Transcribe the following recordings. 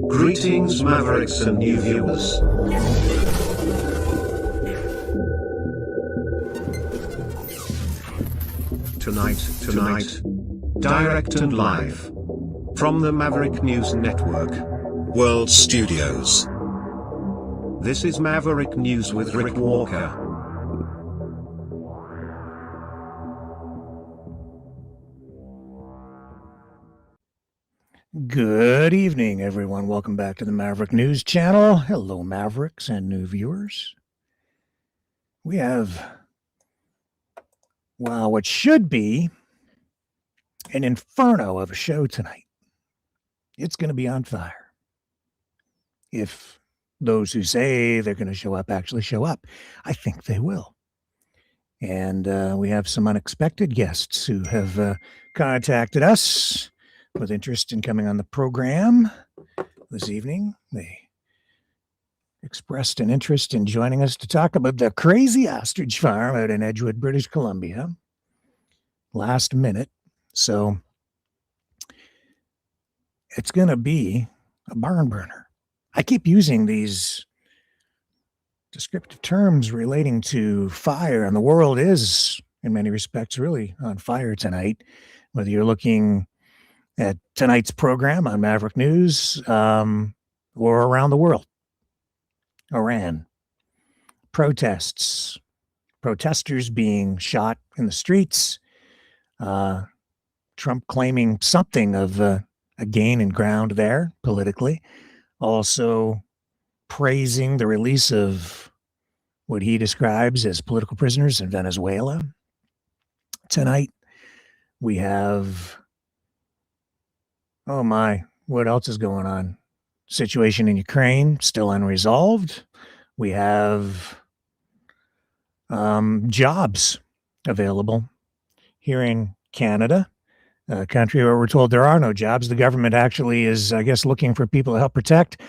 Greetings, Mavericks and new viewers. Tonight, direct and live from the Maverick News Network World Studios. This is Maverick News with Rick Walker. Good evening, everyone. Welcome back to the Maverick News Channel. Hello, Mavericks and new viewers. We have, well, what should be an inferno of a show tonight. It's going to be on fire. If those who say they're going to show up actually show up, I think they will. And we have some unexpected guests who have contacted us with interest in coming on the program this evening. They expressed an interest in joining us to talk about the crazy ostrich farm out in Edgewood, British Columbia. Last minute. So it's going to be a barn burner. I keep using these descriptive terms relating to fire, and the world is, in many respects, really on fire tonight. Whether you're looking at tonight's program on Maverick News or around the world. Iran, protesters being shot in the streets, Trump claiming something of a gain in ground there politically, also praising the release of what he describes as political prisoners in Venezuela. Tonight, we have, oh my, what else is going on? Situation in Ukraine, still unresolved. We have jobs available here in Canada, a country where we're told there are no jobs. The government actually is, I guess, looking for people to help protect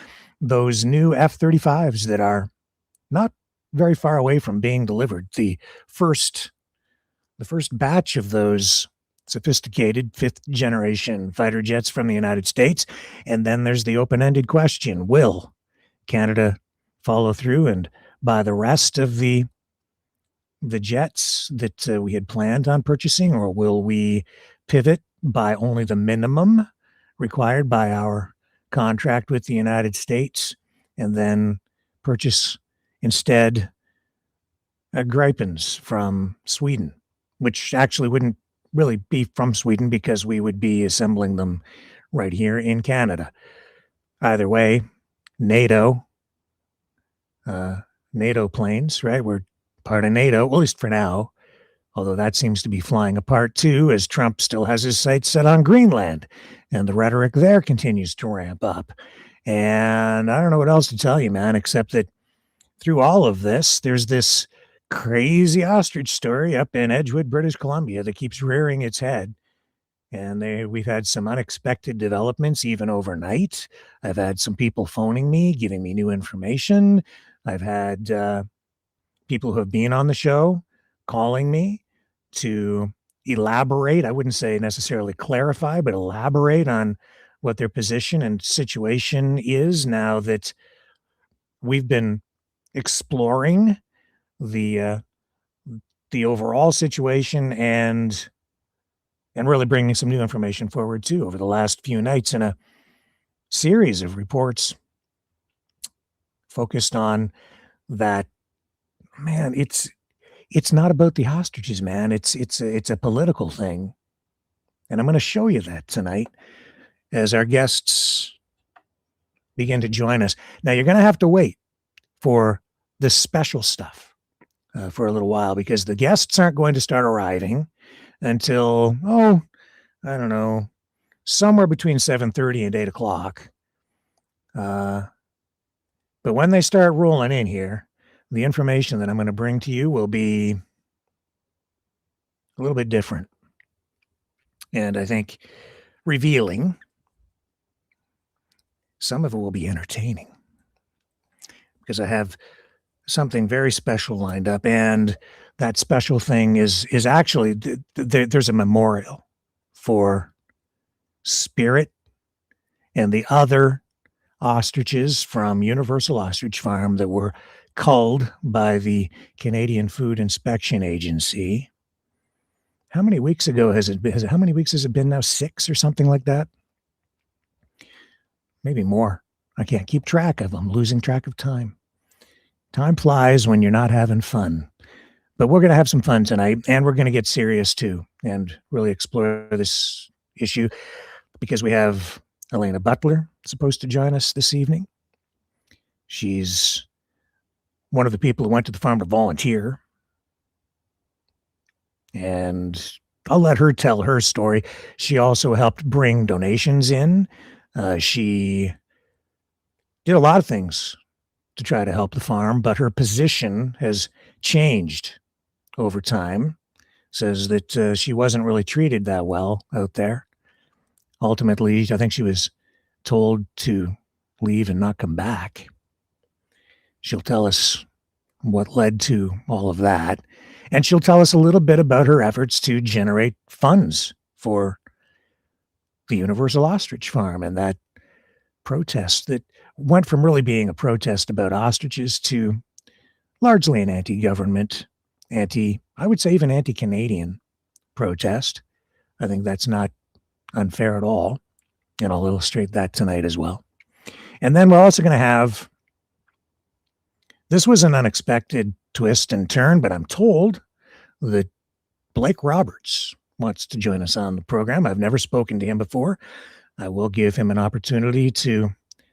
those new F-35s that are not very far away from being delivered. The first batch of those sophisticated fifth-generation fighter jets from the United States. And then there's the open-ended question, will Canada follow through and buy the rest of the jets that we had planned on purchasing, or will we pivot by only the minimum required by our contract with the United States and then purchase instead Gripens from Sweden, which actually wouldn't really be from Sweden because we would be assembling them right here in Canada. Either way, NATO planes, right? We're part of NATO, well, at least for now, although that seems to be flying apart too, as Trump still has his sights set on Greenland, and the rhetoric there continues to ramp up. And I don't know what else to tell you, man, except that through all of this, there's this crazy ostrich story up in Edgewood, British Columbia that keeps rearing its head. And we've had some unexpected developments even overnight. I've had some people phoning me, giving me new information. I've had people who have been on the show calling me to elaborate. I wouldn't say necessarily clarify, but elaborate on what their position and situation is now that we've been exploring the overall situation and really bringing some new information forward too over the last few nights in a series of reports focused on that. Man, it's not about the ostriches, man. It's a political thing, and I'm going to show you that tonight as our guests begin to join us. Now, you're going to have to wait for the special stuff for a little while, because the guests aren't going to start arriving until, I don't know, somewhere between 7:30 and 8 o'clock. But when they start rolling in here, the information that I'm going to bring to you will be a little bit different. And I think revealing. Some of it will be entertaining, because I have something very special lined up, and that special thing is actually there's a memorial for Spirit and the other ostriches from Universal Ostrich Farm that were culled by the Canadian Food Inspection Agency. How many weeks ago has it been? How many weeks has it been now? 6 or something like that? Maybe more. I can't keep track of them. Losing track of time. Time flies when you're not having fun. But we're going to have some fun tonight, and we're going to get serious too and really explore this issue because we have Elena Butler supposed to join us this evening. She's one of the people who went to the farm to volunteer. And I'll let her tell her story. She also helped bring donations in. She did a lot of things to try to help the farm, but her position has changed over time. Says that she wasn't really treated that well out there. Ultimately, I think she was told to leave and not come back. She'll tell us what led to all of that. And she'll tell us a little bit about her efforts to generate funds for the Universal Ostrich Farm and that protest that went from really being a protest about ostriches to largely an anti-government, I would say even anti-Canadian protest. I think that's not unfair at all. And I'll illustrate that tonight as well. And then we're also going to have, this was an unexpected twist and turn, but I'm told that Blake Roberts wants to join us on the program. I've never spoken to him before. I will give him an opportunity to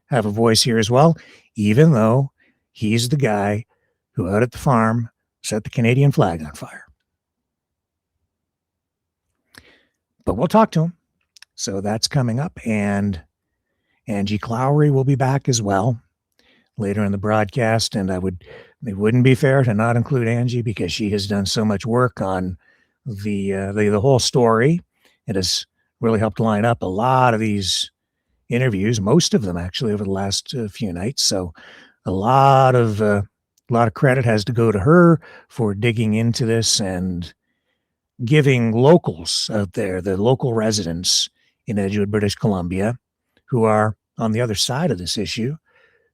have a voice here as well, even though he's the guy who out at the farm set the Canadian flag on fire. But we'll talk to him. So that's coming up. And Angie Clowry will be back as well later in the broadcast. And it wouldn't be fair to not include Angie because she has done so much work on the whole story. It has really helped line up a lot of these interviews, most of them actually over the last few nights. So a lot of credit has to go to her for digging into this and giving locals out there, the local residents in Edgewood, British Columbia, who are on the other side of this issue,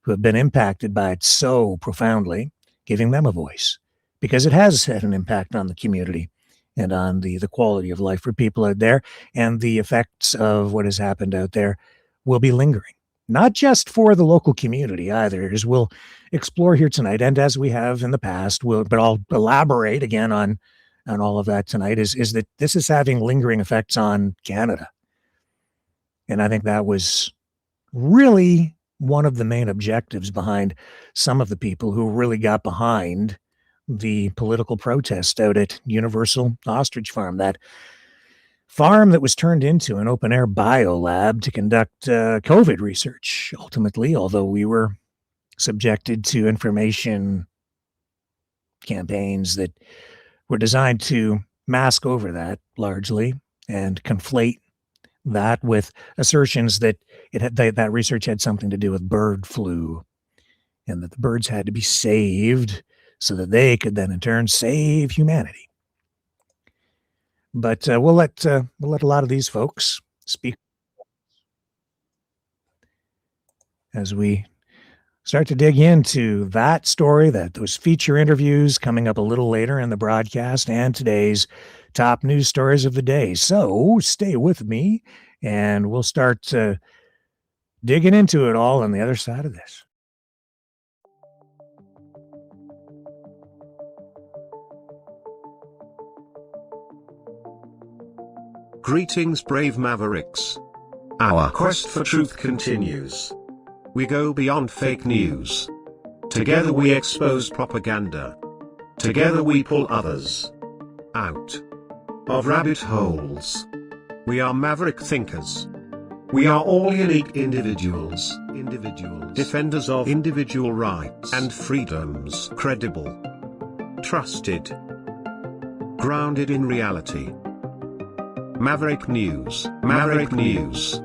who have been impacted by it so profoundly, giving them a voice because it has had an impact on the community and on the quality of life for people out there. And the effects of what has happened out there will be lingering, not just for the local community either, as we'll explore here tonight. And as we have in the past, but I'll elaborate again on all of that tonight, is that this is having lingering effects on Canada. And I think that was really one of the main objectives behind some of the people who really got behind the political protest out at Universal Ostrich Farm, that farm that was turned into an open-air biolab to conduct COVID research, ultimately, although we were subjected to information campaigns that were designed to mask over that largely and conflate that with assertions that that research had something to do with bird flu and that the birds had to be saved so that they could then in turn save humanity. But we'll let a lot of these folks speak as we start to dig into that story, those feature interviews coming up a little later in the broadcast, and today's top news stories of the day. So stay with me, and we'll start digging into it all on the other side of this. Greetings, brave Mavericks. Our quest for truth continues. We go beyond fake news. Together we expose propaganda. Together we pull others out of rabbit holes. We are maverick thinkers. We are all unique individuals, defenders of individual rights and freedoms, credible, trusted, grounded in reality. Maverick News, Maverick News.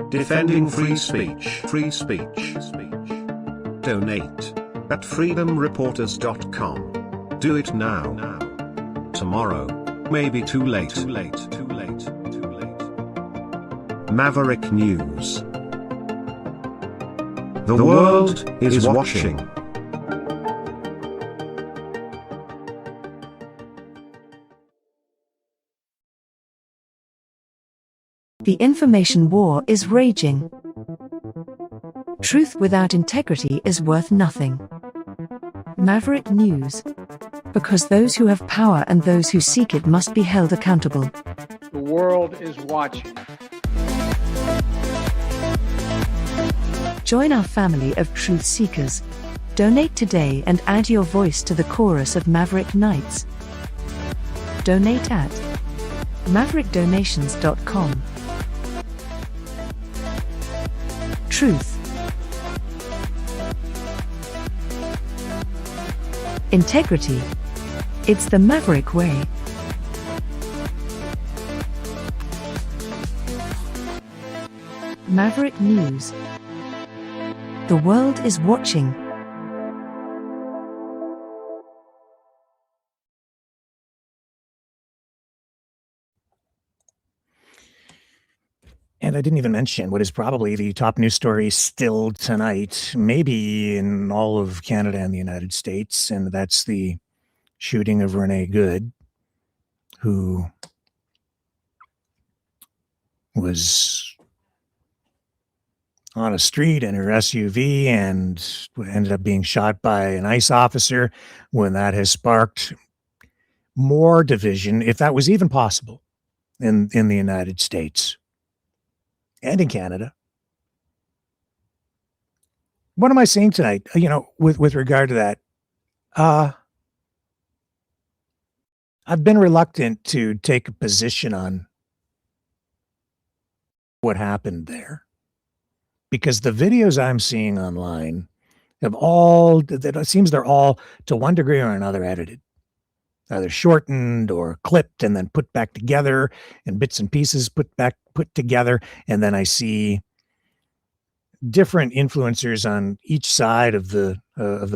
Defending free speech, free speech. Donate at freedomreporters.com. Do it now. Tomorrow may be too late. Maverick News. The world is watching. The information war is raging. Truth without integrity is worth nothing. Maverick News. Because those who have power and those who seek it must be held accountable. The world is watching. Join our family of truth seekers. Donate today and add your voice to the chorus of Maverick Knights. Donate at maverickdonations.com. Truth. Integrity. It's the Maverick way. Maverick News. The world is watching. And I didn't even mention what is probably the top news story still tonight, maybe in all of Canada and the United States, and that's the shooting of Renee Good, who was on a street in her SUV and ended up being shot by an ICE officer, when that has sparked more division, if that was even possible, in the United States and in Canada. What am I saying tonight? With regard to that, I've been reluctant to take a position on what happened there, because the videos I'm seeing online it seems they're all, to one degree or another, edited, either shortened or clipped and then put back together, and bits and pieces put together. And then I see different influencers on each side of the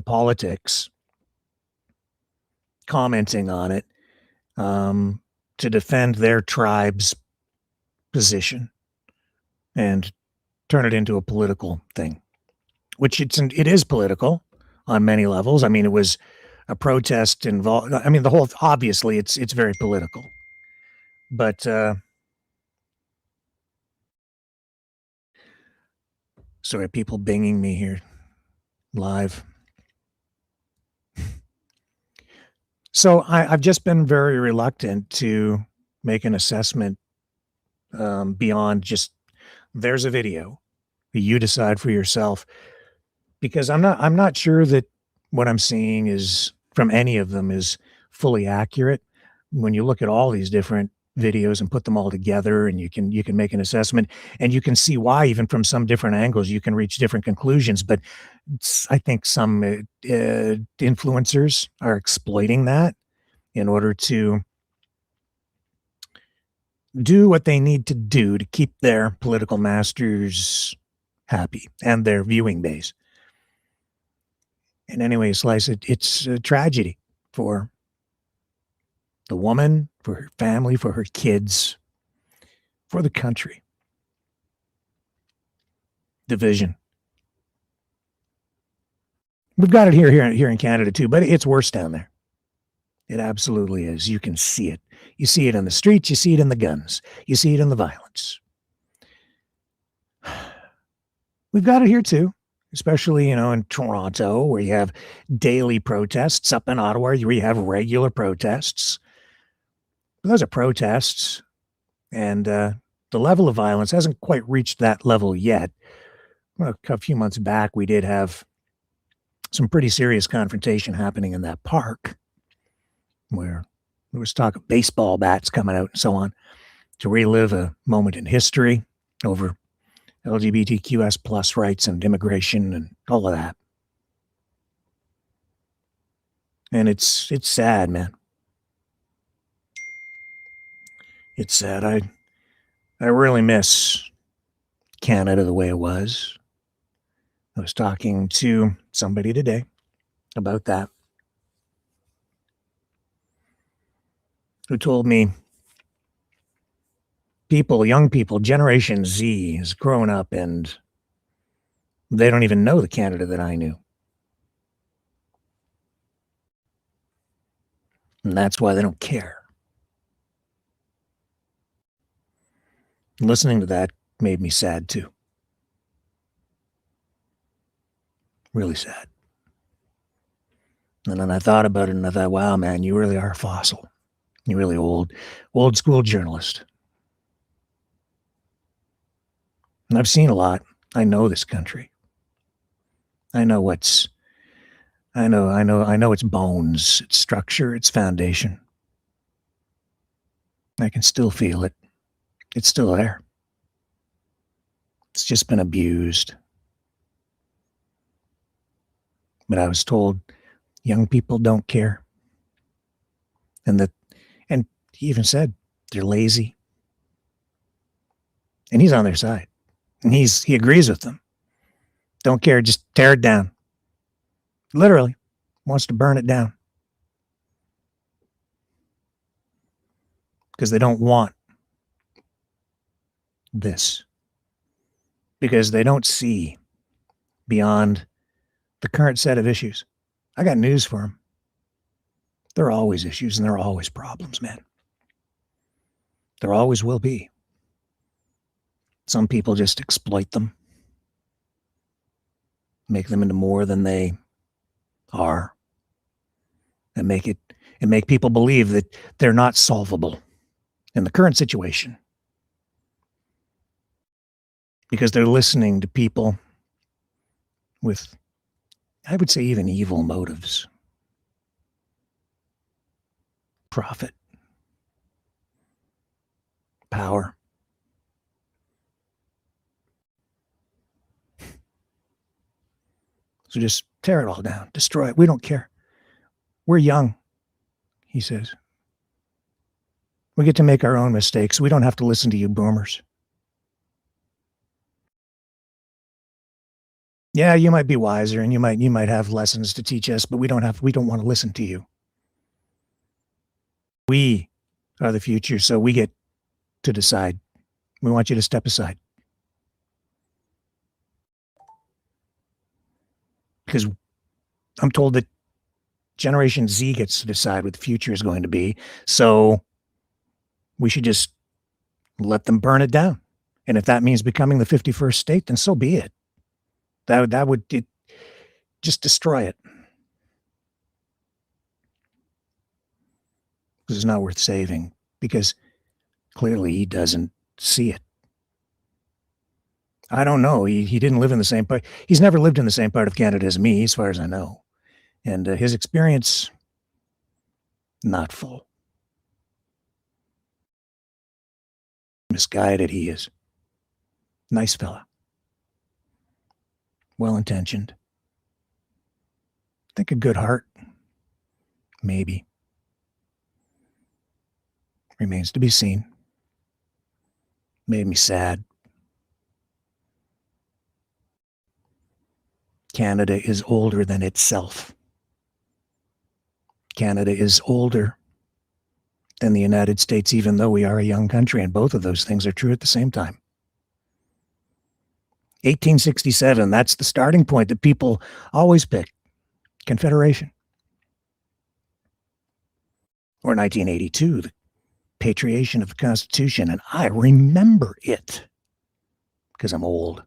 politics commenting on it, to defend their tribe's position and turn it into a political thing, which it is political on many levels. I mean, it was a protest involved. I mean, obviously it's very political, but sorry, people binging me here live. So I've just been very reluctant to make an assessment beyond just, there's a video, you decide for yourself, because I'm not sure that what I'm seeing is, from any of them, is fully accurate. When you look at all these different videos and put them all together, and you can make an assessment, and you can see why, even from some different angles, you can reach different conclusions. But I think some influencers are exploiting that in order to do what they need to do to keep their political masters happy and their viewing base. And anyway, Slice, it's a tragedy for the woman, for her family, for her kids, for the country. Division. We've got it here in Canada too, but it's worse down there. It absolutely is. You can see it. You see it in the streets. You see it in the guns. You see it in the violence. We've got it here too, especially, in Toronto, where you have daily protests. Up in Ottawa, where you have regular protests. But those are protests, and the level of violence hasn't quite reached that level yet. Well, a few months back, we did have some pretty serious confrontation happening in that park, where there was talk of baseball bats coming out and so on, to relive a moment in history over LGBTQS plus rights and immigration and all of that. And it's sad, man. It's sad. I really miss Canada the way it was. I was talking to somebody today about that, who told me people, young people, Generation Z has grown up and they don't even know the Canada that I knew. And that's why they don't care. Listening to that made me sad too. Really sad. And then I thought about it and I thought, wow, man, you really are a fossil. You're really old school journalist. And I've seen a lot. I know this country. I know its bones, its structure, its foundation. I can still feel it. It's still there. It's just been abused. But I was told young people don't care. And he even said they're lazy. And he's on their side. And he agrees with them. Don't care, just tear it down. Literally wants to burn it down. Because they don't want this. Because they don't see beyond the current set of issues. I got news for them. There are always issues and there are always problems, man. There always will be. Some people just exploit them, make them into more than they are, and make people believe that they're not solvable in the current situation because they're listening to people with, I would say, even evil motives. Profit, power. So just tear it all down, destroy it. We don't care. We're young, he says. We get to make our own mistakes. We don't have to listen to you boomers. Yeah, you might be wiser and you might have lessons to teach us, but we don't want to listen to you. We are the future, so we get to decide. We want you to step aside. Because I'm told that Generation Z gets to decide what the future is going to be. So we should just let them burn it down. And if that means becoming the 51st state, then so be it. That would just destroy it. Because it's not worth saving. Because clearly he doesn't see it. I don't know. He didn't live in the same part. He's never lived in the same part of Canada as me, as far as I know. And his experience, not full. Misguided he is. Nice fella. Well-intentioned. Think a good heart. Maybe. Remains to be seen. Made me sad. Canada is older than itself. Canada is older than the United States, even though we are a young country, and both of those things are true at the same time. 1867, that's the starting point that people always pick. Confederation. Or 1982, the patriation of the Constitution, and I remember it because I'm old.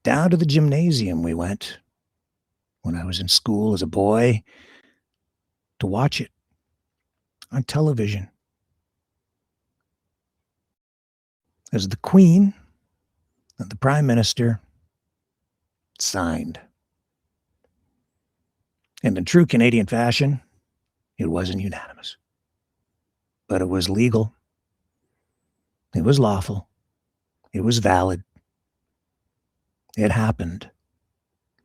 Down to the gymnasium we went when I was in school as a boy to watch it on television. As the Queen and the Prime Minister signed. And in true Canadian fashion, it wasn't unanimous. But it was legal. It was lawful. It was valid. It happened.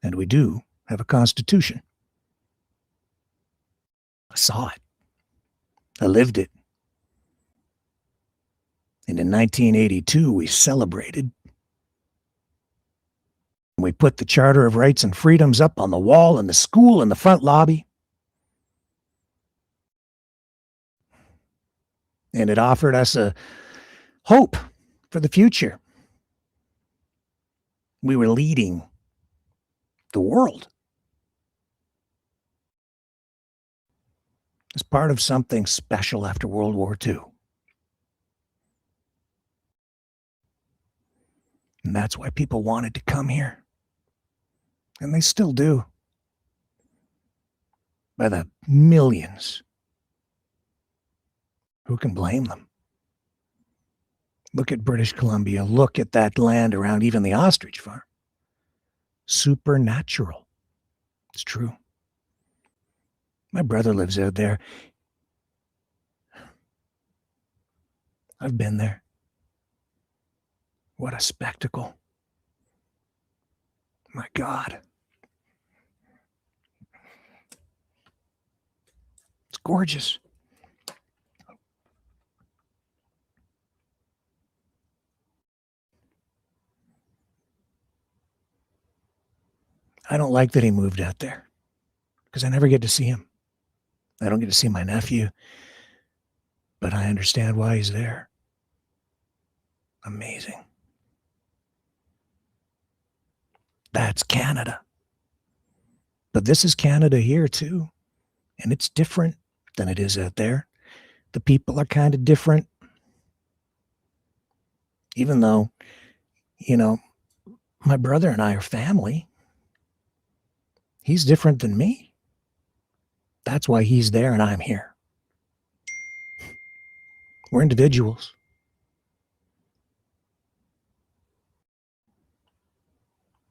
And we do have a constitution. I saw it. I lived it. And in 1982, we celebrated. We put the Charter of Rights and Freedoms up on the wall in the school in the front lobby. and it offered us a hope for the future. We were leading the world as part of something special after World War II. And that's why people wanted to come here. And they still do. By the millions. Who can blame them? Look at British Columbia. Look at that land around even the ostrich farm. Supernatural. It's true. My brother lives out there. I've been there. What a spectacle. My God. It's gorgeous. I don't like that he moved out there because I never get to see him. I don't get to see my nephew, but I understand why he's there. Amazing. That's Canada. But this is Canada here too, and it's different than it is out there. The people are kind of different, even though, my brother and I are family. He's different than me. That's why he's there and I'm here. We're individuals.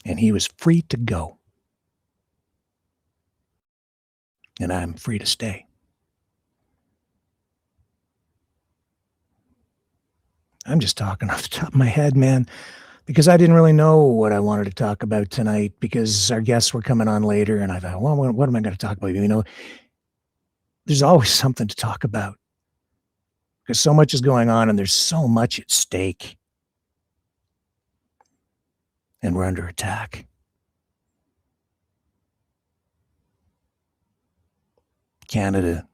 And he was free to go. And I'm free to stay. I'm just talking off the top of my head, man, because I didn't really know what I wanted to talk about tonight because our guests were coming on later and I thought, well, what am I going to talk about? There's always something to talk about because so much is going on and there's so much at stake. And we're under attack. Canada.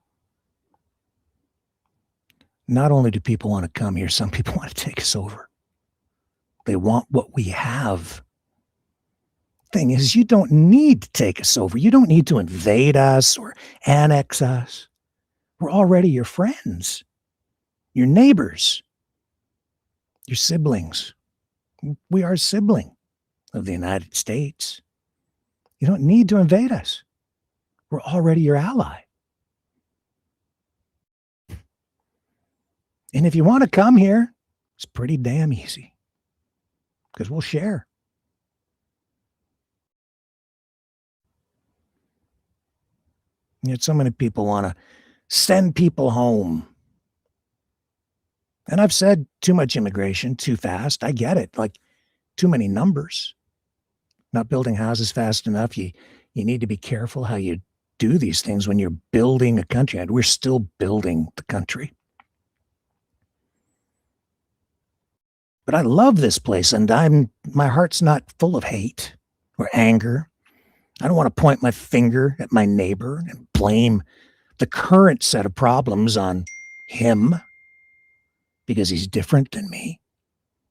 Not only do people want to come here, some people want to take us over. They want what we have. Thing is, you don't need to take us over. You don't need to invade us or annex us. We're already your friends, your neighbors, your siblings. We are a sibling of the United States. You don't need to invade us. We're already your ally. And if you want to come here, it's pretty damn easy because we'll share. Yet so many people want to send people home. And I've said too much immigration, too fast. I get it. Like too many numbers. Not building houses fast enough. You need to be careful how you do these things when you're building a country. And we're still building the country. But I love this place, and my heart's not full of hate or anger. I don't want to point my finger at my neighbor and blame the current set of problems on him because he's different than me.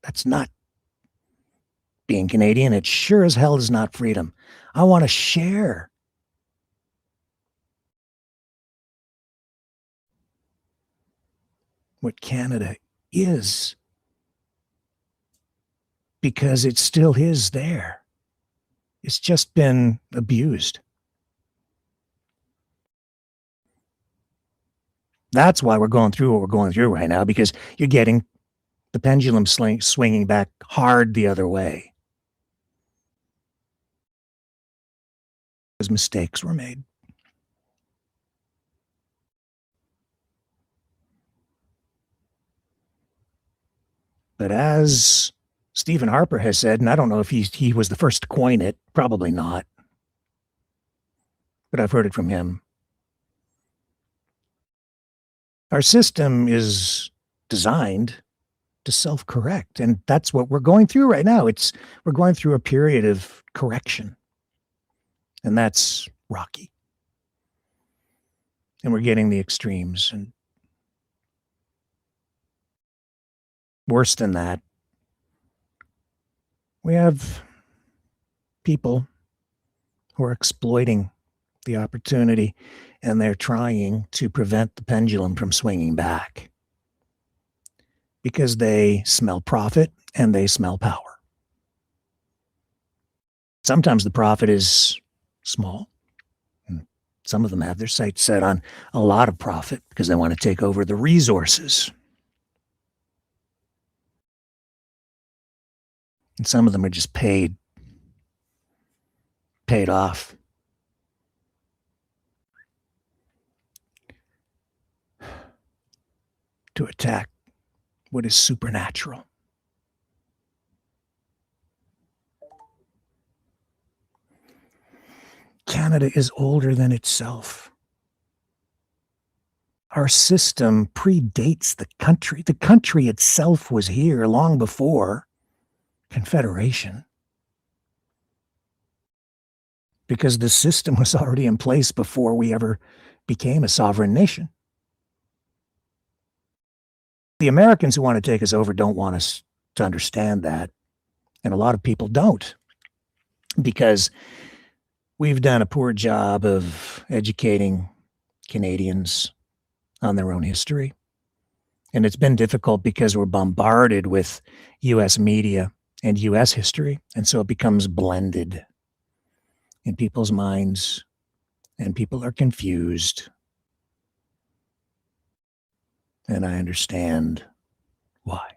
That's not being Canadian. It sure as hell is not freedom. I want to share. What Canada is. Because it still is there. It's just been abused. That's why we're going through what we're going through right now, because you're getting the pendulum swinging back hard the other way. Because mistakes were made. But as Stephen Harper has said, and I don't know if he was the first to coin it, probably not, but I've heard it from him. Our system is designed to self-correct, and that's what we're going through right now. We're going through a period of correction, and that's rocky. And we're getting the extremes, and Worse than that, we have people who are exploiting the opportunity, and they're trying to prevent the pendulum from swinging back because they smell profit and they smell power. Sometimes the profit is small. Some of them have their sights set on a lot of profit because they want to take over the resources. And some of them are just paid off. To attack what is supernatural. Canada is older than itself. Our system predates the country. The country itself was here long before Confederation, because the system was already in place before we ever became a sovereign nation. The Americans who want to take us over don't want us to understand that, and a lot of people don't, because we've done a poor job of educating Canadians on their own history. And it's been difficult because we're bombarded with U.S. media and U.S. history. And so it becomes blended in people's minds, and people are confused. And I understand why.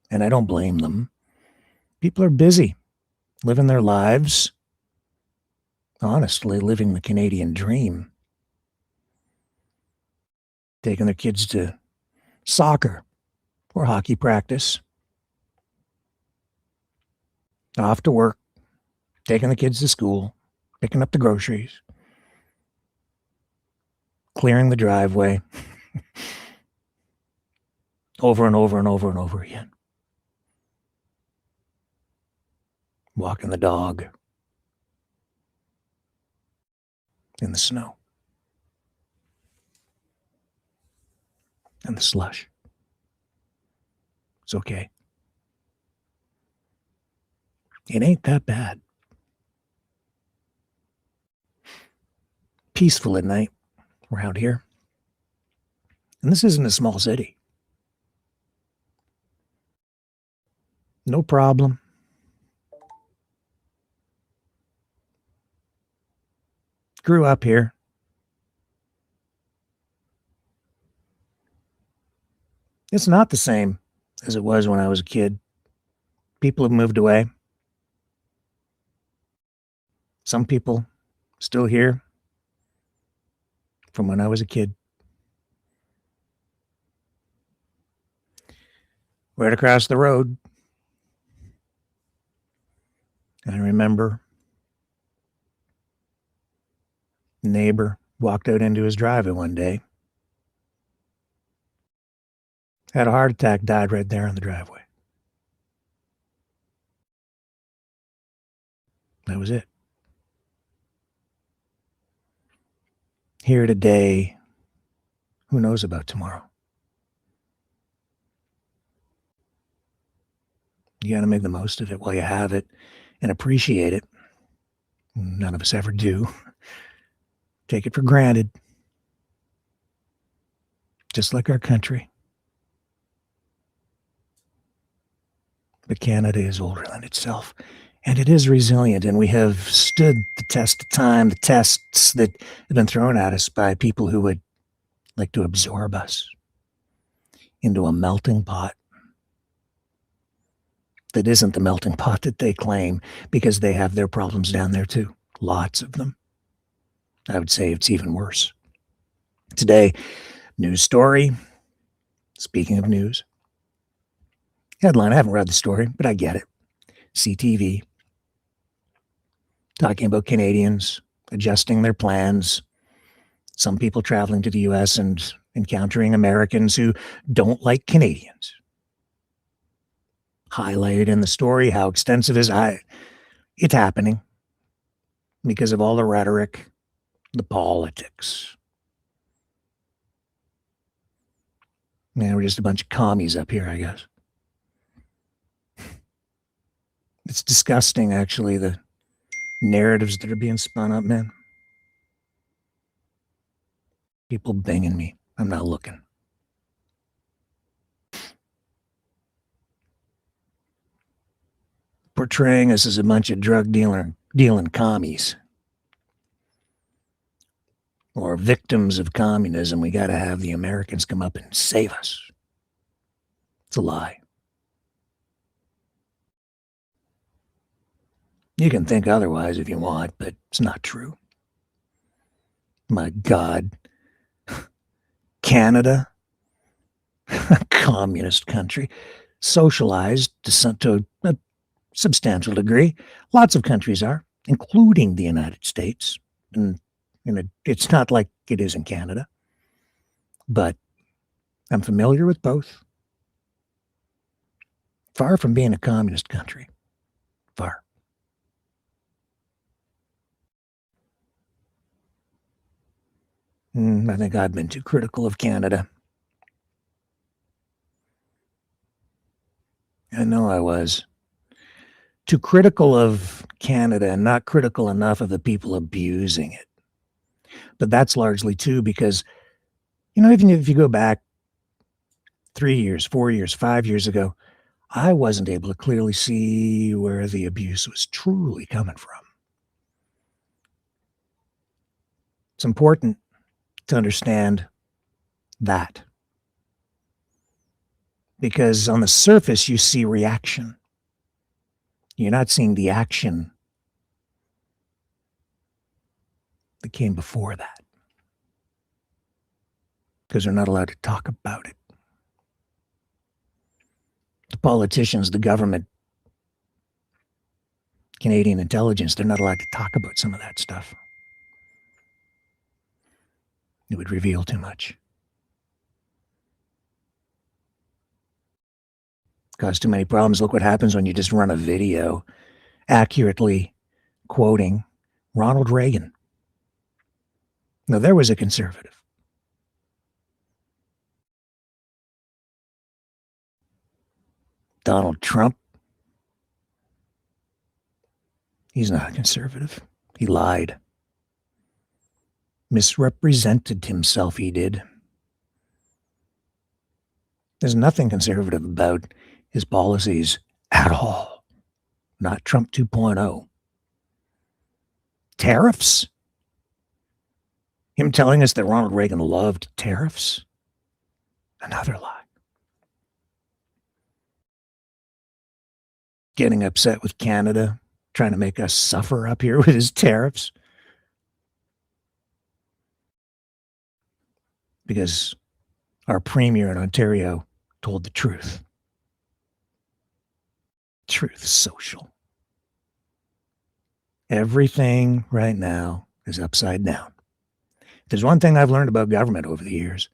And I don't blame them. People are busy living their lives, honestly, living the Canadian dream. Taking their kids to soccer or hockey practice, off to work, taking the kids to school, picking up the groceries, clearing the driveway, over and over and over and over again. Walking the dog in the snow and the slush. It's okay. It ain't that bad. Peaceful at night around here. And this isn't a small city. No problem. Grew up here. It's not the same as it was when I was a kid. People have moved away. Some people still here from when I was a kid. Right across the road, I remember a neighbor walked out into his driveway one day, had a heart attack, died right there in the driveway. That was it. Here today, who knows about tomorrow? You got to make the most of it while you have it and appreciate it. None of us ever do. Take it for granted. Just like our country. But Canada is older than itself. And it is resilient, and we have stood the test of time, the tests that have been thrown at us by people who would like to absorb us into a melting pot that isn't the melting pot that they claim, because they have their problems down there too. Lots of them. I would say it's even worse. Today, news story. Speaking of news. Headline, I haven't read the story, but I get it. CTV. Talking about Canadians adjusting their plans. Some people traveling to the U.S. and encountering Americans who don't like Canadians. Highlighted in the story how extensive is it's happening because of all the rhetoric, the politics. Man, we're just a bunch of commies up here, I guess. It's disgusting, actually, the narratives that are being spun up, man. People banging me. I'm not looking. Portraying us as a bunch of drug dealing commies or victims of communism. We got to have the Americans come up and save us. It's a lie. You can think otherwise if you want, but it's not true. My God. Canada, a communist country, socialized to a substantial degree. Lots of countries are, including the United States. And it's not like it is in Canada, but I'm familiar with both. Far from being a communist country. Far. I think I've been too critical of Canada. I know I was. Too critical of Canada and not critical enough of the people abusing it. But that's largely too because, even if you go back 3 years, 4 years, 5 years ago, I wasn't able to clearly see where the abuse was truly coming from. It's important to understand that. Because on the surface, you see reaction. You're not seeing the action that came before that. Because they're not allowed to talk about it. The politicians, the government, Canadian intelligence, they're not allowed to talk about some of that stuff. It would reveal too much. Cause too many problems. Look what happens when you just run a video accurately quoting Ronald Reagan. Now, there was a conservative. Donald Trump, he's not a conservative. He lied. Misrepresented himself, he did. There's nothing conservative about his policies at all. Not Trump 2.0. Tariffs? Him telling us that Ronald Reagan loved tariffs? Another lie. Getting upset with Canada, trying to make us suffer up here with his tariffs. Because our premier in Ontario told the truth. Truth social. Everything right now is upside down. There's one thing I've learned about government over the years.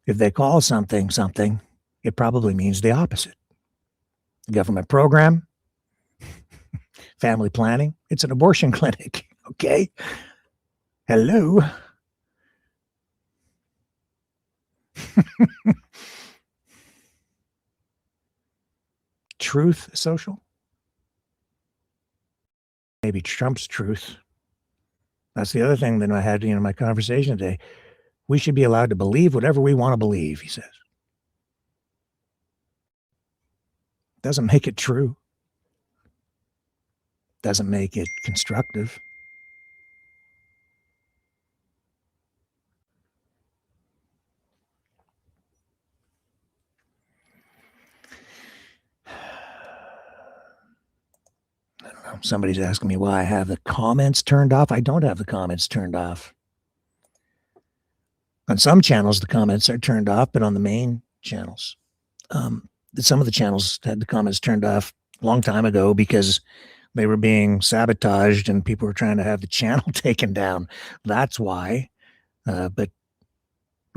If they call something something, it probably means the opposite. Government program, family planning, it's an abortion clinic, okay? Hello? Truth social? Maybe Trump's truth. That's the other thing that I had in my conversation today. We should be allowed to believe whatever we want to believe, he says. Doesn't make it true. Doesn't make it constructive. I don't know. Somebody's asking me why I have the comments turned off. I don't have the comments turned off. On some channels, the comments are turned off, but on the main channels, some of the channels had the comments turned off a long time ago because they were being sabotaged and people were trying to have the channel taken down. That's why. But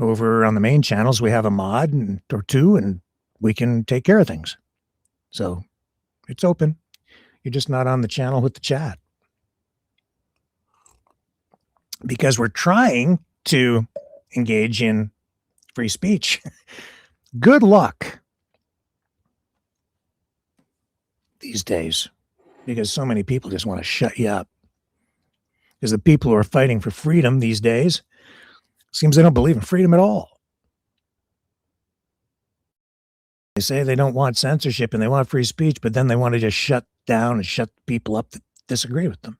over on the main channels, we have a mod or two, and we can take care of things. So it's open. You're just not on the channel with the chat. Because we're trying to engage in free speech. Good luck. these days because so many people just want to shut you up. Because the people who are fighting for freedom these days, seems they don't believe in freedom at all. They say they don't want censorship and they want free speech, but then they want to just shut down and shut people up that disagree with them.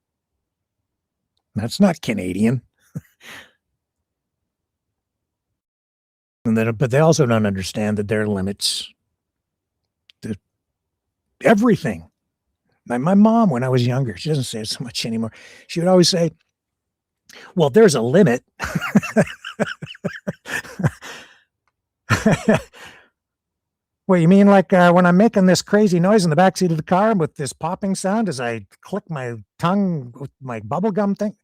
That's not Canadian. But they also don't understand that there are limits to everything. My mom, when I was younger, she doesn't say it so much anymore. She would always say, well, there's a limit. Well, you mean like when I'm making this crazy noise in the backseat of the car with this popping sound as I click my tongue with my bubble gum thing?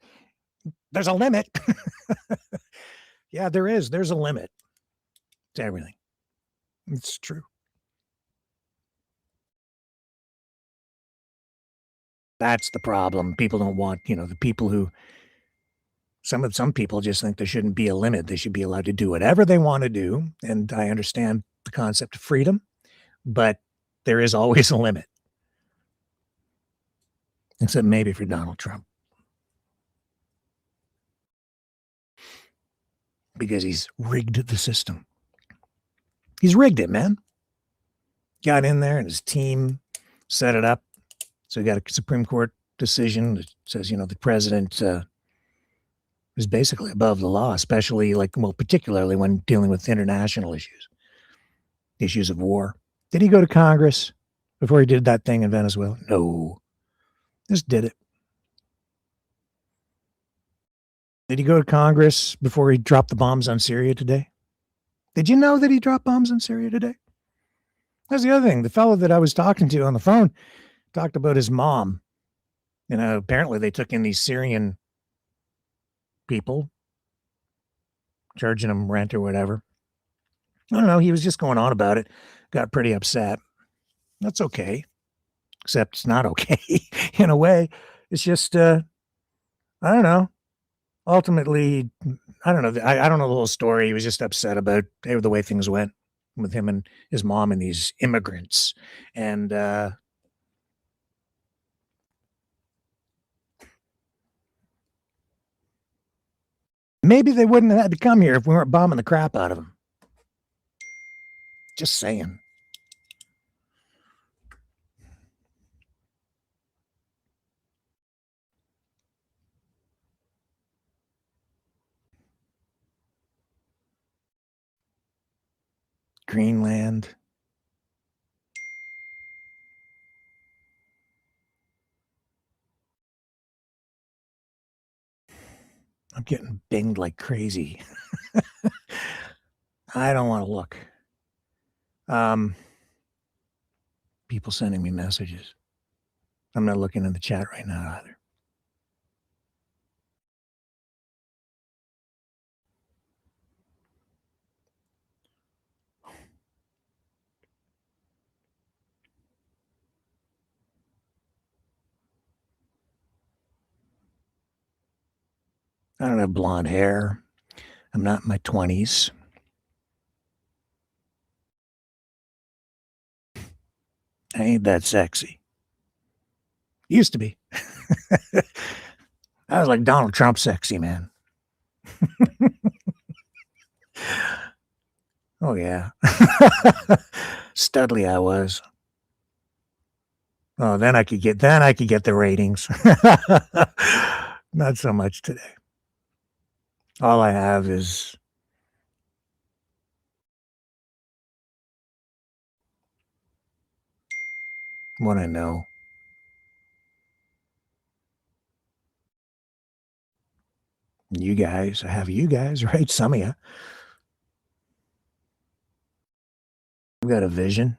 There's a limit. Yeah, there is. There's a limit to everything. It's true. That's the problem. People don't want, the people who, some people just think there shouldn't be a limit. They should be allowed to do whatever they want to do. And I understand the concept of freedom, but there is always a limit. Except maybe for Donald Trump. Because he's rigged the system. He's rigged it, man. Got in there and his team set it up. So we got a Supreme Court decision that says, the president is basically above the law, especially particularly when dealing with international issues of war. Did he go to Congress before he did that thing in Venezuela? No. Just did it. Did he go to Congress before he dropped the bombs on Syria today? Did you know that he dropped bombs on Syria today? That's the other thing. The fellow that I was talking to on the phone talked about his mom. Apparently they took in these Syrian people, charging them rent or whatever. I don't know. He was just going on about it. Got pretty upset. That's okay. Except it's not okay in a way. It's just, I don't know. Ultimately, I don't know. I don't know the whole story. He was just upset about the way things went with him and his mom and these immigrants. And maybe they wouldn't have had to come here if we weren't bombing the crap out of them. Just saying. Greenland. I'm getting binged like crazy. I don't want to look. People sending me messages. I'm not looking in the chat right now either. I don't have blonde hair. I'm not in my 20s. I ain't that sexy. Used to be. I was like Donald Trump sexy, man. Oh, yeah. Studley I was. Oh, then I could get the ratings. Not so much today. All I have is what I know. You guys, I have you guys, right? Some of you. I've got a vision.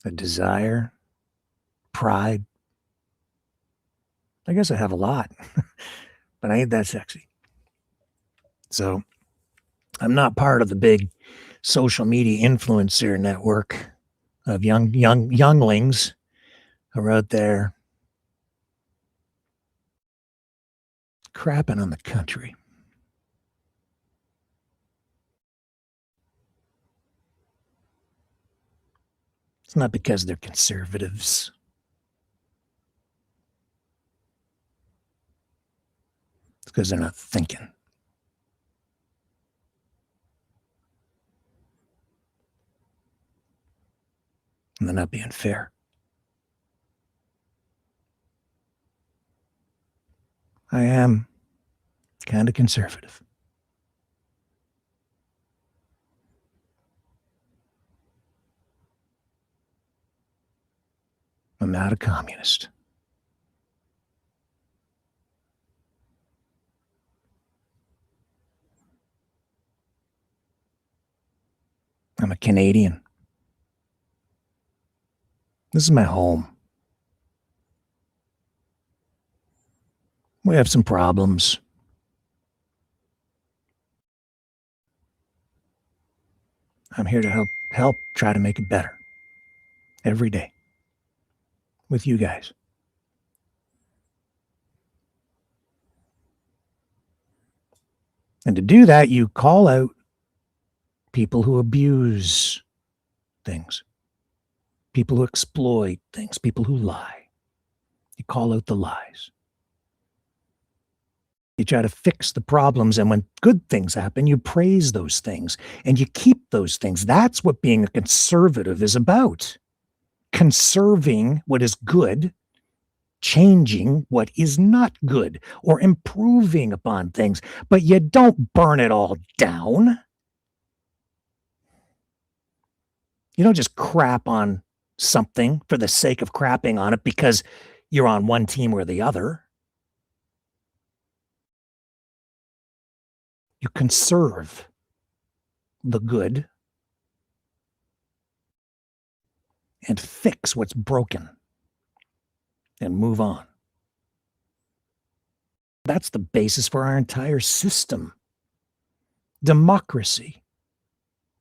A desire. Pride. I guess I have a lot, but I ain't that sexy. So I'm not part of the big social media influencer network of younglings who are out there crapping on the country. It's not because they're conservatives. It's because they're not thinking. And they're not being fair. I am kind of conservative. I'm not a communist. I'm a Canadian. This is my home. We have some problems. I'm here to help try to make it better every day with you guys. And to do that, you call out people who abuse things, people who exploit things, people who lie. You call out the lies. You try to fix the problems, and when good things happen, you praise those things, and you keep those things. That's what being a conservative is about. Conserving what is good, changing what is not good, or improving upon things, but you don't burn it all down. You don't just crap on something for the sake of crapping on it because you're on one team or the other. You conserve the good and fix what's broken and move on. That's the basis for our entire system. Democracy,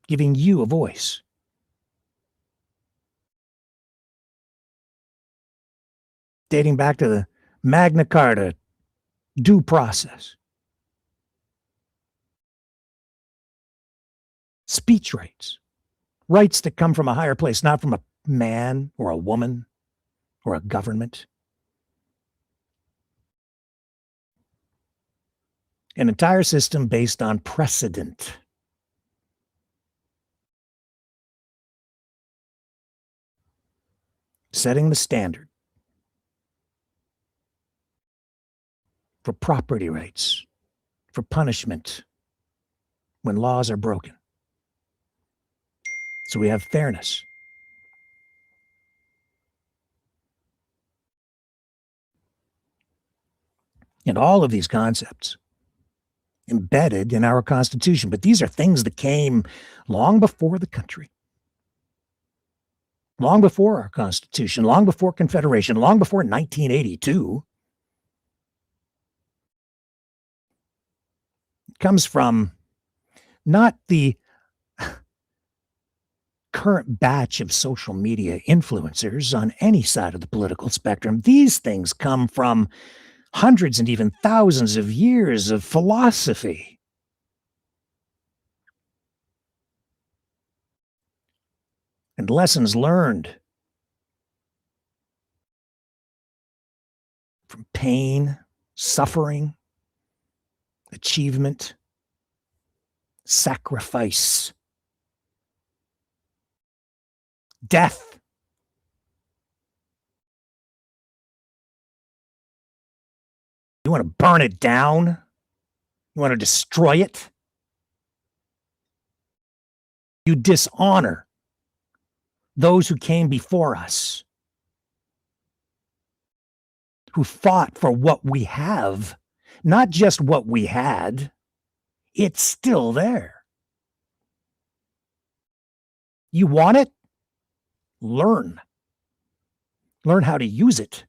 giving you a voice. Dating back to the Magna Carta, due process. Speech rights. Rights that come from a higher place, not from a man or a woman or a government. An entire system based on precedent. Setting the standard for property rights, for punishment when laws are broken. So we have fairness. And all of these concepts embedded in our Constitution. But these are things that came long before the country, long before our Constitution, long before Confederation, long before 1982. It comes from not the current batch of social media influencers on any side of the political spectrum. These things come from hundreds and even thousands of years of philosophy. And lessons learned from pain, suffering, achievement, sacrifice, death. You want to burn it down? You want to destroy it? You dishonor those who came before us, who fought for what we have, not just what we had. It's still there. You want it? Learn. Learn how to use it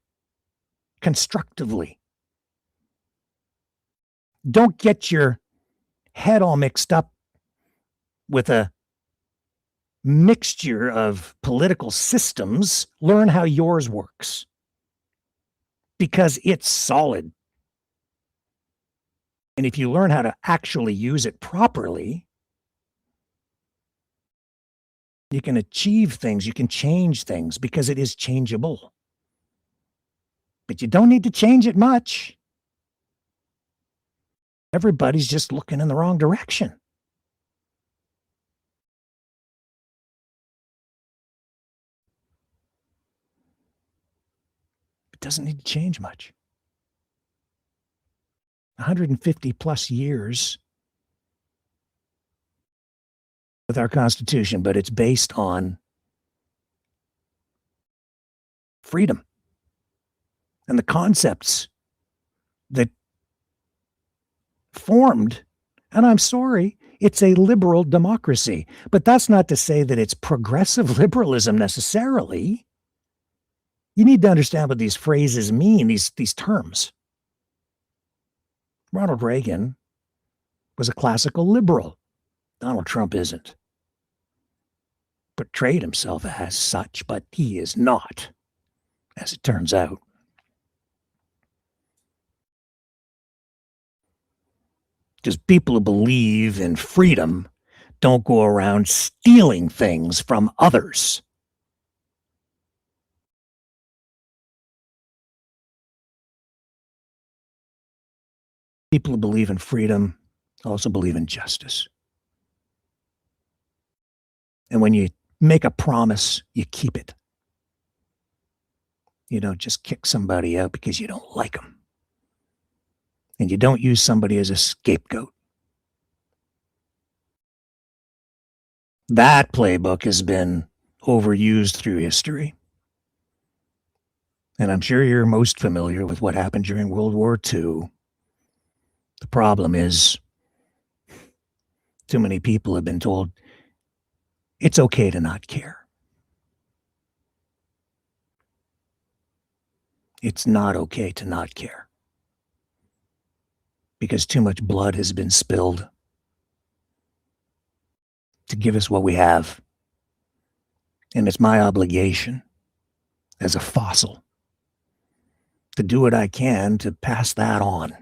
constructively. Don't get your head all mixed up with a mixture of political systems. Learn how yours works, because it's solid. And if you learn how to actually use it properly, You can achieve things. You can change things because it is changeable. But you don't need to change it much. Everybody's just looking in the wrong direction. It doesn't need to change much. 150 plus years with our Constitution, but it's based on freedom and the concepts that formed. And I'm sorry, it's a liberal democracy, but that's not to say that it's progressive liberalism necessarily. You need to understand what these phrases mean, these terms. Ronald Reagan was a classical liberal. Donald Trump isn't. Portrayed himself as such, but he is not, as it turns out. Because people who believe in freedom don't go around stealing things from others. People who believe in freedom also believe in justice. And when you make a promise, you keep it. You don't just kick somebody out because you don't like them. And you don't use somebody as a scapegoat. That playbook has been overused through history. And I'm sure you're most familiar with what happened during World War II. The problem is, too many people have been told it's okay to not care. It's not okay to not care. Because too much blood has been spilled to give us what we have. And it's my obligation as a fossil to do what I can to pass that on.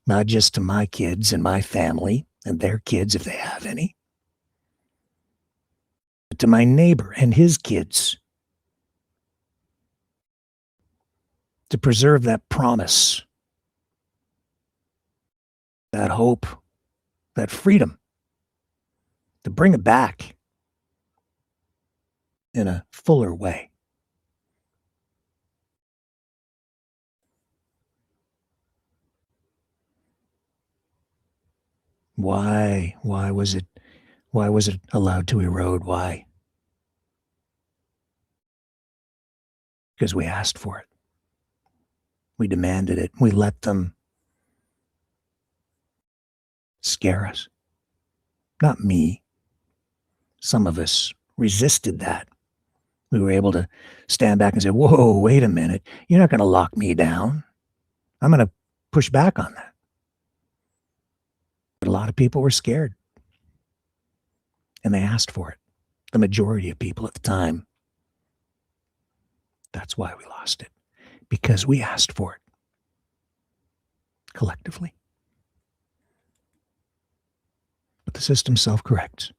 Not just to my kids and my family and their kids if they have any, but to my neighbor and his kids. To preserve that promise, that hope, that freedom, to bring it back in a fuller way. Why was it allowed to erode? Why? Because we asked for it. We demanded it. We let them scare us. Not me. Some of us resisted that. We were able to stand back and say, whoa, wait a minute. You're not going to lock me down. I'm going to push back on that. But a lot of people were scared. And they asked for it. The majority of people at the time. That's why we lost it. Because we asked for it. Collectively. But the system self-corrects.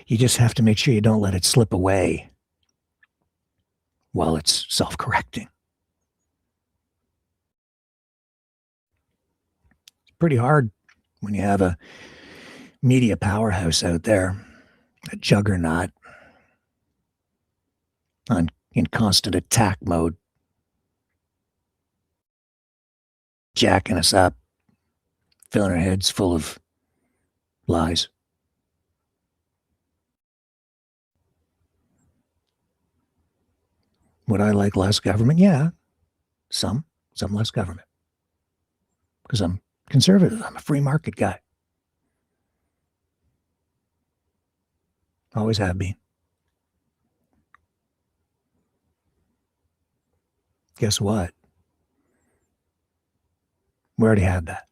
You just have to make sure you don't let it slip away while it's self-correcting. It's pretty hard when you have a media powerhouse out there, a juggernaut, in constant attack mode, jacking us up, filling our heads full of lies. Would I like less government? Yeah, some less government. Because I'm conservative. I'm a free market guy. Always have been. Guess what? We already had that.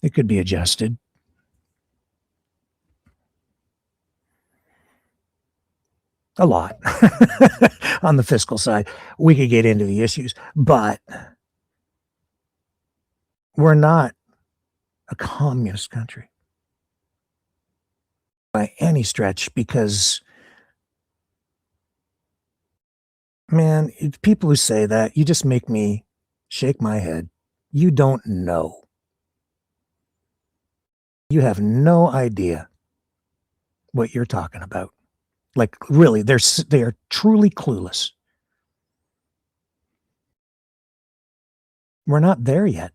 It could be adjusted. a lot on the fiscal side. We could get into the issues, but we're not a communist country by any stretch, because, man, people who say that, you just make me shake my head. You don't know. You have no idea what you're talking about. Like, really, they are truly clueless. We're not there yet.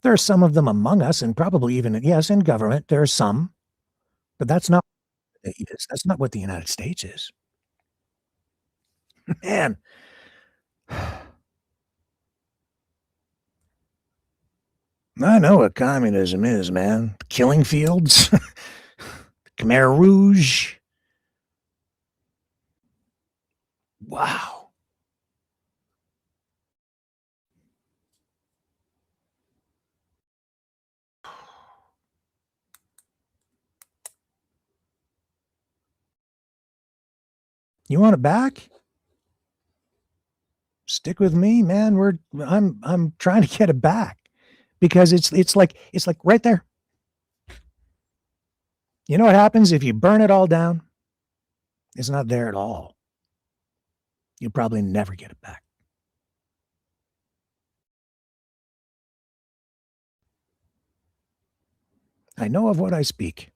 There are some of them among us, and probably even, yes, in government, there are some, but that's not what it is. That's not what the United States is. Man. I know what communism is, man. Killing fields, Khmer Rouge. Wow. You want it back? Stick with me, man. I'm trying to get it back, because it's like right there. You know what happens if you burn it all down? It's not there at all. You'll probably never get it back. I know of what I speak.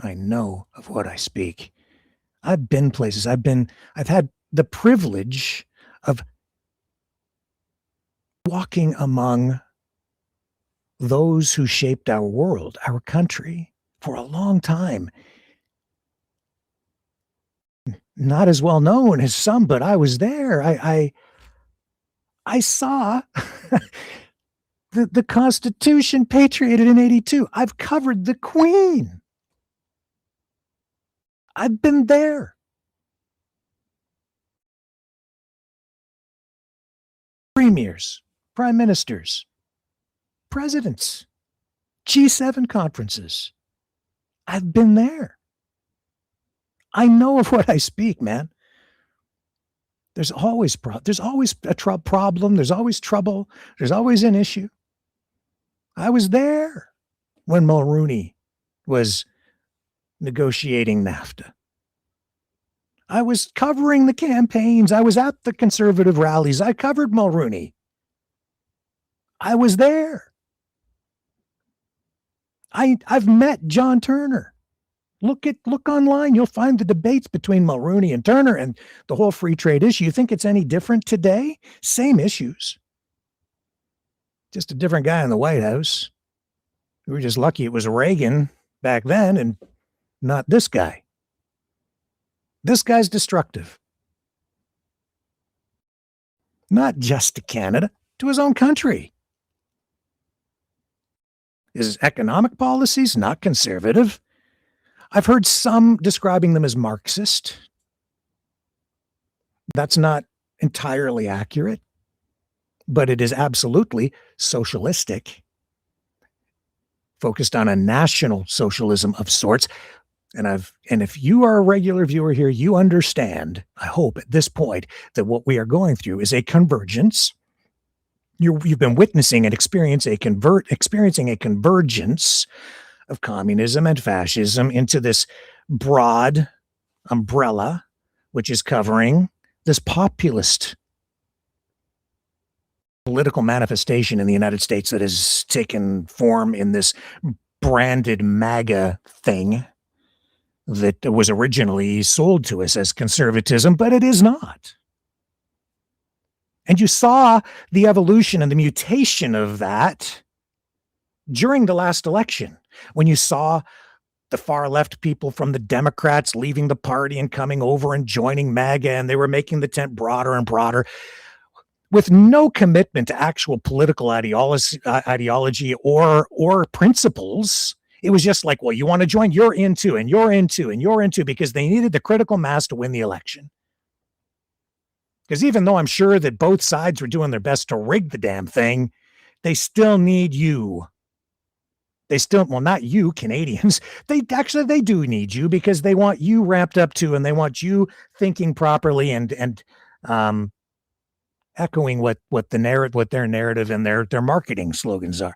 I know of what I speak. I've been places. I've had the privilege of walking among those who shaped our world, our country, for a long time. Not as well known as some, but I was there. I saw the Constitution patriated in 82. I've covered the Queen. I've been there. Premiers, prime ministers, presidents, G7 conferences. I've been there. I know of what I speak, man. There's always a problem. There's always trouble. There's always an issue. I was there when Mulrooney was negotiating NAFTA. I was covering the campaigns. I was at the conservative rallies. I covered Mulrooney. I was there. I've met John Turner. Look online. You'll find the debates between Mulrooney and Turner and the whole free trade issue. You think it's any different today? Same issues. Just a different guy in the White House. We were just lucky it was Reagan back then and not this guy. This guy's destructive. Not just to Canada, to his own country. His economic policies, not conservative. I've heard some describing them as Marxist. That's not entirely accurate, but it is absolutely socialistic, focused on a national socialism of sorts. And if you are a regular viewer here, you understand, I hope at this point, that what we are going through is a convergence. You've been witnessing and experiencing a convergence of communism and fascism into this broad umbrella, which is covering this populist political manifestation in the United States that has taken form in this branded MAGA thing that was originally sold to us as conservatism, but it is not. And you saw the evolution and the mutation of that during the last election, when you saw the far left people from the Democrats leaving the party and coming over and joining MAGA, and they were making the tent broader and broader with no commitment to actual political ideology or principles. It was just like, well, you want to join? You're into, and you're into, and you're into, because they needed the critical mass to win the election. Because even though I'm sure that both sides were doing their best to rig the damn thing, they still need you. They still, well, not you, Canadians. They do need you because they want you ramped up too, and they want you thinking properly and echoing what their narrative and their marketing slogans are.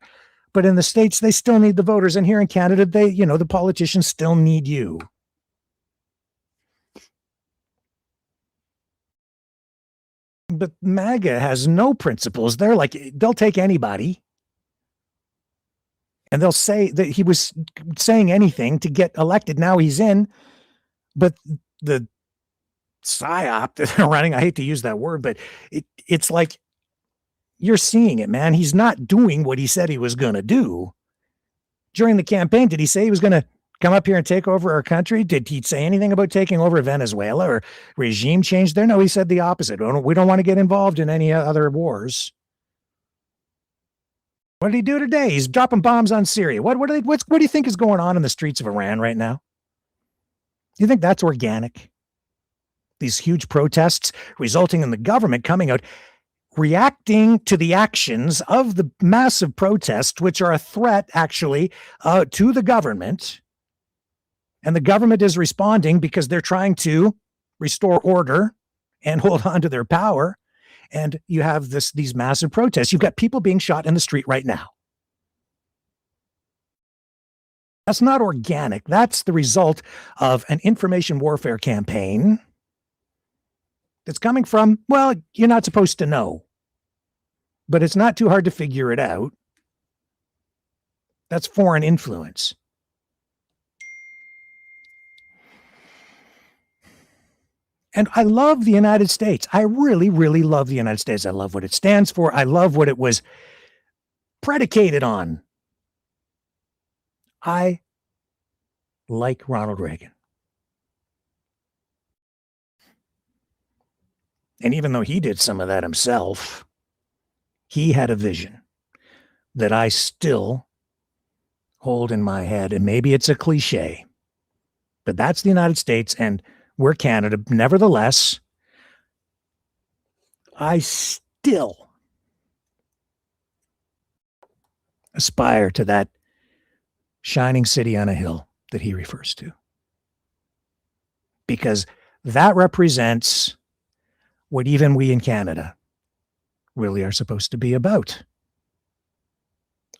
But in the States, they still need the voters, and here in Canada, the politicians still need you. But MAGA has no principles. They'll take anybody. And they'll say that he was saying anything to get elected. Now he's in. But the psyop that they're running, I hate to use that word, but it's like you're seeing it, man. He's not doing what he said he was going to do. During the campaign, did he say he was going to come up here and take over our country? Did he say anything about taking over Venezuela or regime change there? No, he said the opposite. We don't want to get involved in any other wars. What did he do today? He's dropping bombs on Syria. What do you think is going on in the streets of Iran right now? Do you think that's organic? These huge protests resulting in the government coming out, reacting to the actions of the massive protests, which are a threat actually to the government. And the government is responding because they're trying to restore order and hold on to their power. And you have these massive protests. You've got people being shot in the street right now. That's not organic. That's the result of an information warfare campaign that's coming from, well, you're not supposed to know. But it's not too hard to figure it out. That's foreign influence. And I love the United States. I really, really love the United States. I love what it stands for. I love what it was predicated on. I like Ronald Reagan. And even though he did some of that himself, he had a vision that I still hold in my head. And maybe it's a cliche, but that's the United States and we're Canada. Nevertheless, I still aspire to that shining city on a hill that he refers to. Because that represents what even we in Canada really are supposed to be about.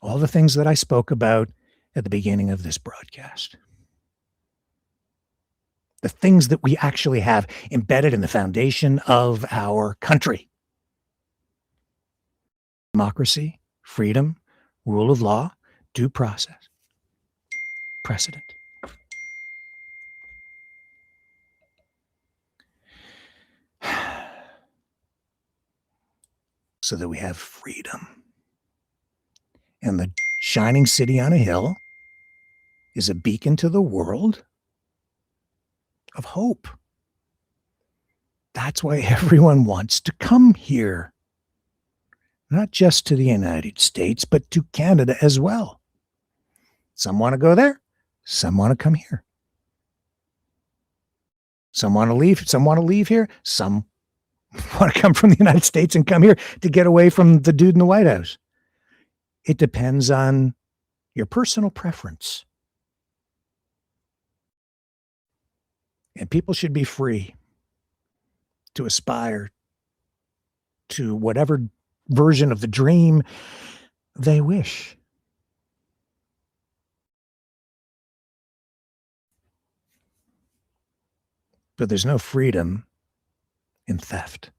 All the things that I spoke about at the beginning of this broadcast. The things that we actually have embedded in the foundation of our country. Democracy, freedom, rule of law, due process, precedent. So that we have freedom. And the shining city on a hill is a beacon to the world of hope. That's why everyone wants to come here. Not just to the United States, but to Canada as well. Some want to go there. Some want to come here. Some want to leave. Some want to leave here. Some want to come from the United States and come here to get away from the dude in the White House. It depends on your personal preference. And people should be free to aspire to whatever version of the dream they wish. But there's no freedom in theft.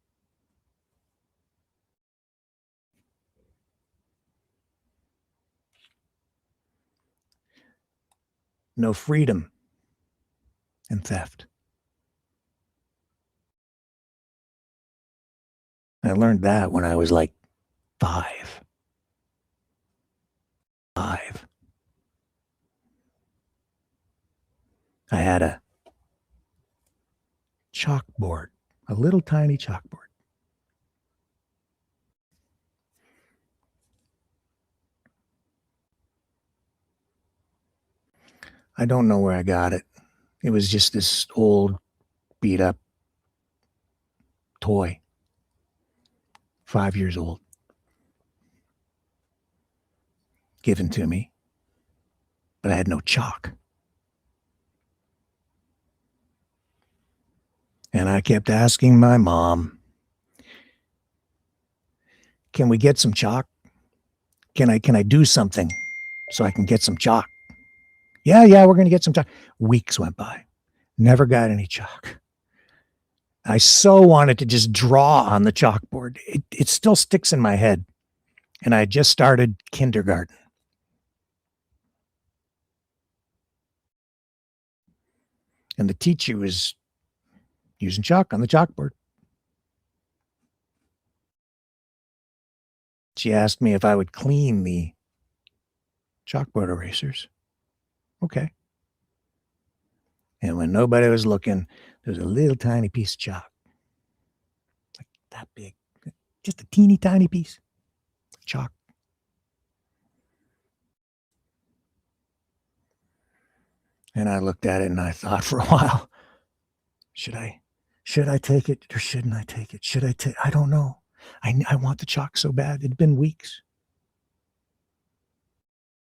No freedom in theft. I learned that when I was like 5. I had a chalkboard, a little tiny chalkboard. I don't know where I got it. It was just this old, beat up toy. 5 years old. Given to me but I had no chalk. And I kept asking my mom, can we get some chalk? Can I do something so I can get some chalk? Yeah, we're going to get some chalk. Weeks went by. Never got any chalk. I so wanted to just draw on the chalkboard. It still sticks in my head. And I just started kindergarten. And the teacher was using chalk on the chalkboard. She asked me if I would clean the chalkboard erasers. Okay. And when nobody was looking, there was a little tiny piece of chalk. Like that big. Just a teeny tiny piece of chalk. And I looked at it and I thought for a while, should I take it or shouldn't I take it? I don't know. I want the chalk so bad. It'd been weeks.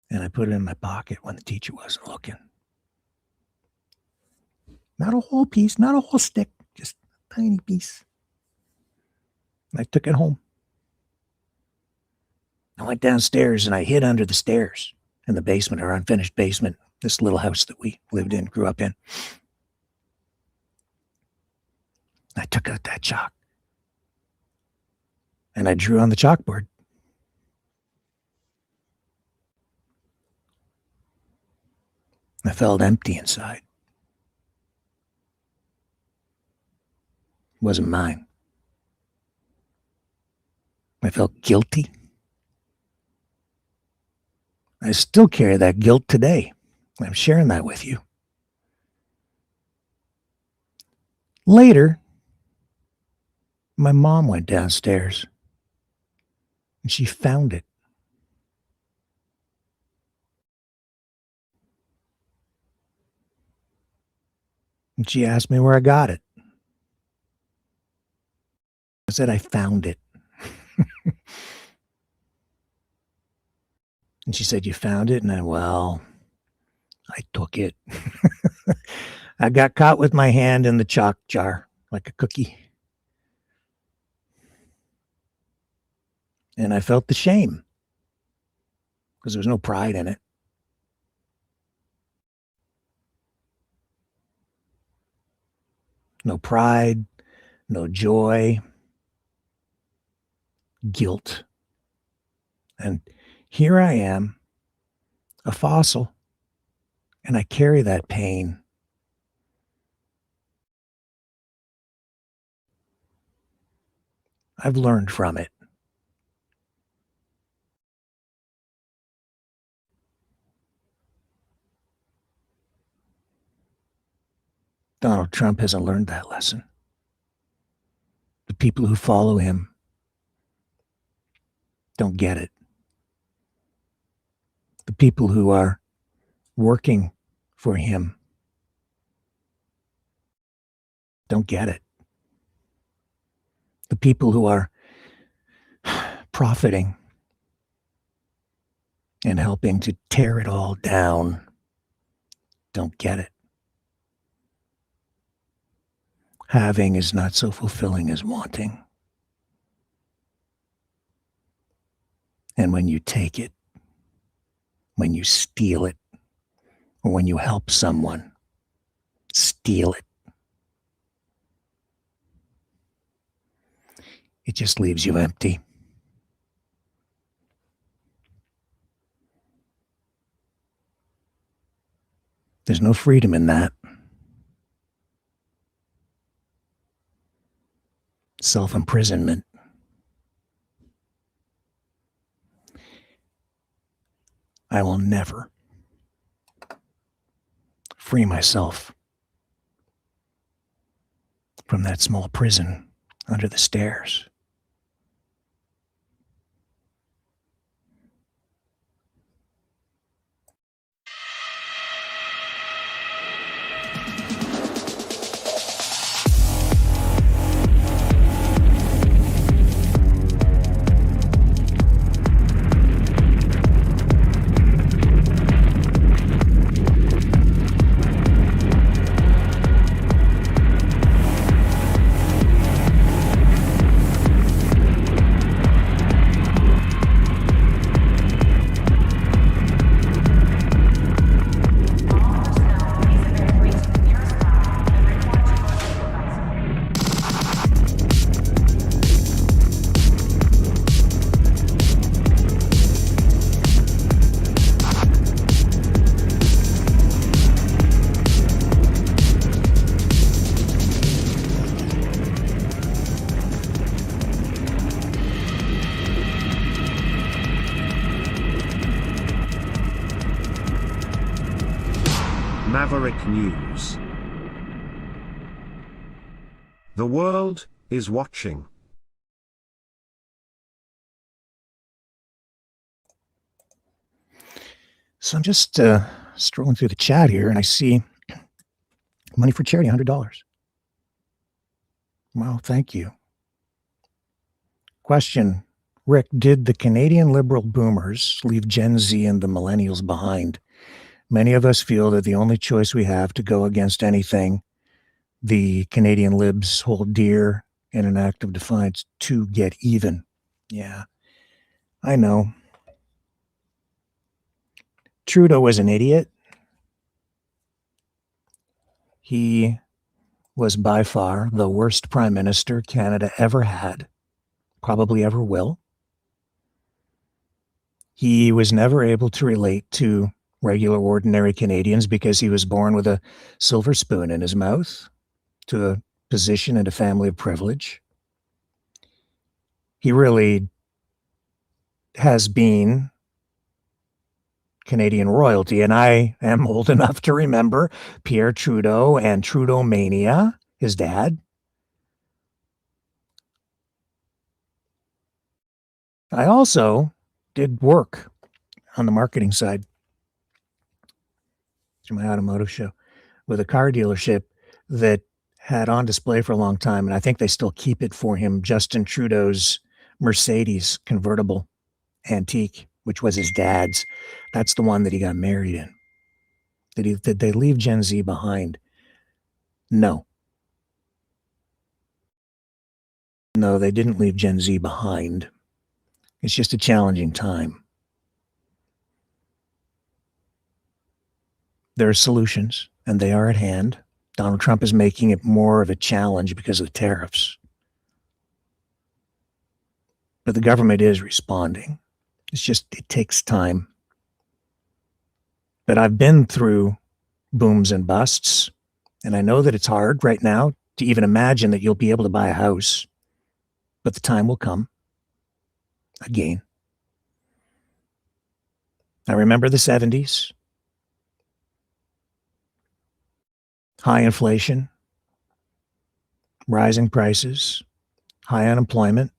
And I put it in my pocket when the teacher wasn't looking. Not a whole piece, not a whole stick, just a tiny piece. And I took it home. I went downstairs and I hid under the stairs in the basement, our unfinished basement, this little house that we lived in, grew up in. I took out that chalk and I drew on the chalkboard. I felt empty inside. It wasn't mine. I felt guilty. I still carry that guilt today. I'm sharing that with you. Later, my mom went downstairs and she found it. And she asked me where I got it. I said, I found it. And she said, you found it? And I took it. I got caught with my hand in the chalk jar like a cookie. And I felt the shame because there was no pride in it. No pride, no joy, guilt. And here I am, a fossil, and I carry that pain. I've learned from it. Donald Trump hasn't learned that lesson. The people who follow him don't get it. The people who are working for him don't get it. The people who are profiting and helping to tear it all down don't get it. Having is not so fulfilling as wanting. And when you take it, when you steal it, or when you help someone steal it, it just leaves you empty. There's no freedom in that. Self-imprisonment. I will never free myself from that small prison under the stairs. Maverick News. The world is watching. So I'm just strolling through the chat here, and I see money for charity, $100. Well, thank you. Question, Rick, did the Canadian liberal boomers leave Gen Z and the millennials behind? Many of us feel that the only choice we have to go against anything the Canadian libs hold dear in an act of defiance to get even. Yeah, I know. Trudeau was an idiot. He was by far the worst prime minister Canada ever had, probably ever will. He was never able to relate to regular, ordinary Canadians because he was born with a silver spoon in his mouth, to a position and a family of privilege. He really has been Canadian royalty, and I am old enough to remember Pierre Trudeau and Trudeau Mania, his dad. I also did work on the marketing side through my automotive show with a car dealership that had on display for a long time, and I think they still keep it for him, Justin Trudeau's Mercedes convertible antique, which was his dad's. That's the one that he got married in. Did they leave Gen Z behind? No. No, they didn't leave Gen Z behind. It's just a challenging time. There are solutions, and they are at hand. Donald Trump is making it more of a challenge because of the tariffs. But the government is responding. It takes time. But I've been through booms and busts, and I know that it's hard right now to even imagine that you'll be able to buy a house. But the time will come again. I remember the 70s. High inflation, rising prices, high unemployment.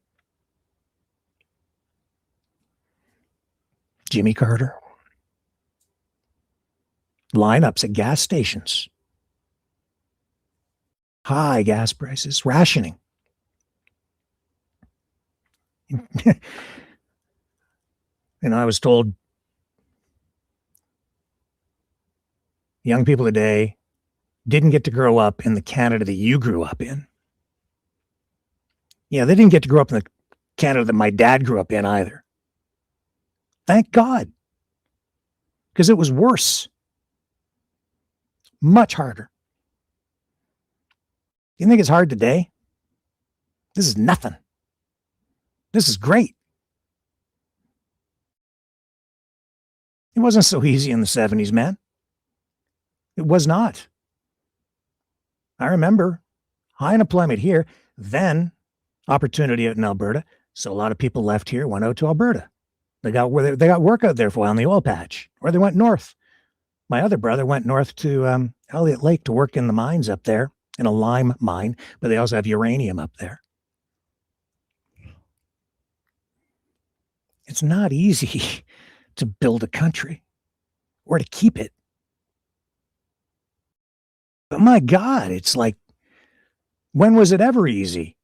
Jimmy Carter. Lineups at gas stations. High gas prices, rationing. And I was told young people today didn't get to grow up in the Canada that you grew up in. Yeah, they didn't get to grow up in the Canada that my dad grew up in either. Thank God. Because it was worse. Much harder. You think it's hard today? This is nothing. This is great. It wasn't so easy in the 70s, man. It was not. I remember high unemployment here, then opportunity out in Alberta. So a lot of people left here, went out to Alberta. They got work out there for a while in the oil patch, or they went north. My other brother went north to Elliott Lake to work in the mines up there, in a lime mine, but they also have uranium up there. It's not easy to build a country or to keep it. But my God, it's like, when was it ever easy?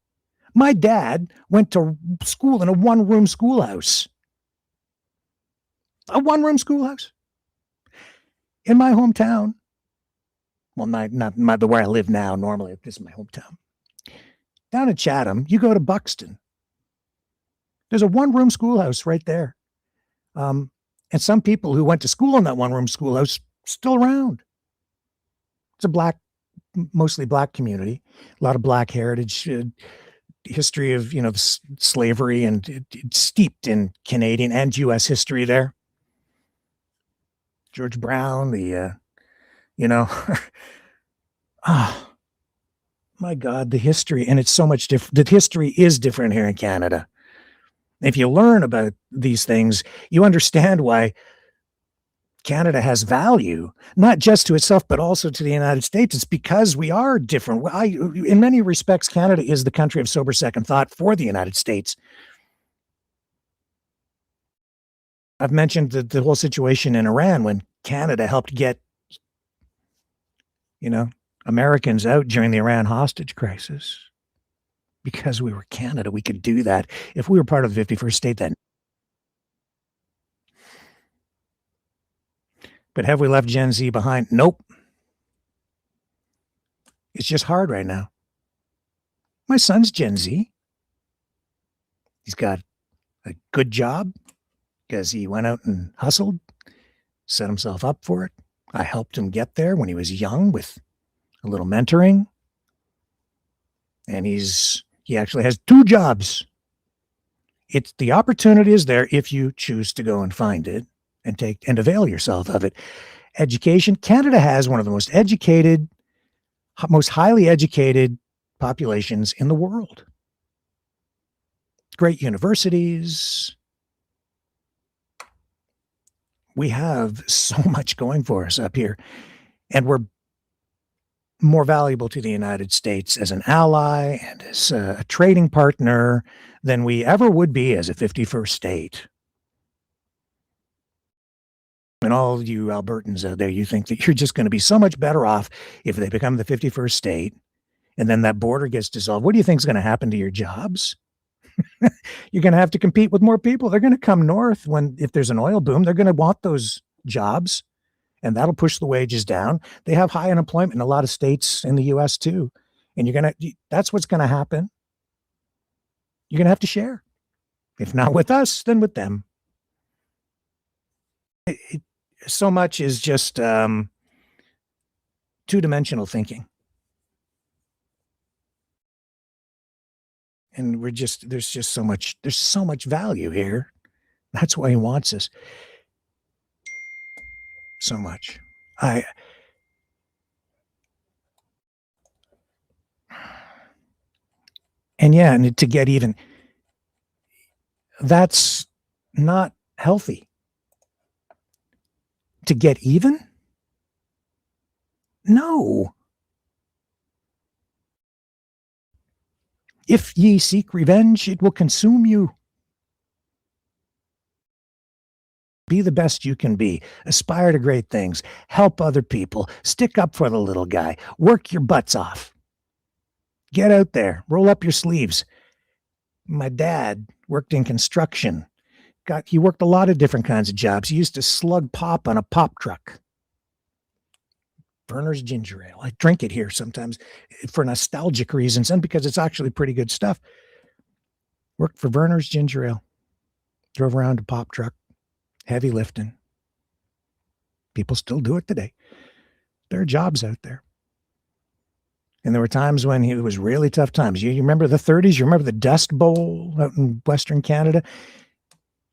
My dad went to school in a one-room schoolhouse. A one-room schoolhouse. In my hometown. Well, not where I live now. Normally, this is my hometown. Down in Chatham, you go to Buxton. There's a one-room schoolhouse right there. And some people who went to school in that one-room schoolhouse still around. It's a mostly black community, a lot of black heritage, history of, slavery, and it's steeped in Canadian and U.S. history there. George Brown, oh, my God, the history, and it's so much different. The history is different here in Canada. If you learn about these things, you understand why Canada has value, not just to itself, but also to the United States. It's because we are different. In many respects, Canada is the country of sober second thought for the United States. I've mentioned the whole situation in Iran when Canada helped get, Americans out during the Iran hostage crisis. Because we were Canada, we could do that. If we were part of the 51st state, then. But have we left Gen Z behind? Nope. It's just hard right now. My son's Gen Z. He's got a good job because he went out and hustled, set himself up for it. I helped him get there when he was young with a little mentoring. And he actually has 2 jobs. It's the opportunity is there if you choose to go and find it and avail yourself of it. Education. Canada has one of the most educated, most highly educated populations in the world. Great universities. We have so much going for us up here, and we're more valuable to the United States as an ally and as a trading partner than we ever would be as a 51st state. And all you Albertans out there, you think that you're just going to be so much better off if they become the 51st state and then that border gets dissolved. What do you think is going to happen to your jobs? You're going to have to compete with more people. They're going to come north if there's an oil boom, they're going to want those jobs. And that'll push the wages down. They have high unemployment in a lot of states in the U.S. too. And that's what's going to happen. You're going to have to share. If not with us, then with them. So much is just two-dimensional thinking. And there's so much value here. That's why he wants us. So much. And to get even, that's not healthy. To get even? No. If ye seek revenge, it will consume you. Be the best you can be. Aspire to great things. Help other people. Stick up for the little guy. Work your butts off. Get out there. Roll up your sleeves. My dad worked in construction. He worked a lot of different kinds of jobs. He used to slug pop on a pop truck. Verner's ginger ale. I drink it here sometimes for nostalgic reasons and because it's actually pretty good stuff. Worked for Verner's ginger ale. Drove around a pop truck. Heavy lifting. People still do it today. There are jobs out there. And there were times when it was really tough times. You remember the 30s? You remember the Dust Bowl out in Western Canada?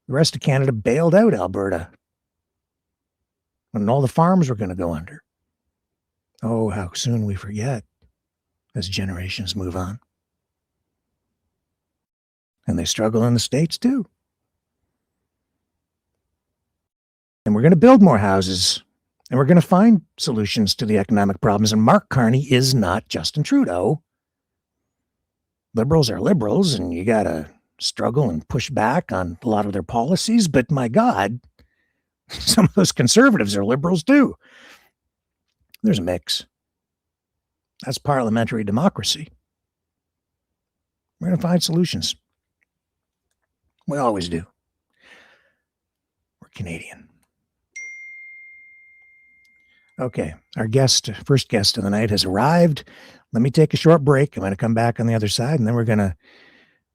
The rest of Canada bailed out Alberta when all the farms were going to go under. Oh, how soon we forget as generations move on. And they struggle in the States too. And we're going to build more houses. And we're going to find solutions to the economic problems. And Mark Carney is not Justin Trudeau. Liberals are liberals, and you got to struggle and push back on a lot of their policies. But my God, some of those conservatives are liberals too. There's a mix. That's parliamentary democracy. We're going to find solutions. We always do. We're Canadian. Okay, our first guest of the night has arrived. Let me take a short break. I'm going to come back on the other side, and then we're going to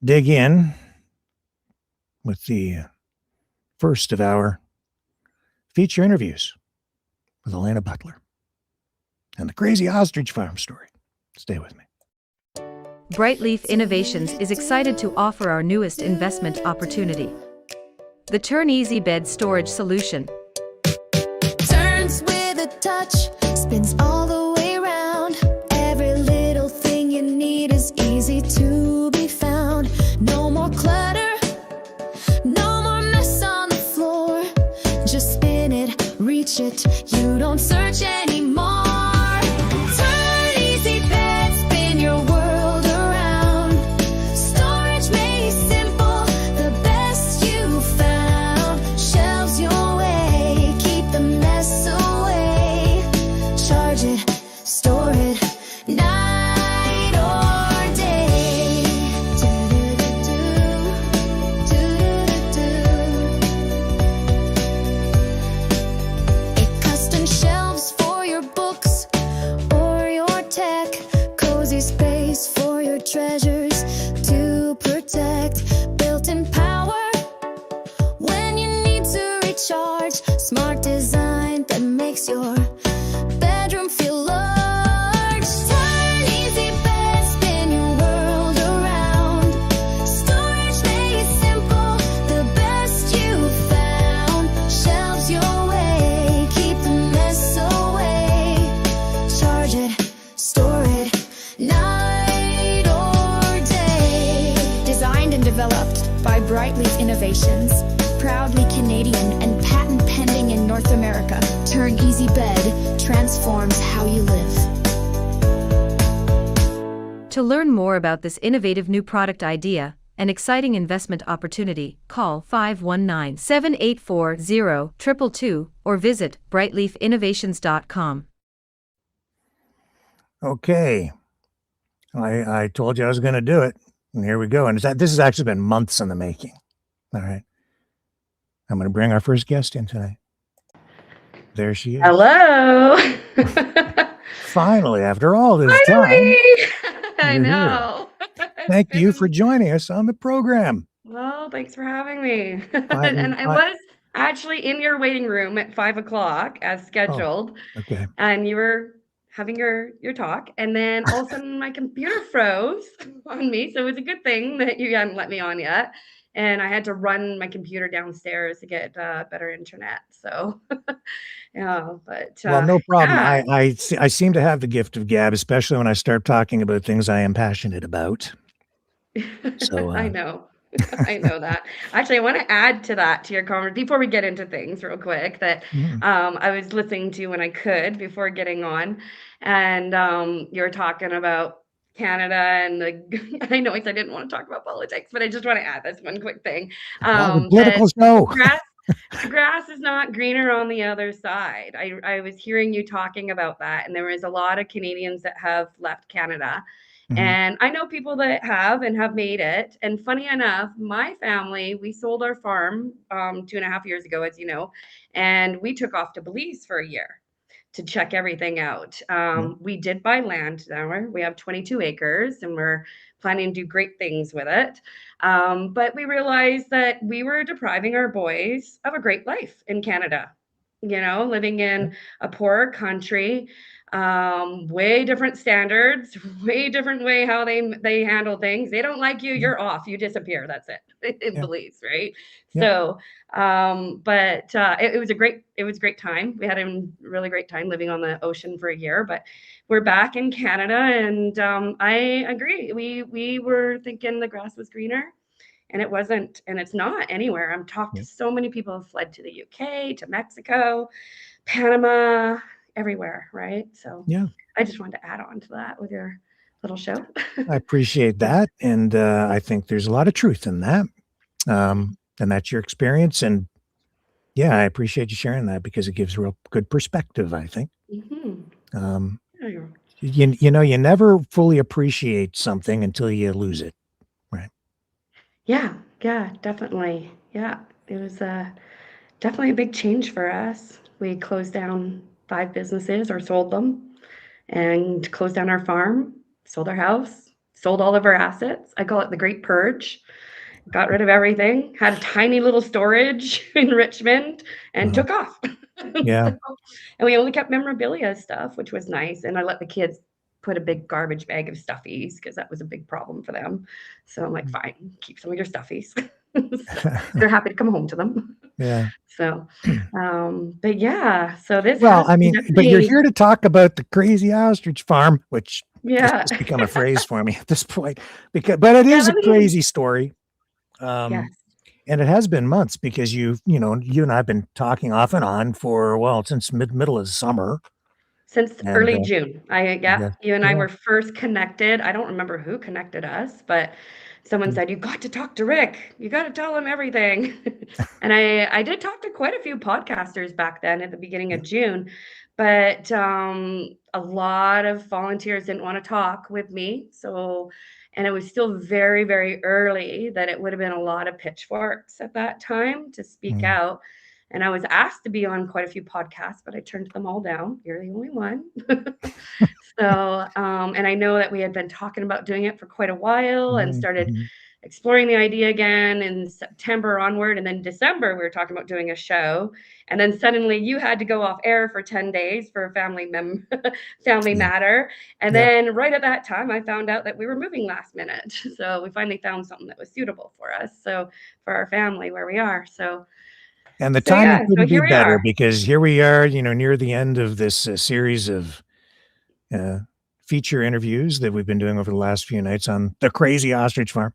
dig in with the first of our feature interviews with Elena Butler and the crazy ostrich farm story. Stay with me. Brightleaf Innovations is excited to offer our newest investment opportunity, the Turn Easy Bed Storage Solution. Turns with a touch, spins all the way around. Every little thing you need is easy to be found. No more clutter, no more mess on the floor. Just spin it, reach it. You don't search anymore. Turn easy bed, spin your world around. Storage made simple, the best you found. Shelves your way, keep the mess away. Charge it, store it, night or day. Custom shelves for your books or your tech. Cozy space for your treasures to protect. Built-in power when you need to recharge. Smart design that makes your bedroom feel large. Turn easy bed, spin your world around. Storage made simple, the best you found. Shelves your way, keep the mess away. Charge it, store it, night or day. Designed and developed by Brightleaf Innovations. Proudly Canadian and patent pending in North America. Turn easy bed transforms how you live. To learn more about this innovative new product idea and exciting investment opportunity, call 519-784-0222 or visit brightleafinnovations.com. Okay. I told you I was going to do it. And here we go. And this has actually been months in the making. All right. I'm going to bring our first guest in tonight. There she is. Hello. Finally, after all this Finally. time. I You're know. Thank you for joining us on the program. Well, thanks for having me. And I was actually in your waiting room at 5:00 as scheduled. Okay. And you were having your talk, and then all of a sudden my computer froze on me. So it was a good thing that you hadn't let me on yet. And I had to run my computer downstairs to get better internet. So, yeah, but Well, no problem. yeah. I seem to have the gift of gab, especially when I start talking about things I am passionate about. So I know. I know that. Actually, I want to add to that, to your conversation, before we get into things real quick, that I was listening to when I could before getting on, and you were talking about Canada and I know I didn't want to talk about politics, but I just want to add this one quick thing. the political show. The grass is not greener on the other side. I was hearing you talking about that, and there was a lot of Canadians that have left Canada. And I know people that have made it. And funny enough, my family, we sold our farm 2.5 years ago, as you know, and we took off to Belize for a year to check everything out. We did buy land now. We have 22 acres and we're planning to do great things with it. But we realized that we were depriving our boys of a great life in Canada, living in a poorer country, way different standards, way different way how they handle things. They don't like you, you're off, you disappear. That's it in Belize, right? So, but it was a great time. We had a really great time living on the ocean for a year, but we're back in Canada, and I agree. We were thinking the grass was greener, and it wasn't, and it's not anywhere. I'm talking to so many people who fled to the UK, to Mexico, Panama, everywhere, right? So I just wanted to add on to that with your little show. I appreciate that, and I think there's a lot of truth in that, and that's your experience. And yeah, I appreciate you sharing that because it gives real good perspective, I think. You never fully appreciate something until you lose it, right? Yeah, definitely. Yeah, it was definitely a big change for us. We closed down 5 businesses or sold them, and closed down our farm, sold our house, sold all of our assets. I call it the Great Purge. Got rid of everything, had a tiny little storage in Richmond, and took off. And we only kept memorabilia stuff, which was nice. And I let the kids put a big garbage bag of stuffies because that was a big problem for them. So I'm like, fine, keep some of your stuffies. So they're happy to come home to them. Yeah. So, but yeah, so this. Well, I mean, but you're here to talk about the crazy ostrich farm, which has become a phrase for me at this point, but it is a crazy story. Yes. And it has been months because you and I have been talking off and on for, well, since middle of summer. Since And early June. Yeah, yes, you and I yeah, were first connected. I don't remember who connected us, but someone mm, said, "You got to talk to Rick. You gotta tell him everything." And I did talk to quite a few podcasters back then at the beginning yeah, of June, but, a lot of volunteers didn't wanna talk with me, so and it was still very, very early that it would have been a lot of pitchforks at that time to speak mm, out. And I was asked to be on quite a few podcasts, but I turned them all down. You're the only one. So, and I know that we had been talking about doing it for quite a while and mhm, started mhm, exploring the idea again in September onward. And then December, we were talking about doing a show. And then suddenly you had to go off air for 10 days for a family yeah, matter. And yep. then right at that time, I found out that we were moving last minute. So we finally found something that was suitable for us. So for our family where we are. And the So timing yeah, so couldn't be here we better are. because here we are, near the end of this series of uh, feature interviews that we've been doing over the last few nights on the crazy ostrich farm.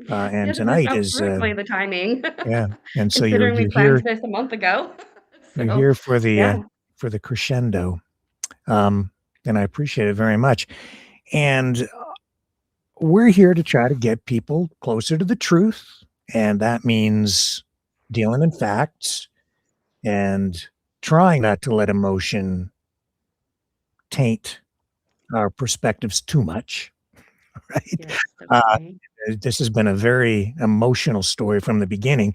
And Yeah, this is tonight is, absolutely the timing, yeah. And so you're considering we you're planned here this a month ago. you're So, here yeah. for the crescendo. Um, and I appreciate it very much. And we're here to try to get people closer to the truth, and that means dealing in facts and trying not to let emotion taint our perspectives too much, right? Yes, Uh, definitely. this has been a very emotional story from the beginning,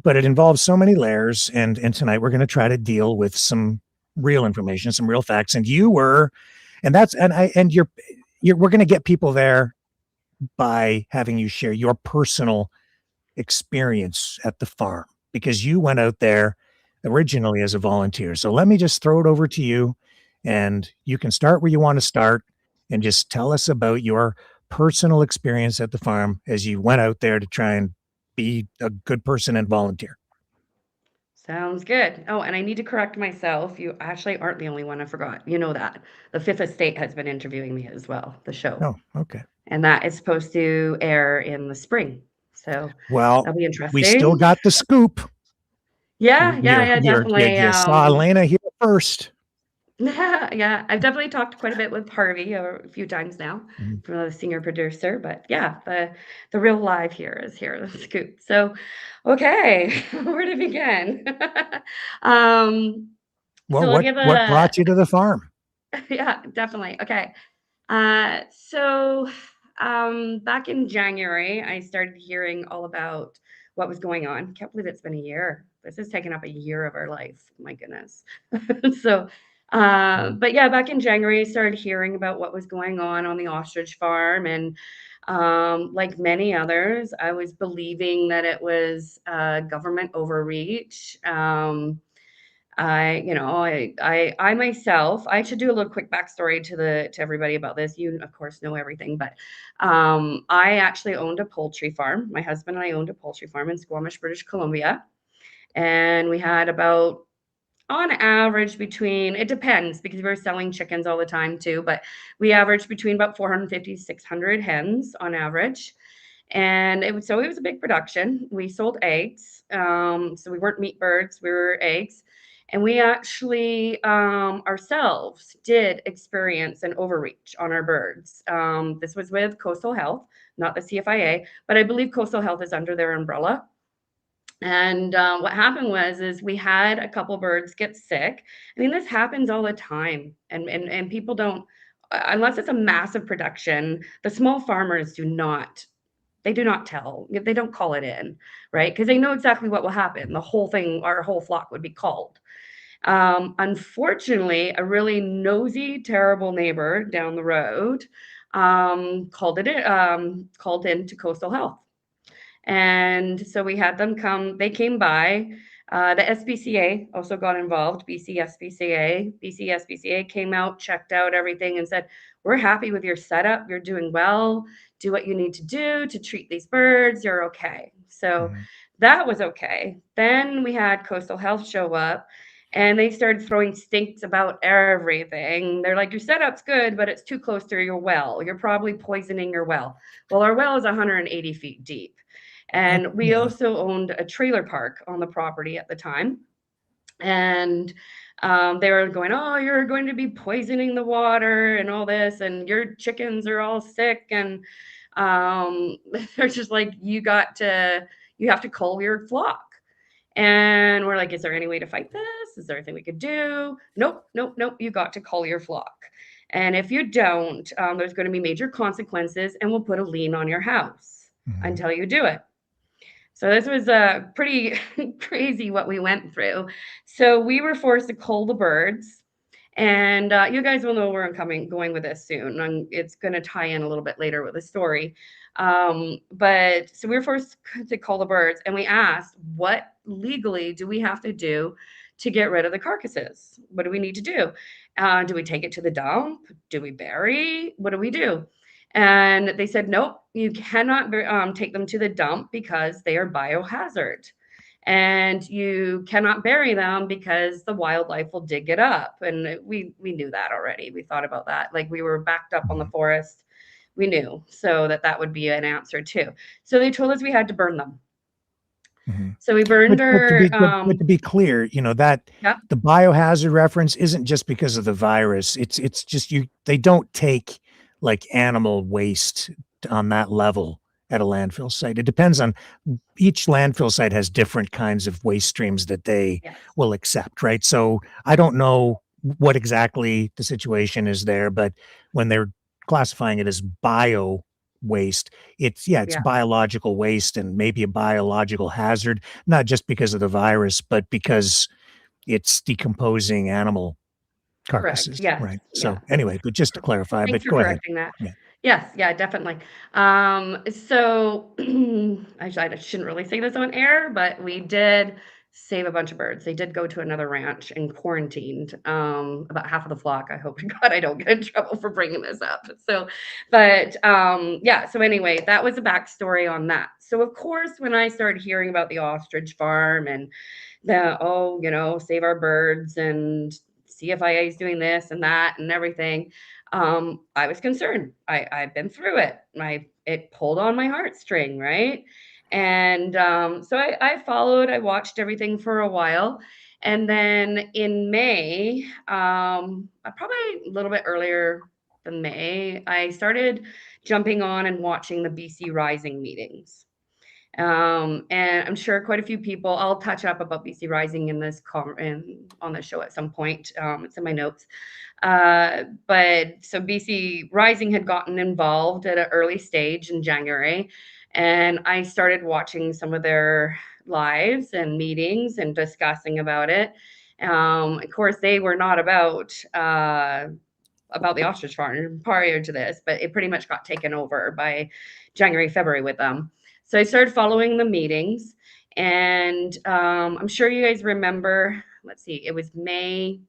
but it involves so many layers. And tonight we're going to try to deal with some real information, some real facts. And you were, and that's, and I, and we're going to get people there by having you share your personal experience at the farm because you went out there originally as a volunteer. So let me just throw it over to you and you can start where you want to start and just tell us about your personal experience at the farm as you went out there to try and be a good person and volunteer. Sounds good. Oh, and I need to correct myself. You actually aren't the only one I forgot. You know that. The Fifth Estate has been interviewing me as well, the show. Oh, okay. And that is supposed to air in the spring. So Well, that'll be we still interesting. got the scoop. Yeah, yeah, yeah, definitely. You saw Elena here first. Yeah, I've definitely talked quite a bit with Harvey a few times now, Mhm. from the senior producer. But yeah, the real live here is here, the scoop. So, okay, where to begin? um, Well, so I'll give what a brought you to the farm? yeah, definitely. Okay. So back in January, I started hearing all about what was going on. Can't believe it's been a year. This has taken up a year of our life. My goodness. So, Mhm, but yeah, back in January, I started hearing about what was going on the ostrich farm. And like many others, I was believing that it was government overreach. I myself, I should do a little quick backstory to everybody about this. You, of course, know everything, but I actually owned a poultry farm. My husband and I owned a poultry farm in Squamish, British Columbia, and we had about, on average, between, it depends because we were selling chickens all the time too, but we averaged between about 450 600 hens on average. And it was a big production. We sold eggs. So we weren't meat birds, we were eggs. And we actually ourselves did experience an overreach on our birds. This was with Coastal Health, not the CFIA, but I believe Coastal Health is under their umbrella. And what happened is we had a couple birds get sick. I mean, this happens all the time, and people don't, unless it's a massive production. The small farmers do not tell. They don't call it in, right? Because they know exactly what will happen. The whole thing, our whole flock would be called. Unfortunately, a really nosy, terrible neighbor down the road called in to Coastal Health. And so we had them come, they came by. The SPCA also got involved, BC SPCA. BC SPCA came out, checked out everything, and said, "We're happy with your setup. You're doing well. Do what you need to do to treat these birds. You're okay." So mhm, that was okay. Then we had Coastal Health show up and they started throwing stinks about everything. They're like, "Your setup's good, but it's too close to your well. You're probably poisoning your well." Well, our well is 180 feet deep. And we Yeah. also owned a trailer park on the property at the time. And they were going, "Oh, you're going to be poisoning the water and all this, and your chickens are all sick." And they're just like, you have to cull your flock." And we're like, "Is there any way to fight this? Is there anything we could do?" "Nope, nope, nope. You got to cull your flock. And if you don't, there's going to be major consequences, and we'll put a lien on your house Mhm. until you do it." So this was pretty crazy what we went through. So we were forced to cull the birds, and you guys will know where I'm going with this soon. And it's going to tie in a little bit later with the story. But so we were forced to cull the birds, and we asked, what legally do we have to do to get rid of the carcasses? What do we need to do? Do we take it to the dump? Do we bury? What do we do? And they said, nope, you cannot take them to the dump because they are biohazard. And you cannot bury them because the wildlife will dig it up. And we knew that already. We thought about that. Like, we were backed up on the forest. We knew so that would be an answer too. So they told us we had to burn them. Mhm. So we burned But to be clear, that yeah, the biohazard reference isn't just because of the virus. It's just they don't take like animal waste on that level at a landfill site. It depends on each landfill site has different kinds of waste streams that they yes, will accept, right? So I don't know what exactly the situation is there, but when they're classifying it as bio waste, it's yeah, biological waste and maybe a biological hazard, not just because of the virus, but because it's decomposing animal correct. carcasses, Yes, right? yeah. So anyway, but just to clarify, Thanks but for go ahead. correcting that. Yeah. Yes, yeah, definitely. So I shouldn't really say this on air, but we did save a bunch of birds. They did go to another ranch and quarantined about half of the flock. I hope to God I don't get in trouble for bringing this up. So, but yeah. So anyway, that was the backstory on that. So of course, when I started hearing about the ostrich farm and save our birds and CFIA is doing this and that and everything. I was concerned. I've been through it. It pulled on my heartstring, right? And so I followed. I watched everything for a while, and then in May, probably a little bit earlier than May, I started jumping on and watching the BC Rising meetings. And I'm sure quite a few people. I'll touch up about BC Rising in on the show at some point. It's in my notes. But so BC Rising had gotten involved at an early stage in January, and I started watching some of their lives and meetings and discussing about it. Of course, they were not about the ostrich farm prior to this, but it pretty much got taken over by January, February with them. So I started following the meetings, and I'm sure you guys remember. Let's see, it was May.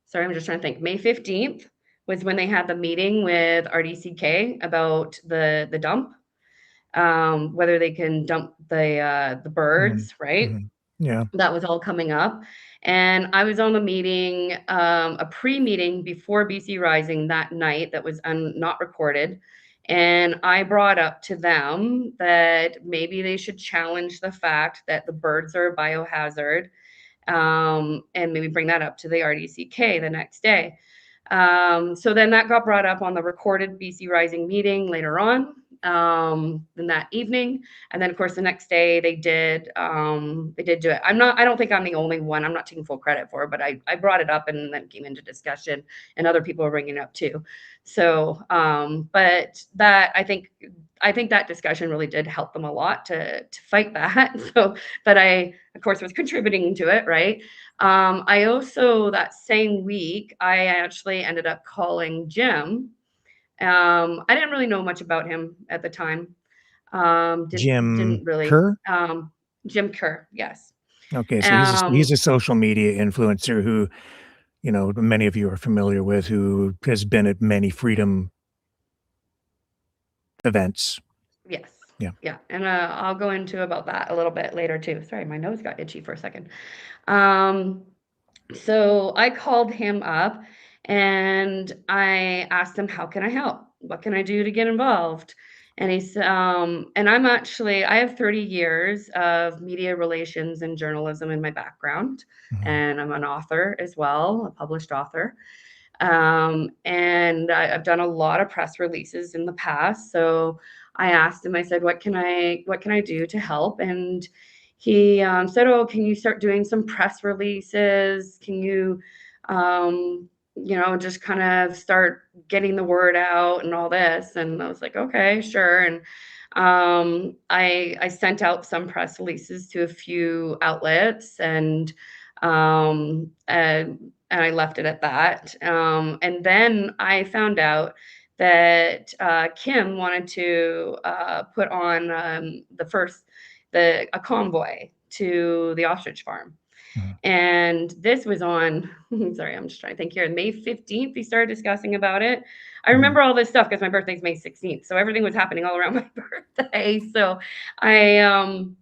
Sorry, I'm just trying to think. May 15th was when they had the meeting with RDCK about the dump, whether they can dump the Mhm. birds, right? Mhm. Yeah. That was all coming up. And I was on the meeting, a pre-meeting before BC Rising that night that was not recorded. And I brought up to them that maybe they should challenge the fact that the birds are a biohazard, and maybe bring that up to the RDCK the next day. So then that got brought up on the recorded BC Rising meeting later on in that evening. And then of course the next day they did do it. I don't think I'm the only one. I'm not taking full credit for it, but I brought it up and then came into discussion and other people are bringing it up too. So but that I think that discussion really did help them a lot to fight that. So, but I, of course, was contributing to it, right? I also, that same week, I actually ended up calling Jim. I didn't really know much about him at the time. Jim Didn't really. Kerr? Jim Kerr, yes. Okay, so he's Um, a social media influencer who, many of you are familiar with, who has been at many freedom events. yes. Yeah. Yeah. And I'll go into about that a little bit later too. Sorry, my nose got itchy for a second. Um, So I called him up and I asked him, how can I help? What can I do to get involved? And and I have 30 years of media relations and journalism in my background, Mhm. and I'm an author as well, a published author. And I've done a lot of press releases in the past. So I asked him, I said, what can I do to help? And he said, oh, can you start doing some press releases? Can you, just kind of start getting the word out and all this? And I was like, okay, sure. And I sent out some press releases to a few outlets, and I left it at that. And then I found out that Kim wanted to put on a convoy to the ostrich farm. Mhm. And this was on, sorry, I'm just trying to think here. May 15th, we started discussing about it. I Mhm. remember all this stuff because my birthday's May 16th. So everything was happening all around my birthday. I, um,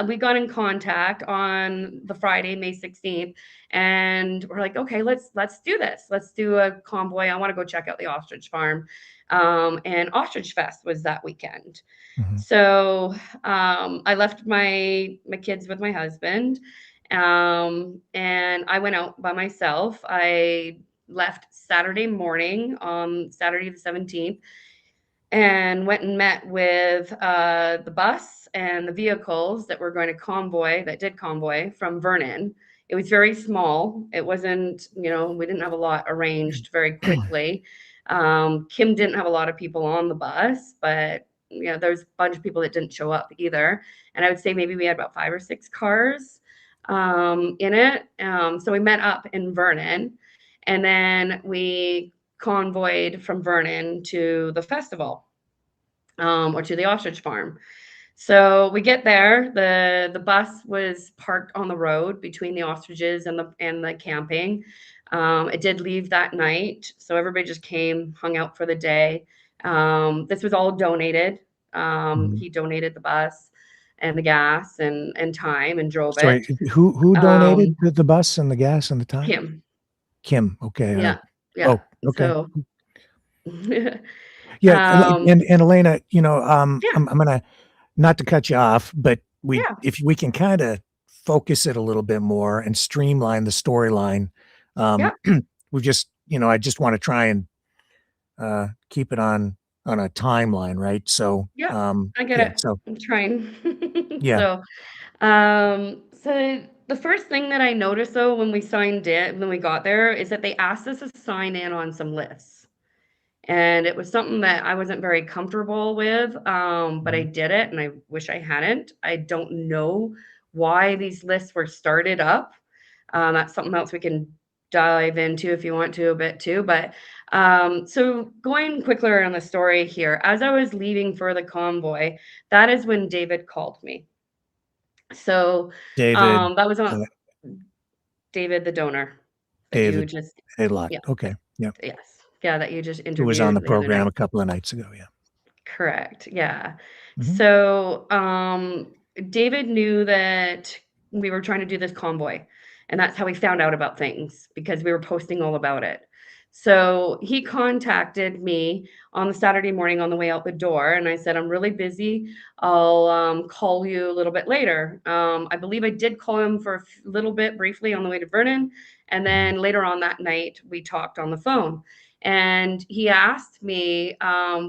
we got in contact on the Friday, May 16th, and we're like, okay, let's do this. Let's do a convoy. I want to go check out the ostrich farm. And Ostrich Fest was that weekend. Mhm. So I left my kids with my husband, and I went out by myself. I left Saturday morning on Saturday the 17th, and went and met with the bus and the vehicles that were going to that did convoy from Vernon. It was very small. It wasn't, we didn't have a lot arranged very quickly. Kim didn't have a lot of people on the bus, but there's a bunch of people that didn't show up either. And I would say maybe we had about 5 or 6 cars in it. So we met up in Vernon, and then we convoyed from Vernon to the festival, or to the ostrich farm. So we get there. The bus was parked on the road between the ostriches and the camping. It did leave that night, so everybody just came, hung out for the day. This was all donated. Mhm. He donated the bus and the gas and time and drove Sorry, it. who donated Um, the bus and the gas and the time? him, Kim. Okay. All yeah, right. yeah. Oh, okay. So, Yeah, um, and Elena, yeah, I'm gonna, not to cut you off, but yeah, if we can kind of focus it a little bit more and streamline the storyline, yeah, um, we just, I just want to try and keep it on a timeline, right? So, yeah. I get yeah, it. so I'm trying. yeah, So the first thing that I noticed though when we got there, is that they asked us to sign in on some lists. And it was something that I wasn't very comfortable with, but I Mhm. did it, and I wish I hadn't. I don't know why these lists were started up. That's something else we can dive into if you want to a bit too. But so going quicker on the story here, as I was leaving for the convoy, that is when David called me. So David, that was uh, on David, the donor that you David just, Haylock. yeah, Okay, yeah, yes, yeah, that you just who was on the interviewed the other program night. a couple of nights ago? Yeah. Correct. Yeah. Mhm. So, David knew that we were trying to do this convoy, and that's how he found out about things because we were posting all about it. So he contacted me on the Saturday morning on the way out the door, and I said, I'm really busy. I'll call you a little bit later. I believe I did call him for a little bit briefly on the way to Vernon. And Mhm. then later on that night, we talked on the phone. And he asked me,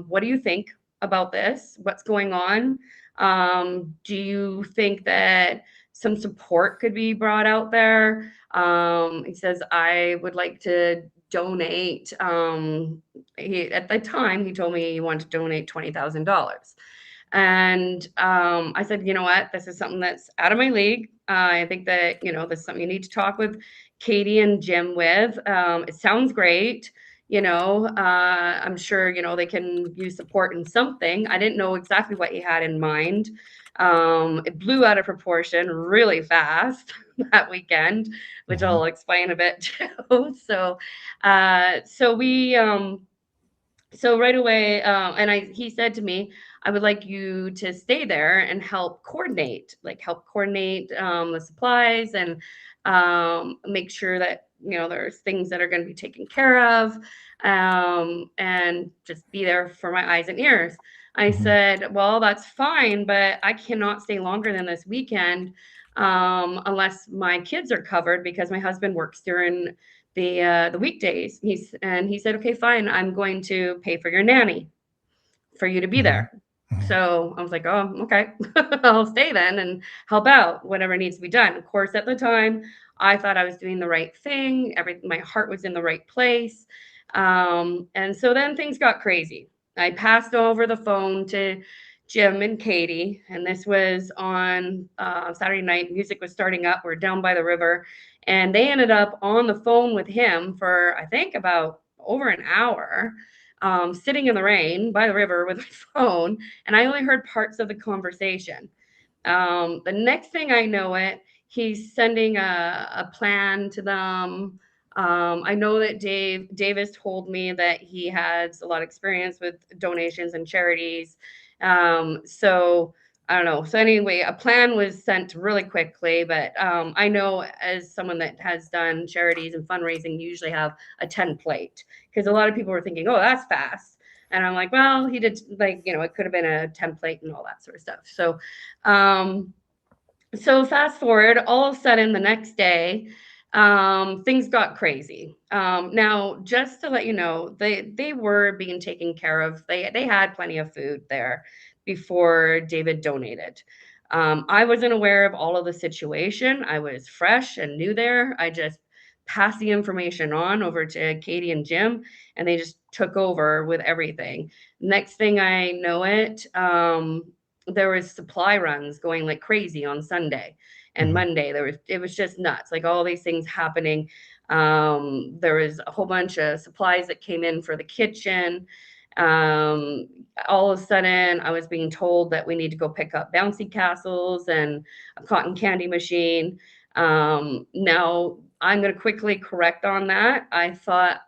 what do you think about this? What's going on? Do you think that some support could be brought out there? He says, I would like to donate. At the time, he told me he wanted to donate $20,000. And I said, you know what? This is something that's out of my league. I think that, this is something you need to talk with Katie and Jim with. It sounds great. I'm sure, they can use support in something. I didn't know exactly what he had in mind. It blew out of proportion really fast that weekend, which Mhm. I'll explain a bit too. So we, so right away, he said to me, I would like you to stay there and help coordinate, the supplies and make sure that, there's things that are going to be taken care of, and just be there for my eyes and ears. I Mhm. said, well, that's fine, but I cannot stay longer than this weekend, unless my kids are covered because my husband works during the weekdays. He said, okay, fine, I'm going to pay for your nanny for you to be Mhm. there. Mhm. So I was like, oh, okay, I'll stay then and help out whatever needs to be done. Of course, at the time, I thought I was doing the right thing. My heart was in the right place. And so then things got crazy. I passed over the phone to Jim and Katie, and this was on Saturday night. Music was starting up. We're down by the river, and they ended up on the phone with him for, I think, about over an hour, sitting in the rain by the river with my phone, and I only heard parts of the conversation. The next thing I know it, he's sending a plan to them. I know that Davis told me that he has a lot of experience with donations and charities. So I don't know. So anyway, a plan was sent really quickly, but I know as someone that has done charities and fundraising, you usually have a template because a lot of people were thinking, oh, that's fast. And I'm like, well, he did, like, it could have been a template and all that sort of stuff. Um, so fast forward, all of a sudden the next day, things got crazy. Now, just to let you know, they were being taken care of. They had plenty of food there before David donated. I wasn't aware of all of the situation. I was fresh and new there. I just passed the information on over to Katie and Jim, and they just took over with everything. Next thing I know it, there was supply runs going like crazy on Sunday and Mhm. Monday. It was just nuts, like all these things happening. There was a whole bunch of supplies that came in for the kitchen. Um, all of a sudden, I was being told that we need to go pick up bouncy castles and a cotton candy machine. Now, I'm going to quickly correct on that. I thought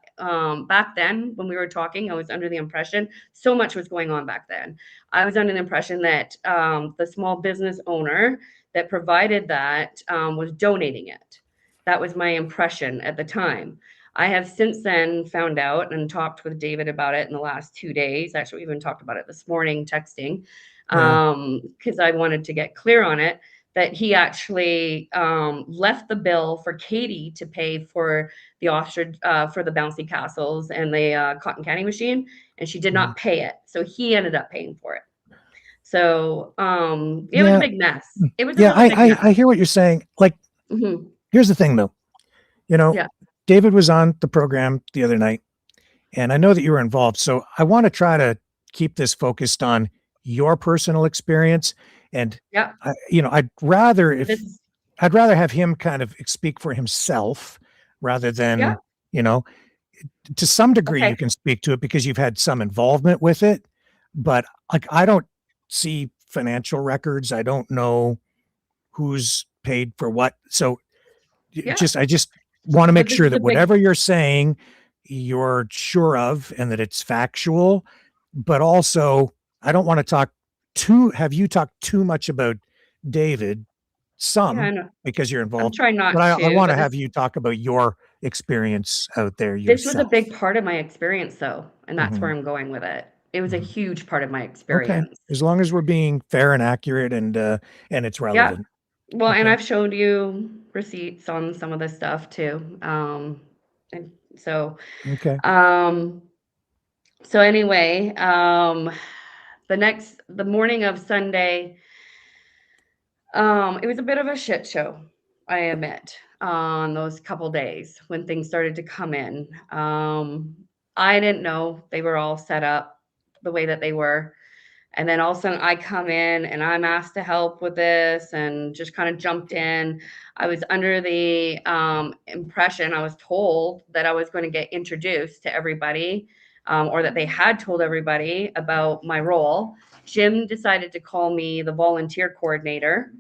back then when we were talking, I was under the impression so much was going on back then. I was under the impression that the small business owner that provided that was donating it. That was my impression at the time. I have since then found out and talked with David about it in the last 2 days. Actually, we even talked about it this morning, texting, Yeah. because I wanted to get clear on it. That he actually left the bill for Katie to pay for the ostrich, for the bouncy castles and the cotton candy machine, and she did Mhm. not pay it. So he ended up paying for it. So it was a Yeah. big mess. It was a Yeah. really big mess. I hear what you're saying. Like, Mhm. here's the thing though. You know, Yeah. David was on the program the other night, and I know that you were involved. So I want to try to keep this focused on your personal experience. And Yeah. This is I'd rather have him kind of speak for himself rather yeah. than, you know, to some degree you Okay. can speak to it because you've had some involvement with it. But like, I don't see financial records. I don't know who's paid for what. So Yeah. I just want to make But this sure is a that big whatever you're saying, you're sure of and that it's factual. But also, I don't want to have you talk too much about David, yeah, I some know. because you're I'm involved, trying but not I to, want to but have you talk about your experience out there this was a big yourself. part of my experience though, and that's where Mhm, I'm going with it. It was a mhm. huge part of my Okay. experience. As long as we're being fair and accurate and it's Yeah. relevant. Well, and Okay. I've showed you receipts on some of this stuff too. And so Okay. um so anyway, the morning of Sunday, it was a bit of a shit show, I admit, on those couple days when things started to come in. I didn't know they were all set up the way that they were. And then all of a sudden I come in and I'm asked to help with this and just kind of jumped in. I was under the impression, I was told that I was going to get introduced to everybody, or that they had told everybody about my role. Jim decided to call me the volunteer coordinator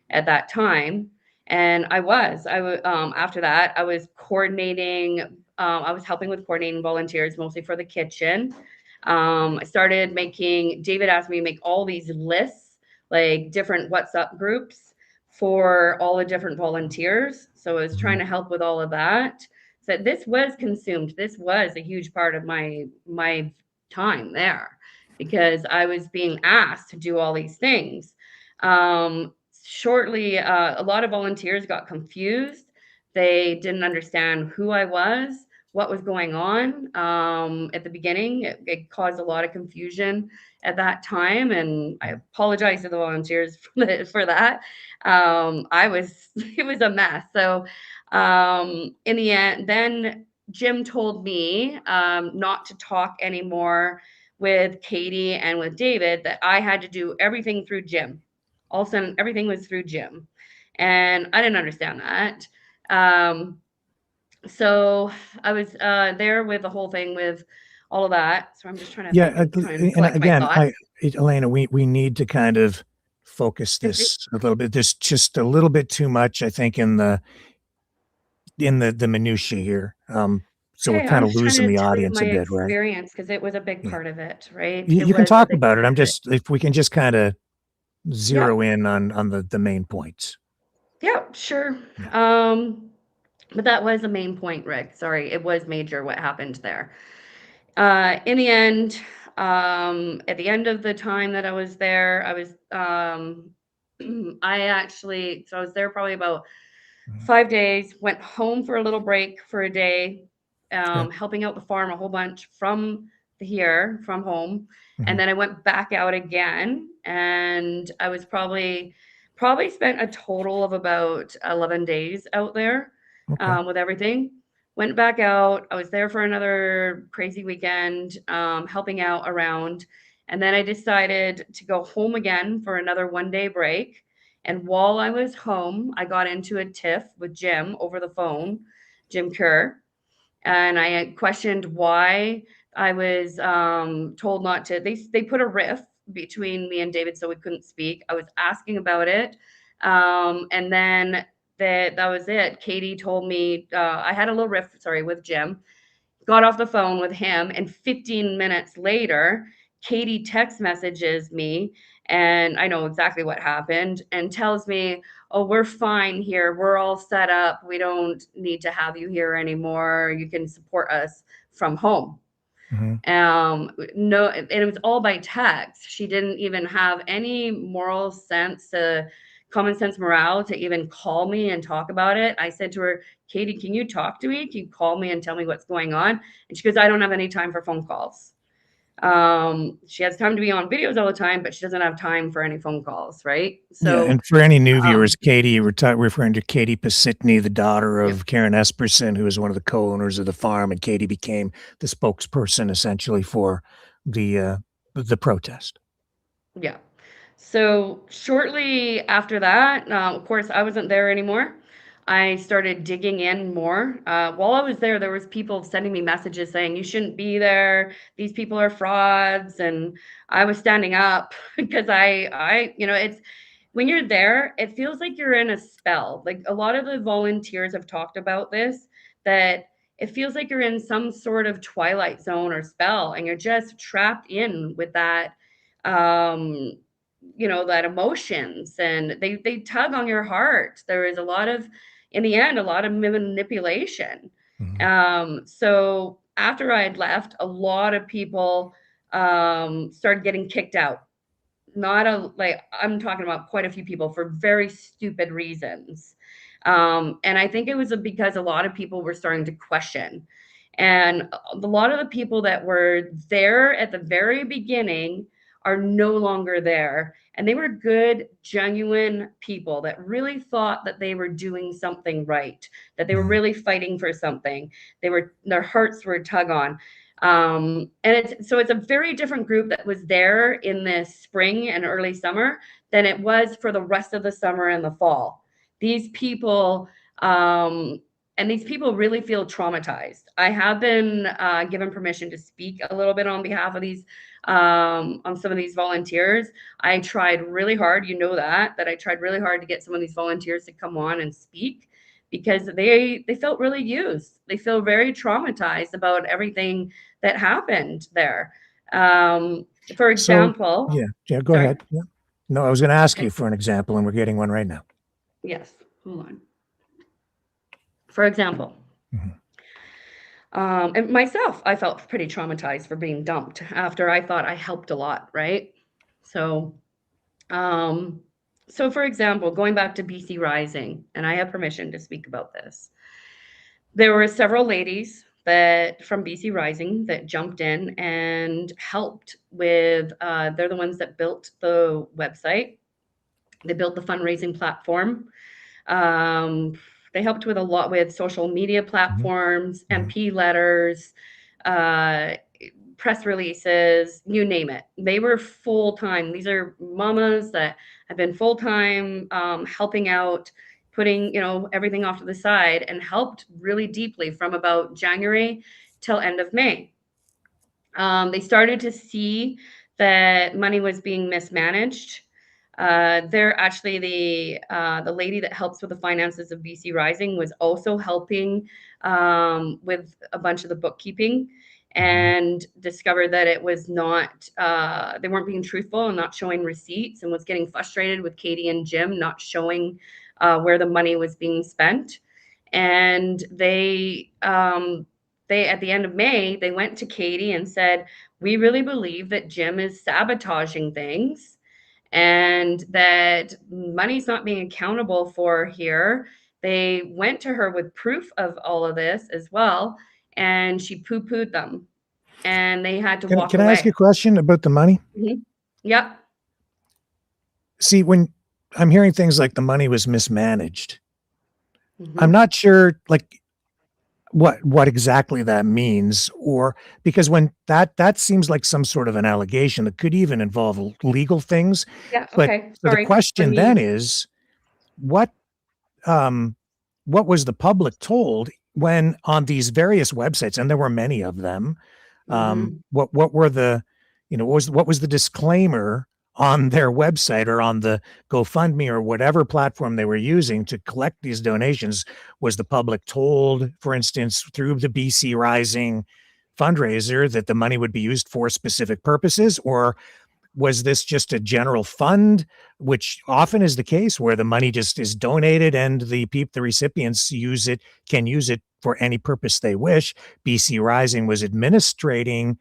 at that time. And after that, I was coordinating, I was helping with coordinating volunteers mostly for the kitchen. I started making, David asked me to make all these lists, like different WhatsApp groups for all the different volunteers. So I was trying to help with all of that. So this was consumed. This was a huge part of my time there because I was being asked to do all these things. Shortly, a lot of volunteers got confused. They didn't understand who I was, what was going on. At the beginning, it caused a lot of confusion at that time, and I apologize to the volunteers for that. It was a mess. So, in the end, then Jim told me not to talk anymore with Katie and with David, that I had to do everything through Jim. All of a sudden, everything was through Jim. And I didn't understand that. So I was there with the whole thing with all of that. So I'm just trying to Yeah, think, trying to and collect my again, thoughts. Elena, we need to kind of focus 'Cause this a little bit. There's just a little bit too much, I think, in the minutiae here. So we're Okay, I'm kind of just trying losing to the tell you audience my a bit, right? experience because it was a big Yeah. part of it, right? You, It you can was a talk big about it. part I'm of it. just, if we can just kind of Yeah, zero in on the main points. yeah, sure. Yeah. But that was a main point, Rick. Sorry, it was major what happened there. In the end, at the end of the time that I was there, I was so I was there probably about Mhm. 5 days, went home for a little break for a day, Okay. helping out the farm a whole bunch from home. And Mhm. then I went back out again, and I was probably spent a total of about 11 days out there Okay. with everything. Went back out. I was there for another crazy weekend, helping out around. And then I decided to go home again for another 1 day break. And while I was home, I got into a tiff with Jim over the phone, Jim Kerr, and I had questioned why I was told not to. They put a riff between me and David, so we couldn't speak. I was asking about it, and then that was it. Katie told me I had a little riff, sorry, with Jim. Got off the phone with him, and 15 minutes later, Katie text messages me, and I know exactly what happened, and tells me, "Oh, we're fine here. We're all set up. We don't need to have you here anymore. You can support us from home." Mhm. No, and it was all by text. She didn't even have any moral sense to common sense morale to even call me and talk about it. I said to her, "Katie, can you talk to me? Can you call me and tell me what's going on?" And she goes, "I don't have any time for phone calls." She has time to be on videos all the time, but she doesn't have time for any phone calls, right? Yeah, So, and for any new um, viewers, Katie, we're referring to Katie Pasitny, the daughter yep, of Karen Esperson, who is one of the co-owners of the farm, and Katie became the spokesperson essentially for the protest. yeah. So shortly after that, of course, I wasn't there anymore. I started digging in more. While I was there was people sending me messages saying you shouldn't be there. These people are frauds, and I was standing up because it's when you're there, it feels like you're in a spell. Like a lot of the volunteers have talked about this, that it feels like you're in some sort of twilight zone or spell, and you're just trapped in with that um that emotions, and they tug on your heart. There is a lot of, in the end, a lot of manipulation. Mhm. So after I had left, a lot of people started getting kicked out. Not a like I'm talking about quite a few people for very stupid reasons. And I think it was because a lot of people were starting to question. And a lot of the people that were there at the very beginning are no longer there. And they were good, genuine people that really thought that they were doing something right, that they were Mhm. really fighting for something. Their hearts were tug on. And it's a very different group that was there in the spring and early summer than it was for the rest of the summer and the fall. These people, um, and these people really feel traumatized. I have been given permission to speak a little bit on behalf of these, on some of these volunteers. I tried really hard, that I tried really hard to get some of these volunteers to come on and speak because they felt really used. They feel very traumatized about everything that happened there. For So, example, yeah, go sorry. ahead. Yeah. No, I was going to ask Okay. you for an example, and we're getting one right now. Yes. Hold on. For example, Mhm. and myself, I felt pretty traumatized for being dumped after I thought I helped a lot, right? So, um, so for example, going back to BC Rising, and I have permission to speak about this. There were several ladies that from BC Rising that jumped in and helped with. They're the ones that built the website. They built the fundraising platform. Um, they helped with a lot with social media Mhm. platforms, Mhm. MP letters, uh, press releases, you name it. They were full time. These are mamas that have been full time helping out, putting everything off to the side, and helped really deeply from about January till end of May. They started to see that money was being mismanaged. They're actually the lady that helps with the finances of BC Rising was also helping with a bunch of the bookkeeping, Mhm. and discovered that it was not they weren't being truthful and not showing receipts, and was getting frustrated with Katie and Jim not showing where the money was being spent. And they at the end of May, they went to Katie and said, "We really believe that Jim is sabotaging things and that money's not being accountable for here." They went to her with proof of all of this as well, and she poo-pooed them, and they had to walk Can I ask you a away. question about the money? Mhm. Yep. See, when I'm hearing things like the money was mismanaged, I'm Mhm. not sure, like, what exactly that means, or because when that seems like some sort of an allegation that could even involve legal things. Yeah, But okay. so the Sorry for question then me. is, what um what was the public told when on these various websites, and there were many of them, Mhm. what were the, what was the disclaimer on their website or on the GoFundMe or whatever platform they were using to collect these donations? Was the public told, for instance, through the BC Rising fundraiser, that the money would be used for specific purposes, or was this just a general fund, which often is the case where the money just is donated and the recipients can use it for any purpose they wish? BC Rising was administering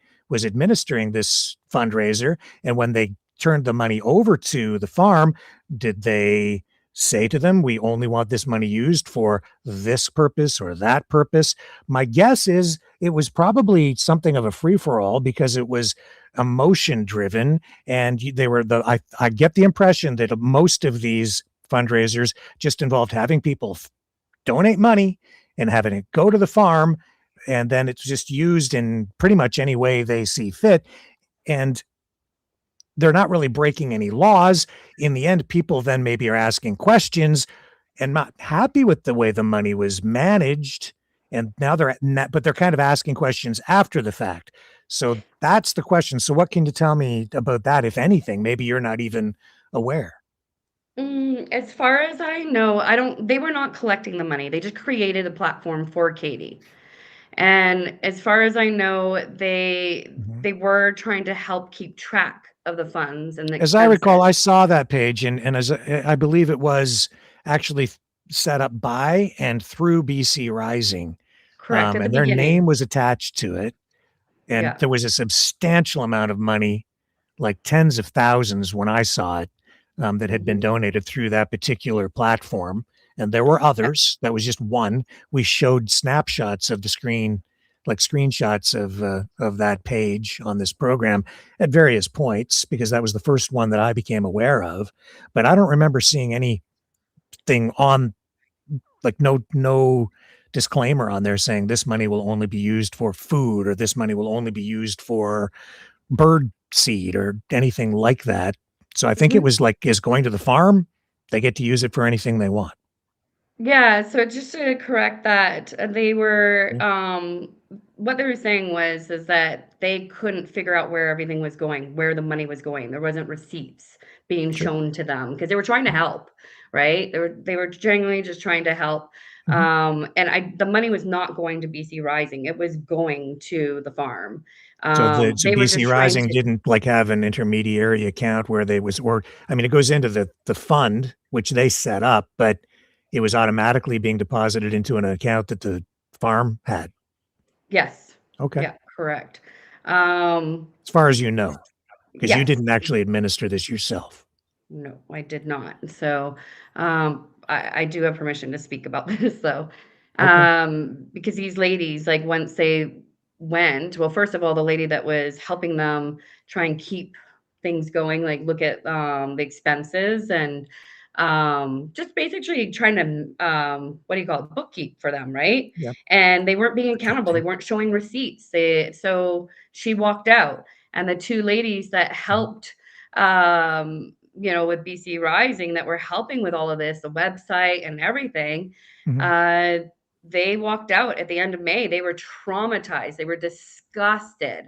this fundraiser, and when they turned the money over to the farm, did they say to them, "We only want this money used for this purpose or that purpose"? My guess is it was probably something of a free for all because it was emotion driven, and they were I get the impression that most of these fundraisers just involved having people donate money and having it go to the farm, and then it's just used in pretty much any way they see fit. And they're not really breaking any laws. In the end, people then maybe are asking questions and not happy with the way the money was managed. And now but they're kind of asking questions after the fact. So that's the question. So what can you tell me about that, if anything? Maybe you're not even aware. As far as I know, I don't they were not collecting the money. They just created a platform for Katie. And as far as I know, they Mhm. they were trying to help keep track of the funds and the As I recall, I expenses. saw that page, and as I believe it was actually set up by and through BC Rising, Correct, at the and their name beginning. was attached to it, and Yeah. there was a substantial amount of money, like tens of thousands when I saw it, that had been Mhm. donated through that particular platform. And there were Yeah. others. That was just one. We showed snapshots of the screen, like screenshots of that page on this program at various points, because that was the first one that I became aware of. But I don't remember seeing anything on, like, no disclaimer on there saying this money will only be used for food, or this money will only be used for bird seed or anything like that. So I think it Mhm. was like, is going to the farm, they get to use it for anything they want. Yeah, so just to correct that, they were Yeah, what they were saying is that they couldn't figure out where everything was going, where the money was going. There wasn't receipts being sure. shown to them because they were trying to help, right? They were genuinely just trying to help. And the money was not going to BC Rising. It was going to the farm. So They were BC just trying Rising to. didn't like have an intermediary account where they was, or I mean, it goes into the fund which they set up, but it was automatically being deposited into an account that the farm had. Yes. Okay, Yeah, correct. Um, as far as you know, because you yes. didn't actually administer this yourself. No, I did not. So, I do have permission to speak about this though. Okay. Because these ladies, like once they went, well, first of all, the lady that was helping them try and keep things going, like look at the expenses and just basically trying to what do you call it, bookkeep for them, right? Yep. And they weren't being accountable. They Accounting. weren't showing receipts. So she walked out, and the two ladies that helped with BC Rising that were helping with all of this, the website and everything, Mhm. uh, they walked out at the end of May. They were traumatized. They were disgusted.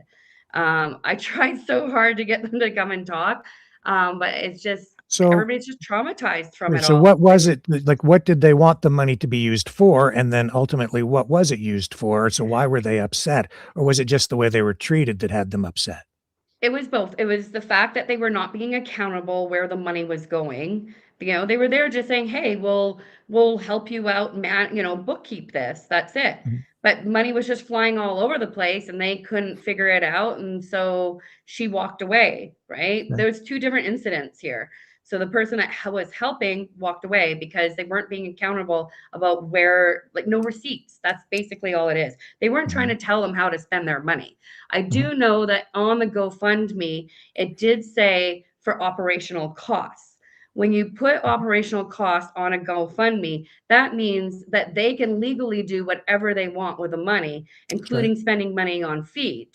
I tried so hard to get them to come and talk, but it's just So everybody's just traumatized from Right, it so all. what was it like, what did they want the money to be used for? And then ultimately, what was it used for? So why were they upset? Or was it just the way they were treated that had them upset? It was both. It was the fact that they were not being accountable where the money was going. They were there just saying, "Hey, we'll help you out, man, bookkeep this. That's it." Mhm. But money was just flying all over the place and they couldn't figure it out, and so she walked away, right? Okay. There's two different incidents here. So the person that was helping walked away because they weren't being accountable about where, like, no receipts. That's basically all it is. They weren't trying Mhm. to tell them how to spend their money. I Mhm. do know that on the GoFundMe, it did say for operational costs. When you put operational costs on a GoFundMe, that means that they can legally do whatever they want with the money, That's right. including spending money on feed,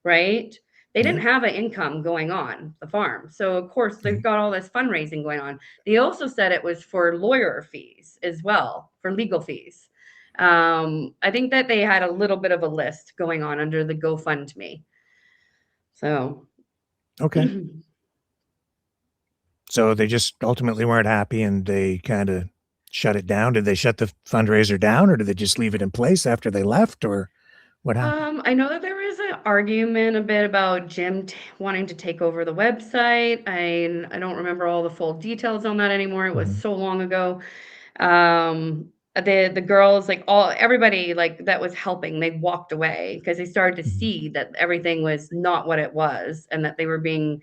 right? They Yeah. didn't have an income going on the farm. So, of course, they've Okay. got all this fundraising going on. They also said it was for lawyer fees as well, for legal fees. I think that they had a little bit of a list going on under the GoFundMe. So, Okay. So they just ultimately weren't happy and they kind of shut it down. Did they shut the fundraiser down or did they just leave it in place after they left or what happened? I know that there was an argument a bit about Jim wanting to take over the website. I don't remember all the full details on that anymore. It was Mhm. so long ago. The girls, like everybody like that was helping, they walked away because they started to Mhm. see that everything was not what it was and that they were being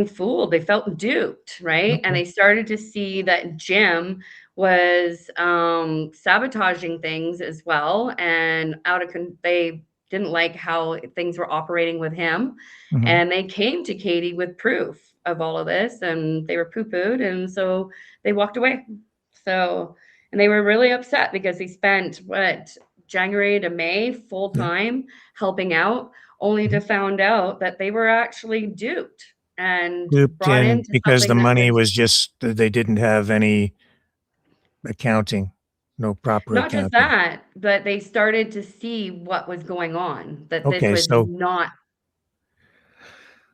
fooled. They felt duped, right? And Okay. they started to see that Jim was sabotaging things as well, and they didn't like how things were operating with him, Mhm. and they came to Katie with proof of all of this, and they were poo-pooed, and so they walked away. So, and they were really upset because they spent what, January to May full Yeah. time helping out, only to Mhm. found out that they were actually duped and Looped brought in into because the something that money was was just, they didn't have any accounting, no proper not just accounting. that, but they started to see what was going on, that this Okay, was so not.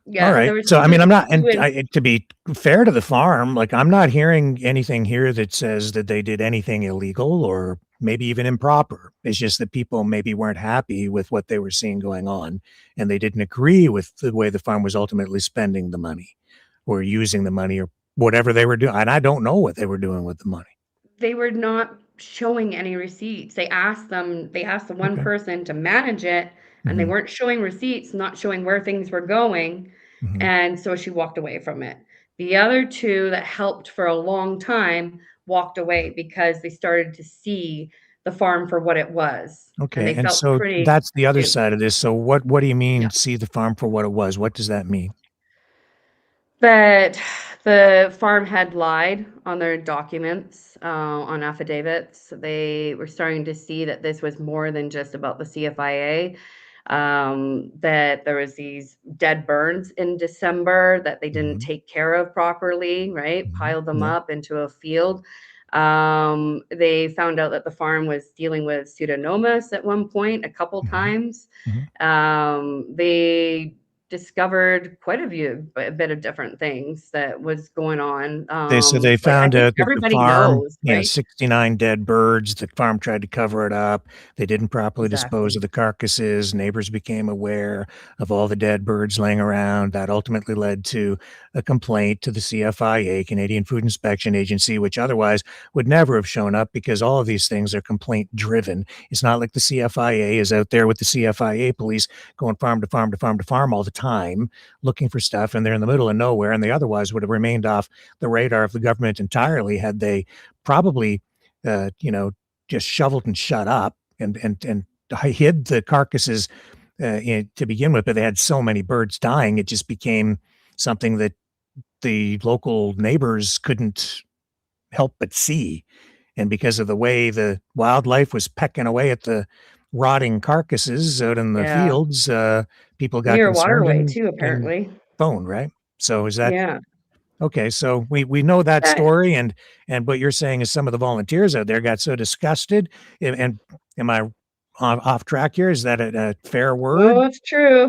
all Yeah, right. there was So, I mean, I'm not, two and in. to be fair to the farm, like, I'm not hearing anything here that says that they did anything illegal or maybe even improper. It's just that people maybe weren't happy with what they were seeing going on, and they didn't agree with the way the farm was ultimately spending the money or using the money or whatever they were doing. And I don't know what they were doing with the money. They were not showing any receipts. They asked the one Okay. person to manage it, and they Mhm. weren't showing receipts, not showing where things were going, Mhm. and so she walked away from it. The other two that helped for a long time walked away because they started to see the farm for what it was, and Okay, they and felt so pretty that's the other duped. side of this. So what do you Yeah. mean, see the farm for what it was? What does that mean? But the farm had lied on their documents, on affidavits. They were starting to see that this was more than just about the CFIA. That there was these dead burns in December that they didn't Mhm. take care of properly, right? Mhm. Piled them Yeah. up into a field. They found out that the farm was dealing with pseudomonas at one point, a couple Mhm. times. Mhm. They discovered quite a bit of different things that was going on. They Like I found think out that the everybody farm, knows, right? 69 dead birds. The farm tried to cover it up. They didn't properly dispose Exactly. of the carcasses. Neighbors became aware of all the dead birds laying around. That ultimately led to a complaint to the CFIA, Canadian Food Inspection Agency, which otherwise would never have shown up because all of these things are complaint driven. It's not like the CFIA is out there with the CFIA police going farm to farm to farm to farm all the time looking for stuff, and they're in the middle of nowhere, and they otherwise would have remained off the radar of the government entirely had they probably, you know, just shoveled and shut up and hid the carcasses to begin with. But they had so many birds dying, it just became something that the local neighbors couldn't help but see. And because of the way the wildlife was pecking away at the rotting carcasses out in the Yeah. fields, people got Near a concerned waterway and too, and apparently. phoned, right? So is that Yeah. okay? So we know that That story, and what you're saying is some of the volunteers out there got so disgusted. And am I off track here? Is that a fair Oh, word? it's true.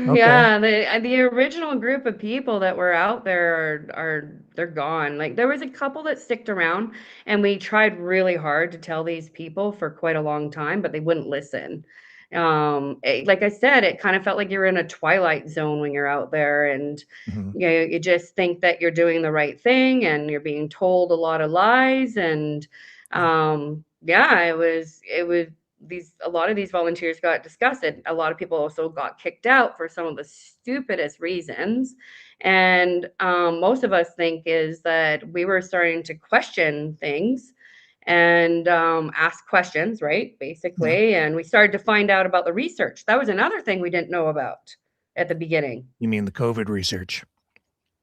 Okay. Yeah, the original group of people that were out there are they're gone. Like there was a couple that sticked around, and we tried really hard to tell these people for quite a long time, but they wouldn't listen. Like I said, it kind of felt like you're in a twilight zone when you're out there, and Mhm. you just think that you're doing the right thing, and you're being told a lot of lies, and Yeah. yeah, it was these a lot of these volunteers got disgusted. A lot of people also got kicked out for some of the stupidest reasons. And most of us think is that we were starting to question things and ask questions, right? Yeah. Basically. And we started to find out about the research. That was another thing we didn't know about at the beginning. You mean the COVID research?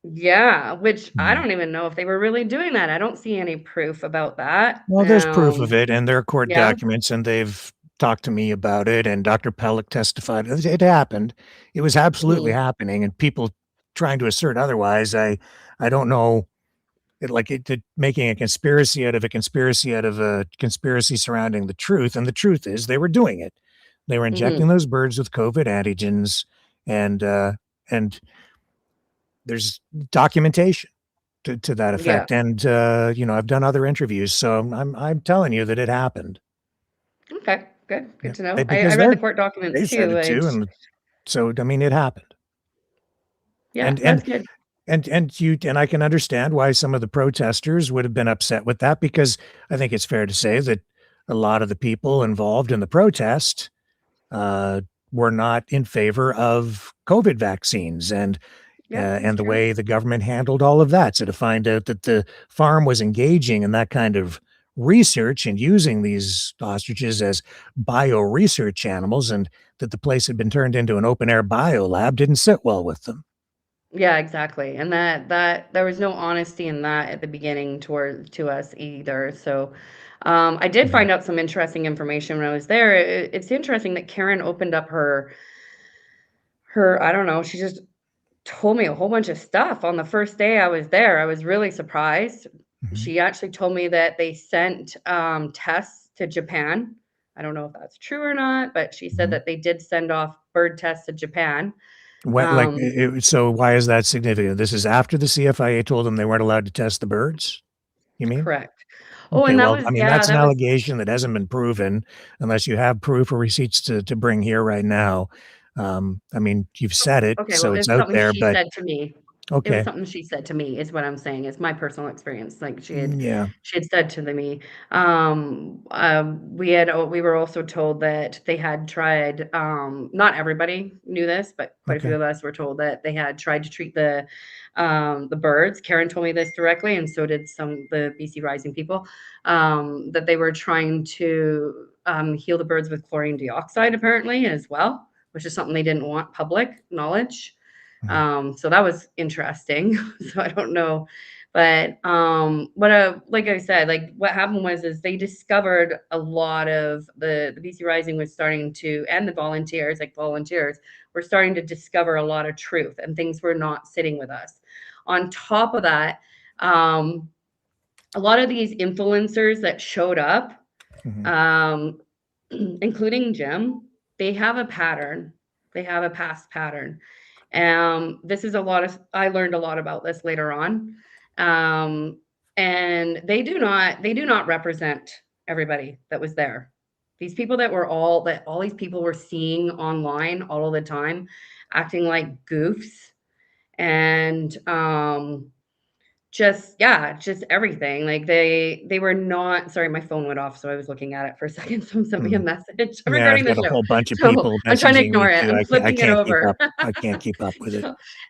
Yeah, which I Mhm. don't even know if they were really doing that. I don't see any proof about that. Well, there's proof of it, and there are court Yeah. documents, and they've talked to me about it, and Dr. Pellick testified. It happened. It was absolutely Mhm. happening, and people trying to assert otherwise, I don't know. Making a conspiracy out of a conspiracy out of a conspiracy surrounding the truth, and the truth is they were doing it. They were injecting Mhm. those birds with COVID antigens, and and there's documentation to that Yeah. effect. And I've done other interviews, so I'm telling you that it happened. Okay, good. Yeah, Good to know. I because read the court documents they said too. it too, and so I mean it happened. Yeah, And that's good. and I can understand why some of the protesters would have been upset with that, because I think it's fair to say that a lot of the people involved in the protest uh, were not in favor of COVID vaccines Yeah, that's and the true. way the government handled all of that. So to find out that the farm was engaging in that kind of research and using these ostriches as bio research animals, and that the place had been turned into an open air bio lab, didn't sit well with them. Yeah, exactly. And that there was no honesty in that at the beginning toward to us either. So I did Mhm. find out some interesting information when I was there. It's interesting that Karen opened up her I don't know, she just told me a whole bunch of stuff on the first day I was there. I was really surprised. Mhm. She actually told me that they sent tests to Japan. I don't know if that's true or not, but she said Mhm. that they did send off bird tests to Japan. Um, So why is that significant? This is after the CFIA told them they weren't allowed to test the birds, you mean? correct. Oh, Okay, and that well, was I mean, yeah, that's an that was allegation that hasn't been proven unless you have proof or receipts to bring here right now. I mean, you've said it, okay, well, so it's it's out something there, she but said to me. It was okay. something she said to me is what I'm saying. It's my personal experience. Like Yeah, she had said to me, we were also told that they had tried, not everybody knew this, but quite a few okay. of us were told that they had tried to treat the birds. Karen told me this directly, and so did some the BC Rising people, that they were trying to heal the birds with chlorine dioxide apparently as well, which is something they didn't want public knowledge. Mhm, So that was interesting. So I don't know, but like I said, like what happened was is they discovered a lot of the BC Rising was starting to, and the volunteers, like volunteers, were starting to discover a lot of truth, and things were not sitting with us. On top of that, um, a lot of these influencers that showed up, mhm, um, including Jim, they have a pattern. They have a past pattern, This is a lot of, I learned a lot about this later on. Um, and they do not represent everybody that was there. These people that all these people were seeing online all of the time, acting like goofs, and just everything. Like they were not, sorry, my phone went off, so I was looking at it for a second. Someone sent me a Mm. message Yeah, regarding I've the got a show. whole bunch of So people I'm trying to messaging me ignore it. too. I'm I flipping it can't keep over. up. I can't keep up with it.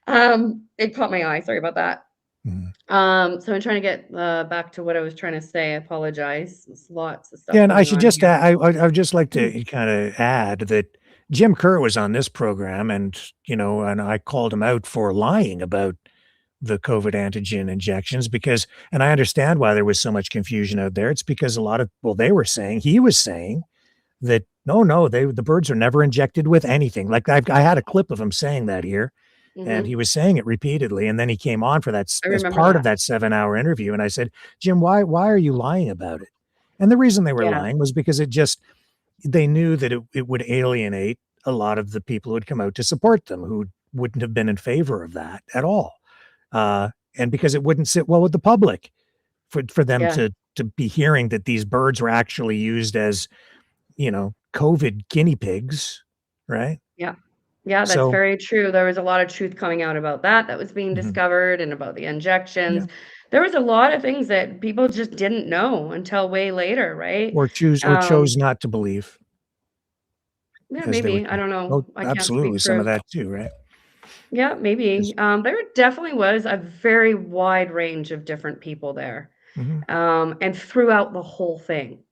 So, it caught my eye. Sorry about that. Mm. So I'm trying to get back to what I was trying to say. I apologize. There's lots of stuff Yeah, and I going should on just here. I'd just like Mm. to kind of add that Jim Kerr was on this program, and and I called him out for lying about the COVID antigen injections because, and I understand why there was so much confusion out there. It's because he was saying that no, the birds are never injected with anything. Like I had a clip of him saying that here, and he Hmm. was saying it repeatedly. And then he came on for that I as remember part of that. that 7 hour interview. And I said, Jim, why are you lying about it? And the reason they were Yeah. lying was because they knew that it would alienate a lot of the people who would come out to support them, who wouldn't have been in favor of that at all. And because it wouldn't sit well with the public for them Yeah. to be hearing that these birds were actually used as, COVID guinea pigs, right? Yeah. Yeah, that's So, very true. There was a lot of truth coming out about that was being mhm, discovered, and about the yeah, injections. There was a lot of things that people just didn't know until way later, right? or Um, chose not to believe yeah, as they were maybe. I told. don't know. Oh, I can't absolutely, speak some of for, that too, right? yeah, maybe. 'Cause There definitely was a very wide range of different people there. mhm, And throughout the whole thing.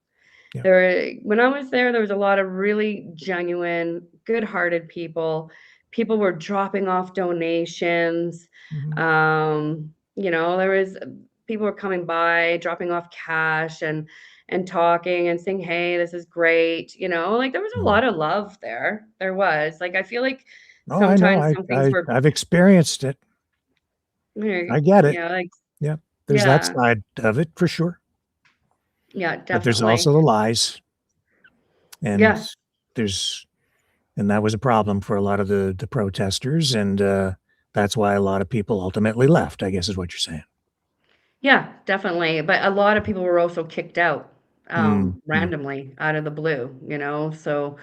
yeah, When I was there was a lot of really genuine, good-hearted people. People were dropping off donations. mhm, There was people were coming by, dropping off cash and talking and saying, "Hey, this is great." Like there was a mhm. lot of love there. There was. Like I feel like Oh, I know, sometimes some things were, I've experienced it. I get it. yeah, like, Yeah, there's that yeah, side of it for sure, yeah, but there's definitely. also the lies, and Yeah. there's and that was a problem for a lot of the protesters, and, that's why a lot of people ultimately left, I guess is what you're saying. Yeah, definitely, but a lot of people were also kicked out, Mm, mm. randomly out of the blue, so,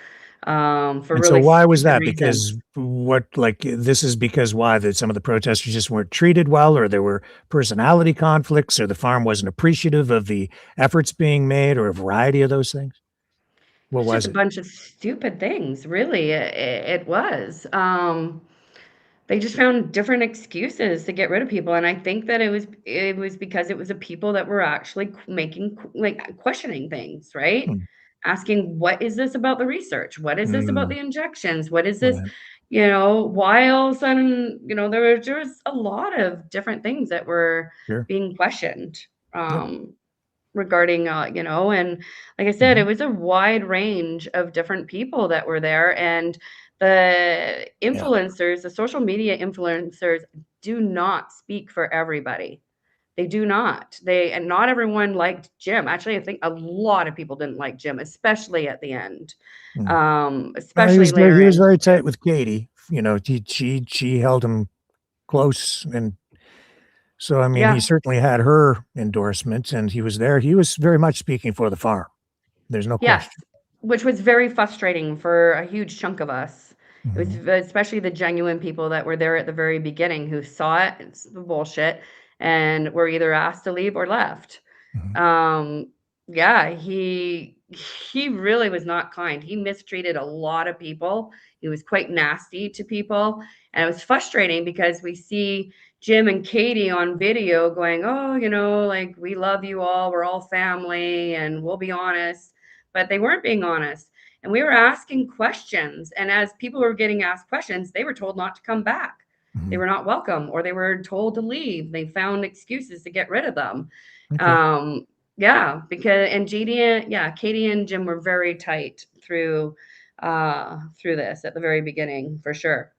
for And so really why was stupid that? reasons. Because this is because why? That some of the protesters just weren't treated well, or there were personality conflicts, or the farm wasn't appreciative of the efforts being made, or a variety of those things? What It's just was a it? bunch of stupid things, really, it was. They just found different excuses to get rid of people, and I think that it was because it was the people that were actually questioning things, right? Hmm, Asking, "What is this about the research? What is this about mm, the injections? What is this?" right, Why all of a sudden, there was a lot of different things that were sure. being questioned, Yep. regarding, and like I said, it Mhm. was a wide range of different people that were there, and Yeah. the social media influencers do not speak for everybody. They do not. And not everyone liked Jim. Actually, I think a lot of people didn't like Jim, especially at the end. Mm. Especially later He was in. very tight with Katie. She held him close, and so, I mean, he Yeah. certainly had her endorsement, and he was there. He was very much speaking for the farm. There's no Yes, question. which was very frustrating for a huge chunk of us. It was Mhm, especially the genuine people that were there at the very beginning who saw it, it's the bullshit, and were either asked to leave or left. mhm, Um, yeah, he really was not kind. He mistreated a lot of people. He was quite nasty to people, and it was frustrating because we see Jim and Katie on video going, "Oh, like we love you all. We're all family, and we'll be honest." But they weren't being honest, and we were asking questions. And as people were getting asked questions, they were told not to come back. They mhm. were not welcome, or they were told to leave. They found excuses to get rid of them. Okay. Um, yeah, because and Katie and Jim were very tight through this at the very beginning for sure.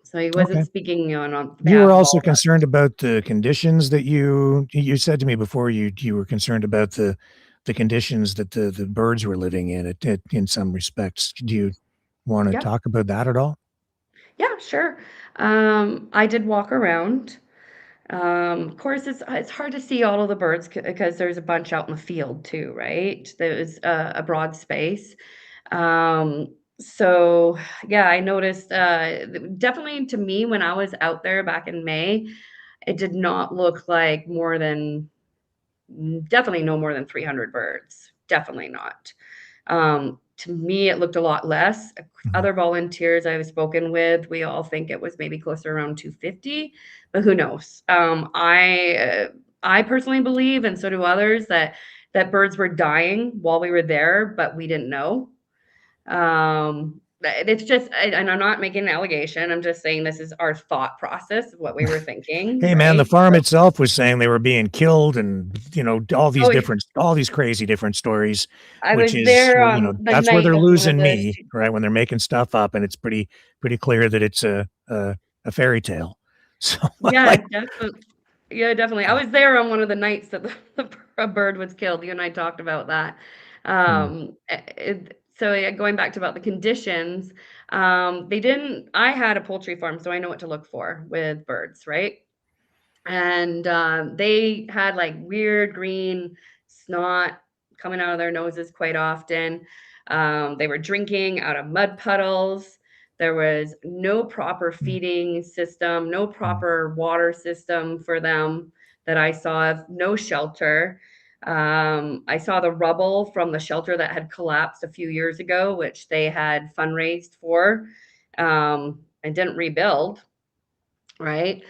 So he wasn't Okay. speaking on You were behalf of also all of us. concerned about the conditions that you said to me before, you were concerned about the conditions that the birds were living in in some respects. Do you wanna Yep. talk about that at all? Yeah, sure. I did walk around. Of course, it's hard to see all of the birds because there's a bunch out in the field too, right? There's a broad space. So yeah, I noticed definitely to me when I was out there back in May, it did not look like more than definitely no more than 300 birds. Definitely not. To me, it looked a lot less. Mhm. Other volunteers I've spoken with, we all think it was maybe closer around 250, but who knows? I personally believe, and so do others, that birds were dying while we were there, but we didn't know. It's just, and I'm not making an allegation. I'm just saying this is our thought process of what we were thinking, Hey, man, the right? farm So, itself was saying they were being killed and, oh, all these crazy different stories, I which was is, there well, on the that's where night they're of one of losing the me, right? When they're making stuff up and it's pretty clear that it's a fairy tale. So, yeah, like, definitely. Yeah, definitely. I was there on one of the nights that a bird was killed. You and I talked about that. mm, So yeah, going back to about the conditions, they didn't. I had a poultry farm, so I know what to look for with birds, right? And they had like weird green snot coming out of their noses quite often. They were drinking out of mud puddles. There was no proper mm, feeding system, no mm. proper water system for them that I saw of, no shelter. I saw the rubble from the shelter that had collapsed a few years ago, which they had fundraised for and didn't rebuild, right?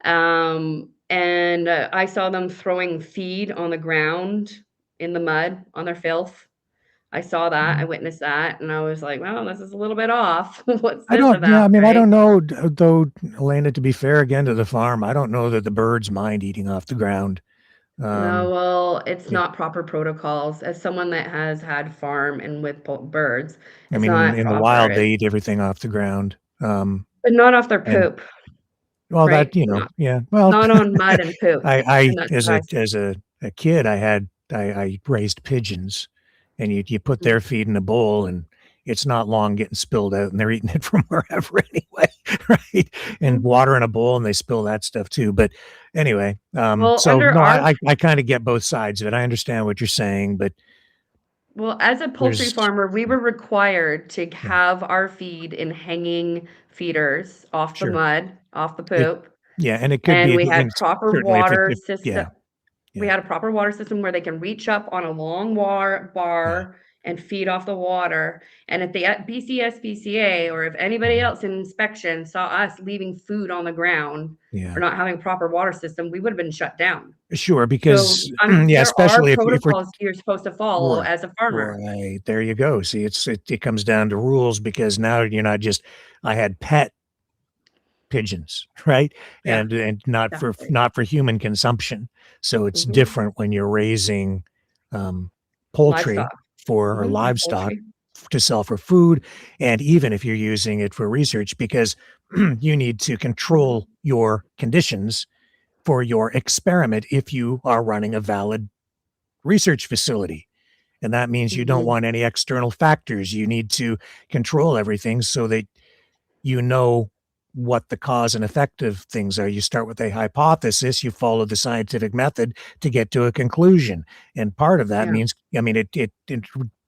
And I saw them throwing feed on the ground in the mud on their filth. I saw that, I witnessed that, and I was like, "Well, this is a little bit off. What's I this don't, yeah, about?" I mean, I Right? don't know, though, Elena, to be fair again to the farm, I don't know that the birds mind eating off the ground. No, Um, well, it's it, not proper protocols. As someone that has had farm and with birds, I it's mean, not in the proper. wild, It's they eat everything off the ground. but not off their And poop, well, right? that, Not yeah, well, not on mud and poop, I and that's as what I a kid, I raised pigeons, and you put their mm, feed in a bowl, and it's not long getting spilled out, and they're eating it from wherever anyway, right? And mhm. water in a bowl, and they spill that stuff too. But anyway, Well, so under no, our I kind of get both sides of it. I understand what you're saying, but Well, as a poultry there's farmer, we were required to yeah, have our feed in hanging feeders off the sure, mud, off the it poop, yeah, and it could and be we had and proper certainly if it water if system. yeah, We yeah, had a proper water system where they can reach up on a long yeah, bar and feed off the water. And if the BCSPCA or if anybody else in inspection saw us leaving food on the ground or yeah. not having a proper water system, we would have been shut down. Sure, So because yeah, there are especially if we're protocols you're supposed to follow right, as a farmer. right, there you go. See, it comes down to rules because now you're not just I had pet pigeons, right? Yeah, And exactly. not for human consumption. So it's Mhm. different when you're raising um, poultry Livestock. for or Or livestock poultry. to sell for food, and even if you're using it for research, because you need to Mhm. control your conditions for your experiment if you are running a valid research facility. And that means you don't Mhm. want any external factors. You need to control everything so that you know what the cause and effect of things are. You start with a hypothesis, you follow the scientific method to get to a conclusion. And part of that Yeah. means, I mean, it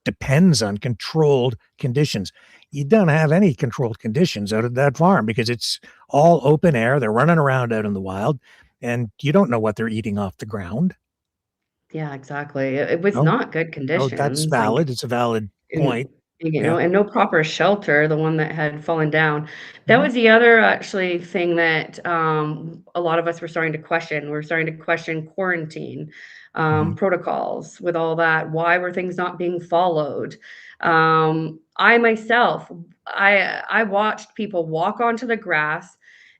depends on controlled conditions. You don't have any controlled conditions out of that farm because it's all open air. They're running around out in the wild, and you don't know what they're eating off the ground. Yeah, exactly. It was Oh, not good oh, that's conditions, like, valid. It's a valid and, point. Yeah. and no proper shelter, the one that had fallen down. That Mhm. was the other actually thing that, a lot of us were starting to question. We're starting to question quarantine, Mhm. protocols with all that. Why were things not being followed? I myself, I watched people walk onto the grass,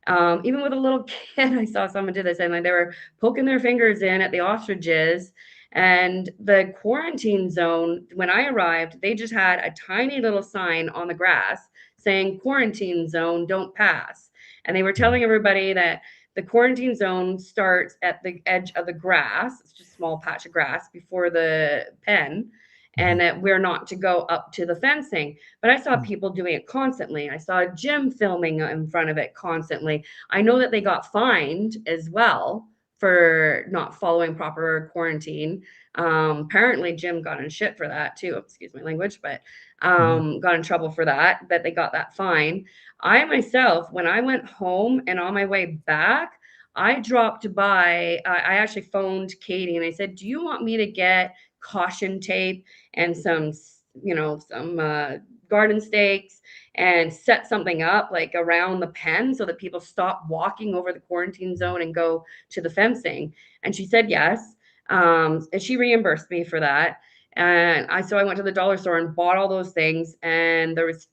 even with a little kid, I saw someone do this, and, like, they were poking their fingers in at the ostriches, and the quarantine zone, when I arrived, they just had a tiny little sign on the grass saying quarantine zone, don't pass. And they were Mhm. telling everybody that the quarantine zone starts at the edge of the grass. It's just a small patch of grass before the pen. and that we're not to go up to the fencing. But I saw people doing it constantly. I saw Jim filming in front of it constantly. I know that they got fined as well for not following proper quarantine. Apparently Jim got in shit for that too. Excuse my language, but got in trouble for that they got that fine. I myself, when I went home and on my way back, I dropped by, I actually phoned Katie and I said, do you want me to get caution tape and some, some garden stakes and set something up like around the pen so that people stop walking over the quarantine zone and go to the fencing? And she said yes. And she reimbursed me for that. And so I went to the dollar store and bought all those things. And there was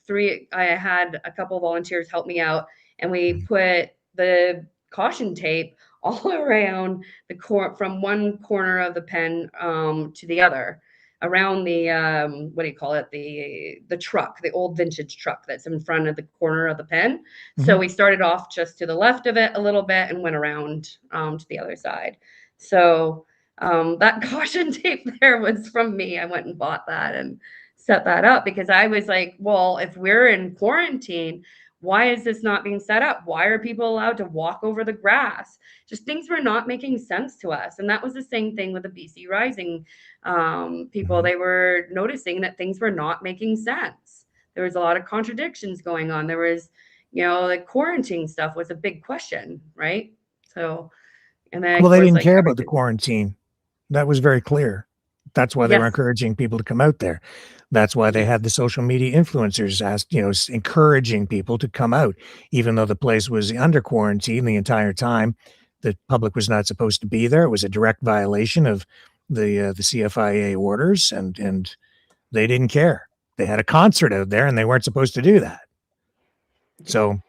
I had a couple of volunteers help me out, and we put the caution tape all around from one corner of the pen to the other, around the what do you call it, the truck, the old vintage truck that's in front of the corner of the pen. So we started off just to the left of it a little bit and went around to the other side. So that caution tape there was from me. I went and bought that and set that up because I was like, well, if we're in quarantine, why is this not being set up? Why are people allowed to walk over the grass? Just things were not making sense to us. And that was the same thing with the BC Rising people. They were noticing that things were not making sense. There was a lot of contradictions going on. There was, the quarantine stuff was a big question, right? So, and then they didn't care about the quarantine. That was very clear. That's why they were encouraging people to come out there. That's why they had the social media influencers encouraging people to come out, even though the place was under quarantine the entire time. The public was not supposed to be there. It was a direct violation of the CFIA orders, and they didn't care. They had a concert out there, and they weren't supposed to do that. So,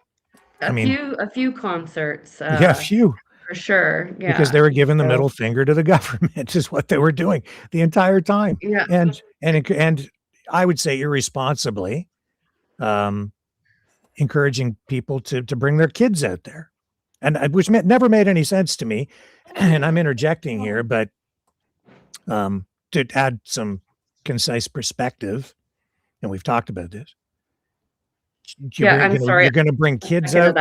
a few concerts. A few. For sure. Yeah. Because they were giving the middle finger to the government is what they were doing the entire time. Yeah. And I would say irresponsibly encouraging people to bring their kids out there. And which never made any sense to me. And I'm interjecting here, but to add some concise perspective, and we've talked about this. I'm sorry. You're going to bring kids out.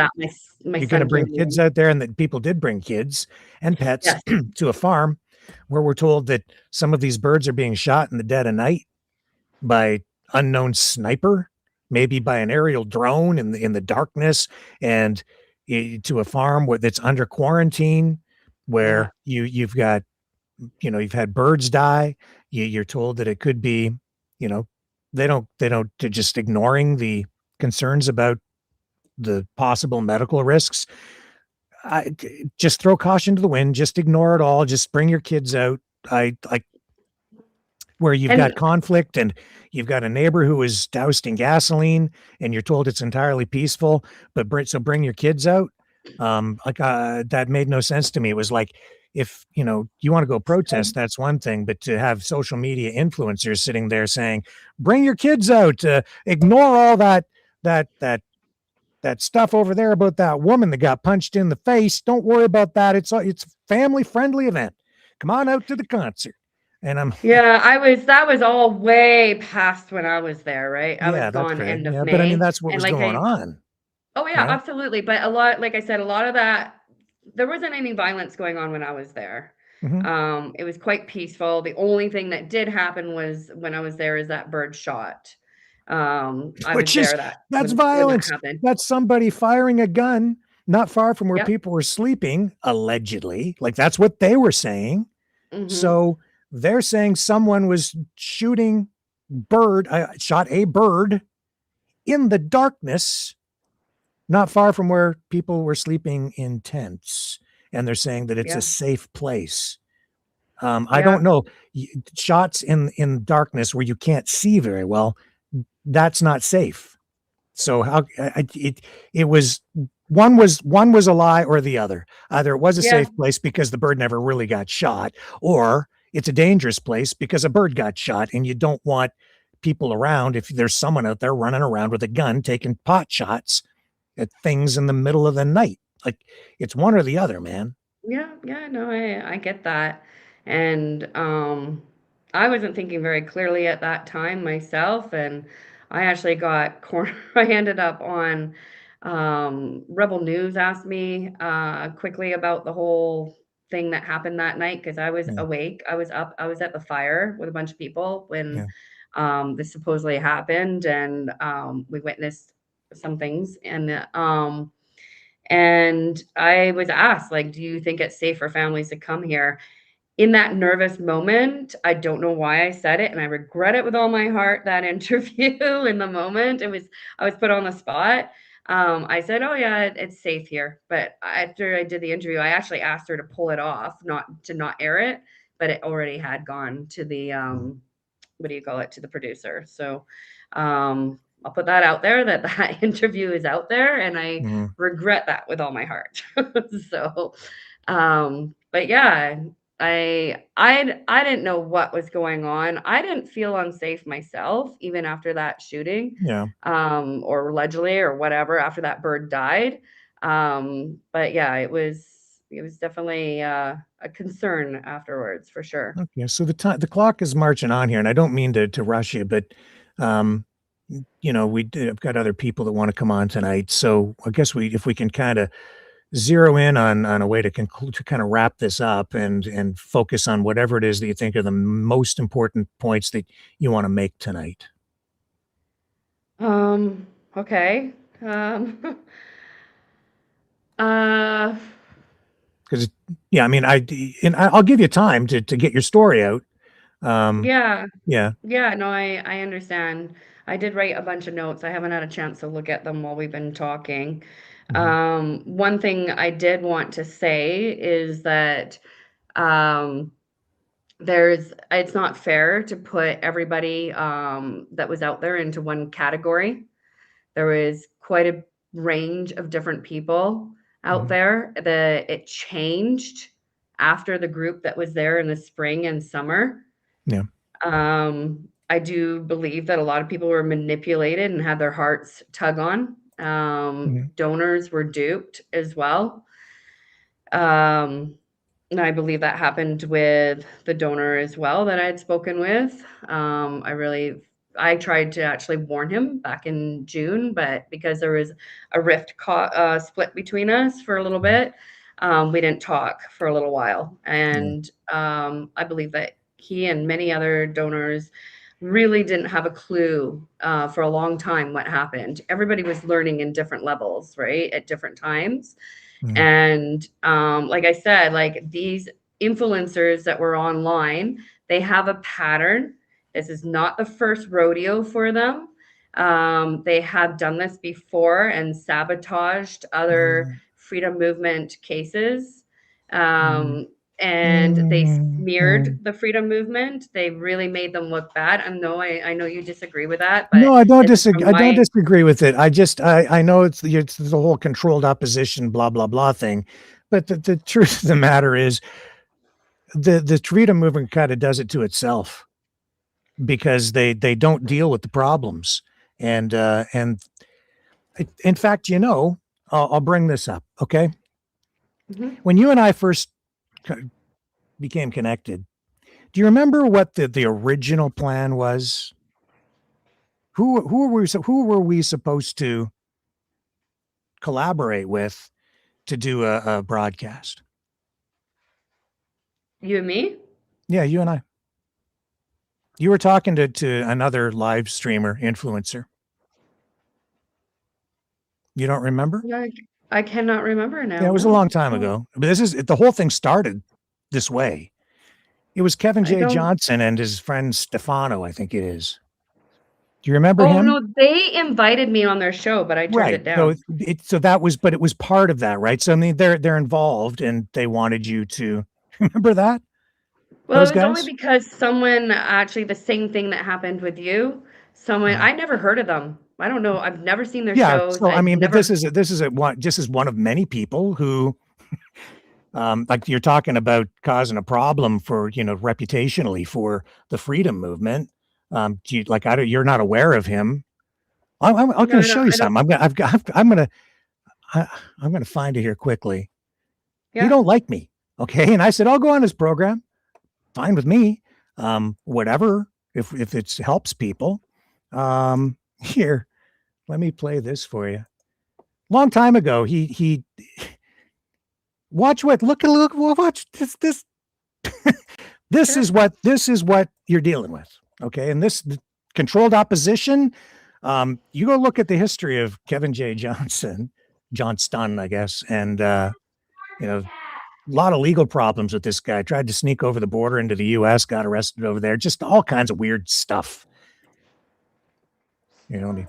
You're going to bring kids out there, and that people did bring kids and pets to a farm where we're told that some of these birds are being shot in the dead of night by unknown sniper, maybe by an aerial drone in the darkness, and to a farm that's under quarantine, where you've got, you've had birds die. You're told that it could be, they don't they're just ignoring the concerns about the possible medical risks. Just throw caution to the wind. Just ignore it all. Just bring your kids out. Where you've got conflict and you've got a neighbor who is doused in gasoline and you're told it's entirely peaceful, but bring your kids out. That made no sense to me. It was like, if you want to go protest, that's one thing, but to have social media influencers sitting there saying, bring your kids out, ignore all that stuff over there about that woman that got punched in the face. Don't worry about that. It's a family friendly event. Come on out to the concert. And that was all way past when I was there, right? I was gone end of May. But I mean, that's what was going on. Oh yeah, absolutely. But a lot, like I said, a lot of that, there wasn't any violence going on when I was there. It was quite peaceful. The only thing that did happen was when I was there is that bird shot. That's violence. That's somebody firing a gun not far from where people were sleeping, allegedly. Like, that's what they were saying. So they're saying someone was shooting shot a bird in the darkness, not far from where people were sleeping in tents. And they're saying that it's a safe place. I don't know. Shots in darkness where you can't see very well, that's not safe. So how it was one was a lie or the other. Either it was a safe place because the bird never really got shot, or it's a dangerous place because a bird got shot and you don't want people around. If there's someone out there running around with a gun taking pot shots at things in the middle of the night, like, it's one or the other, man. No, I get that. And I wasn't thinking very clearly at that time myself, and I actually got corner. I ended up on Rebel News asked me quickly about the whole thing that happened that night because I was Yeah. awake. I was up. I was at the fire with a bunch of people when Yeah. this supposedly happened, and we witnessed some things. And I was asked, like, do you think it's safe for families to come here? In that nervous moment, I don't know why I said it, and I regret it with all my heart, that interview in the moment. I was put on the spot. I said, "Oh, yeah, it's safe here." But after I did the interview, I actually asked her to pull it off, not air it, but it already had gone to the, what do you call it, to the producer. So, I'll put that out there that that interview is out there, and I Mhm. regret that with all my heart. So, but yeah, I didn't know what was going on. I didn't feel unsafe myself, even after that shooting, Yeah. or allegedly or whatever after that bird died. But yeah, it was definitely a concern afterwards for sure. Okay. So the clock is marching on here, and I don't mean to rush you, but um, I've got other people that want to come on tonight. So I guess if we can kind of zero in on a way to conclude, to kind of wrap this up and focus on whatever it is that you think are the most important points that you want to make tonight. Okay. Um, uh, Because yeah, I mean, I'll give you time to get your story out. Um, yeah. yeah. Yeah, no, I understand. I did write a bunch of notes. I haven't had a chance to look at them while we've been talking. Mhm. One thing I did want to say is that um, it's not fair to put everybody that was out there into one category. There was quite a range of different people out Mhm. there. It changed after the group that was there in the spring and summer. Yeah. I do believe that a lot of people were manipulated and had their hearts tug on. Mhm. Donors were duped as well. Um, and I believe that happened with the donor as well that I had spoken with. I tried to actually warn him back in June, but because there was a split between us for a little bit, we didn't talk for a little while. Yeah. And I believe that he and many other donors really didn't have a clue for a long time what happened. Everybody was learning in different levels, right, at different times. Mhm. And like I said, like these influencers that were online, they have a pattern. This is not the first rodeo for them. They have done this before and sabotaged other Mhm. freedom movement cases. Mhm. And they smeared Mhm. the freedom movement. They really made them look bad. I know you disagree with that, but No, I don't this is disagree. from I don't my disagree with it. I know it's the whole controlled opposition, blah blah blah thing, but the truth of the matter is the freedom movement kind of does it to itself because they don't deal with the problems, and in fact, I'll bring this up. Okay, Mhm. when you and I first co- became connected, do you remember what the original plan was? Who were we supposed to collaborate with to do a broadcast? You and me? Yeah, you and I. You were talking to another live streamer influencer. You don't remember? Yeah, I cannot remember Yeah, now. it was a No, long time no, ago. But the whole thing started this way. It was Kevin I J. don't. Johnson and his friend Stefano, I think it is. Do you remember Oh him? no, they invited me on their show, but I turned Right. it So down. but it was part of that, right? So I mean, they're involved, and they wanted you to remember that Well, those it was only guys. because someone actually the same thing that happened with you. Someone Uh, I never heard of them. I don't know. I've never seen their yeah. shows. So I I've mean, but never. this is one of many people who like you're talking about causing a problem for reputationally for the freedom movement. Do you, like I don't, you're not aware of him. I'm No, going to show you I don't. something. I, I'm going to find it here quickly. He Yeah. don't like me, okay? And I said I'll go on his program. Fine with me. whatever, if it helps people. Here, let me play this for you. Long time ago, he watch what watch this. This is what you're dealing with. Okay. And this controlled opposition. You go look at the history of Kevin J. Johnston, I guess. And, a lot of legal problems with this guy. Tried to sneak over the border into the US, got arrested over there. Just all kinds of weird stuff.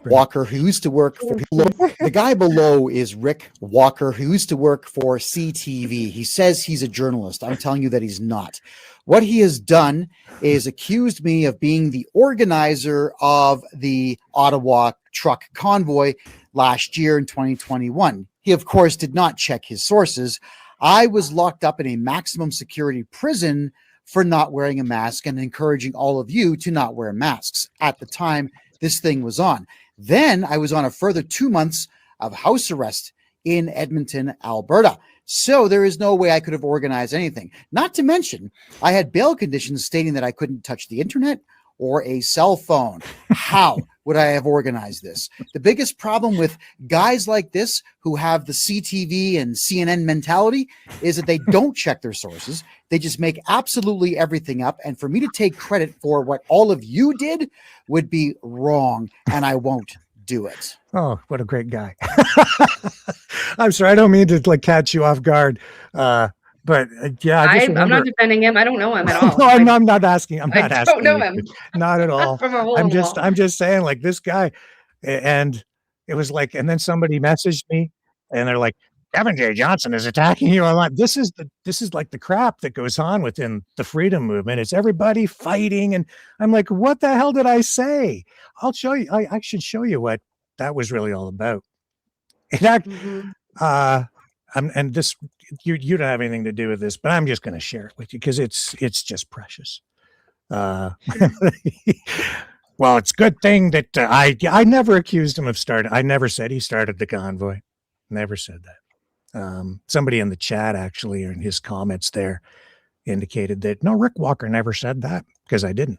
Walker, who used to work for the guy below is Rick Walker, who used to work for CTV. He says he's a journalist. I'm telling you that he's not. What he has done is accused me of being the organizer of the Ottawa truck convoy last year in 2021. He, of course, did not check his sources. I was locked up in a maximum security prison for not wearing a mask and encouraging all of you to not wear masks at the time this thing was on. Then I was on a further 2 months of house arrest in Edmonton, Alberta. So there is no way I could have organized anything. Not to mention, I had bail conditions stating that I couldn't touch the internet or a cell phone. How would I have organized this? The biggest problem with guys like this who have the CTV and CNN mentality is that they don't check their sources. They just make absolutely everything up. And for me to take credit for what all of you did would be wrong, and I won't do it. Oh, what a great guy. I'm sorry, I don't mean to catch you off guard. But yeah, I'm not defending him. I don't know him at all. No, I'm not asking. I don't know him. Not at all. I'm just saying, like, this guy, and it was like, and then somebody messaged me, and they're like, Kevin J. Johnston is attacking you online. This is like the crap that goes on within the freedom movement. It's everybody fighting, and I'm like, what the hell did I say? I'll show you. I should show you what that was really all about. And this, you don't have anything to do with this, but I'm just going to share it with you because it's just precious. Well, it's a good thing that I never accused him of starting. I never said he started the convoy. Never said that. Somebody in the chat actually, or in his comments there, indicated that no, Rick Walker never said that, because I didn't.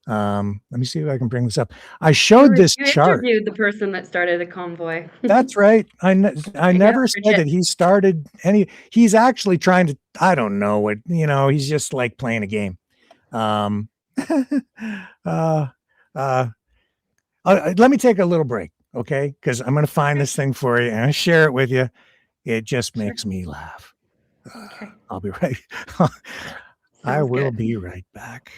Let me see if I can bring this up. I showed this chart. You interviewed the person that started the convoy. That's right. I never said that he started any. He's actually trying to. I don't know what, he's just like playing a game. Let me take a little break, okay? Because I'm going to find this thing for you and I'll share it with you. It just makes me laugh. Okay. I'll be right. I will be right back.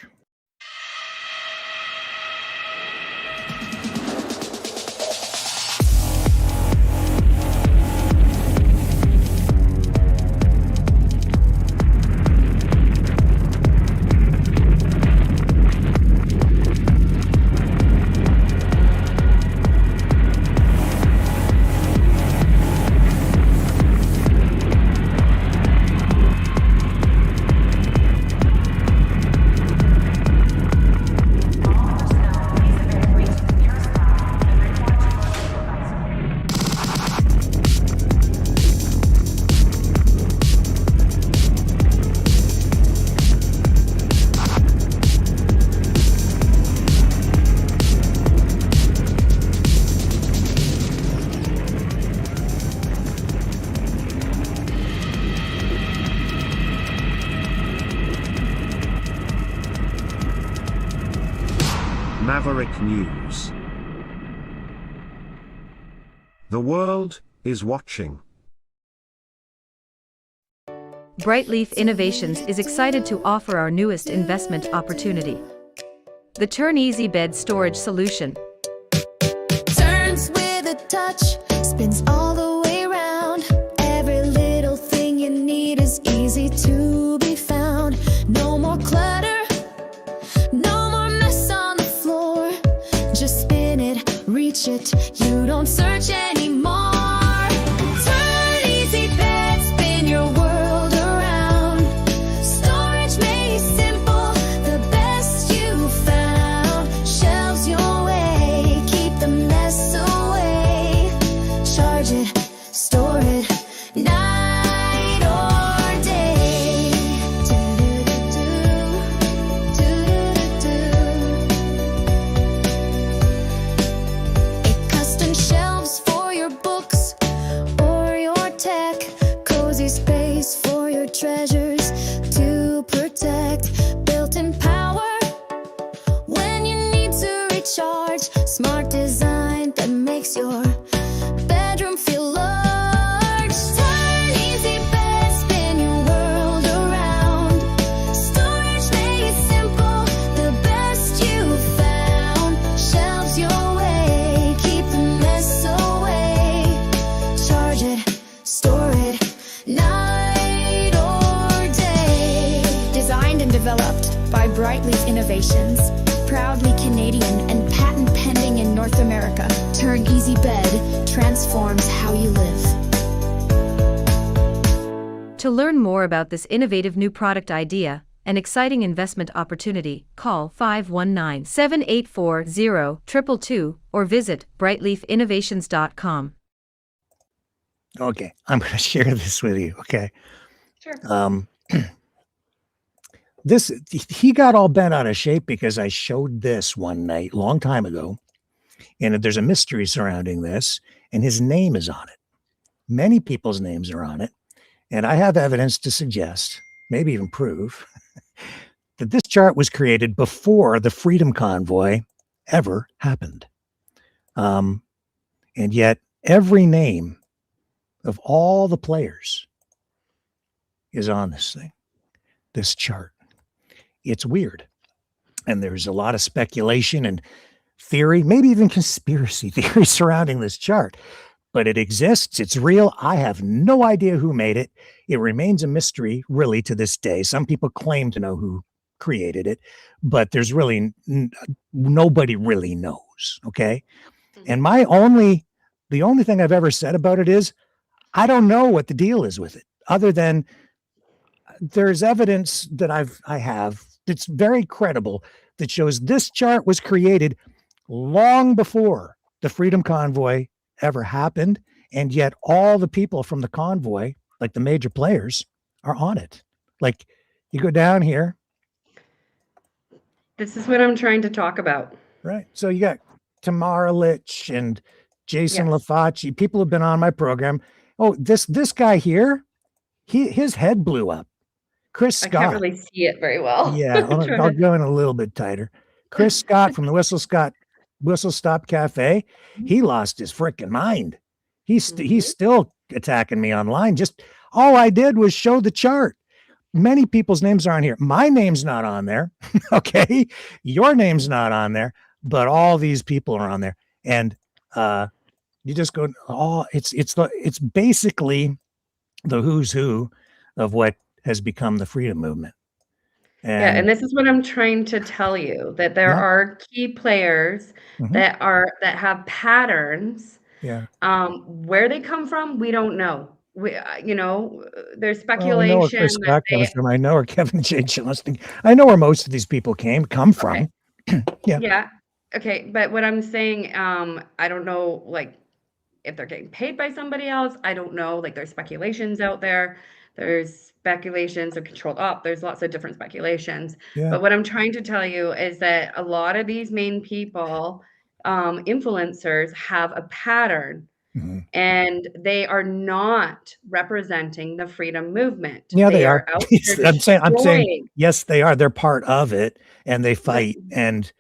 Maverick News. The world is watching. Brightleaf Innovations is excited to offer our newest investment opportunity, the Turn Easy Bed Storage Solution. Turns with a touch, spins all the way around. Every little thing you need is easy to be found. No more clutter, no more mess on the floor. Just spin it, reach it, you don't search anymore. Turn Easy Bed, spin your world around. Storage made simple, the best you found. Shelves your way, keep the mess away. Charge it, store it, night or day. Do-do-do-do, do-do-do-do. charge. Smart design that makes your bedroom feel large. Turn easy bed, spin your world around. Storage made simple, the best you found. Shelves your way, keep the mess away. Charge it, store it, night or day. Designed and developed by Brightleaf Innovations. Proudly Canadian and patent pending in North America. Turn Easy Bed transforms how you live. To learn more about this innovative new product idea, an exciting investment opportunity, call 519-784-0222 or visit brightleafinnovations.com. Okay, I'm going to share this with you. Okay. Sure. He got all bent out of shape because I showed this one night, long time ago, and there's a mystery surrounding this, and his name is on it. Many people's names are on it, and I have evidence to suggest, maybe even prove, that this chart was created before the Freedom Convoy ever happened. And yet every name of all the players is on this thing, this chart. It's weird. And there's a lot of speculation and theory, maybe even conspiracy theory surrounding this chart. But it exists. It's real. I have no idea who made it. It remains a mystery, really, to this day. Some people claim to know who created it, but there's really nobody really knows. Okay. And the only thing I've ever said about it is, I don't know what the deal is with it, other than there's evidence that I have that's very credible that shows this chart was created long before the Freedom Convoy ever happened. And yet all the people from the convoy, like the major players, are on it. Like, you go down here. This is what I'm trying to talk about. Right. So you got Tamara Litch and Jason Lafaci. People have been on my program. Oh, this guy here, his head blew up. Chris Scott. I can't really see it very well. Yeah, I'll go in a little bit tighter. Chris Scott from the Whistle Stop Cafe, he lost his freaking mind. He's still attacking me online. Just all I did was show the chart. Many people's names are on here. My name's not on there. Okay, your name's not on there, but all these people are on there. And you just go, it's basically the who's who of what has become the freedom movement. And this is what I'm trying to tell you, that there are key players that have patterns. Yeah. Where they come from, we don't know. There's speculation. I know where Chris Scott comes from. I know where Kevin J. Johnston. I know where most of these people come from. Okay. Yeah. Okay. But what I'm saying, I don't know, like, if they're getting paid by somebody else. I don't know. Like, there's speculations out there. There's speculations of controlled op. There's lots of different speculations. Yeah. But what I'm trying to tell you is that a lot of these main people, influencers, have a pattern. And they are not representing the freedom movement. Yeah, they are. Out I'm saying, yes, they are. They're part of it, and they fight, and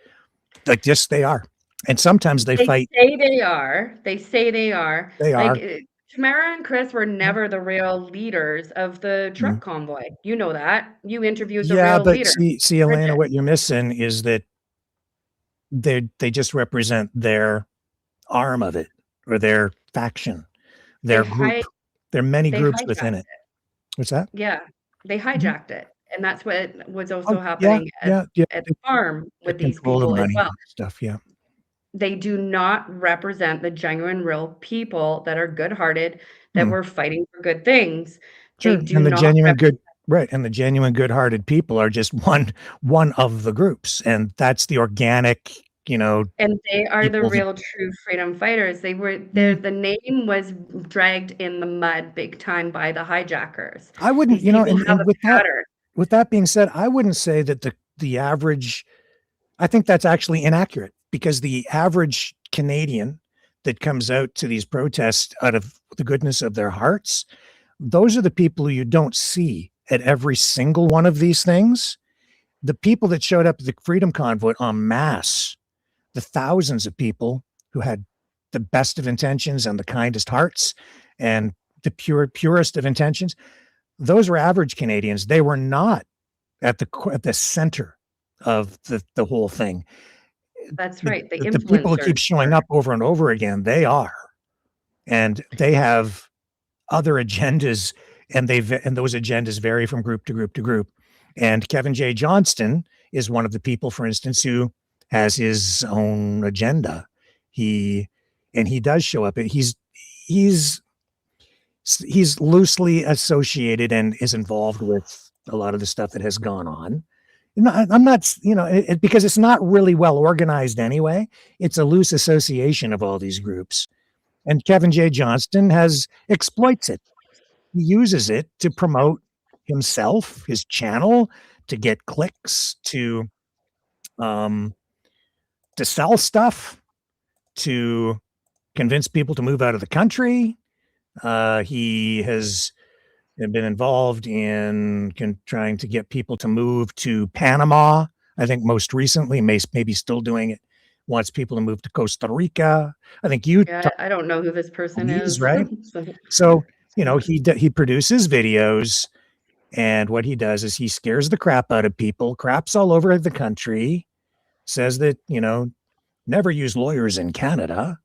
like, yes, they are. And sometimes they fight. Say they are. They say they are. They are. Like, Tamara and Chris were never the real leaders of the truck convoy. You know that. You interviewed the real leader. Yeah, but see, Elena, what you're missing is that they just represent their arm of it, or their faction, their group. There are many groups within it. What's that? Yeah, they hijacked it, and that's what was also happening at the farm with these people as well. Stuff, yeah. They do not represent the genuine, real people that are good-hearted, that were fighting for good things. Sure. And the genuine good, right? And the genuine, good-hearted people are just one of the groups, and that's the organic. And they are the real true freedom fighters. They were there. The name was dragged in the mud big time by the hijackers. I wouldn't, and with that being said, I wouldn't say that the average, I think that's actually inaccurate, because the average Canadian that comes out to these protests out of the goodness of their hearts, those are the people who you don't see at every single one of these things. The people that showed up at the Freedom Convoy en masse, the thousands of people who had the best of intentions and the kindest hearts and the purest of intentions, those were average Canadians. They were not at the center of the whole thing. That's right. The The people who keep influencers showing were. up over and over again, they are, and they have other agendas, and those agendas vary from group to group to group. And Kevin J. Johnston is one of the people, for instance, who has his own agenda. He does show up. He's loosely associated and is involved with a lot of the stuff that has gone on. I'm not, because it's not really well organized anyway. It's a loose association of all these groups. And Kevin J. Johnston exploits it. He uses it to promote himself, his channel, to get clicks, to sell stuff, to convince people to move out of the country. He has been involved in trying to get people to move to Panama. I think most recently, maybe still doing it, wants people to move to Costa Rica. I think I don't know who this person is. Right? So, he produces videos, and what he does is he scares the crap out of people, craps all over the country, says that, never use lawyers in Canada.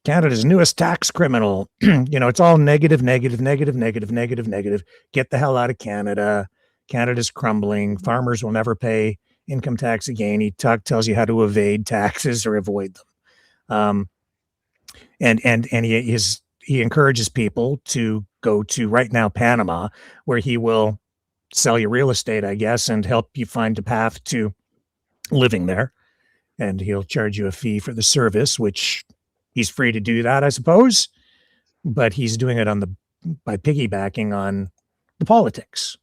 Canada's newest tax criminal. It's all negative, negative, negative, negative, negative, negative. Get the hell out of Canada. Canada's crumbling. Farmers will never pay income tax again. He tells you how to evade taxes or avoid them. And he encourages people to go to, right now, Panama, where he will sell you real estate, I guess, and help you find a path to living there. And he'll charge you a fee for the service, which he's free to do that, I suppose, but he's doing it by piggybacking on the politics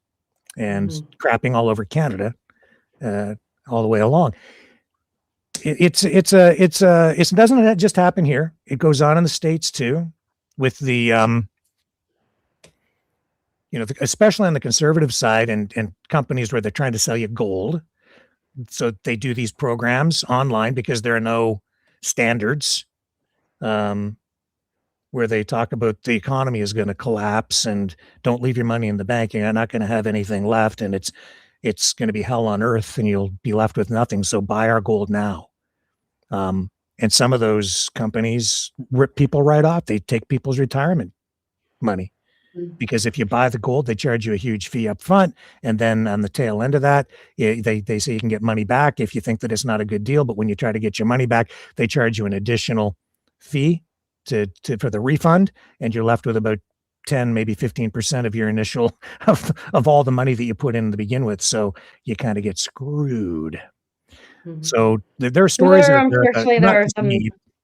and crapping all over Canada, all the way along. It doesn't just happen here. It goes on in the States too, with the especially on the conservative side and companies where they're trying to sell you gold. So they do these programs online because there are no standards, where they talk about the economy is going to collapse and don't leave your money in the bank. You're not going to have anything left, and it's going to be hell on earth, and you'll be left with nothing. So buy our gold now. And some of those companies rip people right off. They take people's retirement money. Because if you buy the gold, they charge you a huge fee up front. And then on the tail end of that, they say you can get money back if you think that it's not a good deal. But when you try to get your money back, they charge you an additional fee for the refund. And you're left with about 10, maybe 15% of your initial of all the money that you put in to begin with. So you kind of get screwed. So there are stories. There are some.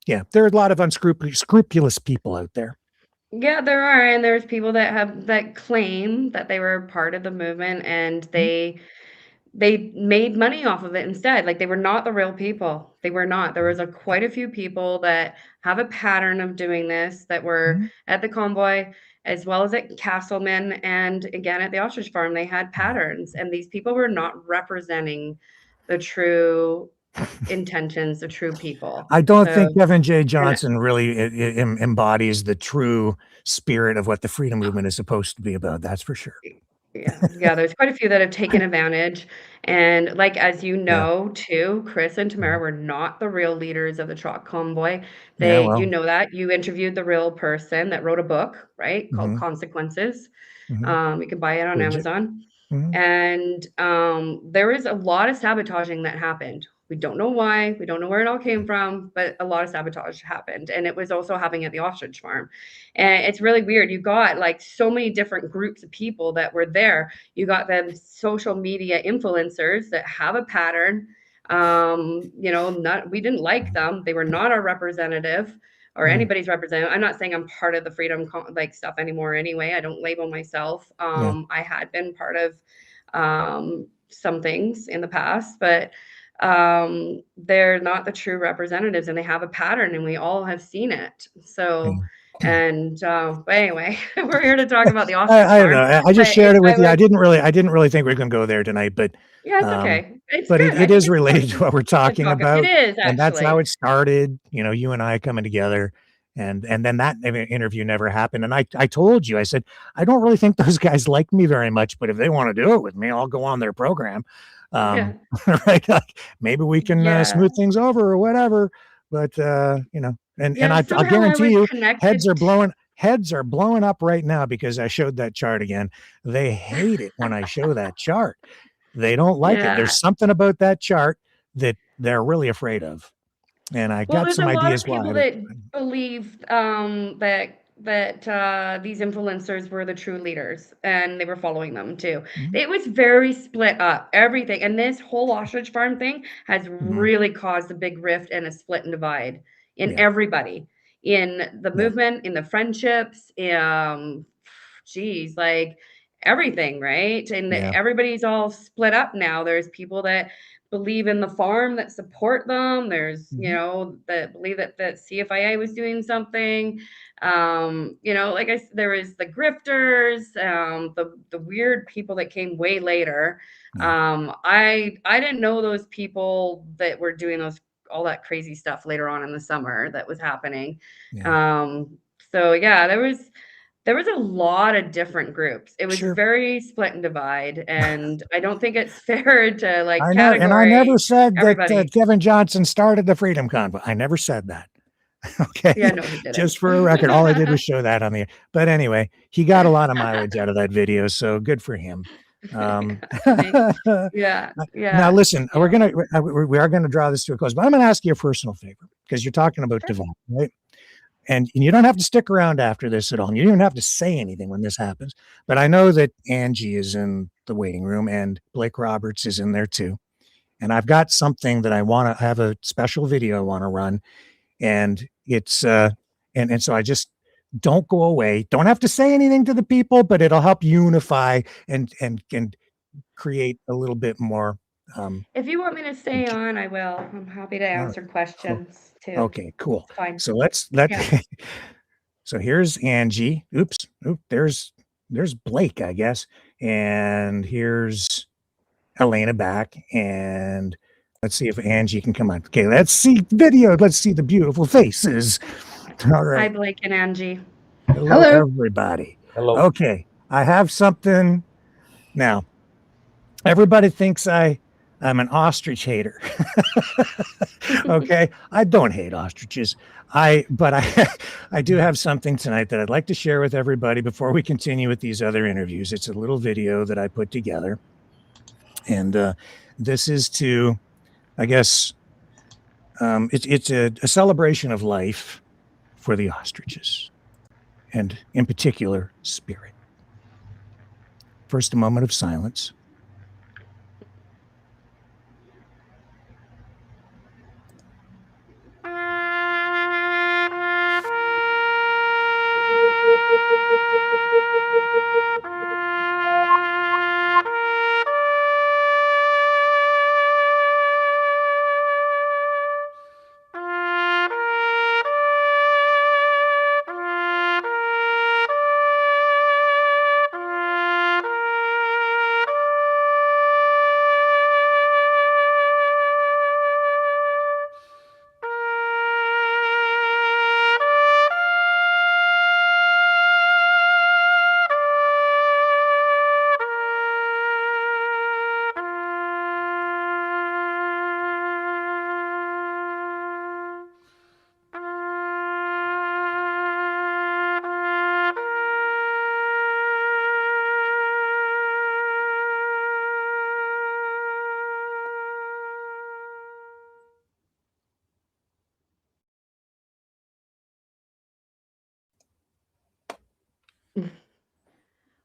Yeah, there are a lot of unscrupulous people out there. Yeah, there are, and there's people that claim that they were part of the movement and they made money off of it instead. Like, they were not the real people. They were not. There was quite a few people that have a pattern of doing this that were at the convoy as well as at Castleman and again at the Ostrich farm. They had patterns, and these people were not representing the true intentions, the true people. I don't think Kevin J. Johnston really embodies the true spirit of what the freedom movement is supposed to be about. That's for sure. Yeah, there's quite a few that have taken advantage. And like, as you know, too, Chris and Tamara were not the real leaders of the truck convoy. You know that. You interviewed the real person that wrote a book, right, called Consequences. You can buy it on Amazon. And there is a lot of sabotaging that happened. We don't know why. We don't know where it all came from, but a lot of sabotage happened. And it was also happening at the ostrich farm. And it's really weird. You got like so many different groups of people that were there. You got them social media influencers that have a pattern. We didn't like them. They were not our representative or anybody's representative. I'm not saying I'm part of the freedom stuff anymore anyway. I don't label myself. I had been part of some things in the past, but they're not the true representatives, and they have a pattern, and we all have seen it. So And but anyway, we're here to talk about the ostrich I don't farm. know. I just But shared it with you. was, I didn't really think we were going to go there tonight, but yeah, it's um, okay. It's but good. I it think is it's fun. related to what we're talking It about, is and that's how actually. it started. You know, you and I coming together, and then that interview never happened. And I told you, I said, I don't really think those guys like me very much, but if they want to do it with me, I'll go on their program. Yeah. Right? Like, maybe we can Yeah. smooth things over or whatever. But you know, and Yeah, I'll somehow I guarantee was you, connected. heads are blowing up right now because I showed that chart again. They hate it when I show that chart. They don't like it. Yeah. There's something about that chart that they're really afraid of. And I Well, got there's some a lot ideas of people why. that believe that these influencers were the true leaders and they were following them too. Mhm. It was very split up, everything. And this whole ostrich farm thing has really caused a big rift and a split and divide in Yeah. everybody, in the movement, in the friendships, geez, like everything, right? And Yeah. everybody's all split up now. There's people that believe in the farm that support them. There's, you know, that believe that CFIA was doing something. You know, like there was the grifters, the weird people that came way later. I didn't know those people that were doing all that crazy stuff later on in the summer that was happening. So yeah, there was a lot of different groups. It was Sure. very split and divide, and I don't think it's fair to like I category never said everybody. that Kevin Johnson started the Freedom Convoy. I never said that. Okay. Yeah, no, he didn't. Just for a record, all I did was show that on the. But anyway, he got a lot of mileage out of that video, so good for him. Yeah. Now listen, we are gonna draw this to a close, but I'm gonna ask you a personal favor because you're talking about divide, right? And you don't have to stick around after this at all. And you don't even have to say anything when this happens. But I know that Angie is in the waiting room and Blake Roberts is in there too. And I've got something that I want to have a special video I want to run. And it's and so I just don't go away. Don't have to say anything to the people, but it'll help unify and create a little bit more. If you want me to stay on, I will. I'm happy to answer questions too. Okay, cool. It's fine. So so here's Angie. Oops. There's Blake, I guess. And here's Elena back. And let's see if Angie can come on. Okay, let's see video. Let's see the beautiful faces. All right. Hi, Blake and Angie. Hello, everybody. Hello. Okay, I have something now. Everybody thinks I'm an ostrich hater. Okay, I don't hate ostriches. But I do have something tonight that I'd like to share with everybody before we continue with these other interviews. It's a little video that I put together, and this is to, I guess, it's a celebration of life for the ostriches, and in particular, spirit. First, a moment of silence.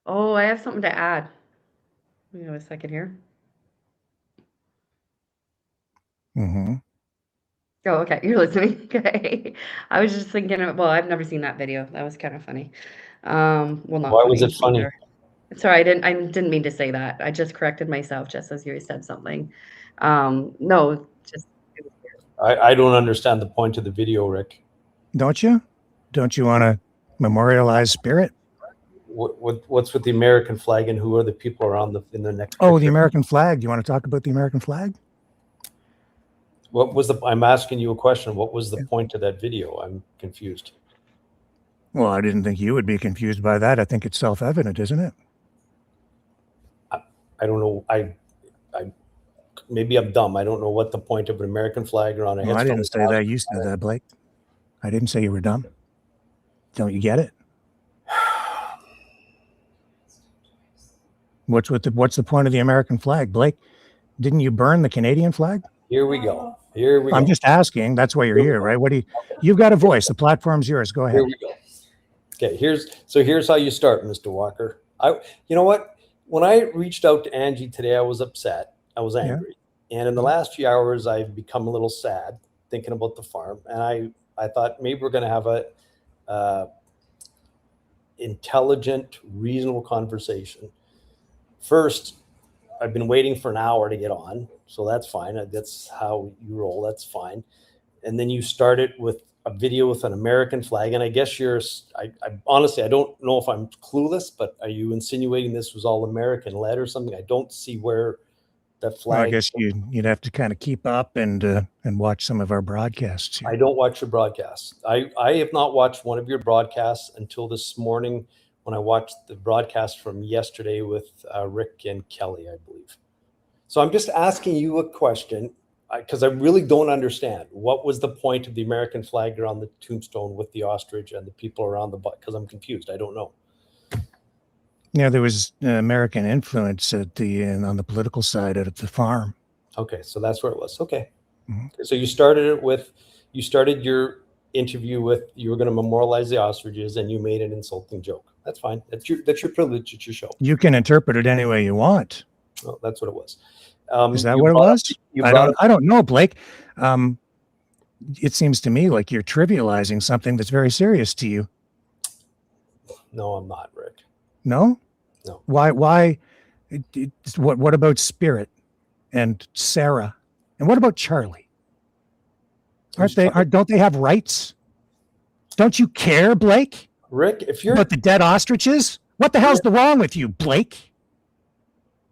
Oh, I have something to add. Give me a second here. Mm-hmm. Oh, okay. You're listening. Okay. I was just thinking well, I've never seen that video. That was kind of funny. Well, not Why was it funny? either. Sorry, I didn't mean to say that. I just corrected myself just as you said something. No, just it was weird. I don't understand the point of the video, Rick. Don't you? Don't you want to Memorialize spirit. What's with the American flag, and who are the people around in the next Oh, picture? the American flag. Do you want to talk about the American flag? I'm asking you a question. What was the point of that video? I'm confused. Well, I didn't think you would be confused by that. I think it's self-evident, isn't it? I don't know. I maybe I'm dumb. I don't know what the point of an American flag or on a Well, I headstone. didn't say that. You said that, Blake. I didn't say you were dumb. Don't you get it? What's the point of the American flag, Blake? Didn't you burn the Canadian flag? Here we go. Here we go. I'm just asking. That's why you're here, right? What do you? You've got a voice. The platform's yours. Go ahead. Here we go. Okay. Here's how you start, Mr. Walker. You know what? When I reached out to Angie today, I was upset. I was angry. Yeah. And in the last few hours, I've become a little sad thinking about the farm. And I thought maybe we're going to have a intelligent, reasonable conversation. First, I've been waiting for an hour to get on, so that's fine. That's how you roll. That's fine. And then you started with a video with an American flag, and I guess I honestly, I don't know if I'm clueless, but are you insinuating this was all American led or something? I don't see where that flag. Well, I guess you'd have to kind of keep up and watch some of our broadcasts here. I don't watch your broadcasts. I have not watched one of your broadcasts until this morning, when I watched the broadcast from yesterday with Rick and Kelly, I believe. So I'm just asking you a question, because I really don't understand. What was the point of the American flag around the tombstone with the ostrich and the people around the butt? Because I'm confused. I don't know. Yeah, there was American influence on the political side at the farm. Okay, so that's where it was. Okay. Mm-hmm. So you started your interview with, you were going to memorialize the ostriches, and you made an insulting joke. That's fine. That's your privilege. It's your show. You can interpret it any way you want. Well, that's what it was. Is that what it was? I don't know, Blake. It seems to me like you're trivializing something that's very serious to you. No, I'm not, Rick. No? No. Why? What about Spirit and Sarah? And what about Charlie? Don't they have rights? Don't you care, Blake? Rick, if you're about the dead ostriches, what the hell's wrong with you, Blake?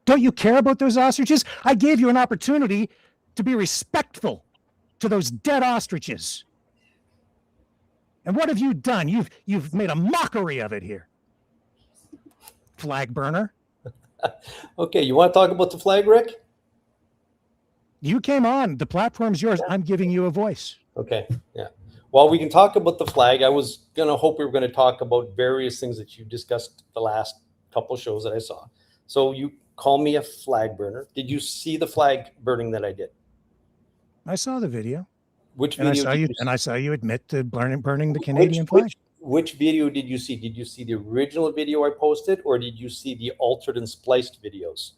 Don't you care about those ostriches? I gave you an opportunity to be respectful to those dead ostriches. And what have you done? You've made a mockery of it here. Flag burner. Okay, you want to talk about the flag, Rick? You came on. The platform's yours. I'm giving you a voice. Okay, yeah. Well, we can talk about the flag. I was going to hope we were going to talk about various things that you discussed the last couple shows that I saw. So you call me a flag burner. Did you see the flag burning that I did? I saw the video. Which video? I saw you admit to burning the Canadian flag. Which video did you see? Did you see the original video I posted, or did you see the altered and spliced videos?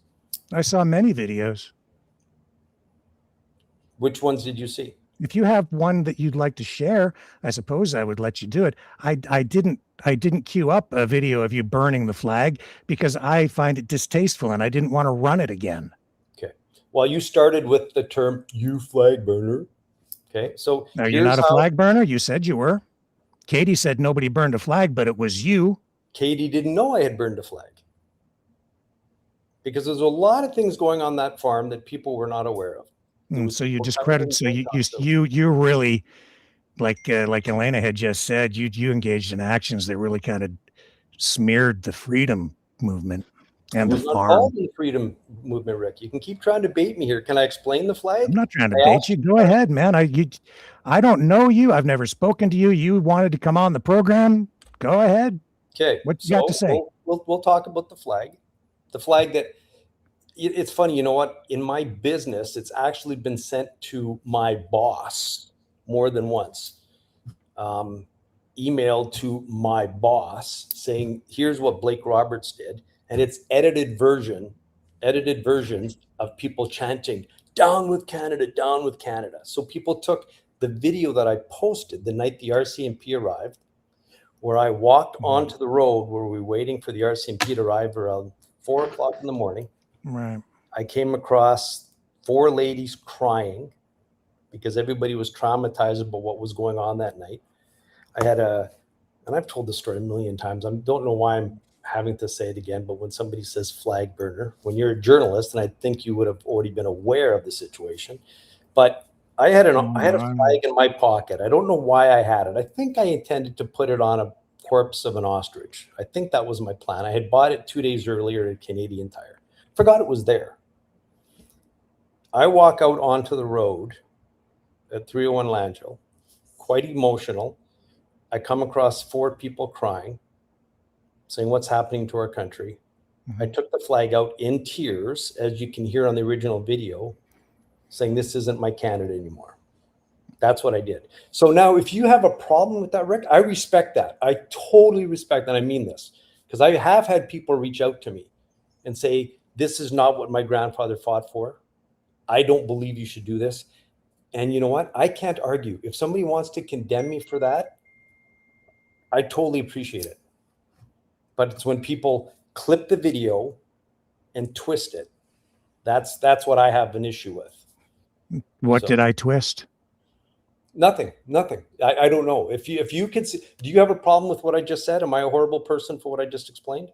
I saw many videos. Which ones did you see? If you have one that you'd like to share, I suppose I would let you do it. I didn't queue up a video of you burning the flag because I find it distasteful and I didn't want to run it again. Okay. Well, you started with the term "you flag burner." Okay. So now you're not a flag burner. You said you were. Katie said nobody burned a flag, but it was you. Katie didn't know I had burned a flag because there's a lot of things going on that farm that people were not aware of. So you discredit. So you really, like Elena had just said, you engaged in actions that really kind of smeared the freedom movement and the farm. All the freedom movement, Rick. You can keep trying to bait me here. Can I explain the flag? I'm not trying to bait you. Go ahead, man. I don't know you. I've never spoken to you. You wanted to come on the program. Go ahead. Okay. What you got to say? We'll talk about the flag. The flag that. It's funny, you know what? In my business, it's actually been sent to my boss more than once. Emailed to my boss saying, "Here's what Blake Roberts did," and it's edited versions of people chanting, "Down with Canada, down with Canada." So people took the video that I posted the night the RCMP arrived, where I walked onto the road where we were waiting for the RCMP to arrive around 4:00 in the morning. Right. I came across 4 ladies crying because everybody was traumatized about what was going on that night. I had a and I've told this story a million times. I don't know why I'm having to say it again, but when somebody says flag burner, when you're a journalist, and I think you would have already been aware of the situation, but I had a flag in my pocket. I don't know why I had it. I think I intended to put it on a corpse of an ostrich. I think that was my plan. I had bought it 2 days earlier at Canadian Tire. Forgot it was there. I walk out onto the road at 301 Langell, quite emotional. I come across 4 people crying, saying what's happening to our country. I took the flag out in tears, as you can hear on the original video, saying this isn't my Canada anymore. That's what I did. So now if you have a problem with that, Rick, I respect that. I totally respect that. I mean this, because I have had people reach out to me and say, this is not what my grandfather fought for. I don't believe you should do this. And you know what? I can't argue. If somebody wants to condemn me for that, I totally appreciate it. But it's when people clip the video and twist it. That's what I have an issue with. What did I twist? Nothing. I don't know. If you could see, do you have a problem with what I just said? Am I a horrible person for what I just explained?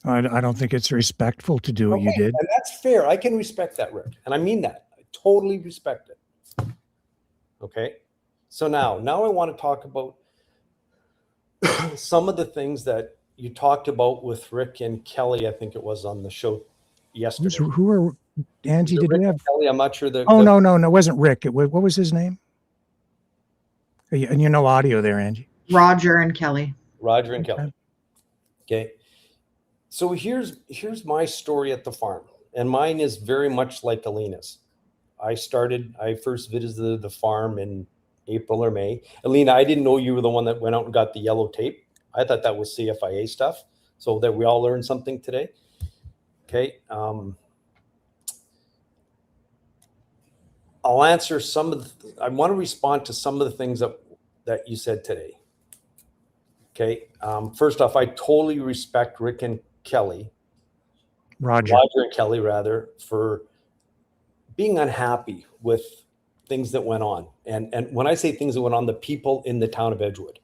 I don't think it's respectful to do what you did. And that's fair. I can respect that, Rick. And I mean that. I totally respect it. Okay. So now I want to talk about some of the things that you talked about with Rick and Kelly. I think it was on the show yesterday. Who are Angie? Did Rick we have? and Kelly? I'm not sure that. Oh, no, it wasn't Rick. What was his name? And you know audio there, Angie. Roger and Kelly. Roger and Kelly. Okay. So here's my story at the farm, and mine is very much like Alina's. I first visited the farm in April or May. Alina, I didn't know you were the one that went out and got the yellow tape. I thought that was CFIA stuff, so that we all learned something today. Okay. I'll answer I want to respond to some of the things that you said today. Okay. First off, I totally respect Rick and Kelly. Roger and Kelly, rather, for being unhappy with things that went on. And when I say things that went on, the people in the town of Edgewood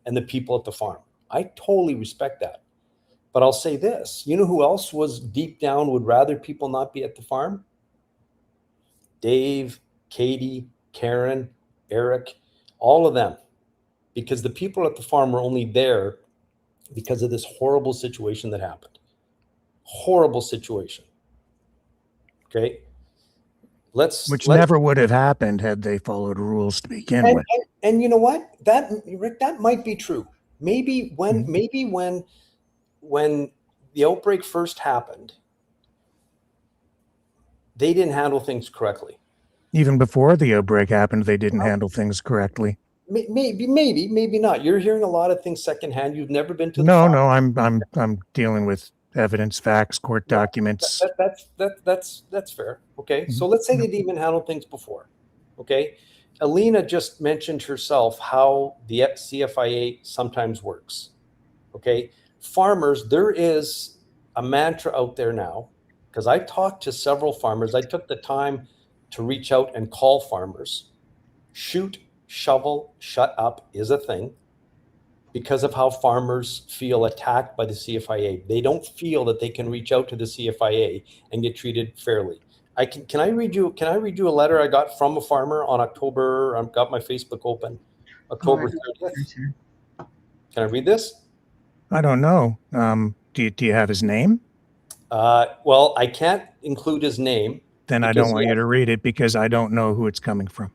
and the people at the farm, I totally respect that. But I'll say this, you know who else was deep down would rather people not be at the farm? Dave, Katie, Karen, Eric, all of them. Because the people at the farm were only there because of this horrible situation that happened. Horrible situation. Okay. Which never would have happened had they followed rules to begin with. And you know what? Rick, that might be true. Maybe when the outbreak first happened, they didn't handle things correctly. Even before the outbreak happened, they didn't handle things correctly. Maybe not. You're hearing a lot of things secondhand. You've never been to the farm. No, I'm dealing with evidence, facts, court documents. That's fair. Okay. So let's say they didn't even handle things before. Okay. Alina just mentioned herself how the CFIA sometimes works. Okay. Farmers, there is a mantra out there now, because I talked to several farmers. I took the time to reach out and call farmers. Shoot, shovel, shut up is a thing because of how farmers feel attacked by the CFIA. They don't feel that they can reach out to the CFIA and get treated fairly. Can I read you a letter I got from a farmer on October? I've got my Facebook open. October 30th. Can I read this? I don't know. Do you have his name? Well, I can't include his name. Then I don't want you to read it because I don't know who it's coming from.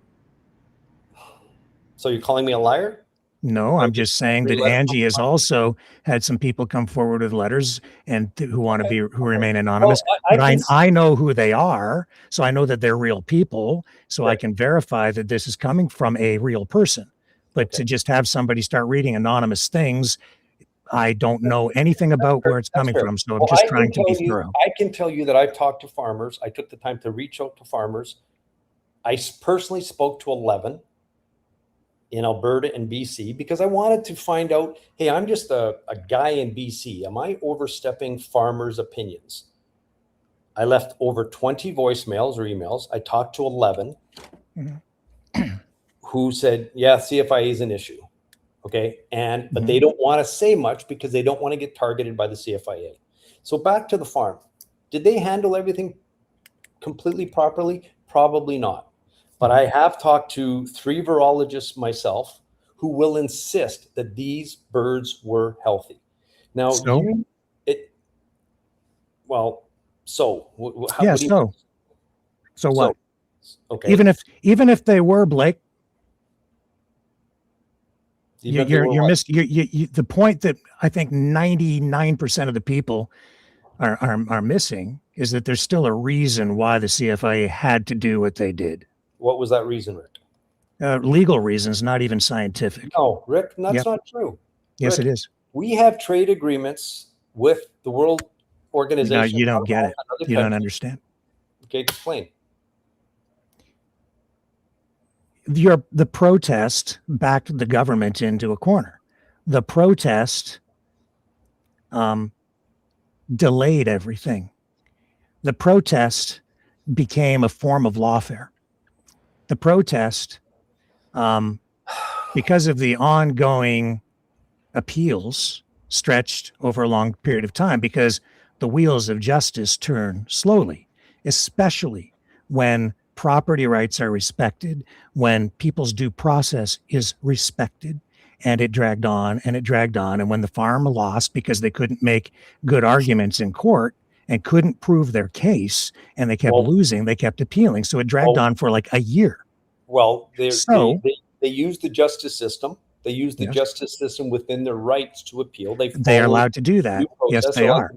So you're calling me a liar? No, I'm just saying that Angie has also had some people come forward with letters and who remain anonymous. Well, but I know who they are, so I know that they're real people, so I can verify that this is coming from a real person. But to just have somebody start reading anonymous things, I don't know anything about where it's coming from, so I'm just trying to be thorough. I can tell you that I've talked to farmers. I took the time to reach out to farmers. I personally spoke to 11 in Alberta and BC because I wanted to find out, hey, I'm just a guy in BC. Am I overstepping farmers' opinions? I left over 20 voicemails or emails. I talked to 11 who said, yeah, CFIA is an issue. Okay. But they don't want to say much because they don't want to get targeted by the CFIA. So back to the farm. Did they handle everything completely properly? Probably not. But I have talked to 3 virologists myself who will insist that these birds were healthy. Now, So? What do you mean? So what? Okay. Even if they were, Blake, Even if they were you're what? missing the point that I think 99% of the people are missing is that there's still a reason why the CFIA had to do what they did. What was that reason, Rick? Legal reasons, not even scientific. No, Rick, that's Yep. not true. Yes, Rick, it is. we have trade agreements with the World Organization. No, you don't get it. and other You don't countries. understand. Okay, explain. The protest backed the government into a corner. The protest delayed everything. The protest became a form of lawfare. The protest, because of the ongoing appeals, stretched over a long period of time because the wheels of justice turn slowly, especially when property rights are respected, when people's due process is respected. And it dragged on and it dragged on. And when the farm lost because they couldn't make good arguments in court and couldn't prove their case and they kept losing, they kept appealing. So it dragged on for like a year. Well, they use the justice system. They use the justice system within their rights to appeal. They are allowed to do that. Yes, they are.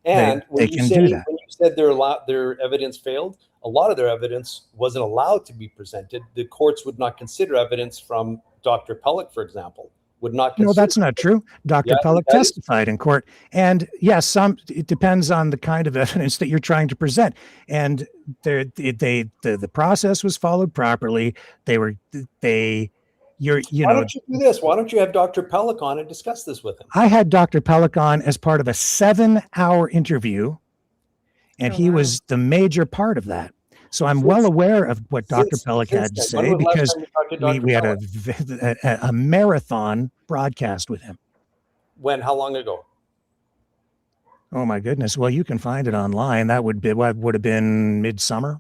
And they can do that. When you said their evidence failed, a lot of their evidence wasn't allowed to be presented. The courts would not consider evidence from Dr. Pellick, for example, would not consider. No, that's not true. Dr. Pellick testified in court. And yes, it depends on the kind of evidence that you're trying to present. And the process was followed properly. Why don't you do this? Why don't you have Dr. Pellick on and discuss this with him? I had Dr. Pellick on as part of a 7-hour interview, and he was the major part of that. So I'm well aware of what Dr. Pellick had to say because we had a marathon broadcast with him. When? How long ago? Oh my goodness! Well, you can find it online. That would have been midsummer.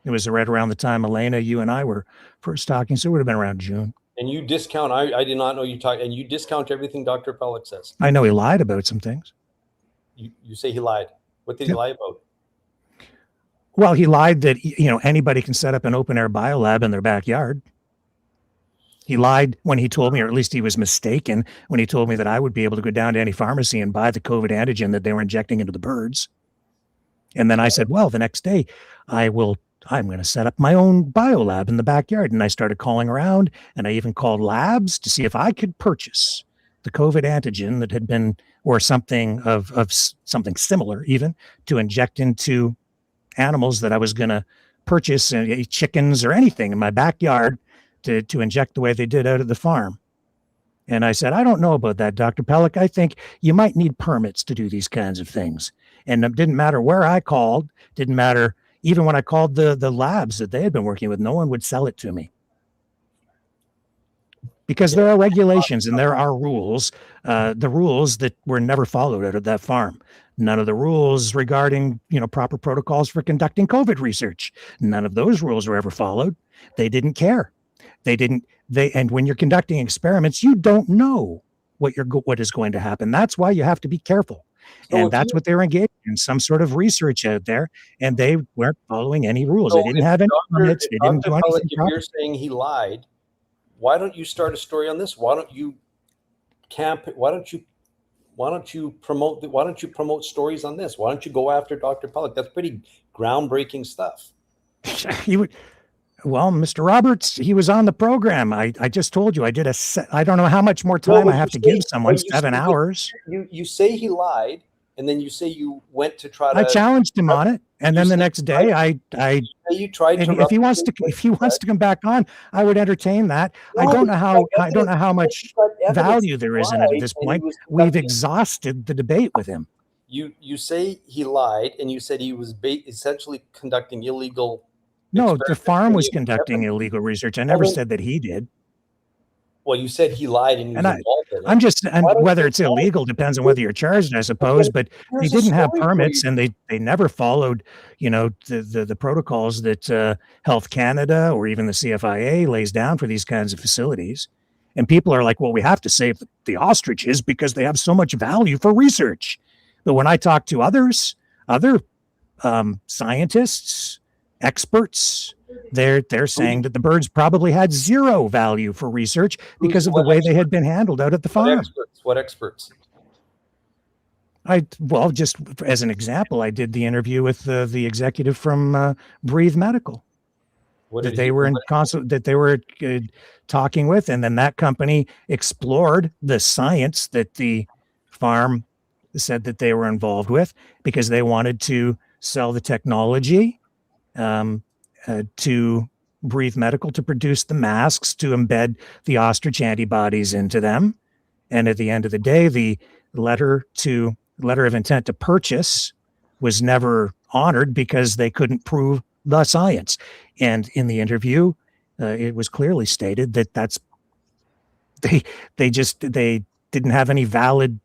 It was right around the time, Elena, you and I were first talking, so it would have been around June. And you discount, I did not know you talked, and you discount everything Dr. Pellick says. I know he lied about some things. You say he lied. What did he lie about? Well, he lied that, anybody can set up an open air biolab in their backyard. He lied when he told me, or at least he was mistaken, when he told me that I would be able to go down to any pharmacy and buy the COVID antigen that they were injecting into the birds. And then I said, well, the next day I'm going to set up my own biolab in the backyard. And I started calling around, and I even called labs to see if I could purchase the COVID antigen that had been, or something of something similar even, to inject into animals that I was going to purchase, chickens or anything in my backyard to inject the way they did out of the farm. And I said, I don't know about that, Dr. Pellick. I think you might need permits to do these kinds of things. And it didn't matter where I called, didn't matter. Even when I called the labs that they had been working with, no one would sell it to me. Because there are regulations and there are rules, the rules that were never followed out of that farm. None of the rules regarding, proper protocols for conducting COVID research. None of those rules were ever followed. They didn't care. And when you're conducting experiments, you don't know what is going to happen. That's why you have to be careful. And that's what they were engaged in, some sort of research out there, and they weren't following any rules. They didn't have any permits. They didn't do anything proper. If you're saying he lied, why don't you start a story on this? Why don't you promote stories on this? Why don't you go after Dr. Pellick? That's pretty groundbreaking stuff. Well, Mr. Roberts, he was on the program. I just told you I did I don't know how much more time I have to give someone, 7 hours. You say he lied, and then you say you went to try to. I challenged him on it, and then the next day you tried to. If he wants to come back on, I would entertain that. I don't know how much value there is in it at this point. We've exhausted the debate with him. You say he lied, and you said he was essentially conducting illegal. No, the farm was conducting illegal research. I never said that he did. Well, you said he lied and he was And involved in it. I'm just, and Why don't whether you it's tell- illegal depends on whether you're charged, I suppose, but they Here's a didn't have story for permits you. and they never followed, the protocols that Health Canada or even the CFIA lays down for these kinds of facilities. And people are like, well, we have to save the ostriches because they have so much value for research. But when I talk to other scientists, experts, they're saying that the birds probably had zero value for research because of the way they had been handled out at the farm. What experts? Well, just as an example, I did the interview with the executive from Breathe Medical that they were in consult, that they were talking with, and then that company explored the science that the farm said that they were involved with because they wanted to sell the technology to Breathe Medical to produce the masks to embed the ostrich antibodies into them. And at the end of the day, the letter of intent to purchase was never honored because they couldn't prove the science. And in the interview, it was clearly stated that they didn't have any valid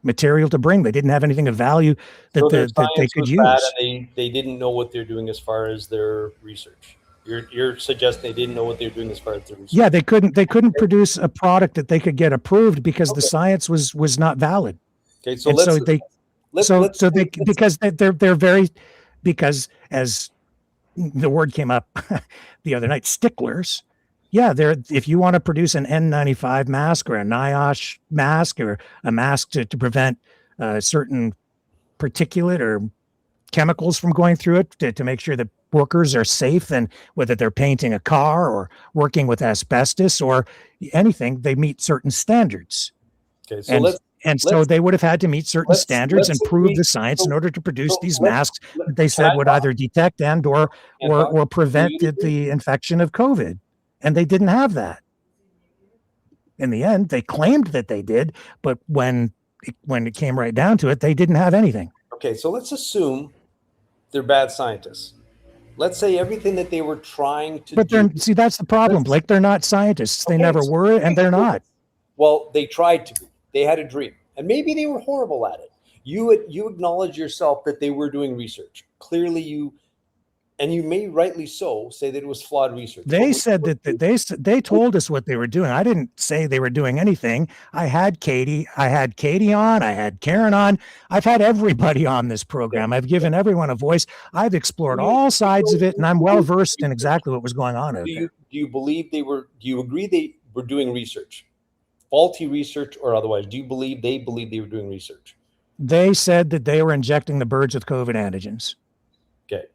material to bring. They didn't have anything of value that, So that they could use. And they didn't know what they're doing as far as their research. You're suggesting they didn't know what they're doing as far as their research. Yeah, they couldn't produce a product that they could get approved because the science was not valid. Okay, so they're very, because as the word came up the other night, sticklers. Yeah, if you want to produce an N95 mask or a NIOSH mask or a mask to prevent certain particulate or chemicals from going through it to make sure that workers are safe, and whether they're painting a car or working with asbestos or anything, they meet certain standards. Okay, so so they would have had to meet certain standards and prove the science in order to produce these masks that they said would either detect and or prevent the infection of COVID. And they didn't have that. In the end, they claimed that they did, but when it came right down to it, they didn't have anything. Okay, so let's assume they're bad scientists. Let's say everything that they were trying to do. See, that's the problem, Blake. They're not scientists. They never were, and they're not. Well, they tried to be. They had a dream, and maybe they were horrible at it. You acknowledge yourself that they were doing research. Clearly, you may rightly so say that it was flawed research. They said that they told us what they were doing. I didn't say they were doing anything. I had Katie on. I had Karen on. I've had everybody on this program. I've given everyone a voice. I've explored all sides of it, and I'm well versed in exactly what was going on out there. Do you believe they were? Do you agree they were doing research, faulty research or otherwise? Do you believe they were doing research? They said that they were injecting the birds with COVID antigens. Okay.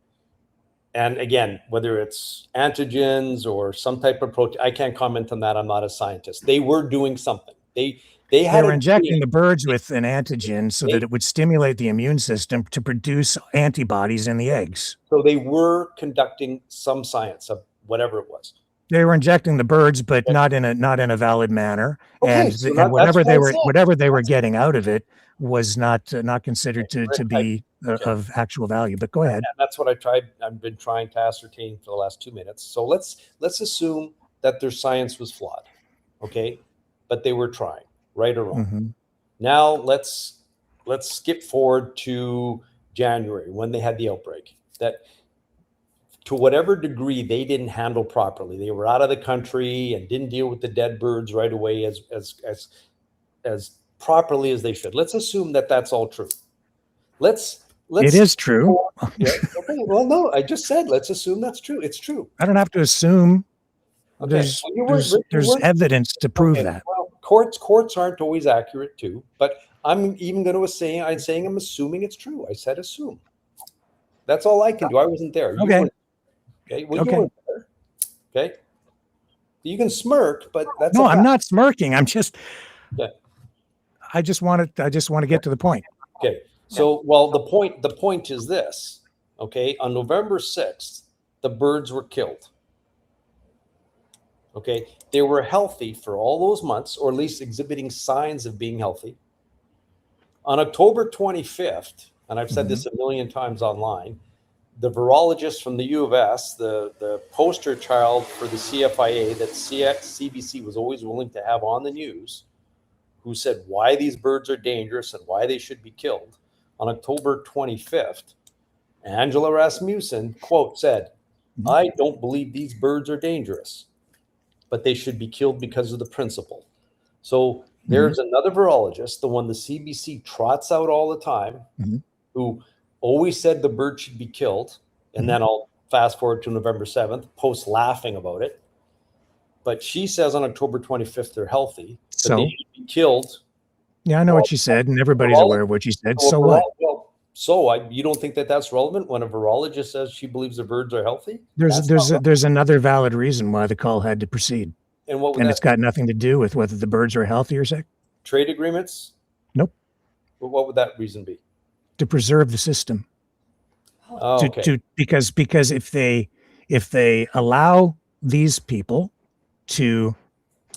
And again, whether it's antigens or some type of protein, I can't comment on that. I'm not a scientist. They were doing something. They were injecting the birds with an antigen so that it would stimulate the immune system to produce antibodies in the eggs. So they were conducting some science of whatever it was. They were injecting the birds, but not in a valid manner. Okay, and whatever they were getting out of it was not considered to be of actual value. But go ahead. And that's what I've been trying to ascertain for the last 2 minutes. So let's assume that their science was flawed, okay, but they were trying, right or wrong. Mm-hmm. Now let's skip forward to January when they had the outbreak. That to whatever degree they didn't handle properly, they were out of the country and didn't deal with the dead birds right away as properly as they should. Let's assume that that's all true. It is true. Yeah, okay. Well, no, I just said let's assume that's true. It's true. I don't have to assume. Okay. There's evidence to prove that. Well, courts aren't always accurate too, but I'm even going to say I'm assuming it's true. I said assume. That's all I can do. I wasn't there. Okay. Okay. Well, you weren't there. Okay. You can smirk, but that's no. I'm not smirking. I'm just. Okay. I just want to get to the point. Okay. So, well, the point is this. Okay. On November 6th, the birds were killed. Okay. They were healthy for all those months, or at least exhibiting signs of being healthy. On October 25th, and I've said this a million times online, the virologist from the U of S, the poster child for the CFIA that CBC was always willing to have on the news, who said why these birds are dangerous and why they should be killed, on October 25th, Angela Rasmussen, quote, said, "I don't believe these birds are dangerous, but they should be killed because of the principle." So there's another virologist, the one the CBC trots out all the time, who always said the bird should be killed. And then I'll fast forward to November 7th, post laughing about it. But she says on October 25th, they're healthy, but they should be killed. Yeah, I know what she said, and everybody's aware of what she said. So what? Well, you don't think that that's relevant when a virologist says she believes the birds are healthy? There's another valid reason why the call had to proceed. And what? And it's got nothing to do with whether the birds are healthy or sick. Trade agreements? Nope. But what would that reason be? To preserve the system. Oh, okay. Because if they allow these people to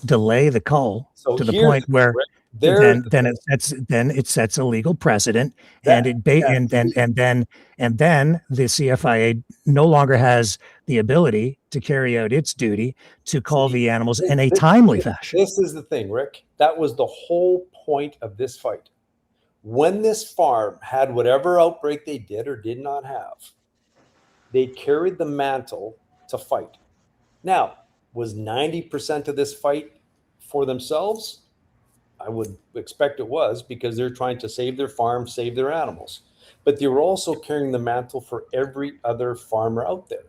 delay the call to the point where then it sets a legal precedent, and then the CFIA no longer has the ability to carry out its duty to call the animals in a timely fashion. This is the thing, Rick. That was the whole point of this fight. When this farm had whatever outbreak they did or did not have, they carried the mantle to fight. Now, was 90% of this fight for themselves? I would expect it was, because they're trying to save their farm, save their animals. But they were also carrying the mantle for every other farmer out there,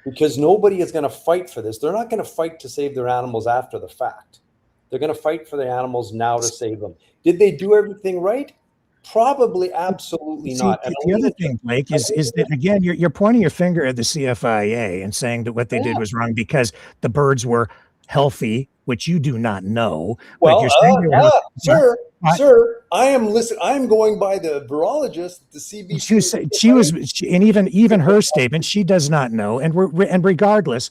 because nobody is going to fight for this. They're not going to fight to save their animals after the fact. They're going to fight for the animals now to save them. Did they do everything right? Probably, absolutely not. And the other thing, Blake, is that, again, you're pointing your finger at the CFIA and saying that what they did was wrong because the birds were healthy, which you do not know. Well, sir, I am listening. I am going by the virologist, the CBC. And even her statement, she does not know. And regardless,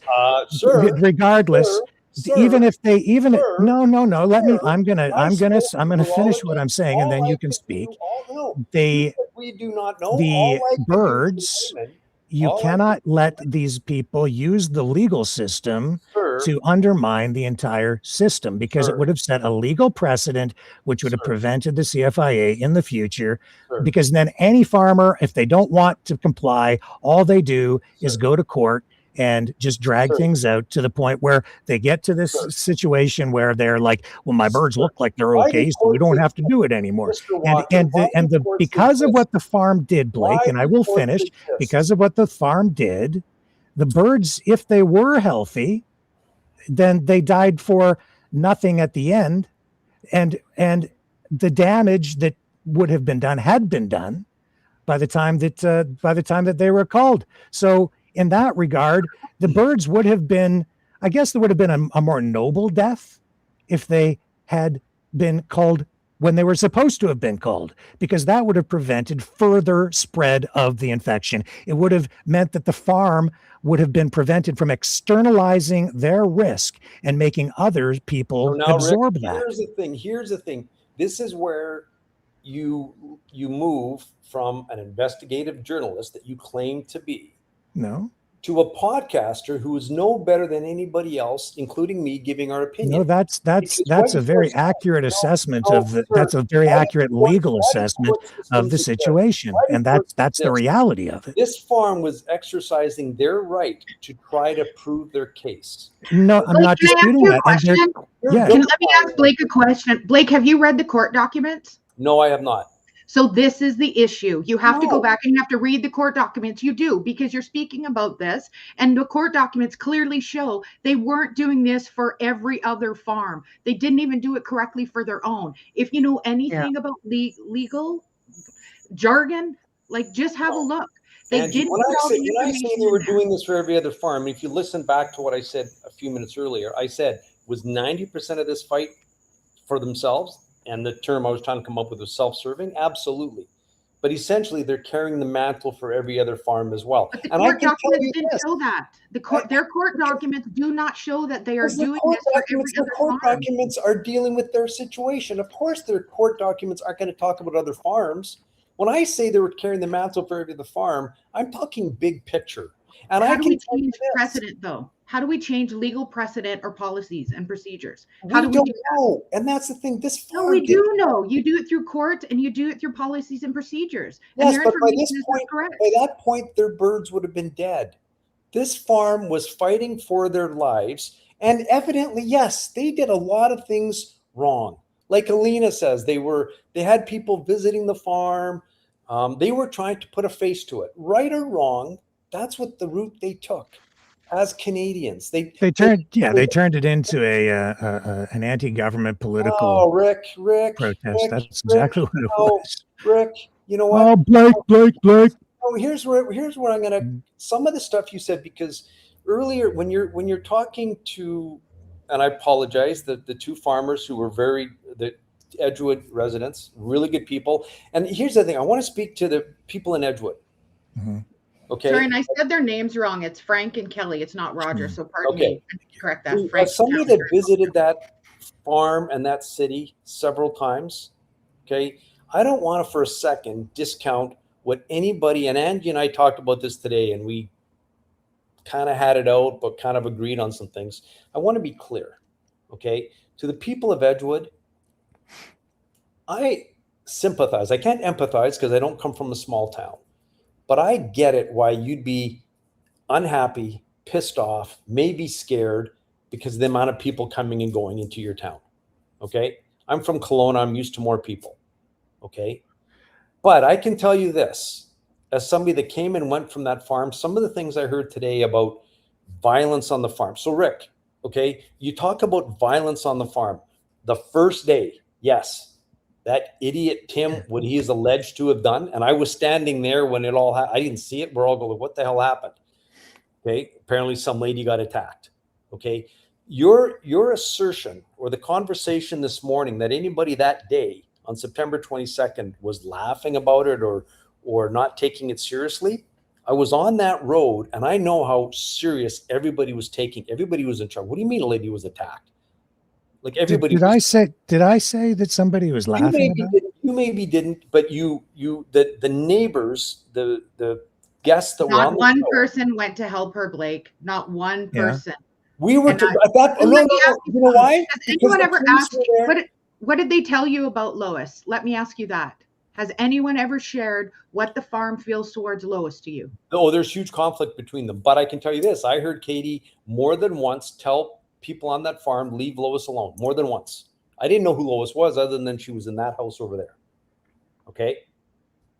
even if they let me. I'm gonna finish what I'm saying, and then you can speak. We do not know the birds. You cannot let these people use the legal system to undermine the entire system, because it would have set a legal precedent, which would have prevented the CFIA in the future. Because then any farmer, if they don't want to comply, all they do is go to court and just drag things out to the point where they get to this situation where they're like, well, my birds look like they're okay, so we don't have to do it anymore. Because of what the farm did, Blake, and I will finish, because of what the farm did, the birds, if they were healthy, then they died for nothing at the end. And the damage that would have been done had been done by the time that they were called. So in that regard, the birds would have been, I guess there would have been a more noble death if they had been called when they were supposed to have been called, because that would have prevented further spread of the infection. It would have meant that the farm would have been prevented from externalizing their risk and making other people absorb that. Here's the thing. This is where you move from an investigative journalist that you claim to be to a podcaster who is no better than anybody else, including me, giving our opinion. No, that's a very accurate assessment that's a very accurate legal assessment of the situation, and that's the reality of it. This farm was exercising their right to try to prove their case. No, I'm not disputing that. Let me ask Blake a question. Blake, have you read the court documents? No, I have not. So this is the issue. You have to go back and you have to read the court documents. You do, because you're speaking about this, and the court documents clearly show they weren't doing this for every other farm. They didn't even do it correctly for their own. If you know anything about legal jargon, like, just have a look. They didn't. When I say they were doing this for every other farm, if you listen back to what I said a few minutes earlier, I said, was 90% of this fight for themselves? And the term I was trying to come up with was self-serving. Absolutely. But essentially, they're carrying the mantle for every other farm as well. But the court documents didn't show that. Their court documents do not show that they are doing this for every other farm. The court documents are dealing with their situation. Of course, their court documents aren't going to talk about other farms. When I say they were carrying the mantle for the farm, I'm talking big picture. And How I do can we tell you change this, precedent, though? How do we change legal precedent or policies and procedures? we How do we don't do that? know. And that's the thing. This No, farm we did do know. You do it through court and you do it through policies and procedures. And yes, their but by information this is not point, correct. by that point, their birds would have been dead. This farm was fighting for their lives. And evidently, yes, they did a lot of things wrong. Like Alina says, they had people visiting the farm. They were trying to put a face to it. Right or wrong, that's what the route they took as Canadians. They turned it into an anti-government political oh, Rick, protest. That's exactly what it was. Rick, you know what? Oh, Blake. Oh, here's where I'm gonna some of the stuff you said, because earlier when you're talking to, and I apologize, the two farmers who were the Edgewood residents, really good people. And here's the thing, I want to speak to the people in Edgewood. Mm-hmm. Okay. Sorry, and I said their names wrong. It's Frank and Kelly. It's not Roger. So pardon me. I need to correct that. Frank As somebody that visited that farm and that city several times, okay, I don't want to for a second discount what anybody, and Angie and I talked about this today, and we kind of had it out, but kind of agreed on some things. I want to be clear, okay? To the people of Edgewood, I sympathize. I can't empathize because I don't come from a small town, but I get it why you'd be unhappy, pissed off, maybe scared because of the amount of people coming and going into your town, okay? I'm from Kelowna. I'm used to more people, okay? But I can tell you this, as somebody that came and went from that farm, some of the things I heard today about violence on the farm. So Rick, okay, you talk about violence on the farm. The first day, yes, that idiot Tim, what he is alleged to have done, and I was standing there when it all I didn't see it. We're all going, what the hell happened? Okay, apparently some lady got attacked. Okay, your assertion or the conversation this morning that anybody that day on September 22nd was laughing about it or not taking it seriously. I was on that road and I know how serious everybody was taking. Everybody was in trouble. What do you mean a lady was attacked? Like everybody. Did I say that somebody was laughing? You maybe didn't, but the neighbors, the guests that were on the one road, person went to help her, Blake. Not one person. We were at that. No, you know why? Has anyone ever asked what did they tell you about Lois? Let me ask you that. Has anyone ever shared what the farm feels towards Lois to you? Oh, there's huge conflict between them. But I can tell you this. I heard Katie more than once tell people on that farm, leave Lois alone, more than once. I didn't know who Lois was other than she was in that house over there. Okay?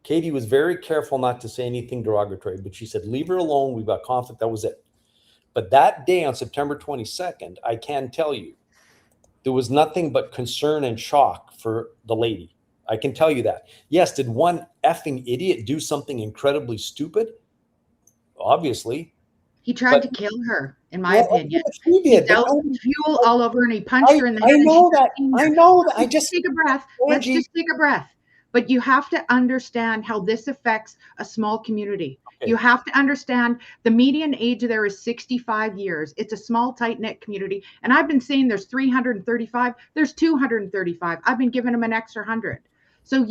Katie was very careful not to say anything derogatory, but she said, leave her alone. We've got conflict. That was it. But that day on September 22nd, I can tell you, there was nothing but concern and shock for the lady. I can tell you that. Yes, did one effing idiot do something incredibly stupid? Obviously. He tried to kill her, in my opinion. He did. He doused fuel all over her and he punched her in the head. I know that. I know that. Let's take a breath. Let's just take a breath. But you have to understand how this affects a small community. Okay. You have to understand the median age there is 65 years. It's a small, tight-knit community. And I've been saying there's 335. There's 235. I've been giving them an extra 100. So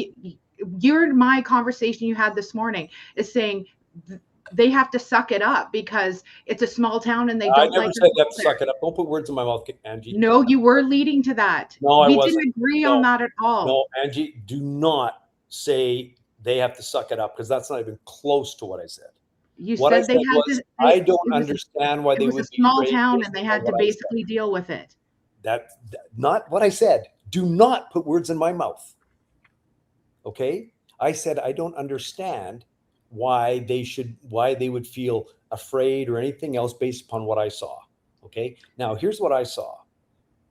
my conversation you had this morning is saying they have to suck it up because it's a small town and they don't like. I never said they have to suck it up. Don't put words in my mouth, Angie. No, you were leading to that. No, I wasn't. We didn't agree on that at all. No, Angie, do not say they have to suck it up because that's not even close to what I said. You said they had to. I don't understand why they would be. It was a small town and they had to basically deal with it. That's not what I said. Do not put words in my mouth. Okay? I said I don't understand why they would feel afraid or anything else based upon what I saw. Okay. Now here's what I saw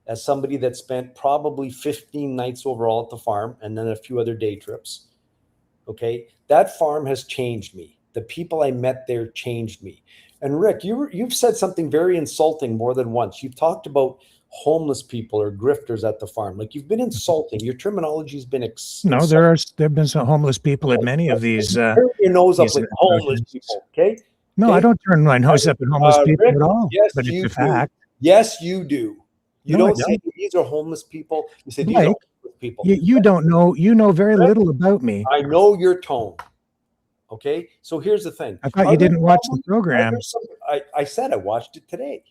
as somebody that spent probably 15 nights overall at the farm and then a few other day trips. Okay. That farm has changed me. The people I met there changed me. And Rick, you've said something very insulting more than once. You've talked about homeless people or grifters at the farm. Like you've been insulting. Your terminology has been no. There have been some homeless people at many of these. Turn your nose up like homeless people. Okay. No, okay? I don't turn my nose up at homeless people Rick, at all. Yes, but it's a fact. Yes, you do. You No, don't say these are homeless people. You say these are homeless people. You don't know. You know very little about me. I know your tone. Okay, so here's the thing. I thought you didn't watch the program. I said I watched it today.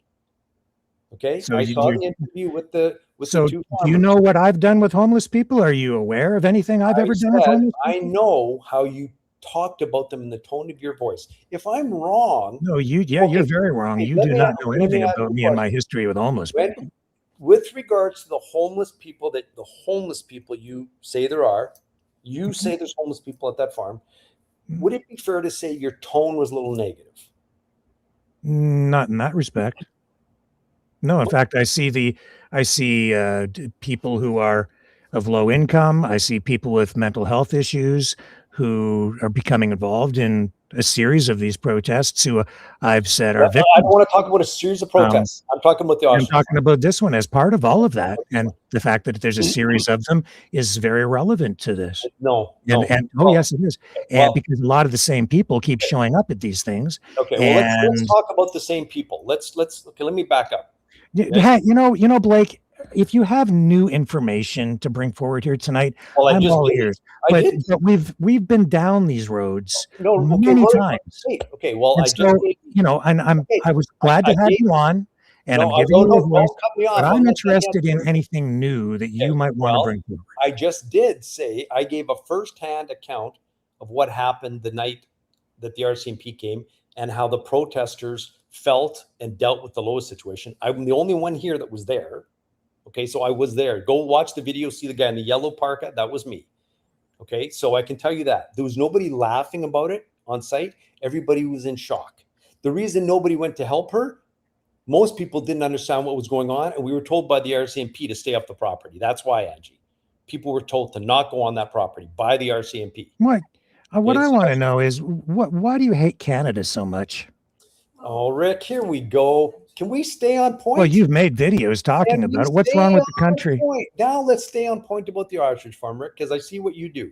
Okay, So I saw the interview with the So two do you farmers. know what I've done with homeless people? Are you aware of anything I've ever done with said, homeless I people? know how you talked about them in the tone of your voice. If I'm wrong, No, you're very wrong. You let do me not ask- know let me anything ask about you a me and my question. history with homeless people. With regards to the homeless people you say there are, you say there's homeless people at that farm, would it be fair to say your tone was a little negative? Not in that respect. No, in fact, I see people who are of low income. I see people with mental health issues who are becoming involved in a series of these protests who I've said are I victims. don't want to talk about a series of protests. I'm talking about the I'm ostrich. talking about this one as part of all of that, and the fact that there's a series of them is very relevant to this. No. And oh, yes, it is. And because a lot of the same people keep showing up at these things. Okay, well, let's talk about the same people. Let me back up. Yeah, you know, Blake, if you have new information to bring forward here tonight, Well, I'm all ears. But we've been down these roads many times. Okay, well, And so, you know, and I was glad to have you on, and I'm giving you a voice, cut me off. but I'm interested in anything new that you might want to bring forward. I just did say I gave a firsthand account of what happened the night that the RCMP came and how the protesters felt and dealt with the Lowe's situation. I'm the only one here that was there. Okay, so I was there. Go watch the video, see the guy in the yellow parka. That was me. Okay, so I can tell you that. There was nobody laughing about it on site. Everybody was in shock. The reason nobody went to help her, most people didn't understand what was going on, and we were told by the RCMP to stay off the property. That's why, Angie. People were told to not go on that property by the RCMP. What I want to know is why do you hate Canada so much? Oh, Rick, here we go. Can we stay on point? Well, you've made videos talking about it. What's wrong with the country? Now let's stay on point about the ostrich farm, Rick, because I see what you do.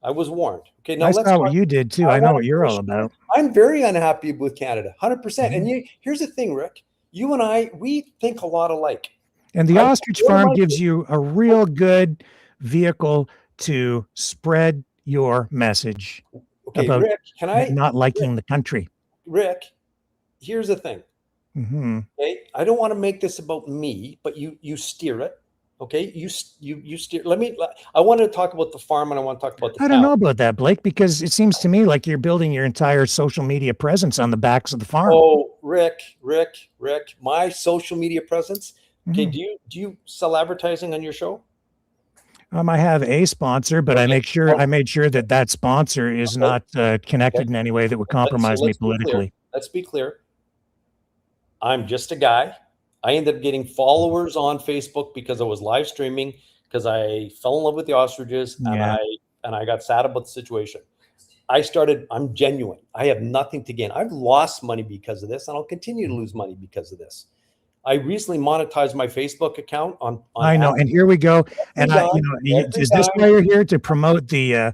I was warned. Okay, now I let's saw what you did too. I know what you're all about. I'm very unhappy with Canada, 100%. And here's the thing, Rick. You and I, we think a lot alike. And the ostrich farm gives you a real good vehicle to spread your message about Rick, not liking the country. Rick, here's the thing. Okay, I don't want to make this about me, but you steer it. Okay, you steer. I want to talk about the farm, and I want to talk about the. I don't know about that, Blake, because it seems to me like you're building your entire social media presence on the backs of the farm. Oh, Rick, my social media presence. Okay, do you sell advertising on your show? I have a sponsor, but I made sure that sponsor is not connected in any way that would compromise me politically. Let's be clear. I'm just a guy. I ended up getting followers on Facebook because I was live streaming, because I fell in love with the ostriches, and I got sad about the situation. I'm genuine. I have nothing to gain. I've lost money because of this, and I'll continue to lose money because of this. I recently monetized my Facebook account on I know, and here we go. And is this why you're here, to promote the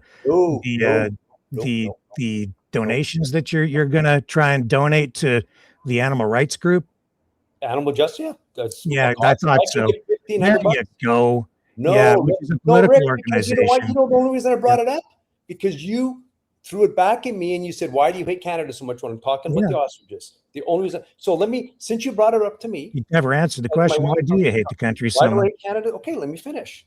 donations that you're gonna try and donate to the animal rights group? Animal Justice? I thought so. There you go. No, which is a political organization. You know the only reason I brought it up? Because you threw it back at me and you said, why do you hate Canada so much when I'm talking about the ostriches? The only reason. So since you brought it up to me. You never answered the question. Why do you hate the country so much? Why do I hate Canada? Okay, let me finish.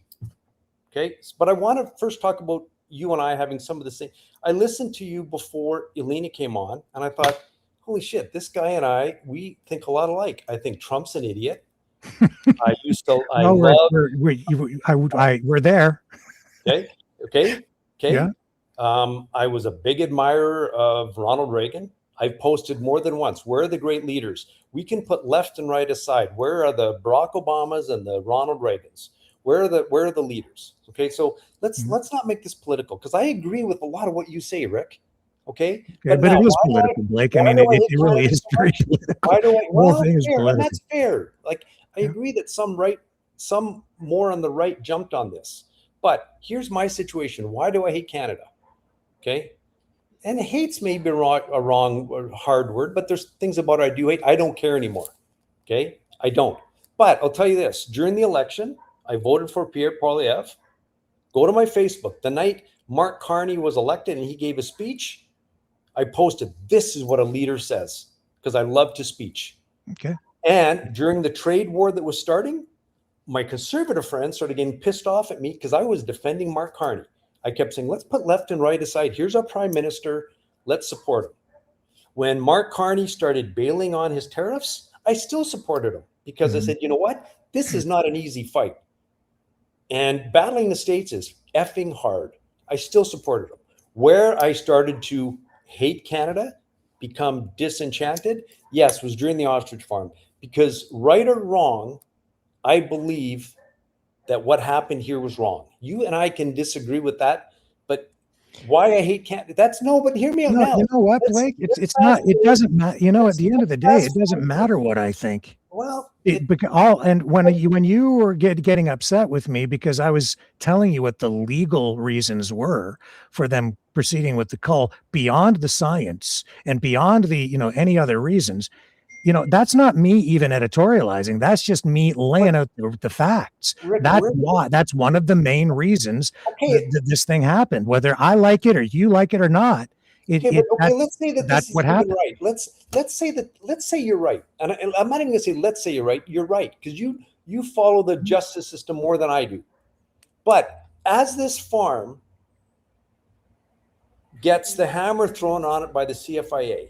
Okay, but I want to first talk about you and I having some of the same. I listened to you before Elena came on, and I thought, holy shit, this guy and we think a lot alike. I think Trump's an idiot. We're there. Okay. Yeah. I was a big admirer of Ronald Reagan. I've posted more than once. Where are the great leaders? We can put left and right aside. Where are the Barack Obamas and the Ronald Reagans? Where are the leaders? Okay, so let's not make this political, because I agree with a lot of what you say, Rick. Okay, but it is political, Blake. I mean, it really is very political. Why do I? Well, is political. That's fair. Like, I agree that some more on the right jumped on this. But here's my situation. Why do I hate Canada? Okay, and hate's maybe a wrong or hard word, but there's things about it I do hate. I don't care anymore. Okay, I don't. But I'll tell you this: during the election, I voted for Pierre Poilievre. Go to my Facebook. The night Mark Carney was elected and he gave a speech, I posted, this is what a leader says, because I love to speech. Okay. And during the trade war that was starting, my conservative friends started getting pissed off at me because I was defending Mark Carney. I kept saying, let's put left and right aside. Here's our prime minister. Let's support him. When Mark Carney started bailing on his tariffs, I still supported him because I said, you know what? This is not an easy fight. And battling the states is effing hard. I still supported him. Where I started to hate Canada, become disenchanted, yes, was during the ostrich farm. Because right or wrong, I believe that what happened here was wrong. You and I can disagree with that, but why I hate Canada, that's no, but hear me out now. You know what, Blake? It's not, it doesn't matter. You know, at the end of the day, it doesn't matter what I think. Well, and when you were getting upset with me because I was telling you what the legal reasons were for them proceeding with the cull beyond the science and beyond the, you know, any other reasons, you know, that's not me even editorializing. That's just me laying out the facts. That's one of the main reasons that this thing happened, whether I like it or you like it or not. Let's say that that's what happened. Right. Let's say you're right. And I'm not even going to say let's say you're right. You're right because you follow the justice system more than I do. But as this farm gets the hammer thrown on it by the CFIA,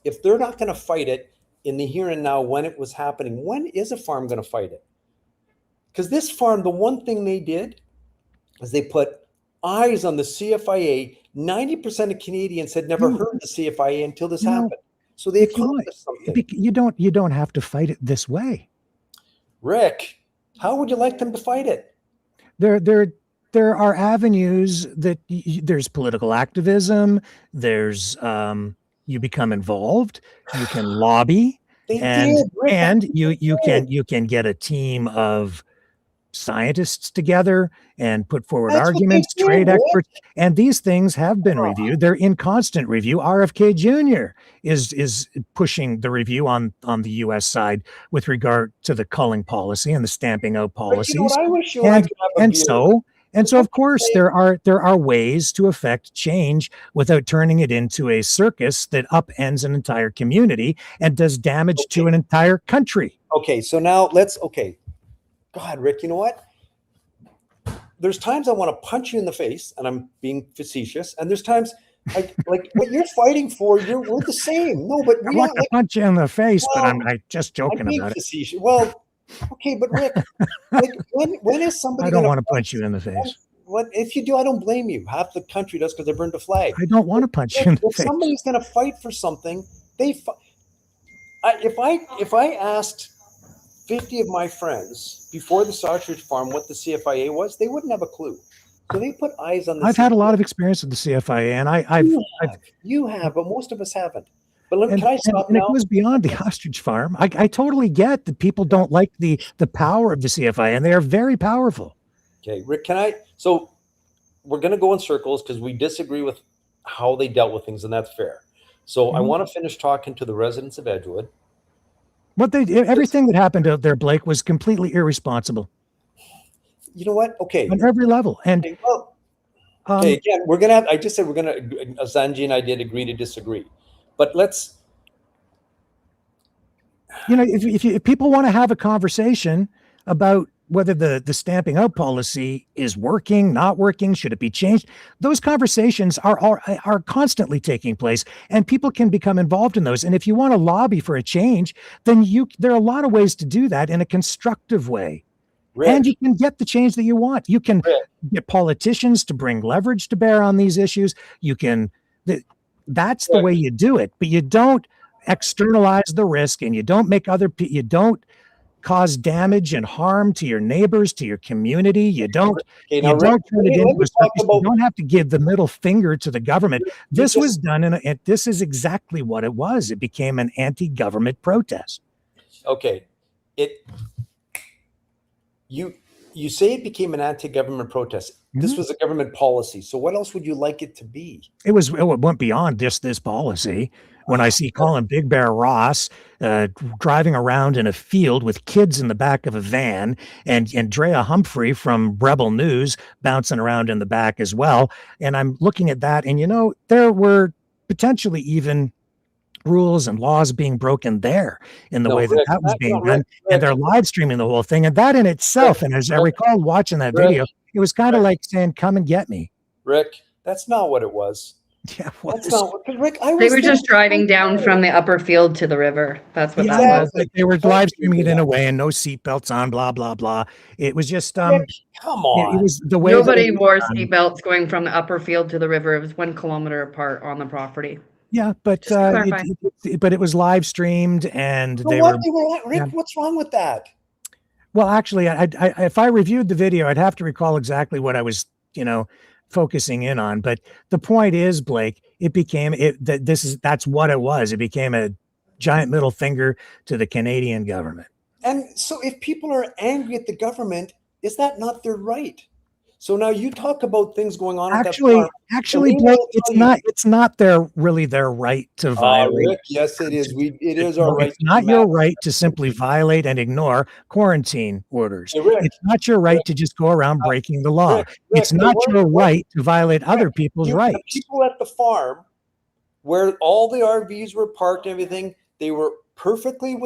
if they're not going to fight it in the here and now when it was happening, when is a farm going to fight it? Because this farm, the one thing they did is they put eyes on the CFIA. 90% of Canadians had never heard the CFIA until this happened. So they accomplished something. You don't have to fight it this way. Rick, how would you like them to fight it? There are avenues that there's political activism. There's you become involved. You can lobby, and you can get a team of scientists together and put forward arguments, trade experts, and these things have been reviewed. They're in constant review. RFK Jr. is pushing the review on the U.S. side with regard to the culling policy and the stamping out policies. And so, of course, there are ways to affect change without turning it into a circus that upends an entire community and does damage to an entire country. Okay, so now God, Rick, you know what? There's times I want to punch you in the face, and I'm being facetious, and there's times like what you're fighting for, we're the same. No, but I want to punch you in the face, but I'm just joking about facetious. Well, okay, but Rick, when is somebody? I don't want to punch you in the face. What if you do? I don't blame you. Half the country does because they burned the flag. I don't want to punch you in the face. If somebody's going to fight for something, if I asked 50 of my friends before the Ostrich farm what the CFIA was, they wouldn't have a clue. So they put eyes on the I've had a lot of experience with the CFIA, and you have, but most of us haven't. But can I stop now? And it goes beyond the ostrich farm. I totally get that people don't like the power of the CFIA, and they are very powerful. Okay, Rick, so we're going to go in circles because we disagree with how they dealt with things, and that's fair. So I want to finish talking to the residents of Edgewood. Everything that happened out there, Blake, was completely irresponsible. You know what? Okay. On every level. And again, we're gonna I just said we're gonna Zanji and I did agree to disagree. But let's if people want to have a conversation about whether the stamping out policy is working, not working, should it be changed? Those conversations are constantly taking place, and people can become involved in those. And if you want to lobby for a change, then there are a lot of ways to do that in a constructive way. Rick, and you can get the change that you want. You can get politicians to bring leverage to bear on these issues. That's the way you do it, but you don't externalize the risk, and you don't make you don't cause damage and harm to your neighbors, to your community. You don't turn it into a circus. You don't have to give the middle finger to the government. This was done this is exactly what it was. It became an anti-government protest. Okay. You say it became an anti-government protest. This was a government policy. So what else would you like it to be? It went beyond just this policy. When I see Colin Big Bear Ross driving around in a field with kids in the back of a van, and Drea Humphrey from Rebel News bouncing around in the back as well, and I'm looking at that, and there were potentially even rules and laws being broken there in the way that was being done, and they're live streaming the whole thing, and that in itself, and as I recall watching that video, it was kind of like saying, "Come and get me." Rick, that's not what it was. Yeah, that's not what, Rick. They were just driving down from the upper field to the river. That's what that was. Like they were live streaming it in a way, and no seatbelts on, blah blah blah. It was just Rick, come on. It was the way nobody wore seatbelts going from the upper field to the river. It was 1 kilometer apart on the property. Yeah, but it was live streamed, and Rick, what's wrong with that? Well, actually, if I reviewed the video, I'd have to recall exactly what I was, focusing in on. But the point is, Blake, that's what it was. It became a giant middle finger to the Canadian government. And so, if people are angry at the government, is that not their right? So now you talk about things going on. Actually, Blake, it's not really their right to violate. Rick, yes, it is. It is our right. It's not your right to simply violate and ignore quarantine orders. It's not your right to just go around breaking the law. It's not your right to violate other people's rights. The people at the farm, where all the RVs were parked and everything, they were perfectly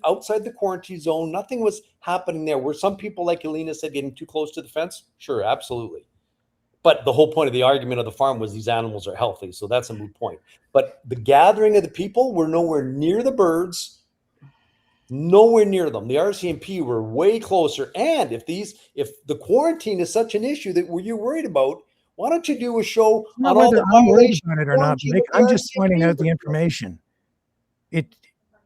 outside the quarantine zone. Nothing was happening there. Were some people, like Elena said, getting too close to the fence? Sure, absolutely. But the whole point of the argument of the farm was these animals are healthy. So that's a moot point. But the gathering of the people were nowhere near the birds, nowhere near them. The RCMP were way closer. And if the quarantine is such an issue that you're worried about, why don't you do a show on all the violations on it or not, Blake? I'm just pointing out the information.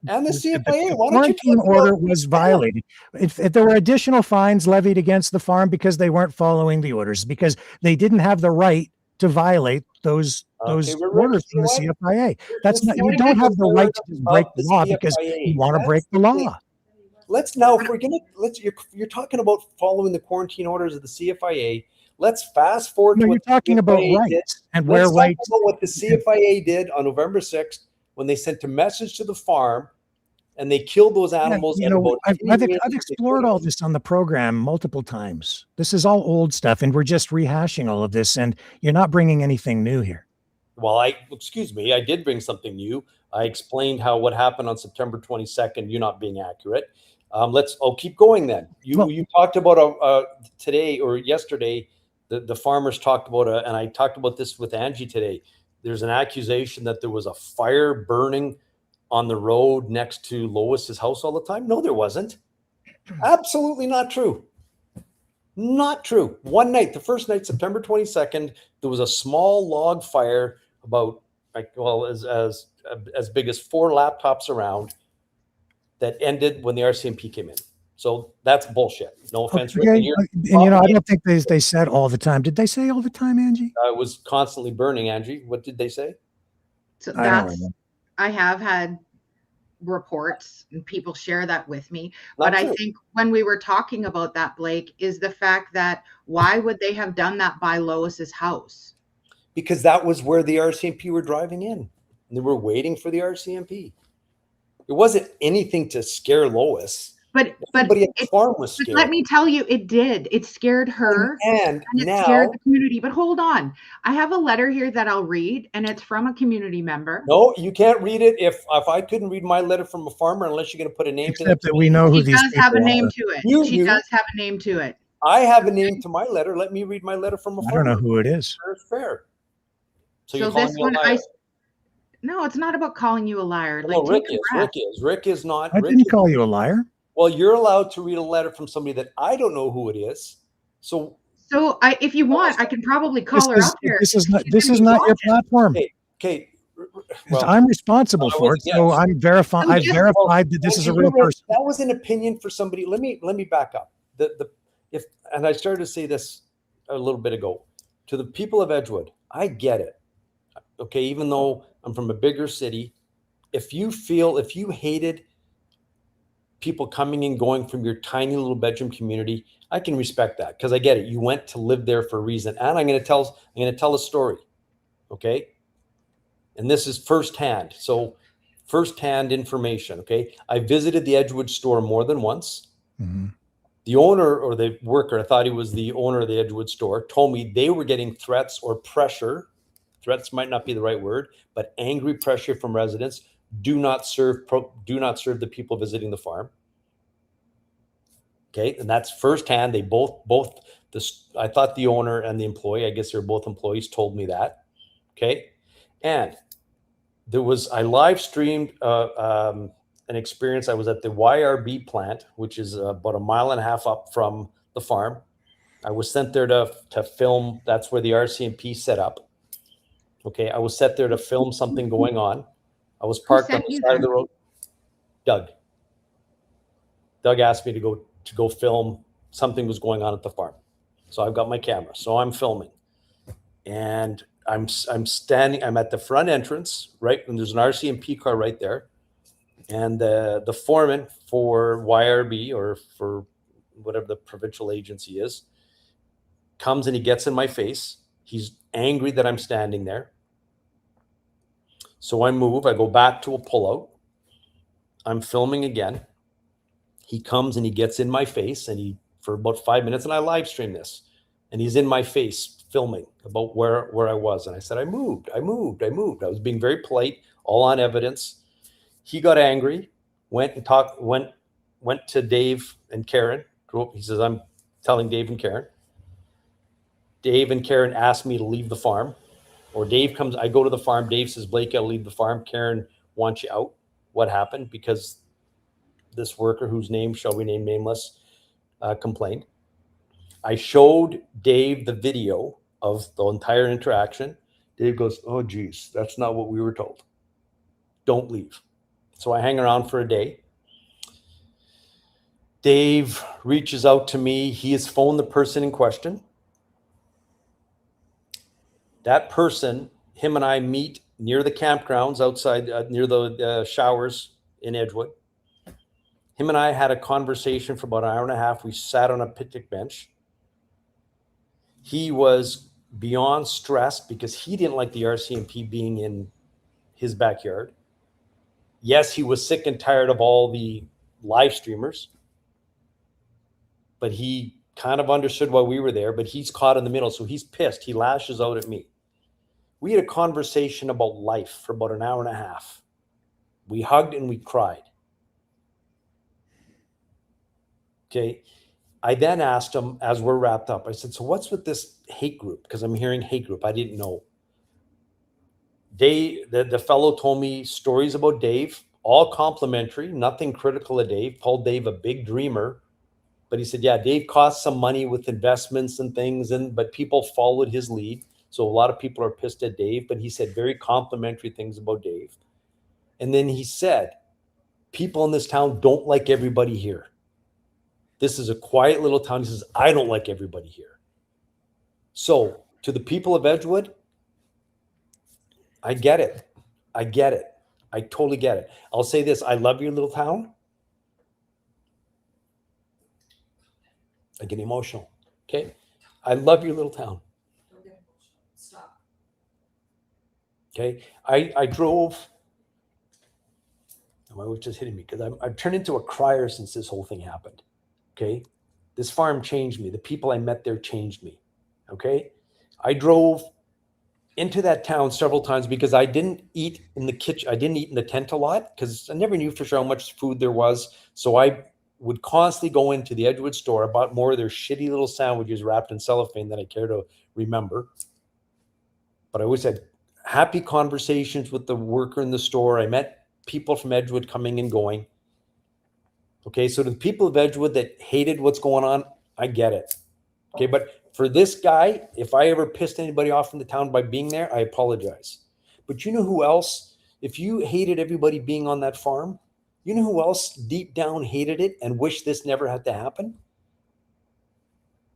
And the CFIA, the quarantine order was violated. If there were additional fines levied against the farm because they weren't following the orders, because they didn't have the right to violate those orders from the CFIA. That's not. You don't have the right to just break the law because you want to break the law. Let's now, if we're you're talking about following the quarantine orders of the CFIA. Let's fast forward. No, you're talking about rights and where rights. Let's talk about what the CFIA did on November 6th. When they sent a message to the farm and they killed those animals. I've explored all this on the program multiple times. This is all old stuff, and we're just rehashing all of this, and you're not bringing anything new here. Well, excuse me, I did bring something new. I explained what happened on September 22nd, you not being accurate. I'll keep going then. You talked about today or yesterday, the farmers talked about, and I talked about this with Angie today. There's an accusation that there was a fire burning on the road next to Lois's house all the time. No, there wasn't. Absolutely not true. Not true. One night, the first night, September 22nd, there was a small log fire about as big as 4 laptops around that ended when the RCMP came in. So that's bullshit. No offense. Okay. I don't think they said all the time. Did they say all the time, Angie? It was constantly burning, Angie. What did they say? So I have had reports and people share that with me. But I think when we were talking about that, Blake, is the fact that why would they have done that by Lois's house? Because that was where the RCMP were driving in. And they were waiting for the RCMP. It wasn't anything to scare Lois. But the farm was scared. Let me tell you, it did. It scared her and it scared the community. But hold on. I have a letter here that I'll read, and it's from a community member. No, you can't read it. If I couldn't read my letter from a farmer unless you're going to put a name to it. Except that we know who these people are. She does have a name to it. She does have a name to it. I have a name to my letter. Let me read my letter from a farmer. I don't know who it is. Fair. So you're calling me a liar. No, it's not about calling you a liar. No, Rick is. Rick is not. I didn't call you a liar. Well, you're allowed to read a letter from somebody that I don't know who it is. So if you want, I can probably call her up here. This is not your platform. Okay. Well, I'm responsible for it, so I'm verifying. I've verified that this is a real person. That was an opinion for somebody. Let me back up. And I started to say this a little bit ago to the people of Edgewood. I get it. Okay, even though I'm from a bigger city, if you hated people coming and going from your tiny little bedroom community, I can respect that because I get it. You went to live there for a reason. And I'm going to tell a story. Okay. And this is firsthand. So firsthand information. Okay. I visited the Edgewood store more than once. Mm-hmm. The owner or the worker, I thought he was the owner of the Edgewood store, told me they were getting threats or pressure. Threats might not be the right word, but angry pressure from residents. Do not serve the people visiting the farm. Okay, and that's firsthand. They both I thought the owner and the employee, I guess they're both employees, told me that. Okay, and I live streamed an experience. I was at the YRB plant, which is about 1.5 miles up from the farm. I was sent there to film. That's where the RCMP set up. Okay, I was set there to film something going on. I was parked on the side of the road. Doug asked me to go film something was going on at the farm. So I've got my camera. So I'm filming. And I'm standing, I'm at the front entrance, right? And there's an RCMP car right there. And the foreman for YRB or for whatever the provincial agency is comes and he gets in my face. He's angry that I'm standing there. So I move, I go back to a pullout. I'm filming again. He comes and he gets in my face and for about 5 minutes, and I live stream this, and he's in my face filming about where I was. And I said, I moved. I was being very polite, all on evidence. He got angry, went to Dave and Karen. He says, I'm telling Dave and Karen. Dave and Karen asked me to leave the farm. Or Dave comes, I go to the farm. Dave says, Blake, I'll leave the farm. Karen wants you out. What happened? Because this worker, whose name shall remain nameless, complained. I showed Dave the video of the entire interaction. Dave goes, oh, geez, that's not what we were told. Don't leave. So I hang around for a day. Dave reaches out to me. He has phoned the person in question. That person, him and I meet near the campgrounds outside, near the showers in Edgewood. Him and I had a conversation for about 1.5 hours. We sat on a picnic bench. He was beyond stressed because he didn't like the RCMP being in his backyard. Yes, he was sick and tired of all the live streamers, but he kind of understood why we were there, but he's caught in the middle. So he's pissed. He lashes out at me. We had a conversation about life for about 1.5 hours. We hugged and we cried. Okay. I then asked him as we're wrapped up, I said, so what's with this hate group? Because I'm hearing hate group. I didn't know. The fellow told me stories about Dave, all complimentary, nothing critical of Dave, called Dave a big dreamer. But he said, yeah, Dave cost some money with investments and things, but people followed his lead. So a lot of people are pissed at Dave, but he said very complimentary things about Dave. And then he said, people in this town don't like everybody here. This is a quiet little town. He says, I don't like everybody here. So to the people of Edgewood, I get it. I get it. I totally get it. I'll say this. I love your little town. I get emotional. Okay. I love your little town. Don't get emotional. Stop. Okay. I drove. My wife just hitting me because I've turned into a crier since this whole thing happened. Okay. This farm changed me. The people I met there changed me. Okay. I drove into that town several times because I didn't eat in the kitchen. I didn't eat in the tent a lot because I never knew for sure how much food there was. So I would constantly go into the Edgewood store. I bought more of their shitty little sandwiches wrapped in cellophane than I care to remember. But I always had happy conversations with the worker in the store. I met people from Edgewood coming and going. Okay, so to the people of Edgewood that hated what's going on, I get it. Okay, but for this guy, if I ever pissed anybody off in the town by being there, I apologize. But you know who else? If you hated everybody being on that farm, you know who else deep down hated it and wished this never had to happen?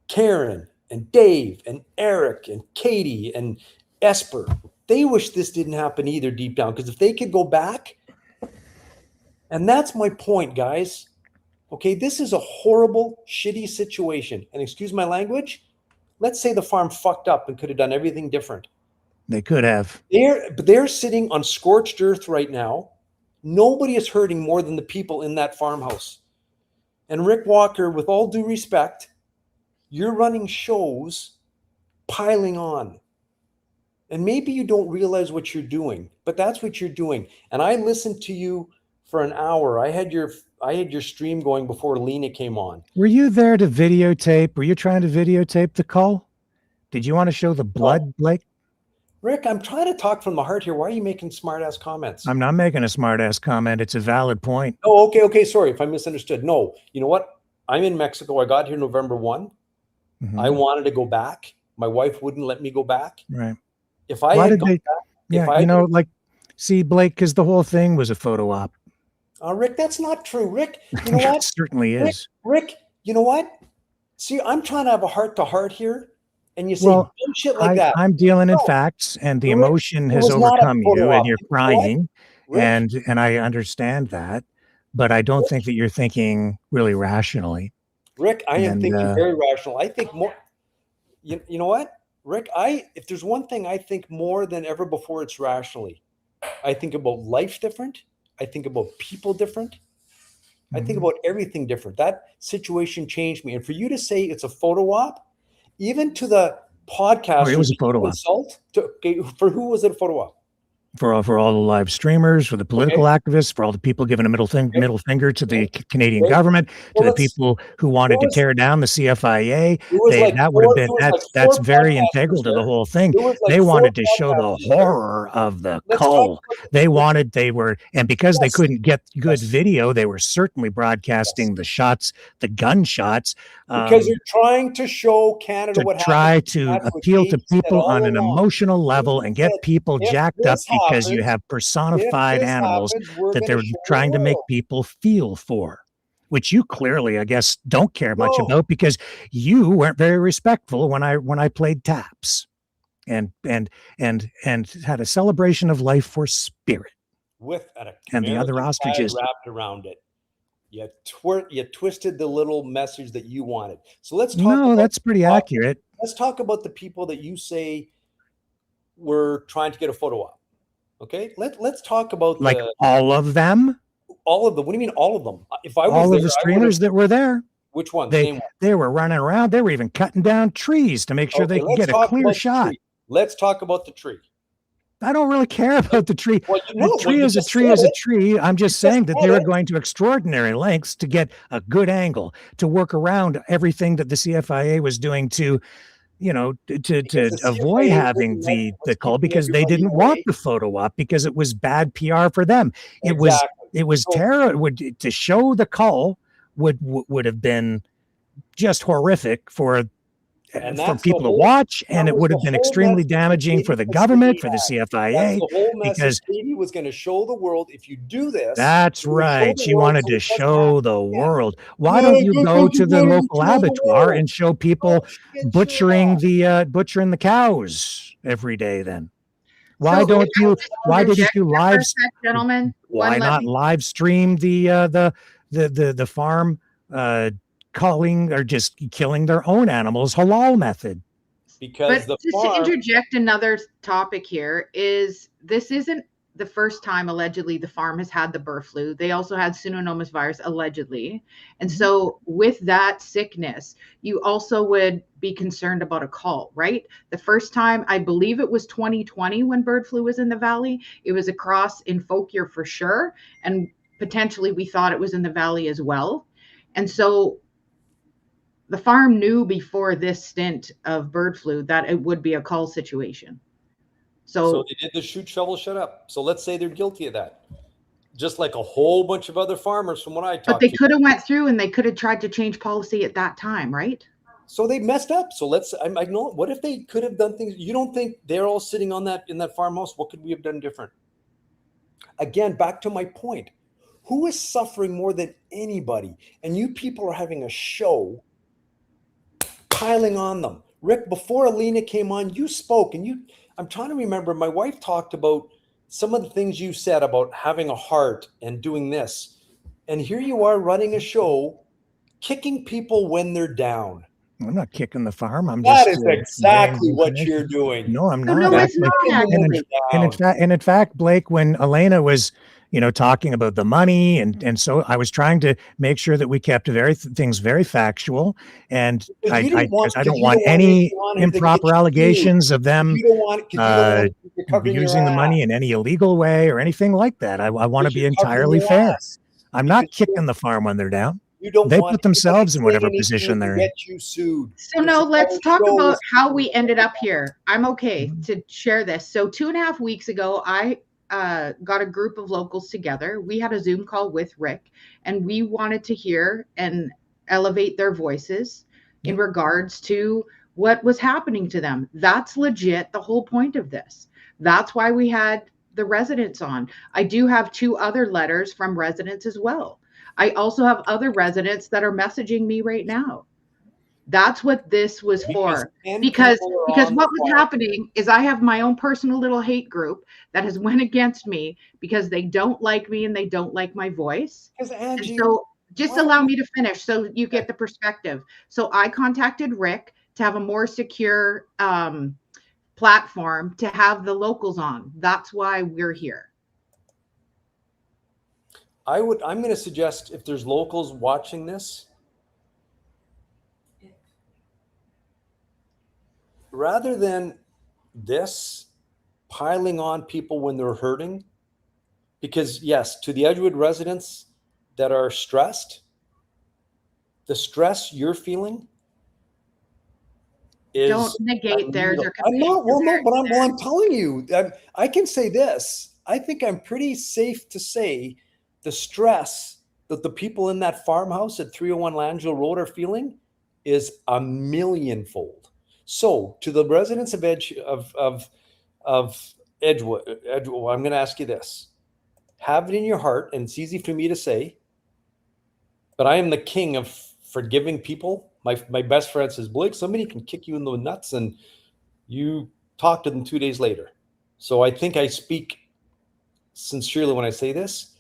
Karen and Dave and Eric and Katie and Esper. They wish this didn't happen either deep down, because if they could go back, and that's my point, guys. Okay, this is a horrible, shitty situation. And excuse my language, let's say the farm fucked up and could have done everything different. They could have. They're sitting on scorched earth right now. Nobody is hurting more than the people in that farmhouse. And Rick Walker, with all due respect, you're running shows piling on. And maybe you don't realize what you're doing, but that's what you're doing. And I listened to you for an hour. I had your stream going before Lena came on. Were you there to videotape? Were you trying to videotape the call? Did you want to show the blood, Blake? Rick, I'm trying to talk from the heart here. Why are you making smart-ass comments? I'm not making a smart-ass comment. It's a valid point. Oh, okay. Sorry if I misunderstood. No, you know what? I'm in Mexico. I got here November 1. Mhm. I wanted to go back. My wife wouldn't let me go back. Right. If I Why had did gone they? back, Yeah, see, Blake, because the whole thing was a photo op. Rick, that's not true. Rick, you know It what? certainly is. Rick, you know what? See, I'm trying to have a heart-to-heart here, and you say bullshit like that. I'm dealing in facts, and the emotion has overcome you, and you're crying, and I understand that, but I don't think that you're thinking really rationally. Rick, I am thinking very rational. I think more. You know what, Rick? If there's one thing I think more than ever before, it's rationally. I think about life different. I think about people different. I think about everything different. That situation changed me. And for you to say it's a photo op, even to the podcast, it was a photo op. Insult for who was it a photo op? For all the live streamers, for the political activists, for all the people giving a middle finger to the Canadian government, to the people who wanted to tear down the CFIA, that's very integral to the whole thing. They wanted to show the horror of the cull. And because they couldn't get good video, they were certainly broadcasting the shots, the gunshots, because you're trying to show Canada what happened. Try to appeal to people on an emotional level and get people jacked up because you have personified animals that they're trying to make people feel for, which you clearly, I guess, don't care much about because you weren't very respectful when I played taps and had a celebration of life for spirit with and the other ostriches wrapped around it. You twisted the little message that you wanted. So let's talk. No, that's pretty accurate. Let's talk about the people that you say were trying to get a photo op. Okay, let's talk about all of them. All of them. What do you mean all of them? If I was all of the streamers that were there. Which one? They were running around. They were even cutting down trees to make sure they could get a clear shot. Let's talk about the tree. I don't really care about the tree. The tree is a tree is a tree. I'm just saying that they were going to extraordinary lengths to get a good angle, to work around everything that the CFIA was doing to to avoid having the call because they didn't want the photo op because it was bad PR for them. It was terrible. To show the call would have been just horrific for people to watch, and it would have been extremely damaging for the government, for the CFIA, because Katie was going to show the world if you do this. That's right. She wanted to show the world. Why don't you go to the local abattoir and show people butchering the cows every day then? Why didn't you live, gentlemen? Why not live stream the farm calling or just killing their own animals halal method? Because to interject another topic here is this isn't the first time allegedly the farm has had the bird flu. They also had Pseudomonas virus allegedly. And so with that sickness, you also would be concerned about a cull, right? The first time, I believe it was 2020 when bird flu was in the valley. It was across in Fauquier for sure. And potentially we thought it was in the valley as well. And so the farm knew before this stint of bird flu that it would be a cull situation. So they did the shoot, shovel, shut up. So let's say they're guilty of that. Just like a whole bunch of other farmers from what I talked to. But they could have went through and they could have tried to change policy at that time, right? So they messed up. So I know, what if they could have done things? You don't think they're all sitting in that farmhouse? What could we have done different? Again, back to my point. Who is suffering more than anybody? And you people are having a show piling on them. Rick, before Alina came on, you spoke and I'm trying to remember, my wife talked about some of the things you said about having a heart and doing this. And here you are running a show, kicking people when they're down. I'm not kicking the farm. I'm That just is getting exactly what information. you're doing. No, I'm No, not. no, it's Actually, not. and in fact, Blake, when Elena was, talking about the money, and so I was trying to make sure that we kept things very factual, and Because you don't want, because I because don't you want don't want any anything on here that gets improper you allegations of sued. them You don't want, because you don't want you're covering using your the money ass. in any illegal way or anything like that. I want to Because be you're covering entirely your fair. ass. I'm not Because you kicking don't, the farm when they're down. you don't They want put anybody themselves in saying whatever anything position to they're in. get you sued. So This no, is let's our talk show about is- how we ended up here. I'm okay to share this. So 2.5 weeks ago, I got a group of locals together. We had a Zoom call with Rick, and we wanted to hear and elevate their voices in regards to what was happening to them. That's legit the whole point of this. That's why we had the residents on. I do have 2 other letters from residents as well. I also have other residents that are messaging me right now. That's what this was for. Because what was happening is I have my own personal little hate group that has went against me because they don't like me and they don't like my voice. Because And Angie, so just allow me to finish so you get the perspective. So I contacted Rick to have a more secure platform to have the locals on. That's why we're here. I'm going to suggest, if there's locals watching this, rather than this piling on people when they're hurting, because yes, to the Edgewood residents that are stressed, the stress you're feeling is Don't negate theirs or I'm not, well, no, but compare I'm telling you, I can say this. I think I'm pretty safe to say the stress that the people in that farmhouse at 301 Langell Road are feeling is a millionfold. So to the residents of Edgewood, I'm going to ask you this. Have it in your heart, and it's easy for me to say, but I am the king of forgiving people. My best friend says, Blake, somebody can kick you in the nuts and you talk to them 2 days later. So I think I speak sincerely when I say this.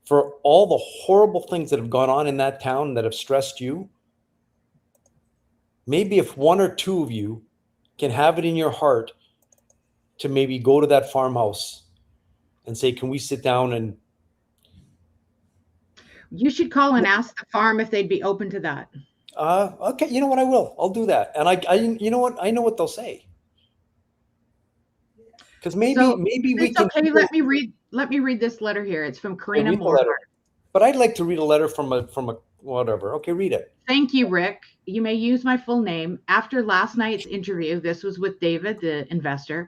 For all the horrible things that have gone on in that town that have stressed you, maybe if 1 or 2 of you can have it in your heart to maybe go to that farmhouse and say, can we sit down and... You should call and ask the farm if they'd be open to that. Okay, you know what? I will. I'll do that. And I you know what? I know what they'll say. Because maybe we can. Okay, let me read this letter here. It's from Karina Moore. But I'd like to read a letter from a whatever. Okay, read it. Thank you, Rick. You may use my full name. After last night's interview, this was with David, the investor,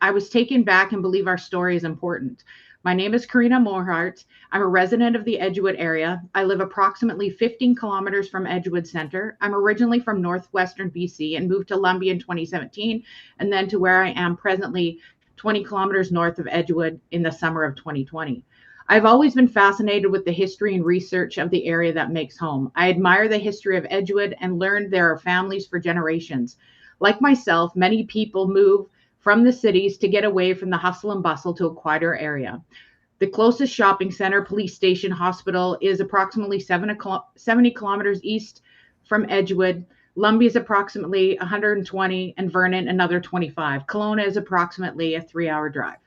I was taken back and believe our story is important. My name is Karina Morehart. I'm a resident of the Edgewood area. I live approximately 15 kilometers from Edgewood Center. I'm originally from northwestern BC and moved to Lumbee in 2017, and then to where I am presently 20 kilometers north of Edgewood in the summer of 2020. I've always been fascinated with the history and research of the area that makes home. I admire the history of Edgewood and learned there are families for generations. Like myself, many people move from the cities to get away from the hustle and bustle to a quieter area. The closest shopping center, police station, hospital is approximately 70 kilometers east from Edgewood. Lumbee is approximately 120 and Vernon another 25. Kelowna is approximately a 3-hour drive.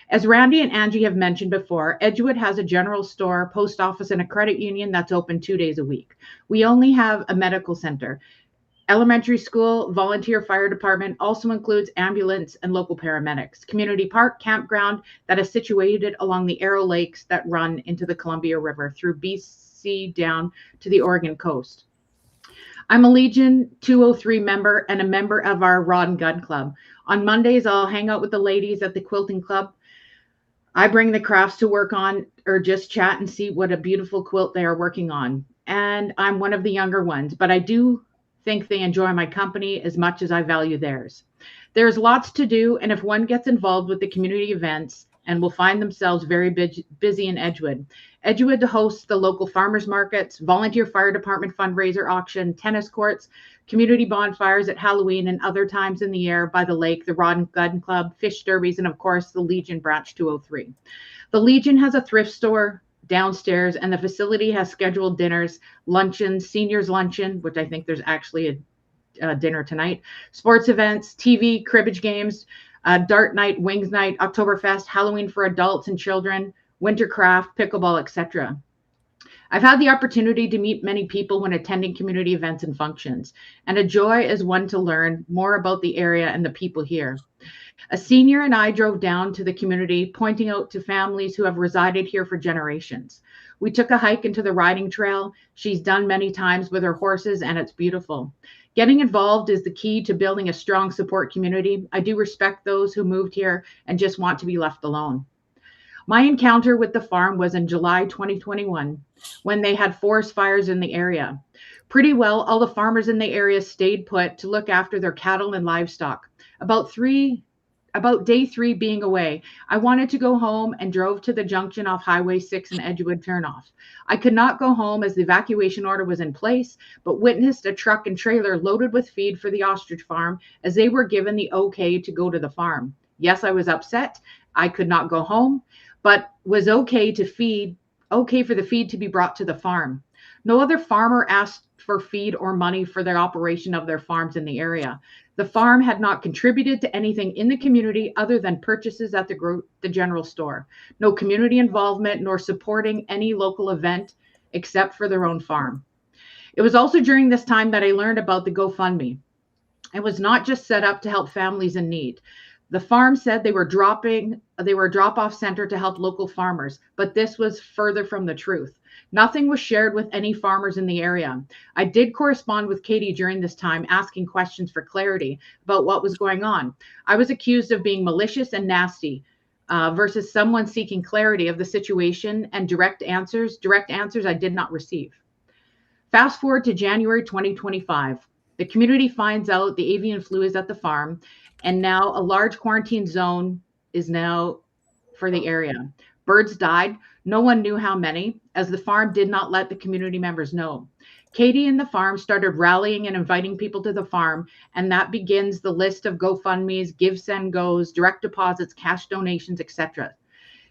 As Randy and Angie have mentioned before, Edgewood has a general store, post office, and a credit union that's open 2 days a week. We only have a medical center. Elementary school, volunteer fire department also includes ambulance and local paramedics. Community park, campground that is situated along the Arrow Lakes that run into the Columbia River through BC down to the Oregon coast. I'm a Legion 203 member and a member of our Rod and Gun Club. On Mondays, I'll hang out with the ladies at the quilting club. I bring the crafts to work on or just chat and see what a beautiful quilt they are working on. And I'm one of the younger ones, but I do think they enjoy my company as much as I value theirs. There's lots to do, and if one gets involved with the community events and will find themselves very busy in Edgewood. Edgewood hosts the local farmers markets, volunteer fire department fundraiser auction, tennis courts, community bonfires at Halloween and other times in the year by the lake, the Rod and Gun Club, fish derbies, and of course the Legion Branch 203. The Legion has a thrift store downstairs, and the facility has scheduled dinners, luncheons, seniors luncheon, which I think there's actually a dinner tonight, sports events, TV, cribbage games, dart night, wings night, Oktoberfest, Halloween for adults and children, wintercraft, pickleball, etc. I've had the opportunity to meet many people when attending community events and functions, and a joy is one to learn more about the area and the people here. A senior and I drove down to the community, pointing out to families who have resided here for generations. We took a hike into the riding trail she's done many times with her horses, and it's beautiful. Getting involved is the key to building a strong support community. I do respect those who moved here and just want to be left alone. My encounter with the farm was in July 2021, when they had forest fires in the area. Pretty well, all the farmers in the area stayed put to look after their cattle and livestock. About day 3 being away, I wanted to go home and drove to the junction off Highway 6 and Edgewood turnoff. I could not go home as the evacuation order was in place, but witnessed a truck and trailer loaded with feed for the ostrich farm as they were given the okay to go to the farm. Yes, I was upset. I could not go home, but was okay for the feed to be brought to the farm. No other farmer asked for feed or money for the operation of their farms in the area. The farm had not contributed to anything in the community other than purchases at the general store. No community involvement nor supporting any local event except for their own farm. It was also during this time that I learned about the GoFundMe. It was not just set up to help families in need. The farm said they were a drop-off center to help local farmers, but this was further from the truth. Nothing was shared with any farmers in the area. I did correspond with Katie during this time, asking questions for clarity about what was going on. I was accused of being malicious and nasty versus someone seeking clarity of the situation and direct answers. Direct answers I did not receive. Fast forward to January 2025. The community finds out the avian flu is at the farm, and now a large quarantine zone is now for the area. Birds died. No one knew how many, as the farm did not let the community members know. Katie and the farm started rallying and inviting people to the farm, and that begins the list of GoFundMes, Give, Send, Goes, direct deposits, cash donations, etc.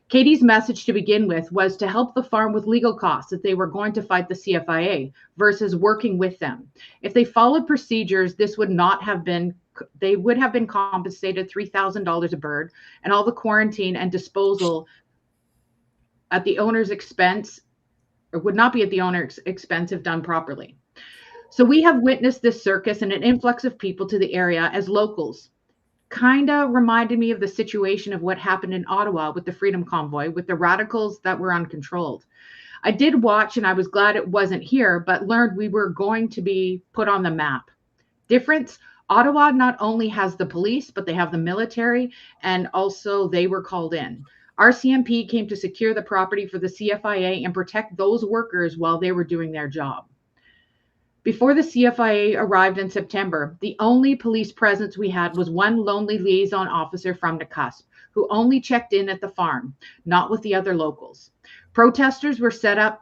Katie's message to begin with was to help the farm with legal costs if they were going to fight the CFIA versus working with them. If they followed procedures, they would have been compensated $3,000 a bird, and all the quarantine and disposal at the owner's expense, or would not be at the owner's expense if done properly. So we have witnessed this circus and an influx of people to the area as locals. Kind of reminded me of the situation of what happened in Ottawa with the Freedom Convoy, with the radicals that were uncontrolled. I did watch, and I was glad it wasn't here, but learned we were going to be put on the map. Difference, Ottawa not only has the police, but they have the military, and also they were called in. RCMP came to secure the property for the CFIA and protect those workers while they were doing their job. Before the CFIA arrived in September, the only police presence we had was one lonely liaison officer from the cusp, who only checked in at the farm, not with the other locals. Protesters were set up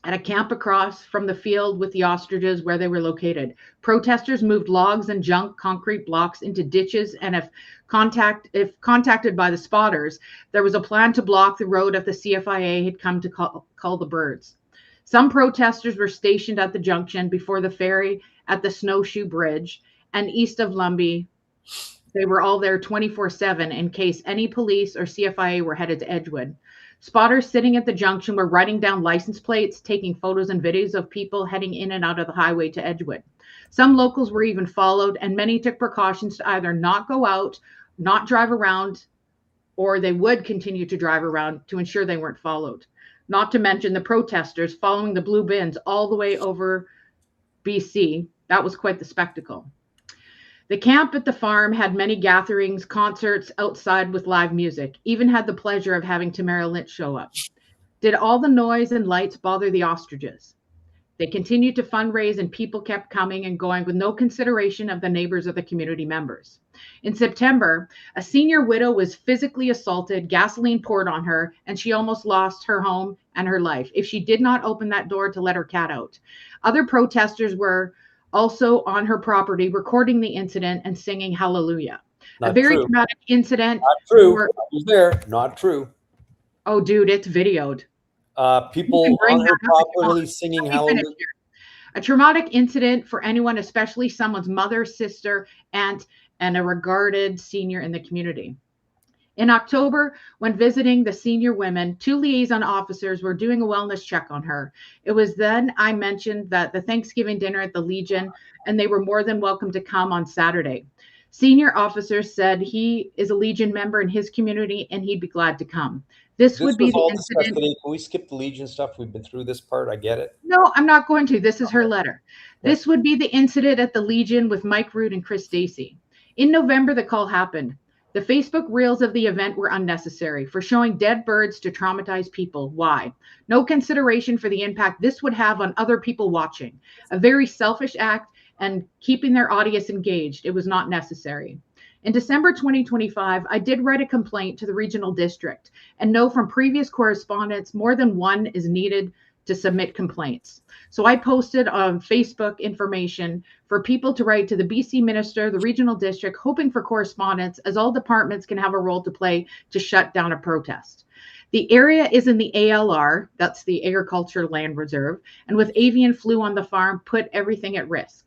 at a camp across from the field with the ostriches where they were located. Protesters moved logs and junk concrete blocks into ditches, and if contacted by the spotters, there was a plan to block the road if the CFIA had come to call the birds. Some protesters were stationed at the junction before the ferry at the Snowshoe Bridge and east of Lumbee. They were all there 24/7 in case any police or CFIA were headed to Edgewood. Spotters sitting at the junction were writing down license plates, taking photos and videos of people heading in and out of the highway to Edgewood. Some locals were even followed, and many took precautions to either not go out, not drive around, or they would continue to drive around to ensure they weren't followed. Not to mention the protesters following the blue bins all the way over BC. That was quite the spectacle. The camp at the farm had many gatherings, concerts outside with live music, even had the pleasure of having Tamara Lynch show up. Did all the noise and lights bother the ostriches? They continued to fundraise and people kept coming and going with no consideration of the neighbors or the community members. In September, a senior widow was physically assaulted, gasoline poured on her, and she almost lost her home and her life if she did not open that door to let her cat out. Other protesters were also on her property recording the incident and singing hallelujah. Not a very true. dramatic incident. Not true. I was there. Not true. Oh, dude, it's videoed. People You can bring on her that up if you property want. singing Let me finish hallelujah. here. A traumatic incident for anyone, especially someone's mother, sister, aunt, and a regarded senior in the community. In October, when visiting the senior women, 2 liaison officers were doing a wellness check on her. It was then I mentioned that the Thanksgiving dinner at the Legion, and they were more than welcome to come on Saturday. Senior officers said he is a Legion member in his community and he'd be glad to come. This This would be was the all discussed incident. today. Can we skip the Legion stuff? We've been through this part. I get it. No, I'm not going to. This is her letter. Yeah. This would be the incident at the Legion with Mike Root and Chris Stacy. In November, the call happened. The Facebook reels of the event were unnecessary for showing dead birds to traumatize people. Why? No consideration for the impact this would have on other people watching. A very selfish act and keeping their audience engaged. It was not necessary. In December 2025, I did write a complaint to the regional district and know from previous correspondence more than one is needed to submit complaints. So I posted on Facebook information for people to write to the BC minister, the regional district, hoping for correspondence as all departments can have a role to play to shut down a protest. The area is in the ALR, that's the Agriculture Land Reserve, and with avian flu on the farm, put everything at risk.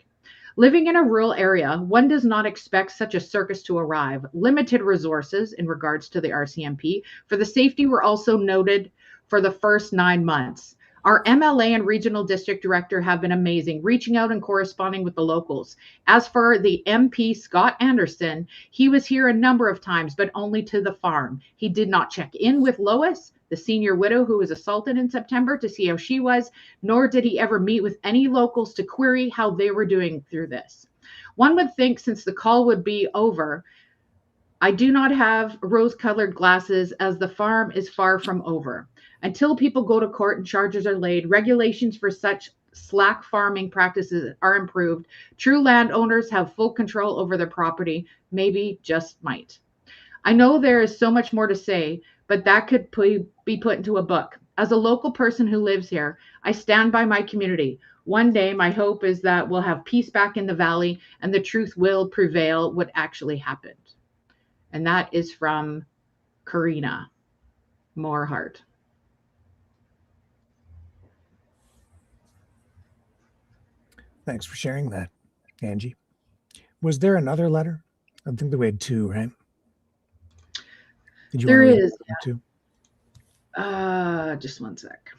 Living in a rural area, one does not expect such a circus to arrive. Limited resources in regards to the RCMP for the safety were also noted for the first 9 months. Our MLA and regional district director have been amazing, reaching out and corresponding with the locals. As for the MP, Scott Anderson, he was here a number of times, but only to the farm. He did not check in with Lois, the senior widow who was assaulted in September, to see how she was, nor did he ever meet with any locals to query how they were doing through this. One would think since the call would be over, I do not have rose-colored glasses as the farm is far from over. Until people go to court and charges are laid, regulations for such slack farming practices are improved. True landowners have full control over their property, maybe just might. I know there is so much more to say, but that could be put into a book. As a local person who lives here, I stand by my community. One day, my hope is that we'll have peace back in the valley and the truth will prevail what actually happened. And that is from Karina Moorhart. Thanks for sharing that, Angie. Was there another letter? I think that we had 2, right? Did you There want to read is. that too? Just one sec.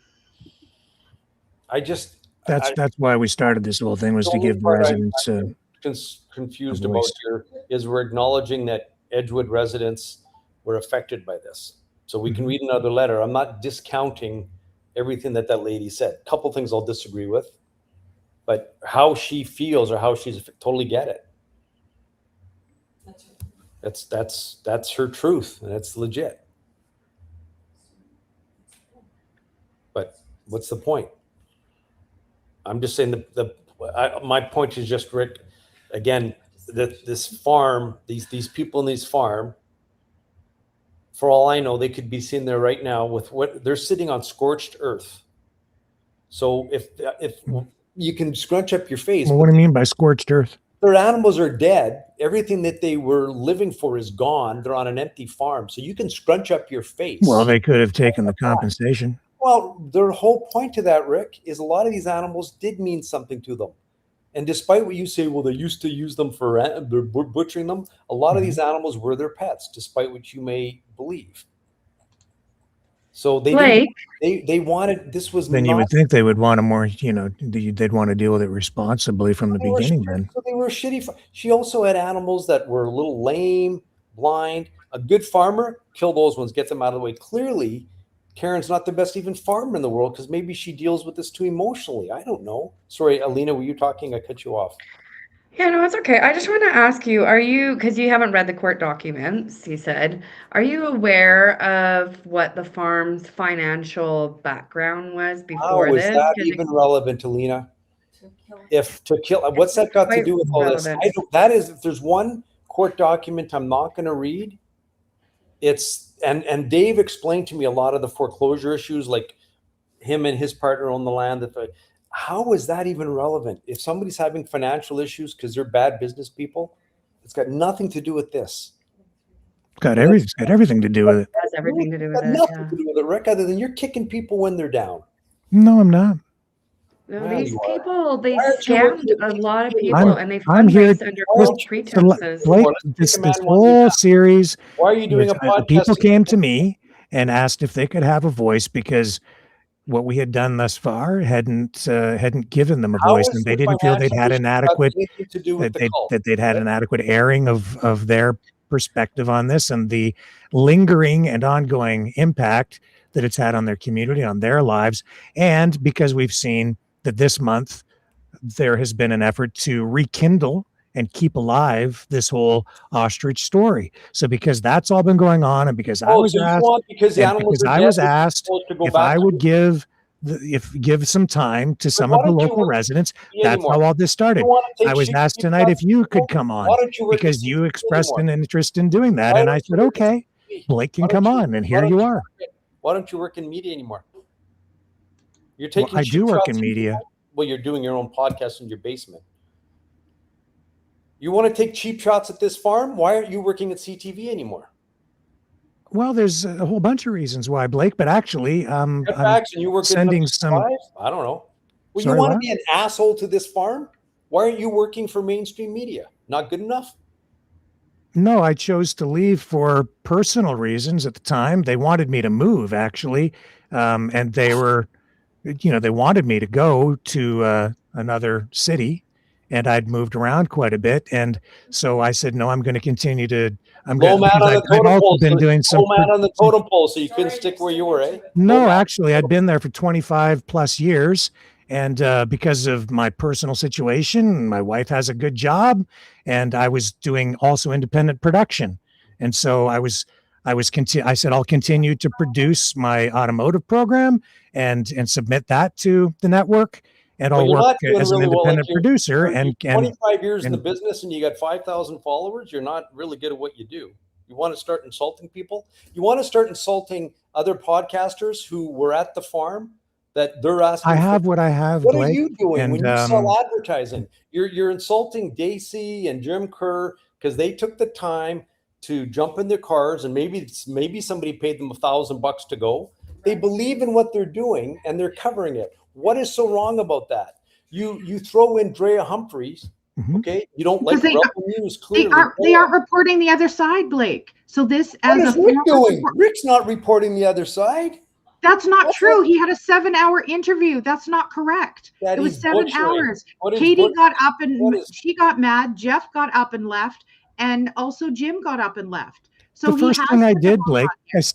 That's why we started this whole thing, was to give the residents confused about here is we're acknowledging that Edgewood residents were affected by this. So we can read another letter. I'm not discounting everything that lady said. A couple things I'll disagree with, but how she feels or how she's totally get it. That's her truth, and that's legit. But what's the point? I'm just saying my point is just, Rick, again, that this farm, these people in this farm, for all I know, they could be sitting there right now with what they're sitting on scorched earth. So if you can scrunch up your face. Well, what do you mean by scorched earth? Their animals are dead. Everything that they were living for is gone. They're on an empty farm. So you can scrunch up your face. Well, they could have taken the compensation. Well, their whole point to that, Rick, is a lot of these animals did mean something to them. And despite what you say, well, they used to use them for butchering them, a lot of these animals were their pets, despite what you may believe. So they wanted, this was then you would think they would want a more, they'd want to deal with it responsibly from the beginning. Then so they were shitty. She also had animals that were a little lame, blind. A good farmer, kill those ones, get them out of the way. Clearly, Karen's not the best even farmer in the world because maybe she deals with this too emotionally. I don't know. Sorry, Alina, were you talking? I cut you off. Yeah, no, it's okay. I just want to ask you, because you haven't read the court documents, you said, are you aware of what the farm's financial background was before this? Is that even relevant, Alina? What's that got to do with all this? If there's one court document I'm not going to read, it's, and Dave explained to me a lot of the foreclosure issues, like him and his partner own the land. How is that even relevant? If somebody's having financial issues because they're bad business people, it's got nothing to do with this. Got everything to do with it. It has everything to do with Got it. nothing Yeah. to do with it, Rick, other than you're kicking people when they're down. No, I'm not. No, Well, these you are. people, they Why aren't you working scammed with a lot of DUPED people anymore? and they I'm here fundraised under Why just don't false you to let pretenses. Blake, Let's this take a man one whole day series, Why are you doing a podcast? people came to me and asked if they could have a voice because what we had done thus far hadn't given them a How voice, is and they the didn't feel they'd financial had issue an have adequate anything to do with the cult? that they'd had an adequate airing of their perspective on this and the lingering and ongoing impact that it's had on their community, on their lives, and because we've seen that this month there has been an effort to rekindle and keep alive this whole ostrich story. So because that's all been going on, and because I was so you asked, want, because the and animals because are I dead, was they're asked supposed to go if back I to would give some time to some why of the don't you local work residents, TV that's anymore? how all this You started. want to take I was sheep asked sheep tonight if shots you from could people? come on Why don't you work at because you CTV expressed anymore? an interest in doing that, Why and I don't you said, work at okay, CTV? Blake can Why don't come you- on, and why here don't you you are. work at- Why don't you work in media anymore? You're Well, taking I cheap do work shots in at media. people? Well, you're doing your own podcast in your basement. You want to take cheap shots at this farm? Why aren't you working at CTV anymore? Well, there's a whole bunch of reasons why, Blake, but actually, Cut I'm backs and you work good enough sending to some. survive? I don't know. Well, Sorry, you want to what? be an asshole to this farm? Why aren't you working for mainstream media? Not good enough? No, I chose to leave for personal reasons at the time. They wanted me to move, actually, and they were, they wanted me to go to another city, and I'd moved around quite a bit, and so I said, no, I'm going to continue to. I'm Low going man because on the I've totem also pole. been doing some. Low man on the totem pole, so you couldn't stick where you were, eh? No, Low man. actually, I'd been there for 25 plus years. And because of my personal situation, my wife has a good job, and I was doing also independent production. And so I said, I'll continue to produce my automotive program and submit that to the network. And But I'll you're work not doing as an really well. independent producer. You're And 25 years in the and- business and you got 5,000 followers. You're not really good at what you do. You want to start insulting people? You want to start insulting other podcasters who were at the farm that they're asking I for- have what I have, What Blake. are you doing and, when you sell advertising? You're insulting Daisy and Jim Kerr because they took the time to jump in their cars and maybe somebody paid them $1,000 to go. They believe in what they're doing and they're covering it. What is so wrong about that? You throw in Drea Humphreys, Mhm. okay? You don't like Because Rebel News clearly. They aren't reporting the other side, Blake. So this What as is Rick doing? Rick's not reporting the other side. That's not That's true. what- He had a 7-hour interview. That's not correct. That It was is 7 butchering. hours. What is Katie butchering? got up and What is- she got mad. Jeff got up and left, and also Jim got up and left. So The he first has thing I put did, them Blake,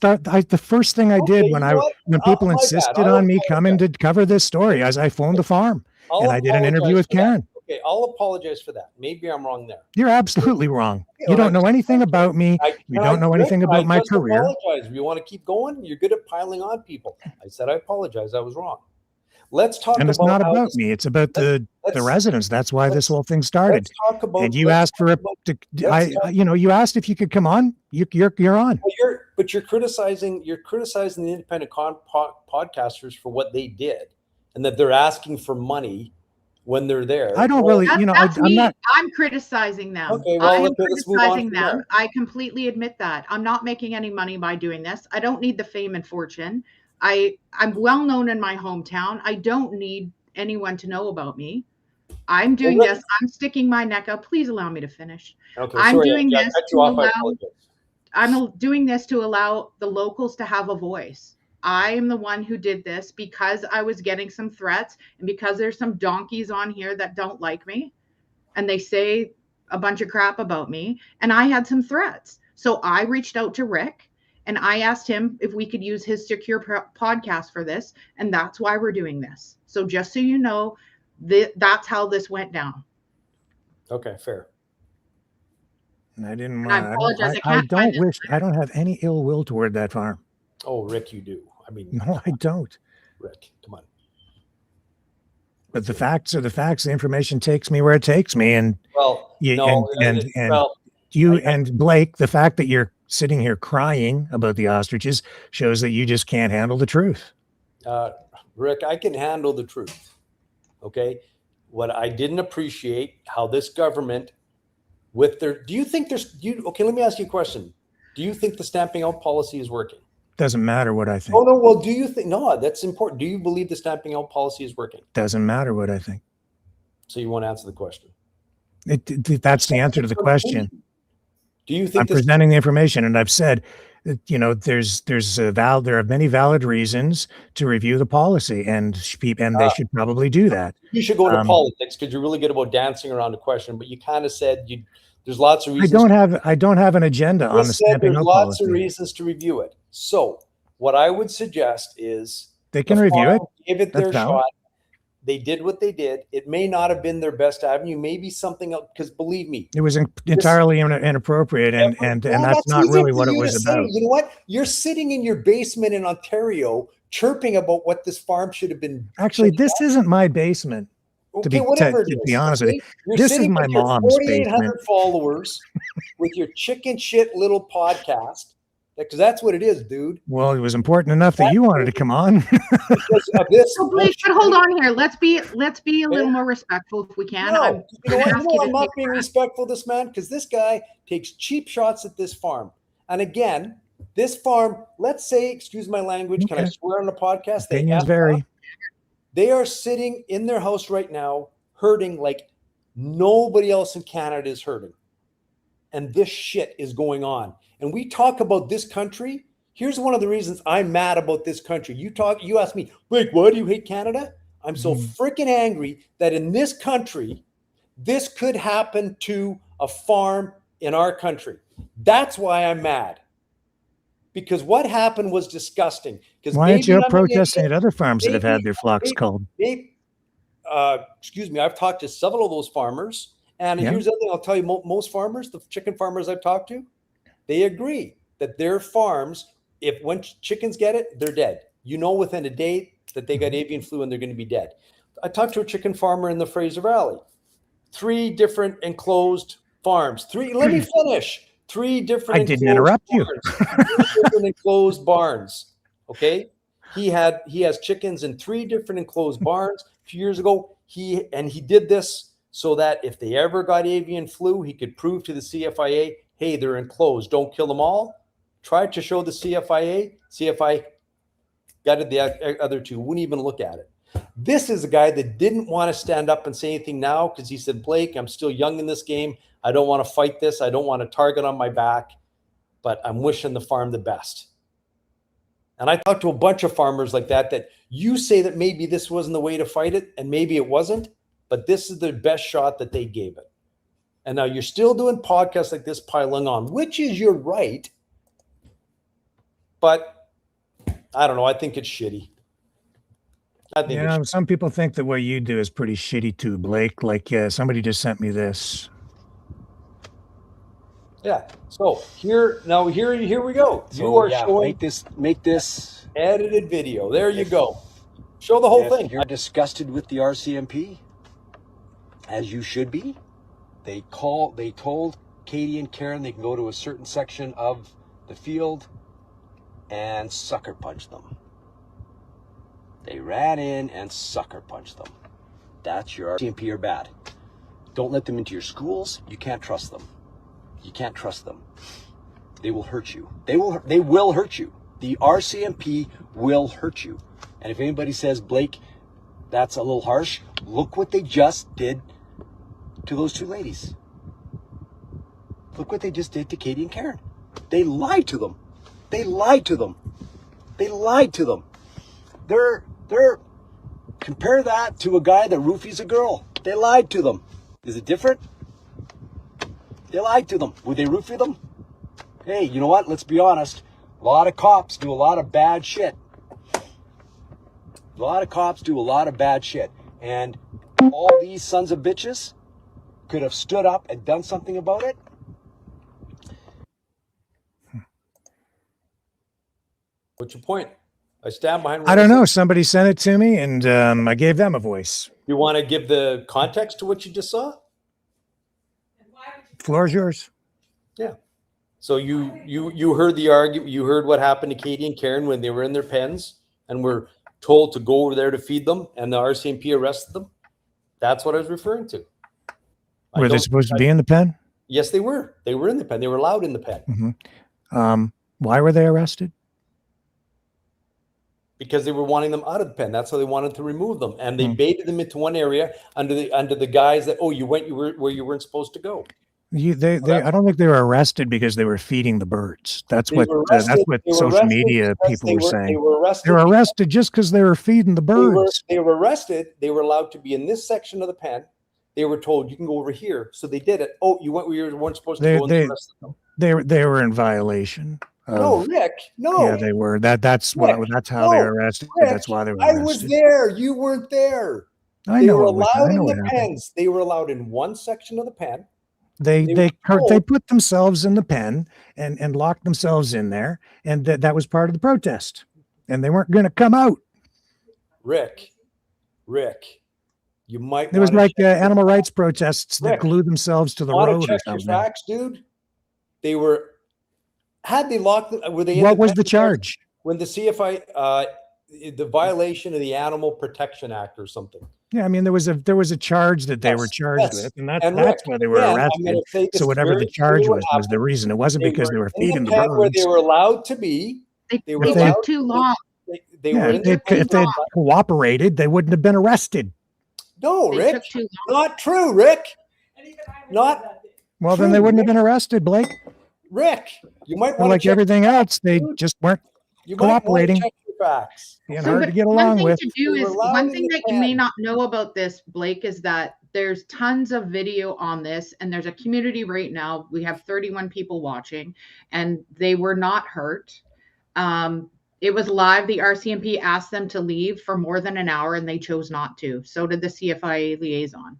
on. the first thing I Okay, did when you know what? people My bad. insisted I'll on me coming apologize. to cover this story, as I phoned the farm and I did an interview apologize with for that. Karen. Okay, I'll apologize for that. Maybe I'm wrong there. You're absolutely wrong. Yeah, You well, don't know anything about me. You don't know anything about my career. Apologize. You want to keep going? You're good at piling on people. I said I apologize. I was wrong. Let's talk And it's about not how about this- me. It's about the let's- residents. That's why this let's- whole thing started. Let's talk about. And you let's asked for talk a, about- to, let's talk- you asked if you could come on. You're on. Well, you're criticizing the independent podcasters for what they did, and that they're asking for money when they're there. I don't Well, really, That's I'm me. not. I'm criticizing them. Okay, well, I am let's move on criticizing from them. there. I completely admit that. I'm not making any money by doing this. I don't need the fame and fortune. I'm well known in my hometown. I don't need anyone to know about me. I'm doing Well, this. I'm sticking my neck out. Please allow me to finish. Okay, I'm sorry, doing I this cut to you off. I allow. apologize. I'm doing this to allow the locals to have a voice. I am the one who did this because I was getting some threats and because there's some donkeys on here that don't like me and they say a bunch of crap about me. And I had some threats. So I reached out to Rick and I asked him if we could use his secure podcast for this. And that's why we're doing this. So just so you know, that's how this went down. Okay, fair. I didn't And I want. apologize. I I can't don't find it. wish. I don't have any ill will toward that farm. Oh, Rick, you do. I mean, No, I don't. Rick, come on. But the facts are the facts. The information takes me where it takes me, and Well, you, no, and well, you I- and Blake, the fact that you're sitting here crying about the ostriches shows that you just can't handle the truth. Rick, I can handle the truth. Okay. What I didn't appreciate how this government with their, okay, let me ask you a question. Do you think the stamping out policy is working? Doesn't matter what I think. Oh, no. Well, do you think? No, that's important. Do you believe the stamping out policy is working? Doesn't matter what I think. So you won't answer the question. That's the answer to the question. Do you think I'm presenting the information, and I've said, you know, there are many valid reasons to review the policy, and they should probably do that. You should go into politics because you're really good about dancing around the question, but you kind of said there's lots of reasons. I don't have an agenda on the stamping out policy. Lots of reasons to review it. So what I would suggest is they can review it. Give it their shot. They did what they did. It may not have been their best avenue. Maybe something else, because believe me, it was entirely inappropriate, and that's not really what it was about. You know what? You're sitting in your basement in Ontario chirping about what this farm should have been. Actually, this isn't my basement. To be honest with you, this is my mom's 4,800 followers with your chicken shit little podcast. Because that's what it is, dude. Well, it was important enough that you wanted to come on. So Blake, but hold on here. Let's be a little more respectful if we can. No, you know what? I'm not being respectful to this man because this guy takes cheap shots at this farm. And again, this farm, let's say, excuse my language, can I swear on the podcast? Opinions vary. They are sitting in their house right now, hurting like nobody else in Canada is hurting. And this shit is going on. And we talk about this country. Here's one of the reasons I'm mad about this country. You ask me, Blake, why do you hate Canada? I'm so freaking angry that in this country, this could happen to a farm in our country. That's why I'm mad. Because what happened was disgusting. Why aren't you protesting at other farms that have had their flocks culled? Excuse me, I've talked to several of those farmers. And here's the other thing I'll tell you, most farmers, the chicken farmers I've talked to, they agree that their farms, when chickens get it, they're dead. You know within a day that they got avian flu and they're going to be dead. I talked to a chicken farmer in the Fraser Valley. 3 different enclosed farms. Let me finish. 3 different. I didn't interrupt you. 3 different enclosed barns. Okay, he has chickens in 3 different enclosed barns. A few years ago, he did this so that if they ever got avian flu, he could prove to the CFIA, hey, they're enclosed. Don't kill them all. Tried to show the CFIA. CFI gutted the other 2. Wouldn't even look at it. This is a guy that didn't want to stand up and say anything now because he said, Blake, I'm still young in this game. I don't want to fight this. I don't want a target on my back, but I'm wishing the farm the best. And I talked to a bunch of farmers like that you say that maybe this wasn't the way to fight it, and maybe it wasn't, but this is the best shot that they gave it. And now you're still doing podcasts like this piling on, which is your right. But I don't know. I think it's shitty. Some people think that what you do is pretty shitty too, Blake. Like somebody just sent me this. Yeah. So here we go. So, you are showing make this edited video. There you go. Show the whole thing. You're disgusted with the RCMP, as you should be. They told Katie and Karen they can go to a certain section of the field and sucker punch them. They ran in and sucker punched them. That's your RCMP are bad. Don't let them into your schools. You can't trust them. You can't trust them. They will hurt you. They will hurt you. The RCMP will hurt you. And if anybody says, Blake, that's a little harsh, look what they just did to those 2 ladies. Look what they just did to Katie and Karen. They lied to them. They lied to them. They lied to them. They're compare that to a guy that roofies a girl. They lied to them. Is it different? They lied to them. Would they roofie them? Hey, you know what? Let's be honest. A lot of cops do a lot of bad shit. A lot of cops do a lot of bad shit. And all these sons of bitches could have stood up and done something about it. What's your point? I stand behind. I don't know. Somebody sent it to me, and I gave them a voice. You want to give the context to what you just saw? Floor's yours. Yeah. So you heard the argument. You heard what happened to Katie and Karen when they were in their pens and were told to go over there to feed them, and the RCMP arrested them. That's what I was referring to. Were they supposed to be in the pen? Yes, they were. They were in the pen. They were allowed in the pen. Mm-hmm. Why were they arrested? Because they were wanting them out of the pen. That's how they wanted to remove them, and they baited them into one area under the guise that you were where you weren't supposed to go. I don't think they were arrested because they were feeding the birds. That's what social media people were saying. They were arrested just because they were feeding the birds. They were arrested. They were allowed to be in this section of the pen. They were told you can go over here, so they did it. Oh, you went where you weren't supposed to go. They were in violation. No, Rick. No. Yeah, they were. That's how they were arrested. Rick, that's why they were arrested. I was there. You weren't there. They were allowed in the pens. They were allowed in one section of the pen. They put themselves in the pen and locked themselves in there, and that was part of the protest, and they weren't going to come out. Rick, you might. It was like animal rights protests that glued themselves to the road or something. Facts, dude. They were. Had they locked? Were they? What was the charge? When the CFI, the violation of the Animal Protection Act or something. Yeah, I mean there was a charge that they were charged with, and that's why they were arrested. So whatever the charge was the reason. It wasn't because they were feeding the birds. Where they were allowed to be. They took too long. If they cooperated, they wouldn't have been arrested. No, Rick, not true, Rick. Not. Well, then they wouldn't have been arrested, Blake. Rick, you might want like everything else, they just weren't cooperating. Facts. Hard to get along with. One thing that you may not know about this, Blake, is that there's tons of video on this, and there's a community right now. We have 31 people watching, and they were not hurt. It was live. The RCMP asked them to leave for more than an hour, and they chose not to. So did the CFIA liaison.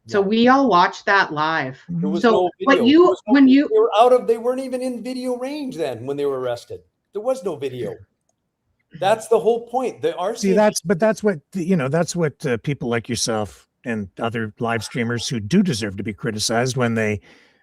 So we all watched that live. So they weren't even in video range then when they were arrested. There was no video. That's the whole point. The RCMP. That's what people like yourself and other live streamers who do deserve to be criticized when they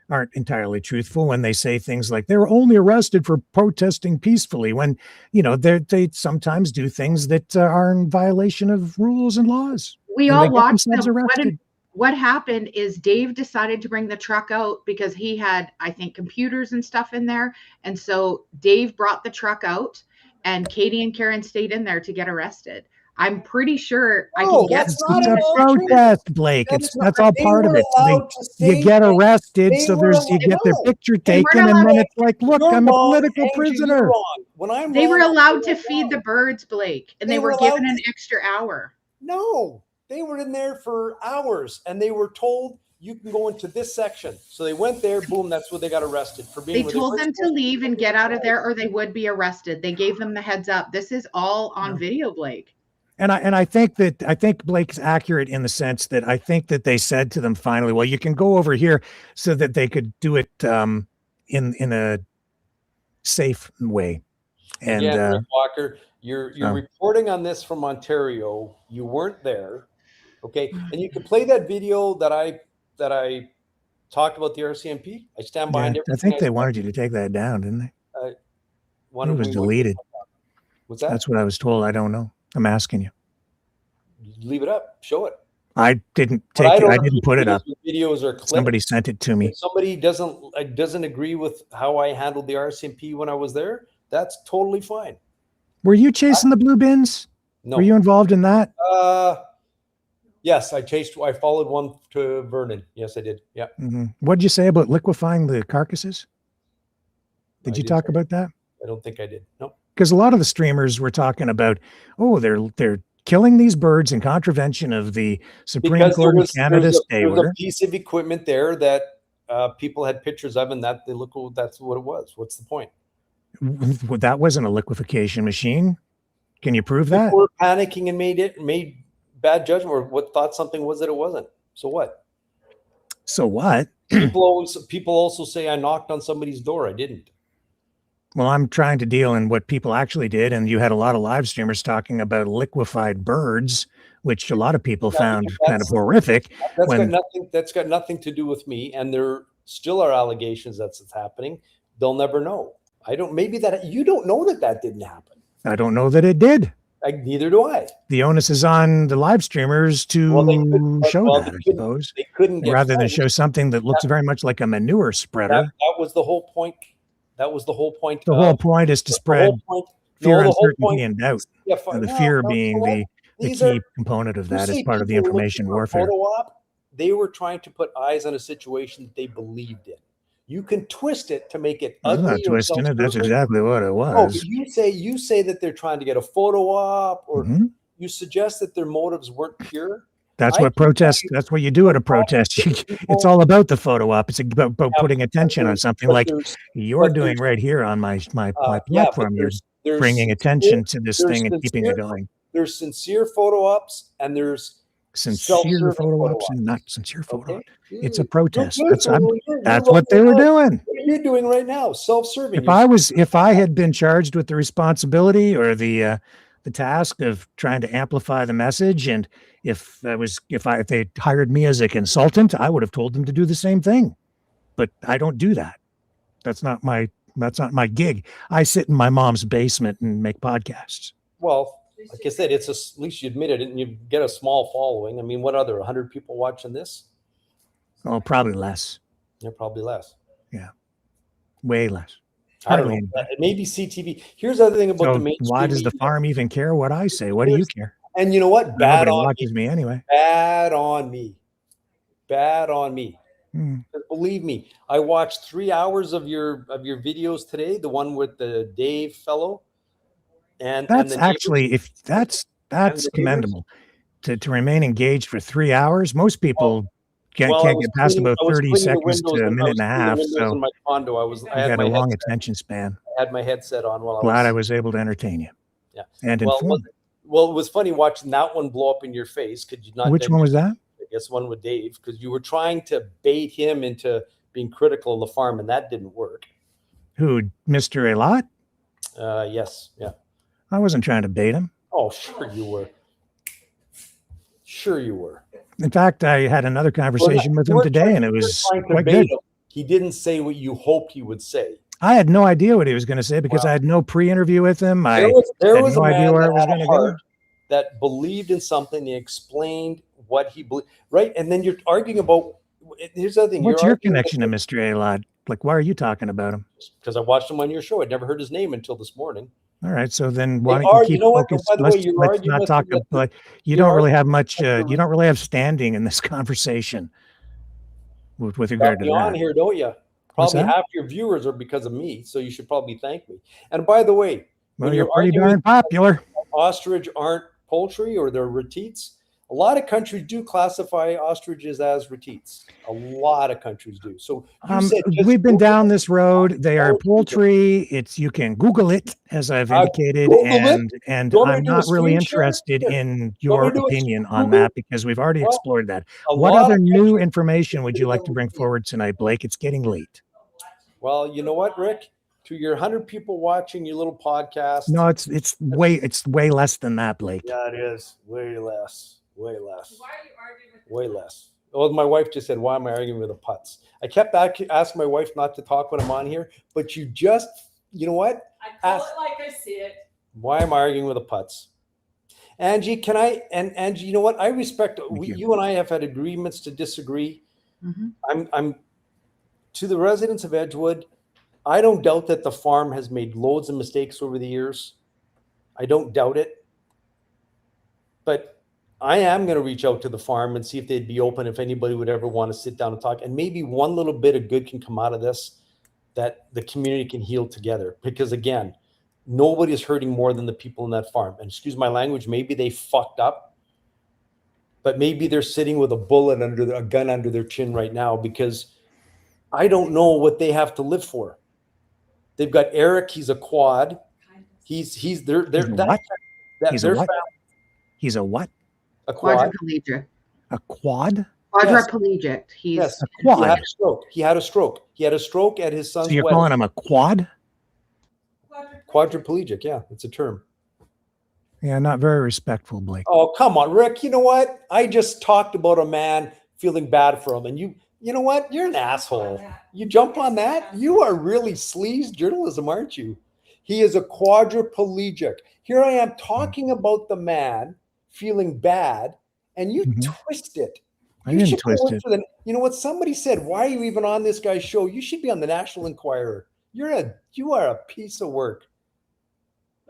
aren't entirely truthful, when they say things like they were only arrested for protesting peacefully, when they sometimes do things that are in violation of rules and laws. We all watched them. What happened is Dave decided to bring the truck out because he had, I think, computers and stuff in there. And so Dave brought the truck out, and Katie and Karen stayed in there to get arrested. I'm pretty sure I can get it's a protest, Blake. That's all part of it. You get arrested, so you get their picture taken, and then it's like, look, I'm a political prisoner. They were allowed to feed the birds, Blake, and they were given an extra hour. No. They were in there for hours, and they were told you can go into this section. So they went there. Boom! That's where they got arrested for being. They told them to leave and get out of there, or they would be arrested. They gave them the heads up. This is all on video, Blake. And I think Blake's accurate in the sense that I think that they said to them finally, well, you can go over here, so that they could do it in a safe way. And Rick Walker, you're reporting on this from Ontario. You weren't there. Okay, and you can play that video that I talked about the RCMP. I stand behind everything. I think they wanted you to take that down, didn't they? It was deleted. What's that? That's what I was told. I don't know. I'm asking you. Leave it up. Show it. I didn't take it. I didn't put it up. Videos are clipped. Somebody sent it to me. If somebody doesn't agree with how I handled the RCMP when I was there, that's totally fine. Were you chasing the blue bins? No. Were you involved in that? Yes, I followed one to Vernon. Yes, I did. Yeah. Mm-hmm. What did you say about liquefying the carcasses? Did you talk about that? I don't think I did. No. Because a lot of the streamers were talking about, they're killing these birds in contravention of the Supreme Court of Canada's stay order. There was a piece of equipment there that people had pictures of, and that's what it was. What's the point? That wasn't a liquefaction machine. Can you prove that? People were panicking and made bad judgment, or thought something was that it wasn't. So what? So what? People also say I knocked on somebody's door. I didn't. Well, I'm trying to deal in what people actually did, and you had a lot of live streamers talking about liquefied birds, which a lot of people found kind of horrific. That's got nothing to do with me, and there still are allegations that's happening. They'll never know. Maybe you don't know that didn't happen. I don't know that it did. Neither do I. The onus is on the live streamers to show that, I suppose. They couldn't rather than show something that looks very much like a manure spreader. That was the whole point. That was the whole point. The whole point is to spread fear, uncertainty, and doubt. Yeah, And the fear being the key component of that as part of the information warfare. Photo op, they were trying to put eyes on a situation that they believed in. You can twist it to make it ugly. I'm not twisting it. That's exactly what it was. Oh, but you say that they're trying to get a photo op, or you suggest that their motives weren't pure. That's what protest. That's what you do at a protest. It's all about the photo op. It's about putting attention on something like you're doing right here on my platform. You're bringing attention to this thing and keeping it going. There's sincere photo ops, and there's sincere photo ops and not sincere photo ops. It's a protest. That's what they were doing. What are you doing right now? Self-serving. If I had been charged with the responsibility or the task of trying to amplify the message, and if they hired me as a consultant, I would have told them to do the same thing. But I don't do that. That's not my gig. I sit in my mom's basement and make podcasts. Well, like I said, at least you admit it, and you get a small following. I mean, what other 100 people watching this? Oh, probably less. Yeah, probably less. Yeah, way less. I don't know. Maybe CTV. Here's the other thing about the mainstream. Why does the farm even care what I say? What do you care? And you know what? Nobody watches me anyway. Bad on me. Bad on me. Believe me, I watched 3 hours of your videos today. The one with the Dave fellow. And that's and actually that's commendable to remain engaged for 3 hours. Most people can't get past about 30 seconds to a minute and a half. So in my condo, I had a my long headset. attention span. I had my headset on while I was able to entertain you. Yeah, and inform. Well, it was funny watching that one blow up in your face. Could you not? Which one was that? I guess one with Dave, because you were trying to bait him into being critical of the farm, and that didn't work. Who, Mr. Elot? Yes, yeah. I wasn't trying to bait him. Oh, sure you were. Sure you were. In fact, I had another conversation with him today, and it was quite good. He didn't say what you hoped he would say. I had no idea what he was going to say because I had no pre-interview with him. There was no a idea man where that it was had going a to go. heart that believed in something. He explained what he believed, right? And then you're arguing about. Here's the other thing. What's your connection to Mr. Elot? Like, why are you talking about him? Because I watched him on your show. I'd never heard his name until this morning. All right, so then why don't you keep focused? Let's not talk about. You don't really have much. You don't really have standing in this conversation with regard to that. On here, don't you? Probably half your viewers are because of me, so you should probably thank me. And by the way, well, you're pretty darn popular. Ostrich aren't poultry, or they're retites. A lot of countries do classify ostriches as retites. A lot of countries do. So we've been down this road. They are poultry. You can Google it, as I've indicated, and I'm not really interested in your opinion on that because we've already explored that. What other new information would you like to bring forward tonight, Blake? It's getting late. Well, you know what, Rick? To your 100 people watching your little podcast. No, it's way less than that, Blake. Yeah, it is. Way less. Way less. Why are you arguing with way less? Well, my wife just said, why am I arguing with the putts? I kept asking my wife not to talk when I'm on here, but you know what? I call it like I see it. Why am I arguing with the putts? Angie, Angie, you know what? I respect, you and I have had agreements to disagree. Mm-hmm. I'm to the residents of Edgewood, I don't doubt that the farm has made loads of mistakes over the years. I don't doubt it. But I am going to reach out to the farm and see if they'd be open, if anybody would ever want to sit down and talk. And maybe one little bit of good can come out of this, that the community can heal together. Because again, nobody is hurting more than the people in that farm. And excuse my language, maybe they fucked up, but maybe they're sitting with a gun under their chin right now, because I don't know what they have to live for. They've got Eric. He's a quad. He's a what? A quad. Quadriplegic. A quad? Quadriplegic. Yes. A quad. He had a stroke at his son's wedding. So you're wedding. calling him a quad? Quadriplegic, yeah. It's a term. Yeah, not very respectful, Blake. Oh, come on, Rick. You know what? I just talked about a man feeling bad for him. And you know what? You're an asshole. You jump on that? You are really sleaze journalism, aren't you? He is a quadriplegic. Here I am talking about the man feeling bad, and you twist it. I didn't twist it. You know what? Somebody said, why are you even on this guy's show? You should be on the National Enquirer. You are a piece of work.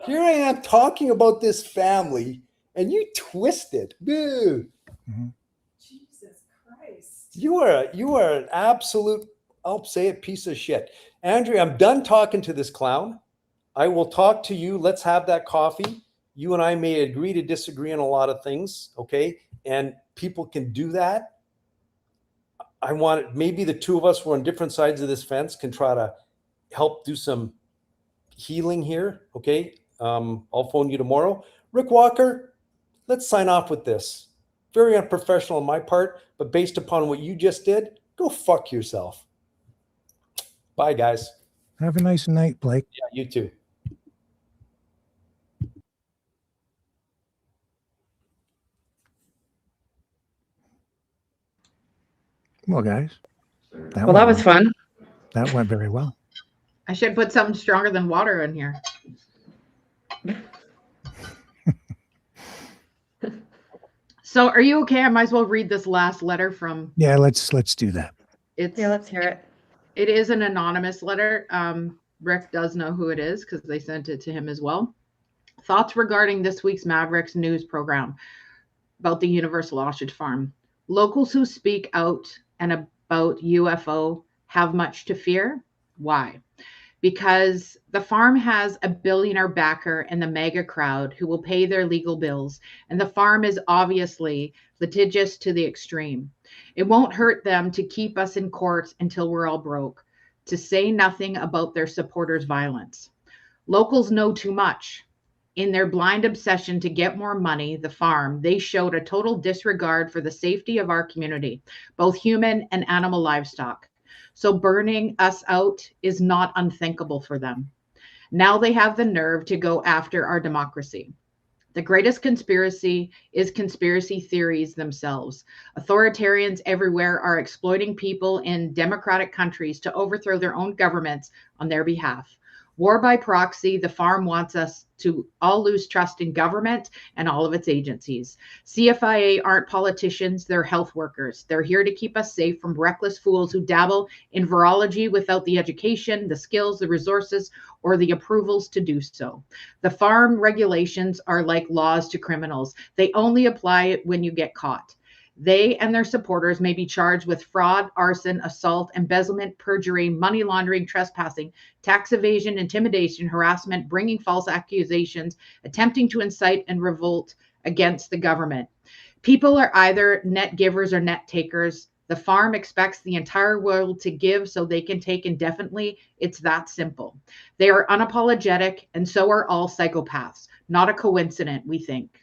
Here I am talking about this family, and you twist it. Boo. Mm-hmm. Jesus Christ. You are an absolute, I'll say it, piece of shit. Andrea, I'm done talking to this clown. I will talk to you. Let's have that coffee. You and I may agree to disagree on a lot of things, okay? And people can do that. I want maybe the two of us who are on different sides of this fence can try to help do some healing here, okay? I'll phone you tomorrow. Rick Walker, let's sign off with this. Very unprofessional on my part, but based upon what you just did, go fuck yourself. Bye, guys. Have a nice night, Blake. Yeah, you too. Well, guys. Well, that was fun. That went very well. I should put something stronger than water in here. So are you okay? I might as well read this last letter from. Yeah, let's do that. Let's hear it. It is an anonymous letter. Rick does know who it is because they sent it to him as well. Thoughts regarding this week's Mavericks news program about the Universal Ostrich Farm. Locals who speak out and about UFO have much to fear. Why? Because the farm has a billionaire backer in the mega crowd who will pay their legal bills, and the farm is obviously litigious to the extreme. It won't hurt them to keep us in court until we're all broke, to say nothing about their supporters' violence. Locals know too much. In their blind obsession to get more money, the farm, they showed a total disregard for the safety of our community, both human and animal livestock. So burning us out is not unthinkable for them. Now they have the nerve to go after our democracy. The greatest conspiracy is conspiracy theories themselves. Authoritarians everywhere are exploiting people in democratic countries to overthrow their own governments on their behalf. War by proxy, the farm wants us to all lose trust in government and all of its agencies. CFIA aren't politicians, they're health workers. They're here to keep us safe from reckless fools who dabble in virology without the education, the skills, the resources, or the approvals to do so. The farm regulations are like laws to criminals. They only apply when you get caught. They and their supporters may be charged with fraud, arson, assault, embezzlement, perjury, money laundering, trespassing, tax evasion, intimidation, harassment, bringing false accusations, attempting to incite and revolt against the government. People are either net givers or net takers. The farm expects the entire world to give so they can take indefinitely. It's that simple. They are unapologetic, and so are all psychopaths. Not a coincidence, we think.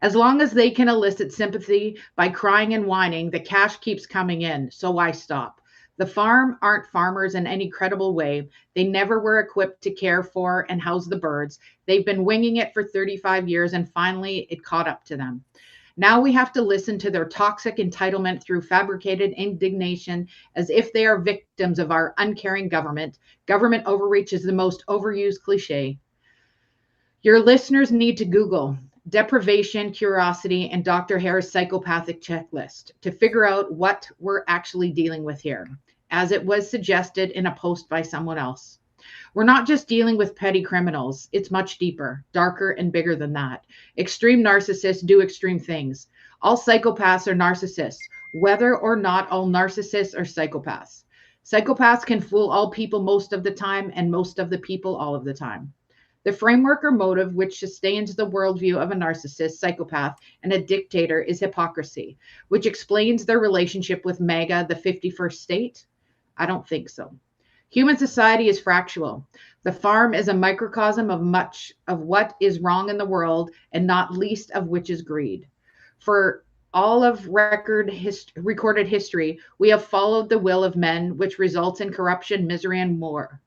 As long as they can elicit sympathy by crying and whining, the cash keeps coming in, so why stop? The farm aren't farmers in any credible way. They never were equipped to care for and house the birds. They've been winging it for 35 years, and finally it caught up to them. Now we have to listen to their toxic entitlement through fabricated indignation as if they are victims of our uncaring government. Government overreach is the most overused cliche. Your listeners need to Google deprivation, curiosity, and Dr. Hare's psychopathic checklist to figure out what we're actually dealing with here, as it was suggested in a post by someone else. We're not just dealing with petty criminals. It's much deeper, darker, and bigger than that. Extreme narcissists do extreme things. All psychopaths are narcissists, whether or not all narcissists are psychopaths. Psychopaths can fool all people most of the time, and most of the people all of the time. The framework or motive which sustains the worldview of a narcissist, psychopath, and a dictator is hypocrisy, which explains their relationship with MAGA, the 51st state? I don't think so. Human society is fractal. The farm is a microcosm of much of what is wrong in the world, and not least of which is greed. For all of recorded history, we have followed the will of men, which results in corruption, misery, and more.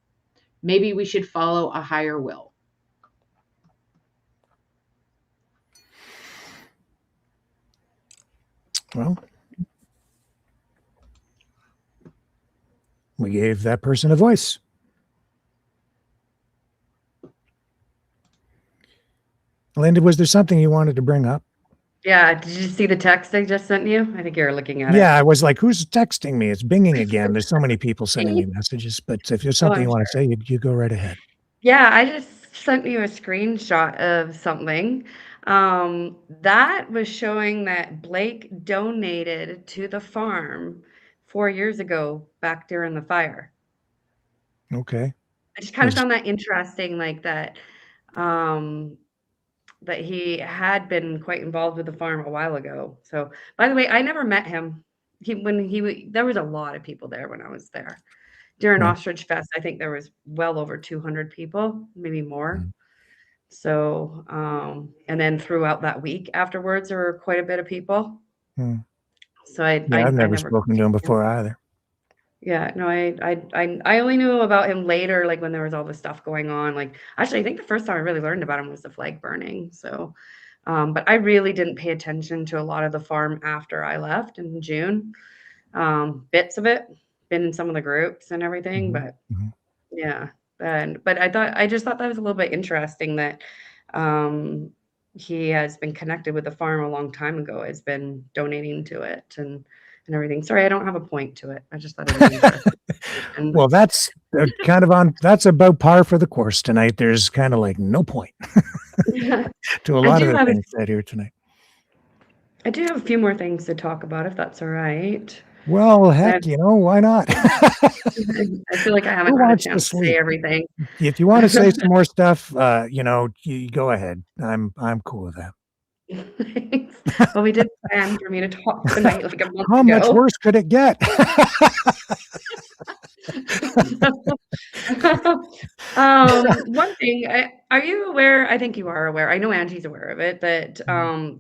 Maybe we should follow a higher will. Well, we gave that person a voice. Linda, was there something you wanted to bring up? Yeah, did you see the text I just sent you? I think you were looking at Yeah, it. I was like, who's texting me? It's binging again. There's so many people sending me messages, but if there's Oh, something I'm you want to sure. say, you go right ahead. Yeah, I just sent you a screenshot of something. That was showing that Blake donated to the farm 4 years ago back during the fire. Okay. I just kind of found that interesting, like that, um, that he had been quite involved with the farm a while ago. So, by the way, I never met him. There was a lot of people there when I was there. During Yeah. Ostrich Fest, I think there was well over 200 people, maybe more. Mm. So, and then throughout that week afterwards, there were quite a bit of people. Mm. So I Yeah, I've I never never spoken to him before either. Yeah, no, I only knew about him later, like when there was all this stuff going on. Like, actually, I think the first time I really learned about him was the flag burning. So, but I really didn't pay attention to a lot of the farm after I left in June. Bits of it, been in some of the groups and everything, Mhm. but Mhm. yeah. But I just thought that was a little bit interesting that um, he has been connected with the farm a long time ago, has been donating to it and everything. Sorry, I don't have a point to it. I just thought it was interesting. Well, that's that's about par for the course tonight. There's kind of like no point to a I lot of do the have a things said here tonight. I do have a few more things to talk about if that's all right. Well, heck, And why not? I feel like I haven't Who had a wants to chance to say sleep? everything. If you want to say some more stuff, you go ahead. I'm cool with that. Thanks. Well, we did plan for me to talk tonight like a month How much ago. worse could it get? One thing, are you aware? I think you are aware. I know Angie's aware of it, that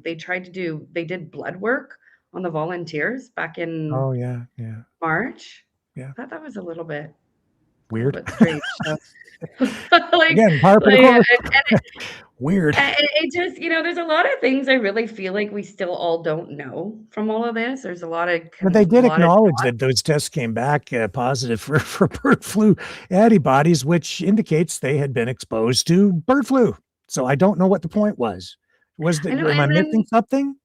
they did blood work on the volunteers back in Oh yeah, yeah, March. yeah. I thought that was a little Weird. bit strange. So, like, Again, par for the like, course. Weird. it just, there's a lot of things I really feel like we still all don't know from all of this. There's a lot of But they did lot of acknowledge that those tests came back positive for bird flu antibodies, which indicates they had been exposed to bird flu. So I don't know what the point was. I know, Am I and missing then something?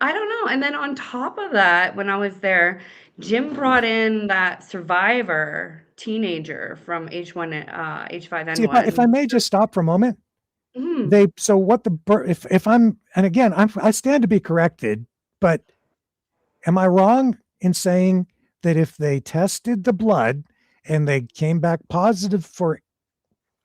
I don't know. And then on top of that, when I was there, Jim brought in that survivor teenager from See, if I H5N1. may just stop for a moment. Mhm. So what if I'm, and again, I stand to be corrected, but am I wrong in saying that if they tested the blood and they came back positive for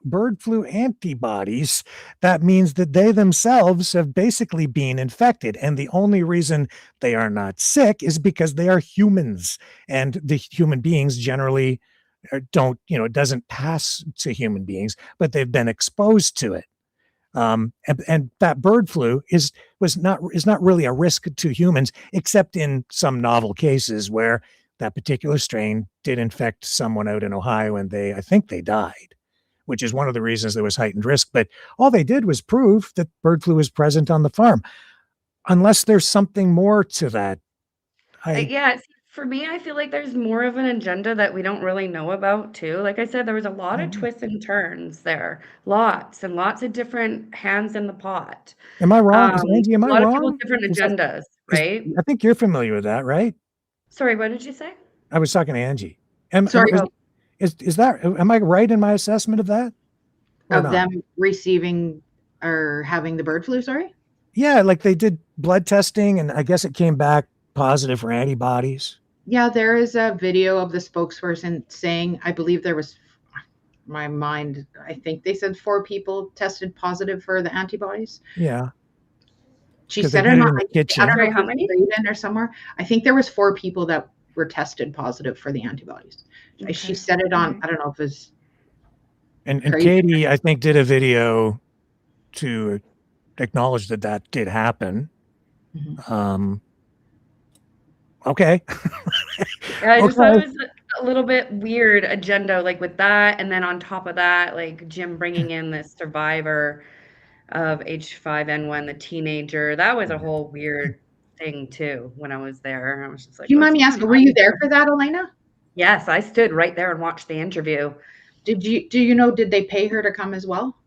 bird flu antibodies, that means that they themselves have basically been infected. And the only reason they are not sick is because they are humans. And the human beings generally don't, it doesn't pass to human beings, but they've been exposed to it. And that bird flu is not really a risk to humans, except in some novel cases where that particular strain did infect someone out in Ohio, and I think they died, which is one of the reasons there was heightened risk. But all they did was prove that bird flu is present on the farm. Unless there's something more to that. Yeah, for me, I feel like there's more of an agenda that we don't really know about too. Like I said, there was a lot of twists and turns there, lots and lots of different hands in the pot. Am I wrong? Angie, am A I lot of people's wrong? different agendas, right? I think you're familiar with that, right? Sorry, what did you say? I was talking to Angie. Sorry. Is that, am I right in my assessment of that? Of them receiving or having the bird flu, sorry? Yeah, like they did blood testing and I guess it came back positive for antibodies. Yeah, there is a video of the spokesperson saying, I believe there was, I think they said 4 people tested positive for the antibodies. Yeah. She said it in on the kitchen. I don't know how many? or somewhere. I think there was 4 people that were tested positive for the antibodies. Okay. She said it on, I don't know if it was. And Katie, I think, did a video to acknowledge that did happen. Mm-hmm. Okay. Yeah, I just thought it was a little bit weird agenda, like with that, and then on top of that, like Jim bringing in this survivor of H5N1, the teenager. That was a whole weird thing too. When I was there, I was just like, Do you mind me asking, were you there for that, Elena? Yes, I stood right there and watched the interview. Do you know, did they pay her to come as well?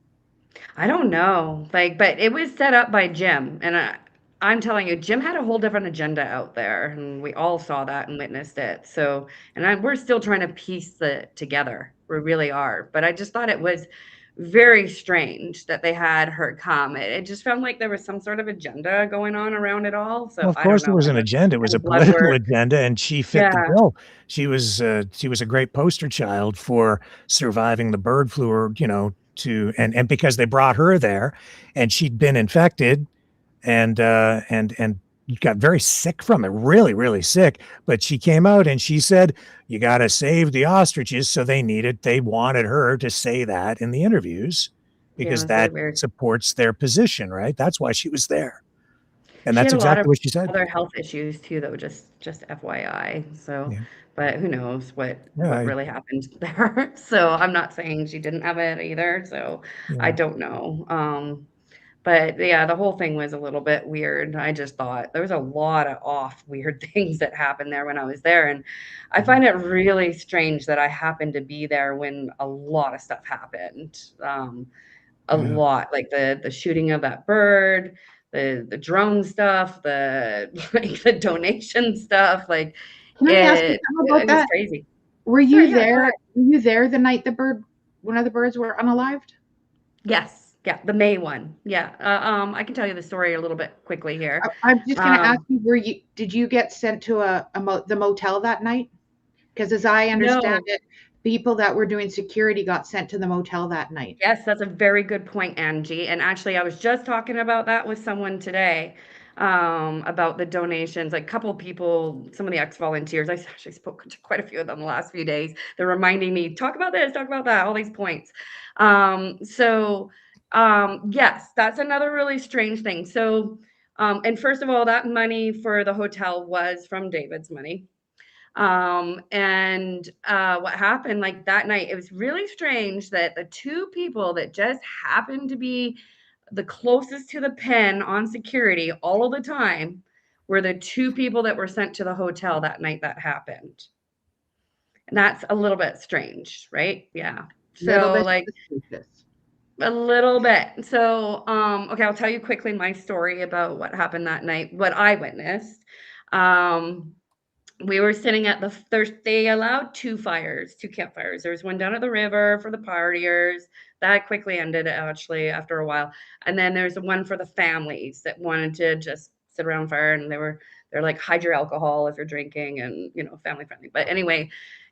I don't know, but it was set up by Jim, and I'm telling you, Jim had a whole different agenda out there, and we all saw that and witnessed it. So, we're still trying to piece it together. We really are. But I just thought it was very strange that they had her come. It just felt like there was some sort of agenda going on around it all. Well, So of I don't course there know. was an agenda. It was a Blood political work. agenda, and she fit the Yeah. bill. She was a great poster child for surviving the bird flu, or, and because they brought her there, and she'd been infected, and got very sick from it, really, really sick. But she came out and she said, "You got to save the ostriches." So they wanted her to say that in the interviews, Yeah, because it's really that weird. supports their position, right? That's why she was there. And She that's had a lot exactly of what she said. other health issues too, though, just FYI. So, Yeah. but who knows Yeah. what really happened there. So I'm not saying she didn't have it either. So I Yeah. don't know. But yeah, the whole thing was a little bit weird. I just thought there was a lot of off weird things that happened there when I was there. And I find it really strange that I happened to be there when a lot of stuff happened. A Yeah. lot, like the shooting of that bird, the drone stuff, the like the donation stuff, like Can I ask you it something about it was that? crazy. Were Sure, you yeah, go there? ahead. Were you there the night one of the birds were unalived? Yes, yeah, the May one. Yeah. I can tell you the story a little bit quickly here. I'm just going to ask Um, you, did you get sent to the motel that night? Because as I understand no. it, people that were doing security got sent to the motel that night. Yes, that's a very good point, Angie. And actually, I was just talking about that with someone today, about the donations. Like a couple people, some of the ex-volunteers, I actually spoke to quite a few of them the last few days. They're reminding me, talk about this, talk about that, all these points. Yes, that's another really strange thing. So, and first of all, that money for the hotel was from David's money. What happened like that night, it was really strange that the two people that just happened to be the closest to the pen on security all of the time were the two people that were sent to the hotel that night that happened. And that's a little bit strange, right? Yeah. Little So bit like suspicious. a little bit. So, okay, I'll tell you quickly my story about what happened that night, what I witnessed. Um, we were sitting at they allowed two campfires. There was one down at the river for the partiers. That quickly ended actually after a while. And then there's one for the families that wanted to just sit around fire, and they're like, hide your alcohol if you're drinking, and family friendly. But anyway,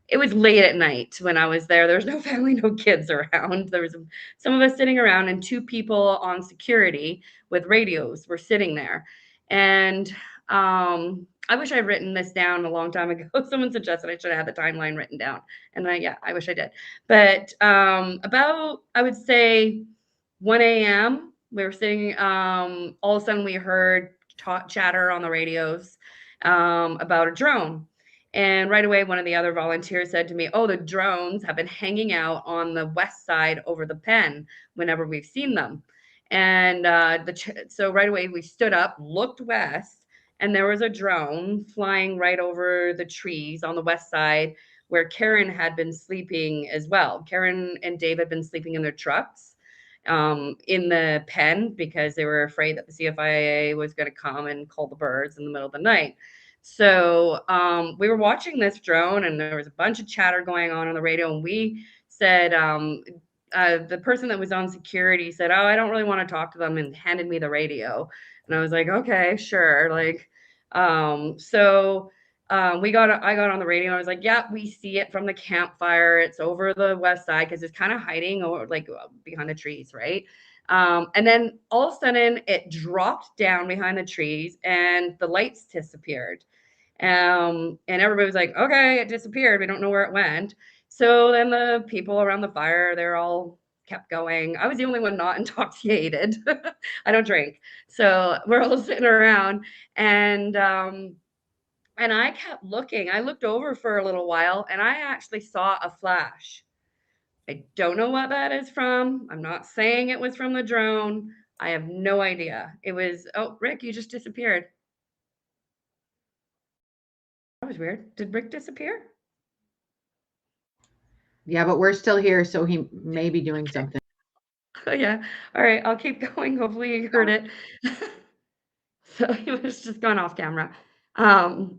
it was late at night when I was there. There was no family, no kids around. There was some of us sitting around, and two people on security with radios were sitting there. And I wish I'd written this down a long time ago. Someone suggested I should have had the timeline written down. And yeah, I wish I did. But about, I would say, 1 a.m., we were sitting, all of a sudden we heard chatter on the radios about a drone. And right away, one of the other volunteers said to me, "Oh, the drones have been hanging out on the west side over the pen whenever we've seen them." And so right away, we stood up, looked west, and there was a drone flying right over the trees on the west side where Karen had been sleeping as well. Karen and Dave had been sleeping in their trucks in the pen because they were afraid that the CFIA was going to come and call the birds in the middle of the night. So we were watching this drone, and there was a bunch of chatter going on the radio, and we said, the person that was on security said, "Oh, I don't really want to talk to them," and handed me the radio. And I was like, "Okay, sure." Like, I got on the radio, and I was like, "Yeah, we see it from the campfire. It's over the west side because it's kind of hiding or like behind the trees, right?" And then all of a sudden, it dropped down behind the trees, and the lights disappeared. And everybody was like, "Okay, it disappeared. We don't know where it went." So then the people around the fire, they're all kept going. I was the only one not intoxicated. I don't drink. So we're all sitting around, and I kept looking. I looked over for a little while, and I actually saw a flash. I don't know what that is from. I'm not saying it was from the drone. I have no idea. It was, oh, Rick, you just disappeared. That was weird. Did Rick disappear? Yeah, but we're still here, so he may be doing something. Yeah. All right. I'll keep going. Hopefully you heard it. So it was just gone off camera. Um,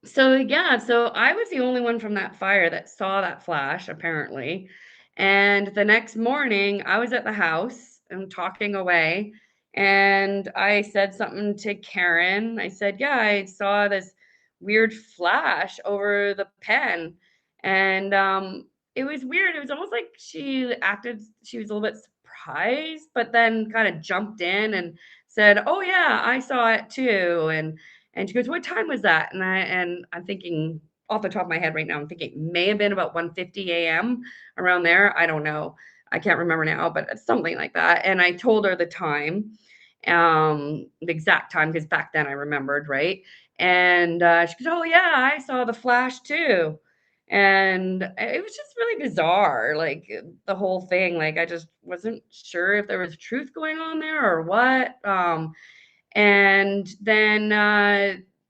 so yeah, so I was the only one from that fire that saw that flash, apparently. And the next morning, I was at the house and talking away, and I said something to Karen. I said, "Yeah, I saw this weird flash over the pen," and it was weird. It was almost like she was a little bit surprised, but then kind of jumped in and said, "Oh yeah, I saw it too." And she goes, "What time was that?" And I'm thinking off the top of my head right now, I'm thinking it may have been about 1:50 a.m. around there. I don't know. I can't remember now, but it's something like that. And I told her the time, the exact time, because back then I remembered, right? And she goes, "Oh yeah, I saw the flash too." And it was just really bizarre, like the whole thing. Like I just wasn't sure if there was truth going on there or what. And then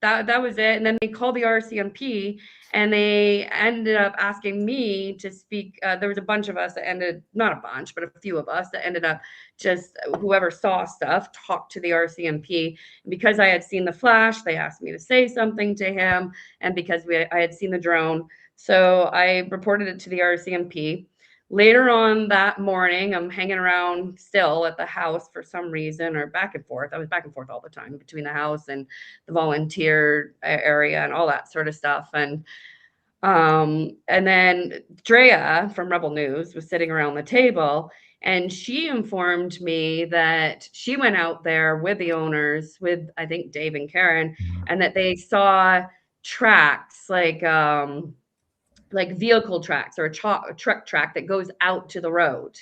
that was it. And then they called the RCMP, and they ended up asking me to speak. There was a bunch of us that ended, not a bunch, but a few of us that ended up just whoever saw stuff talked to the RCMP. And because I had seen the flash, they asked me to say something to him, and because I had seen the drone, so I reported it to the RCMP. Later on that morning, I'm hanging around still at the house for some reason, or back and forth. I was back and forth all the time between the house and the volunteer area and all that sort of stuff. And then Drea from Rebel News was sitting around the table, and she informed me that she went out there with the owners, with I think Dave and Karen, and that they saw tracks like vehicle tracks or a truck track that goes out to the road.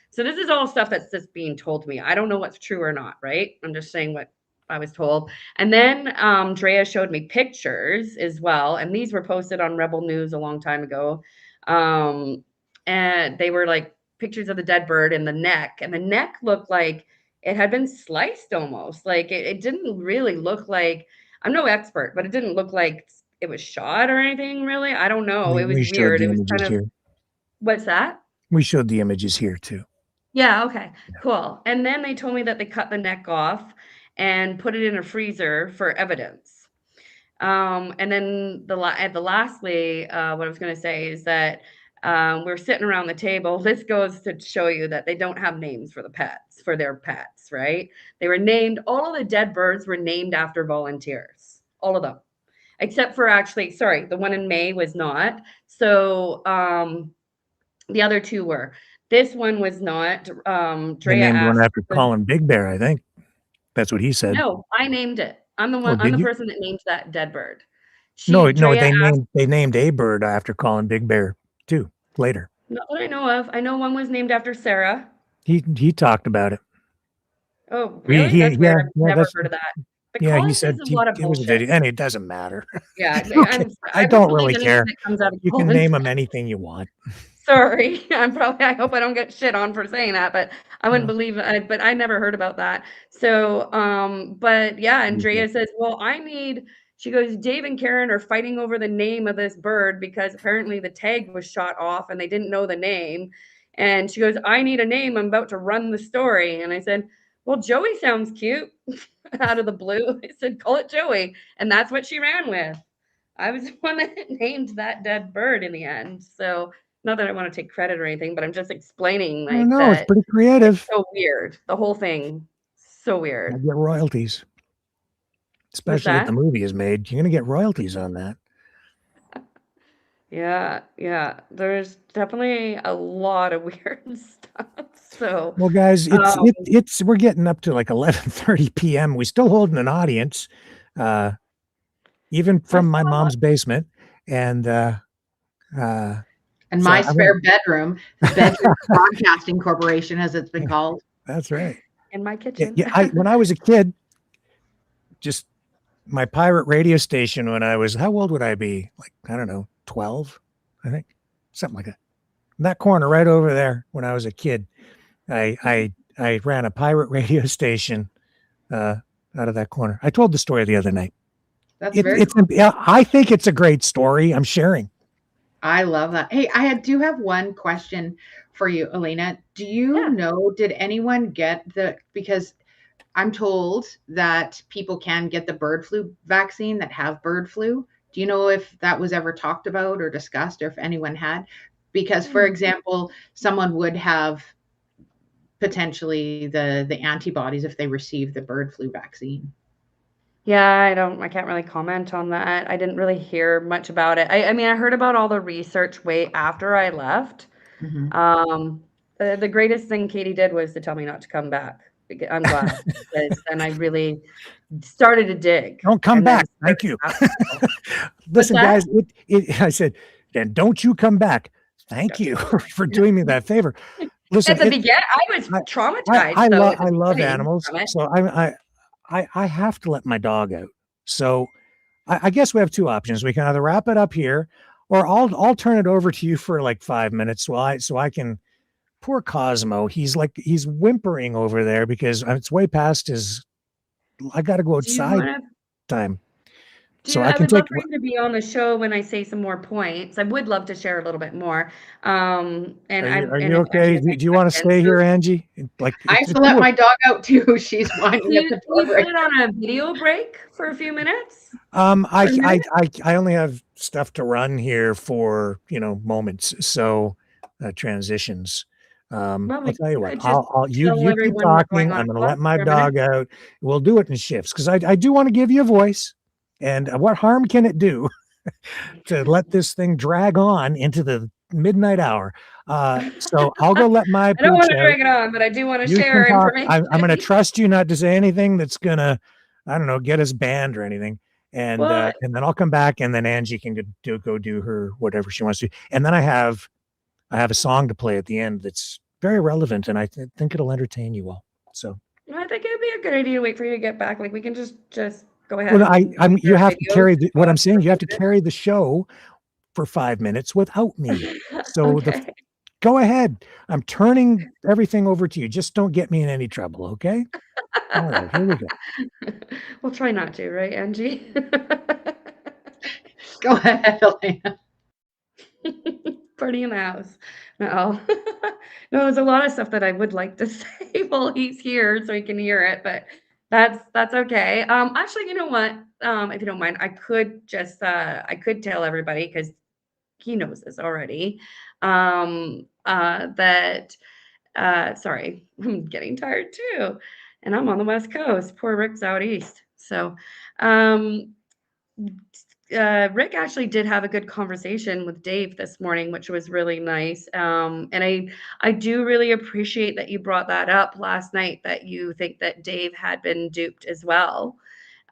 So this is all stuff that's just being told to me. I don't know what's true or not, right? I'm just saying what I was told. And then Drea showed me pictures as well, and these were posted on Rebel News a long time ago. And they were like pictures of the dead bird and the neck looked like it had been sliced almost. Like it didn't really look like, I'm no expert, but it didn't look like it was shot or anything really. I don't know. It was We showed weird. the It was images kind of, here. what's that? We showed the images here too. Yeah, okay, cool. And then they told me that they cut the neck off and put it in a freezer for evidence. And then lastly, what I was going to say is that we're sitting around the table. This goes to show you that they don't have names for the pets, for their pets, right? They were named, all of the dead birds were named after volunteers, all of them, except for actually, sorry, the one in May was not. So the other two were. This one was not. They Drea named one asked. after Colin Big Bear, I think. That's what he said. No, I named it. I'm the Oh, one. I'm did the you? person that named that dead bird. No, Drea asked. they named a bird after Colin Big Bear too later. Not that I know of. I know one was named after Sarah. He talked about it. Oh, really? That's weird. I've never that's, heard of that. But yeah, Colin he says said a lot of it was a bullshit. video, and it doesn't matter. Yeah, Okay, I don't really care. That comes out of You can Colin's name him mouth. anything you want. Sorry, I hope I don't get shit on for saying that, but I wouldn't believe it. But I never heard about that. So, but yeah, Andrea says, well, she goes, Dave and Karen are fighting over the name of this bird because apparently the tag was shot off and they didn't know the name. And she goes, I need a name. I'm about to run the story. And I said, well, Joey sounds cute. Out of the blue. I said, call it Joey. And that's what she ran with. I was the one that named that dead bird in the end. So not that I want to take credit or anything, but I'm just explaining like No, it's that. pretty creative. It's so weird. The whole thing, so weird. I get royalties, especially if the movie is made. You're gonna get royalties on that. Yeah, there's definitely a lot of weird stuff. So, well, guys, it's we're getting up to like 11:30 p.m. We're still holding an audience, even from my mom's basement, and my spare bedroom, the Bedroom Broadcasting Corporation, as it's been called. That's right. In my kitchen. Yeah, when I was a kid, just my pirate radio station. When I was, how old would I be? Like, I don't know, 12, I think, something like that. In that corner right over there. When I was a kid, I ran a pirate radio station out of that corner. I told the story the other night. That's very cool. Yeah, I think it's a great story. I'm sharing. I love that. Hey, I do have one question for you, Elena. Do you know, did anyone get because I'm told that people can get the bird flu vaccine that have bird flu. Do you know if that was ever talked about or discussed, or if anyone had? Because, for example, someone would have potentially the antibodies if they received the bird flu vaccine. Yeah, I can't really comment on that. I didn't really hear much about it. I mean, I heard about all the research way after I left. Mhm. The greatest thing Katie did was to tell me not to come back. I'm glad, because then I really started to dig. Don't come and then back. Thank you. started asking. Listen, that? guys, I said, then don't you come back. Thank you for doing me that favor. Listen, At the beginning, I was traumatized. I though, at the love beginning animals, from it. so I have to let my dog out. So I guess we have two options. We can either wrap it up here, or I'll turn it over to you for like 5 minutes so I can. Poor Cosmo, he's whimpering over there because it's way past his. I got to go Do you outside wanna time, do so I I can would love take. for him to be on the show when I say some more points. I would love to share a little bit more. And Are and you if okay? any of my Do you want to questions. stay here, So Angie? Like I have it's to let cool. my dog out too. She's whining at the Can door you put right it on a video break for a few minutes? I, For a minute? I only have stuff to run here for moments, so transitions. Well, I'll we tell you what. could just You tell keep everyone what's going talking. on I'm at going to work let my for a minute. dog out. We'll do it in shifts because I do want to give you a voice. And what harm can it do to let this thing drag on into the midnight hour? So I'll go let my I don't pooch wanna out. drag it on, but I do wanna You can share talk. information. I'm going to trust you not to say anything that's going to, I don't know, get us banned or anything. And Well, then I'll come back, and then Angie can go do her whatever she wants to. And then I have a song to play at the end that's very relevant, and I think it'll entertain you all. So I think it'd be a good idea to wait for you to get back. Like, we can just go ahead well, and do you your have to videos carry and what I'm talk for saying. a You have few to carry the show for 5 minutes without me. minutes. So Okay. go ahead. I'm turning everything over to you. Just don't get me in any trouble, okay? All right, here we go. We'll try not to, right, Angie? Go ahead, Elena. Party in the house. No. No, there's a lot of stuff that I would like to say while he's here so he can hear it, but that's okay. Actually, you know what? If you don't mind, I could tell everybody because he knows this already. That sorry, I'm getting tired too. And I'm on the West Coast. Poor Rick's out east. So um Rick actually did have a good conversation with Dave this morning, which was really nice. And I do really appreciate that you brought that up last night, that you think that Dave had been duped as well.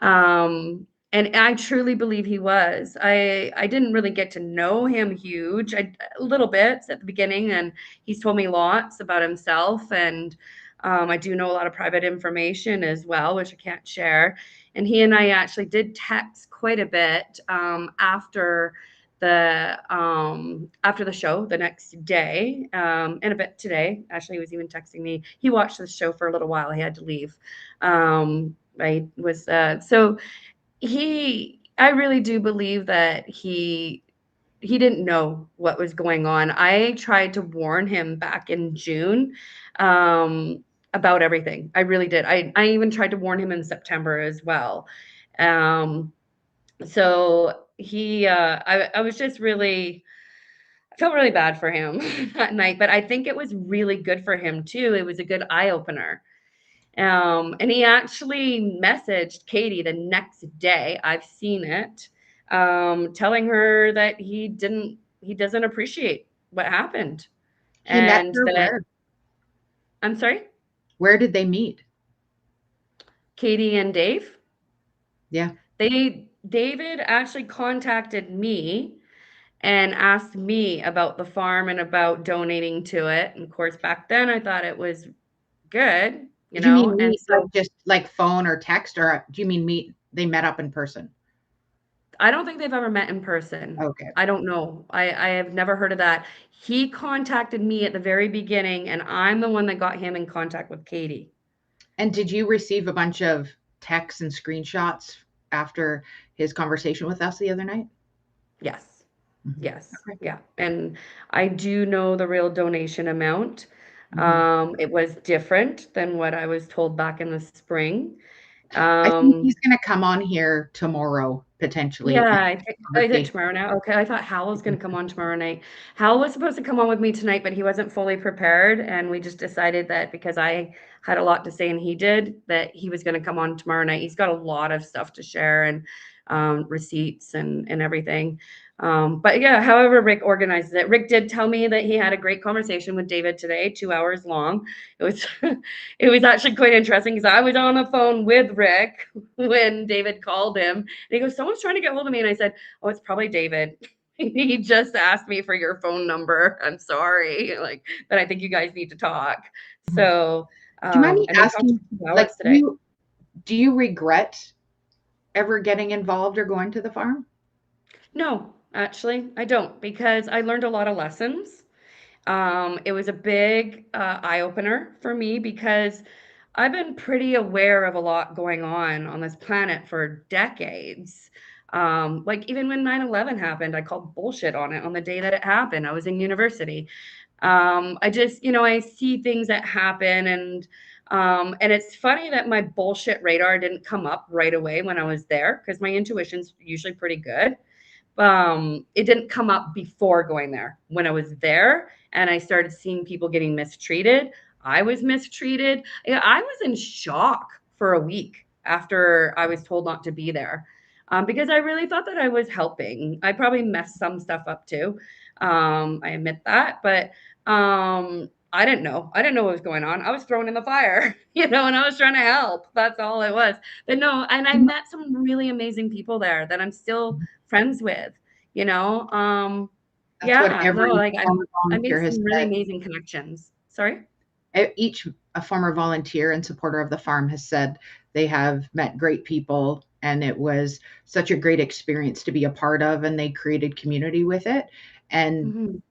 And I truly believe he was. I didn't really get to know him huge, little bits at the beginning, and he's told me lots about himself, and I do know a lot of private information as well, which I can't share. And he and I actually did text quite a bit after the show the next day, and a bit today. Actually, he was even texting me. He watched the show for a little while. He had to leave. I was so I really do believe that he didn't know what was going on. I tried to warn him back in June about everything. I really did. I even tried to warn him in September as well. Um, so I was just really, I felt really bad for him that night, but I think it was really good for him too. It was a good eye opener. And he actually messaged Katie the next day. I've seen it, telling her that he doesn't appreciate what happened. He met And her that, where? I'm sorry, Where did they meet? Katie and Dave, Yeah. David actually contacted me and asked me about the farm and about donating to it. And of course, back then I thought it was good, Do you mean and meet so like just like phone or text, or do you mean meet they met up in person? I don't think they've ever met in person. Okay. I don't know. I have never heard of that. He contacted me at the very beginning, and I'm the one that got him in contact with Katie. And did you receive a bunch of texts and screenshots after his conversation with us the other night? Yes. Mhm. Yes. Okay. Yeah. And I do know the real donation amount. It was different than what I was told back in the spring. I think he's going to come on here tomorrow, potentially. Yeah, I think is it tomorrow now? Okay, I thought Hal was going to come on tomorrow night. Hal was supposed to come on with me tonight, but he wasn't fully prepared, and we just decided that because I had a lot to say and he did, that he was going to come on tomorrow night. He's got a lot of stuff to share and receipts and everything. But yeah, however Rick organizes it. Rick did tell me that he had a great conversation with David today, 2 hours long. It was it was actually quite interesting because I was on the phone with Rick when David called him. And he goes, someone's trying to get hold of me. And I said, oh, it's probably David. He just asked me for your phone number. I'm sorry. Like, but I think you guys need to talk. So do you mind me and we talked asking, for 2 hours like, today. do you regret ever getting involved or going to the farm? No, actually, I don't, because I learned a lot of lessons. It was a big eye opener for me because I've been pretty aware of a lot going on this planet for decades. Like even when 9/11 happened, I called bullshit on it on the day that it happened. I was in university. I just, I see things that happen and it's funny that my bullshit radar didn't come up right away when I was there because my intuition's usually pretty good. It didn't come up before going there. When I was there and I started seeing people getting mistreated, I was mistreated. I was in shock for a week after I was told not to be there because I really thought that I was helping. I probably messed some stuff up too. I admit that, but I didn't know. I didn't know what was going on. I was thrown in the fire, and I was trying to help. That's all it was. But no, and I met some really amazing people there that I'm still friends with, That's what yeah, every no, like former I made volunteer has some really said. amazing connections. Sorry? A former volunteer and supporter of the farm has said they have met great people and it was such a great experience to be a part of, and they created community with it. And Mhm.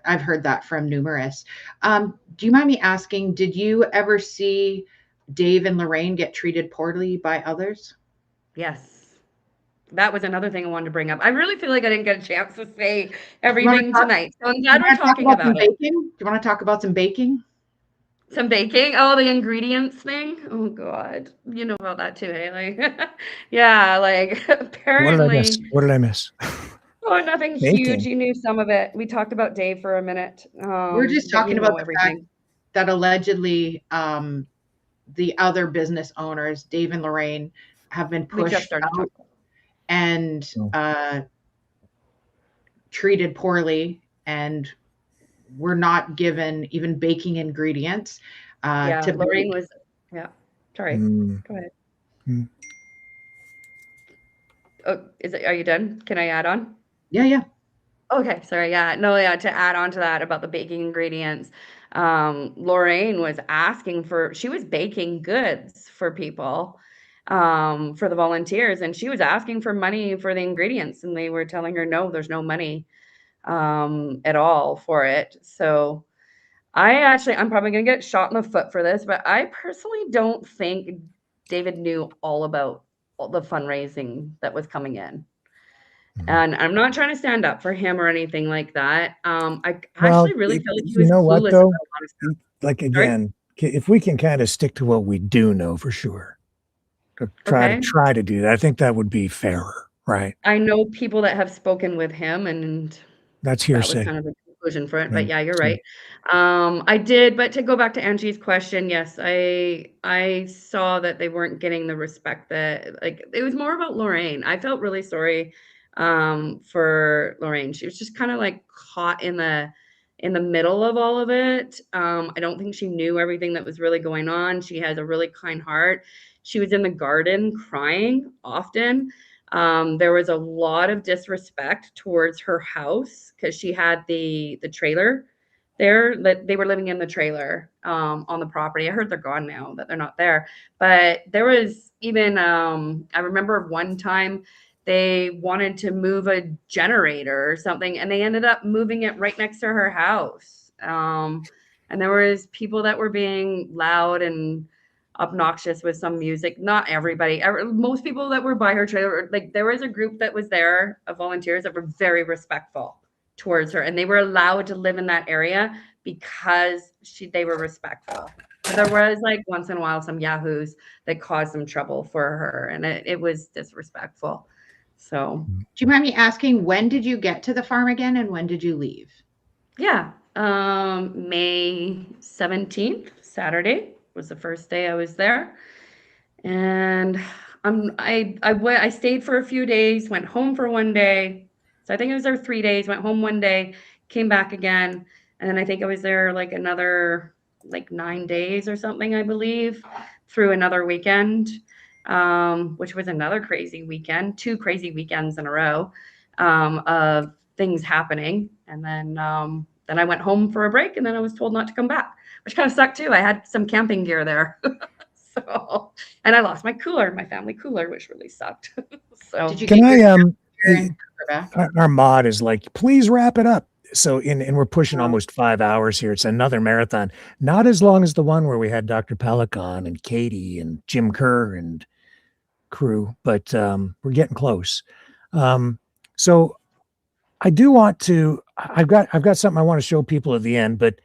I've heard that from numerous. Do you mind me asking, did you ever see Dave and Lorraine get treated poorly by others? Yes. That was another thing I wanted to bring up. I really feel like I didn't get a chance to say Do you want to everything talk, tonight, so I'm do you glad we're want to talk talking about some about it. baking? Do you want to talk about some baking? Some baking? Oh, the ingredients thing? Oh god. You know about that too, eh? Like yeah, like What did I miss? apparently What did I miss? oh, nothing huge. Baking. You knew some of it. We talked about Dave for a minute. We're just But you talking about know the fact everything. that allegedly the other business owners, Dave and Lorraine, have been We just pushed started out talking. and treated poorly, and were not given even baking ingredients Yeah, to Lorraine bake. was yeah. Sorry. Mm. Go ahead. Mm. Oh, are you done? Can I add on? Yeah. Okay, sorry. Yeah, no, yeah. To add on to that about the baking ingredients, Lorraine was asking for. She was baking goods for people, for the volunteers, and she was asking for money for the ingredients, and they were telling her no, there's no money, at all for it. So I'm probably gonna get shot in the foot for this, but I personally don't think David knew all about all the fundraising that was coming in. And I'm not trying to stand up for him or anything like that. I Well, actually really feel like he you was know what clueless about though? a lot of stuff. Like Sorry? again, if we can kind of stick to what we do know for sure, Okay. try to do that. I think that would be fairer, right? I know people that have spoken with him, and That's that was hearsay. kind of the conclusion for it. But Right. yeah, you're So, right. I did, but to go back to Angie's question, yes, I saw that they weren't getting the respect that like it was more about Lorraine. I felt really sorry for Lorraine. She was just kind of like caught in the middle of all of it. I don't think she knew everything that was really going on. She has a really kind heart. She was in the garden crying often. There was a lot of disrespect towards her house because she had the trailer there that they were living in the trailer on the property. I heard they're gone now, that they're not there. But there was even I remember one time they wanted to move a generator or something, and they ended up moving it right next to her house. And there was people that were being loud and obnoxious with some music. Not everybody. Most people that were by her trailer, like there was a group that was there of volunteers that were very respectful towards her, and they were allowed to live in that area because they were respectful. There was like once in a while some yahoos that caused some trouble for her, and it was disrespectful. So, Do you mind me asking, when did you get to the farm again and when did you leave? yeah, May 17th, Saturday was the first day I was there. And I stayed for a few days, went home for one day. So I think I was there 3 days, went home one day, came back again, and then I think I was there like another like 9 days or something, I believe, through another weekend, which was another crazy weekend, 2 crazy weekends in a row, of things happening. And then I went home for a break, and then I was told not to come back, which kind of sucked too. I had some camping gear there. So, and I lost my cooler, my family cooler, which really sucked. So Did you Can get I your in back? our mod is like, please wrap it up. So and we're pushing almost 5 hours here. It's another marathon. Not as long as the one where we had Dr. Pelican and Katie and Jim Kerr and crew, but we're getting close. So I do want to, I've got something I want to show people at the end, but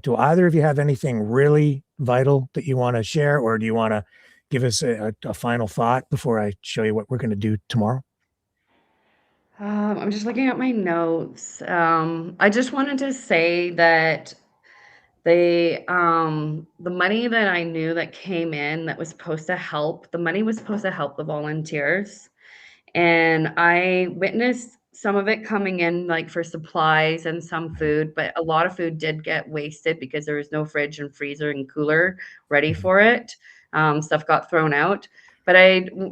do either of you have anything really vital that you want to share, or do you want to give us a final thought before I show you what we're going to do tomorrow? I'm just looking at my notes. I just wanted to say that the money that I knew that came in that was supposed to help, the money was supposed to help the volunteers. And I witnessed some of it coming in, like, for supplies and some food, but a lot of food did get wasted because there was no fridge and freezer and cooler ready for it. Stuff got thrown out. But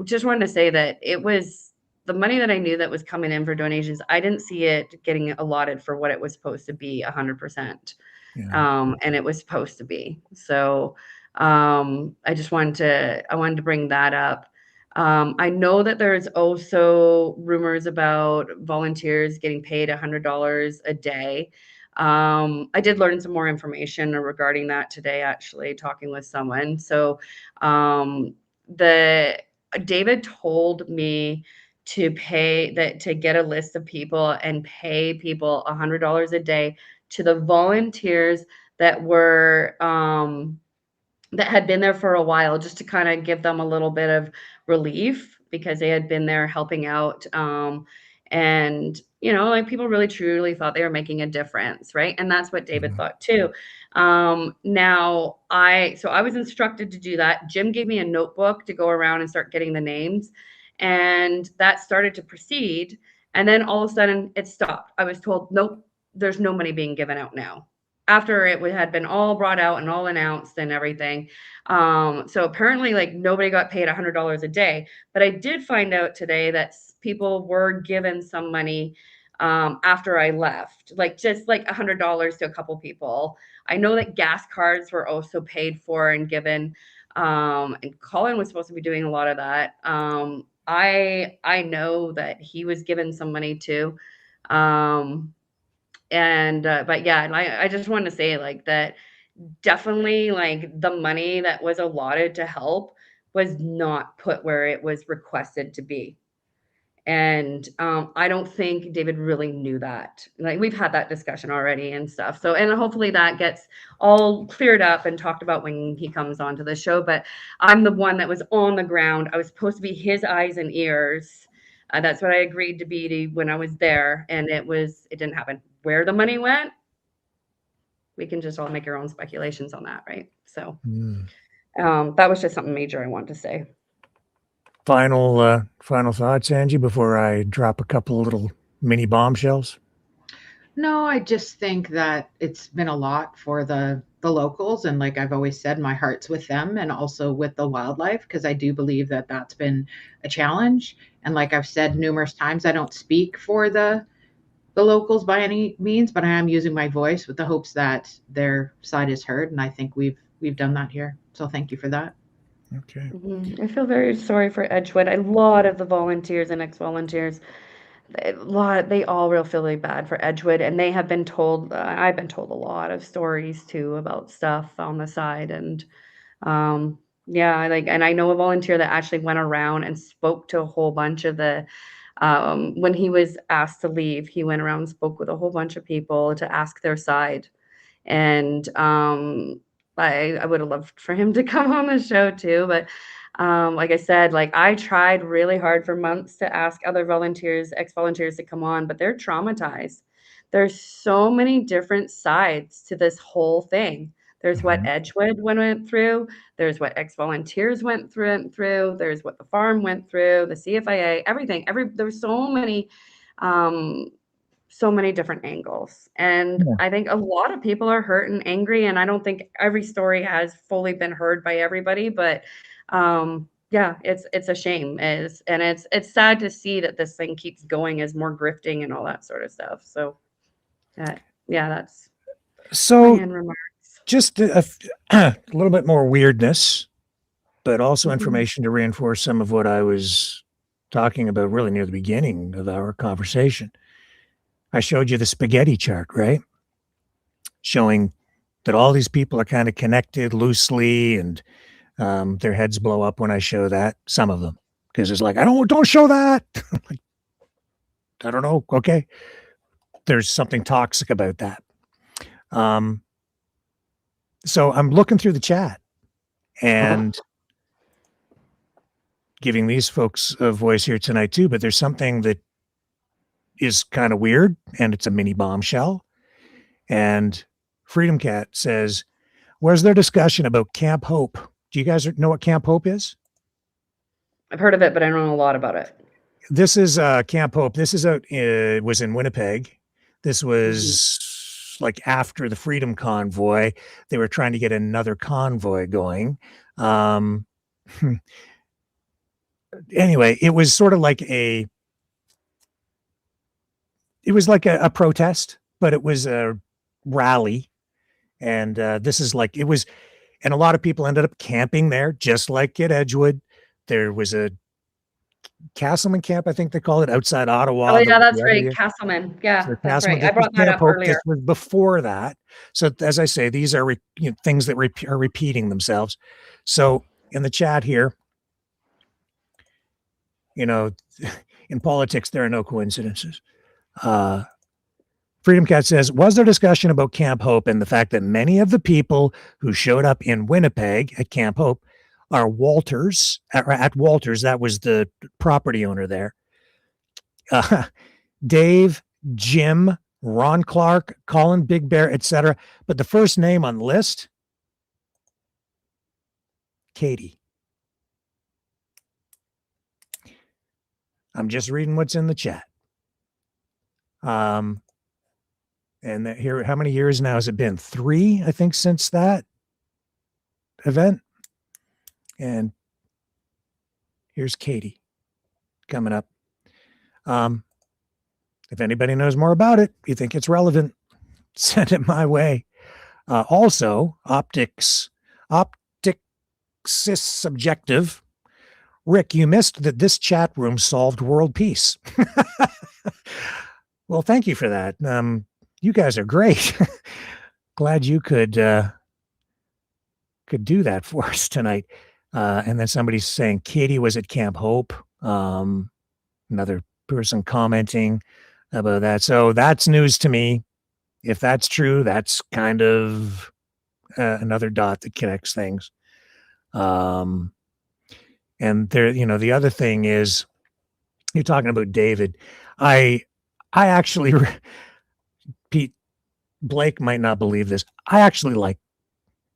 just wanted to say that it was the money that I knew that was coming in for donations, I didn't see it getting allotted for what it was supposed to be 100%. And it was supposed to be. So, I wanted to bring that up. I know that there's also rumors about volunteers getting paid $100 a day. I did learn some more information regarding that today, actually, talking with someone. So, the David told me to get a list of people and pay people $100 a day to the volunteers that were that had been there for a while, just to kind of give them a little bit of relief because they had been there helping out. And like, people really truly thought they were making a difference, right? And that's what David thought too. So I was instructed to do that. Jim gave me a notebook to go around and start getting the names, and that started to proceed. And then all of a sudden it stopped. I was told, nope, there's no money being given out now, after it had been all brought out and all announced and everything. So apparently, like, nobody got paid $100 a day. But I did find out today that people were given some money after I left, like just like $100 to a couple people. I know that gas cards were also paid for and given. And Colin was supposed to be doing a lot of that. I know that he was given some money too. But yeah, and I just wanted to say, like, that definitely, like, the money that was allotted to help was not put where it was requested to be. And I don't think David really knew that. Like, we've had that discussion already and stuff. So, and hopefully that gets all cleared up and talked about when he comes onto the show. But I'm the one that was on the ground. I was supposed to be his eyes and ears. That's what I agreed to be when I was there, and it didn't happen. Where the money went, we can just all make our own speculations on that, right? So that was just something major I wanted to say. Final thoughts, Angie, before I drop a couple of little mini bombshells. No, I just think that it's been a lot for the locals, and like I've always said, my heart's with them and also with the wildlife, because I do believe that that's been a challenge. And like I've said numerous times, I don't speak for the locals by any means, but I am using my voice with the hopes that their side is heard, and I think we've done that here. So thank you for that. Okay. I feel very sorry for Edgewood. A lot of the volunteers and ex-volunteers, they all feel really bad for Edgewood, and they have been told. I've been told a lot of stories too about stuff on the side, and yeah, and I know a volunteer that actually went around and spoke to a whole bunch of the. When he was asked to leave, he went around and spoke with a whole bunch of people to ask their side. And I would have loved for him to come on the show too, but like I said, like I tried really hard for months to ask other volunteers, ex-volunteers to come on, but they're traumatized. There's so many different sides to this whole thing. There's what Edgewood went through. There's what ex-volunteers went through. There's what the farm went through, the CFIA, everything. There's so many different angles. And Yeah. I think a lot of people are hurt and angry. And I don't think every story has fully been heard by everybody, but yeah, it's a shame. And it's sad to see that this thing keeps going as more grifting and all that sort of stuff. So yeah, that's my So end remarks. just a little bit more weirdness, but also Mhm. information to reinforce some of what I was talking about really near the beginning of our conversation. I showed you the spaghetti chart, right? Showing that all these people are kind of connected loosely, and their heads blow up when I show that. Some of them, because it's like, don't show that. Like, I don't know. Okay, there's something toxic about that. So I'm looking through the chat and giving these folks a voice here tonight too. But there's something that is kind of weird, and it's a mini bombshell. And Freedom Cat says, "Was there discussion about Camp Hope? Do you guys know what Camp Hope is?" I've heard of it, but I don't know a lot about it. This is Camp Hope. This is was in Winnipeg. This was like after the Freedom Convoy. They were trying to get another convoy going. Anyway, it was sort of like a protest, but it was a rally. And this is like, it was, and a lot of people ended up camping there, just like at Edgewood. There was a Castleman camp, I think they call it, outside Ottawa. Oh yeah, that's right. Castleman. Yeah, So that's Castleman, right. I brought that up earlier. This was before that. So as I say, these are things that are repeating themselves. So in the chat here, in politics, there are no coincidences. Freedom Cat says, was there discussion about Camp Hope and the fact that many of the people who showed up in Winnipeg at Camp Hope are Walters, at Walters, that was the property owner there. Dave, Jim, Ron Clark, Colin Big Bear, etc. But the first name on the list, Katie. I'm just reading what's in the chat. And here, how many years now has it been? 3, I think, since that event. And here's Katie coming up. If anybody knows more about it, you think it's relevant, send it my way. Also, Optics Subjective. Rick, you missed that this chat room solved world peace. Well, thank you for that. You guys are great. Glad you could do that for us tonight. And then somebody's saying Katie was at Camp Hope. Another person commenting about that. So that's news to me. If that's true, that's kind of another dot that connects things. And there, the other thing is, you're talking about David. I actually, Pete, Blake might not believe this. I actually like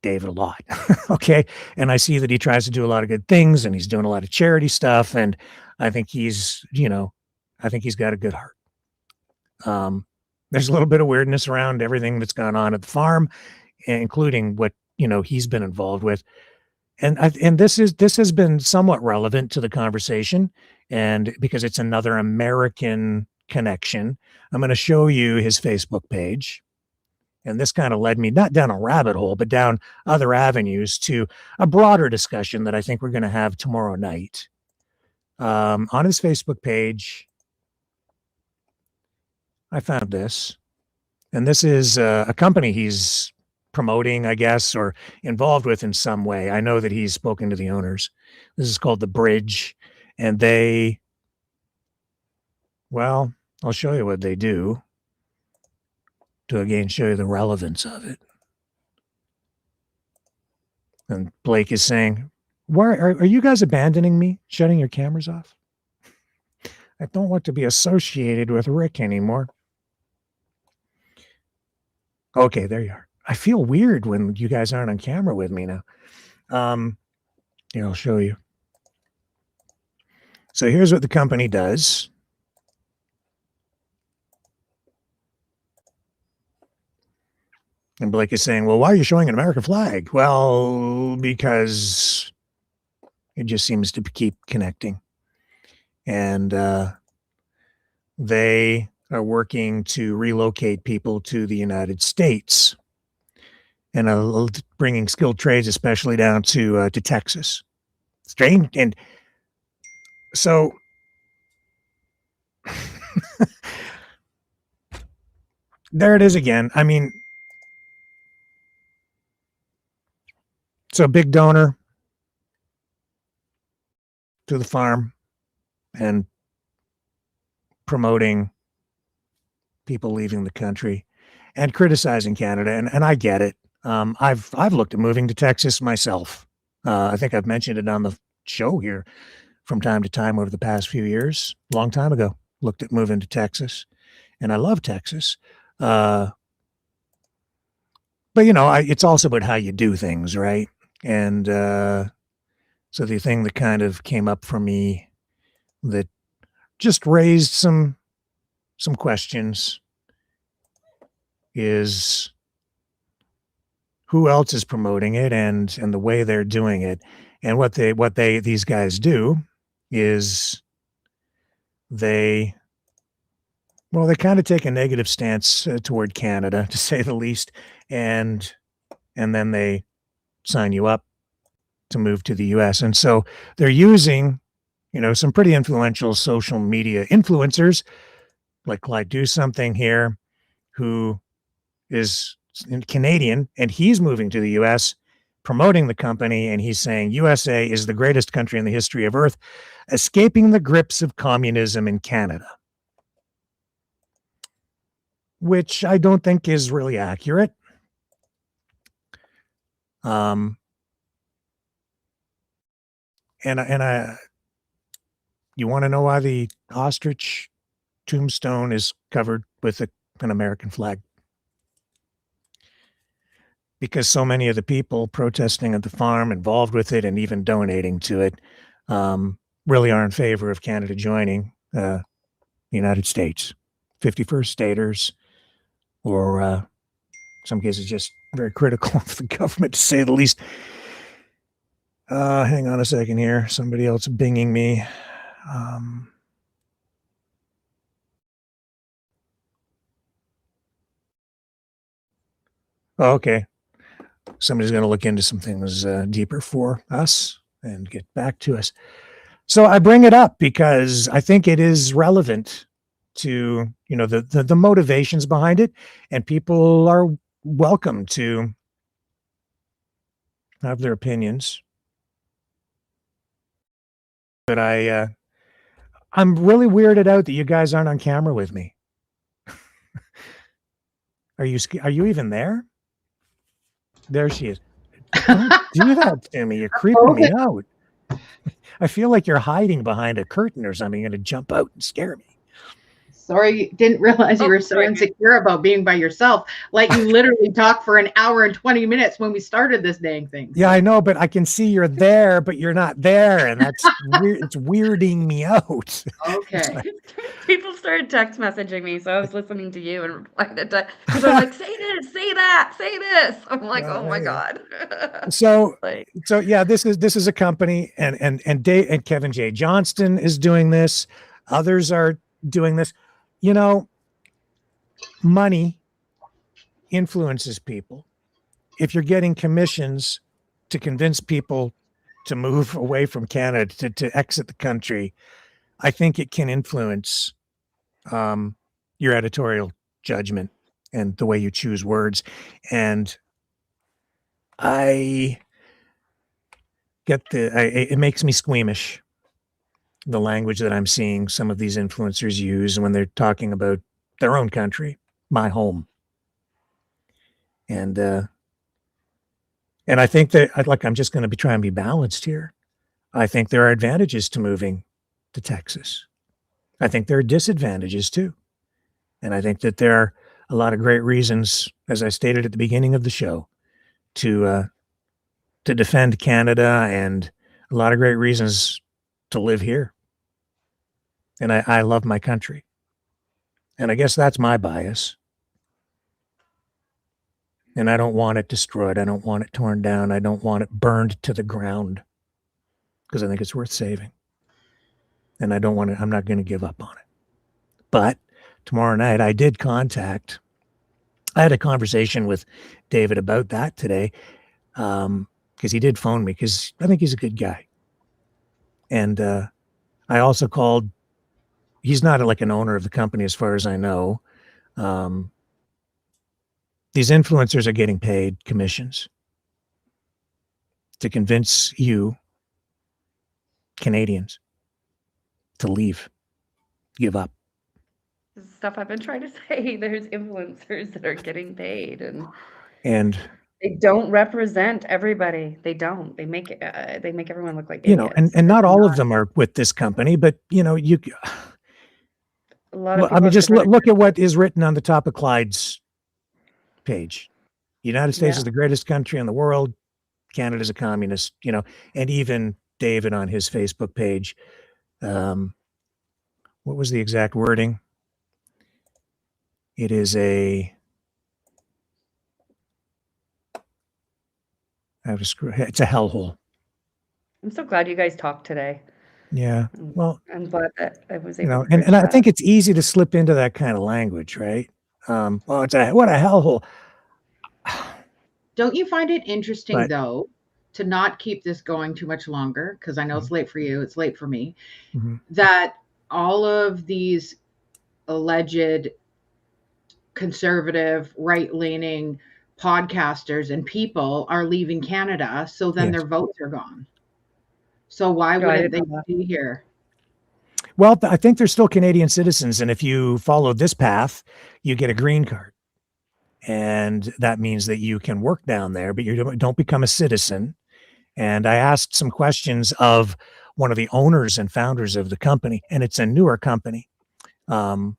David a lot. Okay. And I see that he tries to do a lot of good things and he's doing a lot of charity stuff. And I think he's got a good heart. There's a little bit of weirdness around everything that's gone on at the farm, including what, he's been involved with. And this has been somewhat relevant to the conversation, and because it's another American connection, I'm going to show you his Facebook page. And this kind of led me not down a rabbit hole, but down other avenues to a broader discussion that I think we're going to have tomorrow night. On his Facebook page, I found this, and this is a company he's promoting, I guess, or involved with in some way. I know that he's spoken to the owners. This is called The Bridge, and I'll show you what they do to again show you the relevance of it. And Blake is saying, "Why are you guys abandoning me, shutting your cameras off? I don't want to be associated with Rick anymore." Okay, there you are. I feel weird when you guys aren't on camera with me now. Here, I'll show you. So here's what the company does. And Blake is saying, "Well, why are you showing an American flag?" Well, because it just seems to keep connecting. And they are working to relocate people to the United States and bringing skilled trades, especially down to Texas. Strange. And so there it is again. I mean, so big donor to the farm and promoting people leaving the country and criticizing Canada. And I get it. I've looked at moving to Texas myself. I think I've mentioned it on the show here from time to time over the past few years. Long time ago, looked at moving to Texas, and I love Texas. But it's also about how you do things, right? And so the thing that kind of came up for me that just raised some questions is who else is promoting it and the way they're doing it. And what these guys do is they kind of take a negative stance toward Canada, to say the least, and then they sign you up to move to the US. And so they're using, some pretty influential social media influencers like Clyde Do Something here, who is Canadian, and he's moving to the US, promoting the company, and he's saying USA is the greatest country in the history of Earth, escaping the grips of communism in Canada, which I don't think is really accurate. You want to know why the ostrich tombstone is covered with an American flag? Because so many of the people protesting at the farm, involved with it, and even donating to it, really are in favor of Canada joining the United States. 51st staters, or in some cases just very critical of the government, to say the least. Hang on a second here. Somebody else binging me. Okay. Somebody's going to look into some things deeper for us and get back to us. So I bring it up because I think it is relevant to, the motivations behind it, and people are welcome to have their opinions. But I'm really weirded out that you guys aren't on camera with me. Are you even there? There she is. Don't do that to me. You're creeping me out. I feel like you're hiding behind a curtain or something. You're going to jump out and scare me. Sorry, didn't realize you were so insecure about being by yourself. Like you literally talked for an hour and 20 minutes when we started this dang thing. Yeah, I know, but I can see you're there, but you're not there, and that's weird. It's weirding me out. Okay. People started text messaging me, so I was listening to you and replying to text because I'm like, say this, say that, say this. I'm like, oh my God. So yeah, this is a company, and Dave and Kevin J. Johnston is doing this. Others are doing this. Money influences people. If you're getting commissions to convince people to move away from Canada, to exit the country, I think it can influence your editorial judgment and the way you choose words. And I get it makes me squeamish, the language that I'm seeing some of these influencers use when they're talking about their own country, my home. And And I think that I'm just going to be trying to be balanced here. I think there are advantages to moving to Texas. I think there are disadvantages too. And I think that there are a lot of great reasons, as I stated at the beginning of the show, to defend Canada, and a lot of great reasons to live here. And I love my country. And I guess that's my bias. And I don't want it destroyed. I don't want it torn down. I don't want it burned to the ground, because I think it's worth saving. And I don't want it. I'm not going to give up on it. But tomorrow night, I had a conversation with David about that today, because he did phone me, because I think he's a good guy. And I also called, he's not like an owner of the company as far as I know. These influencers are getting paid commissions to convince you, Canadians, to leave, give up. This is stuff I've been trying to say. There's influencers that are getting paid, and they don't represent everybody. They don't. They make everyone look like idiots. And not all of them are with this company, but you. A lot of I mean, just look at what is written on the top of Clyde's page. The United States is the greatest country in the world. Canada's a communist, and even David on his Facebook page. What was the exact wording? It is it's a hellhole. I'm so glad you guys talked today. Yeah. Well, I'm glad that I was able to. And I think it's easy to slip into that kind of language, right? Well, what a hellhole. Don't you find it interesting, though, to not keep this going too much longer? Because I know it's late for you, it's late for me. That all of these alleged conservative, right-leaning podcasters and people are leaving Canada, so then their votes are gone. So why wouldn't they be here? Well, I think they're still Canadian citizens, and if you follow this path, you get a green card. And that means that you can work down there, but you don't become a citizen. And I asked some questions of one of the owners and founders of the company, and it's a newer company. And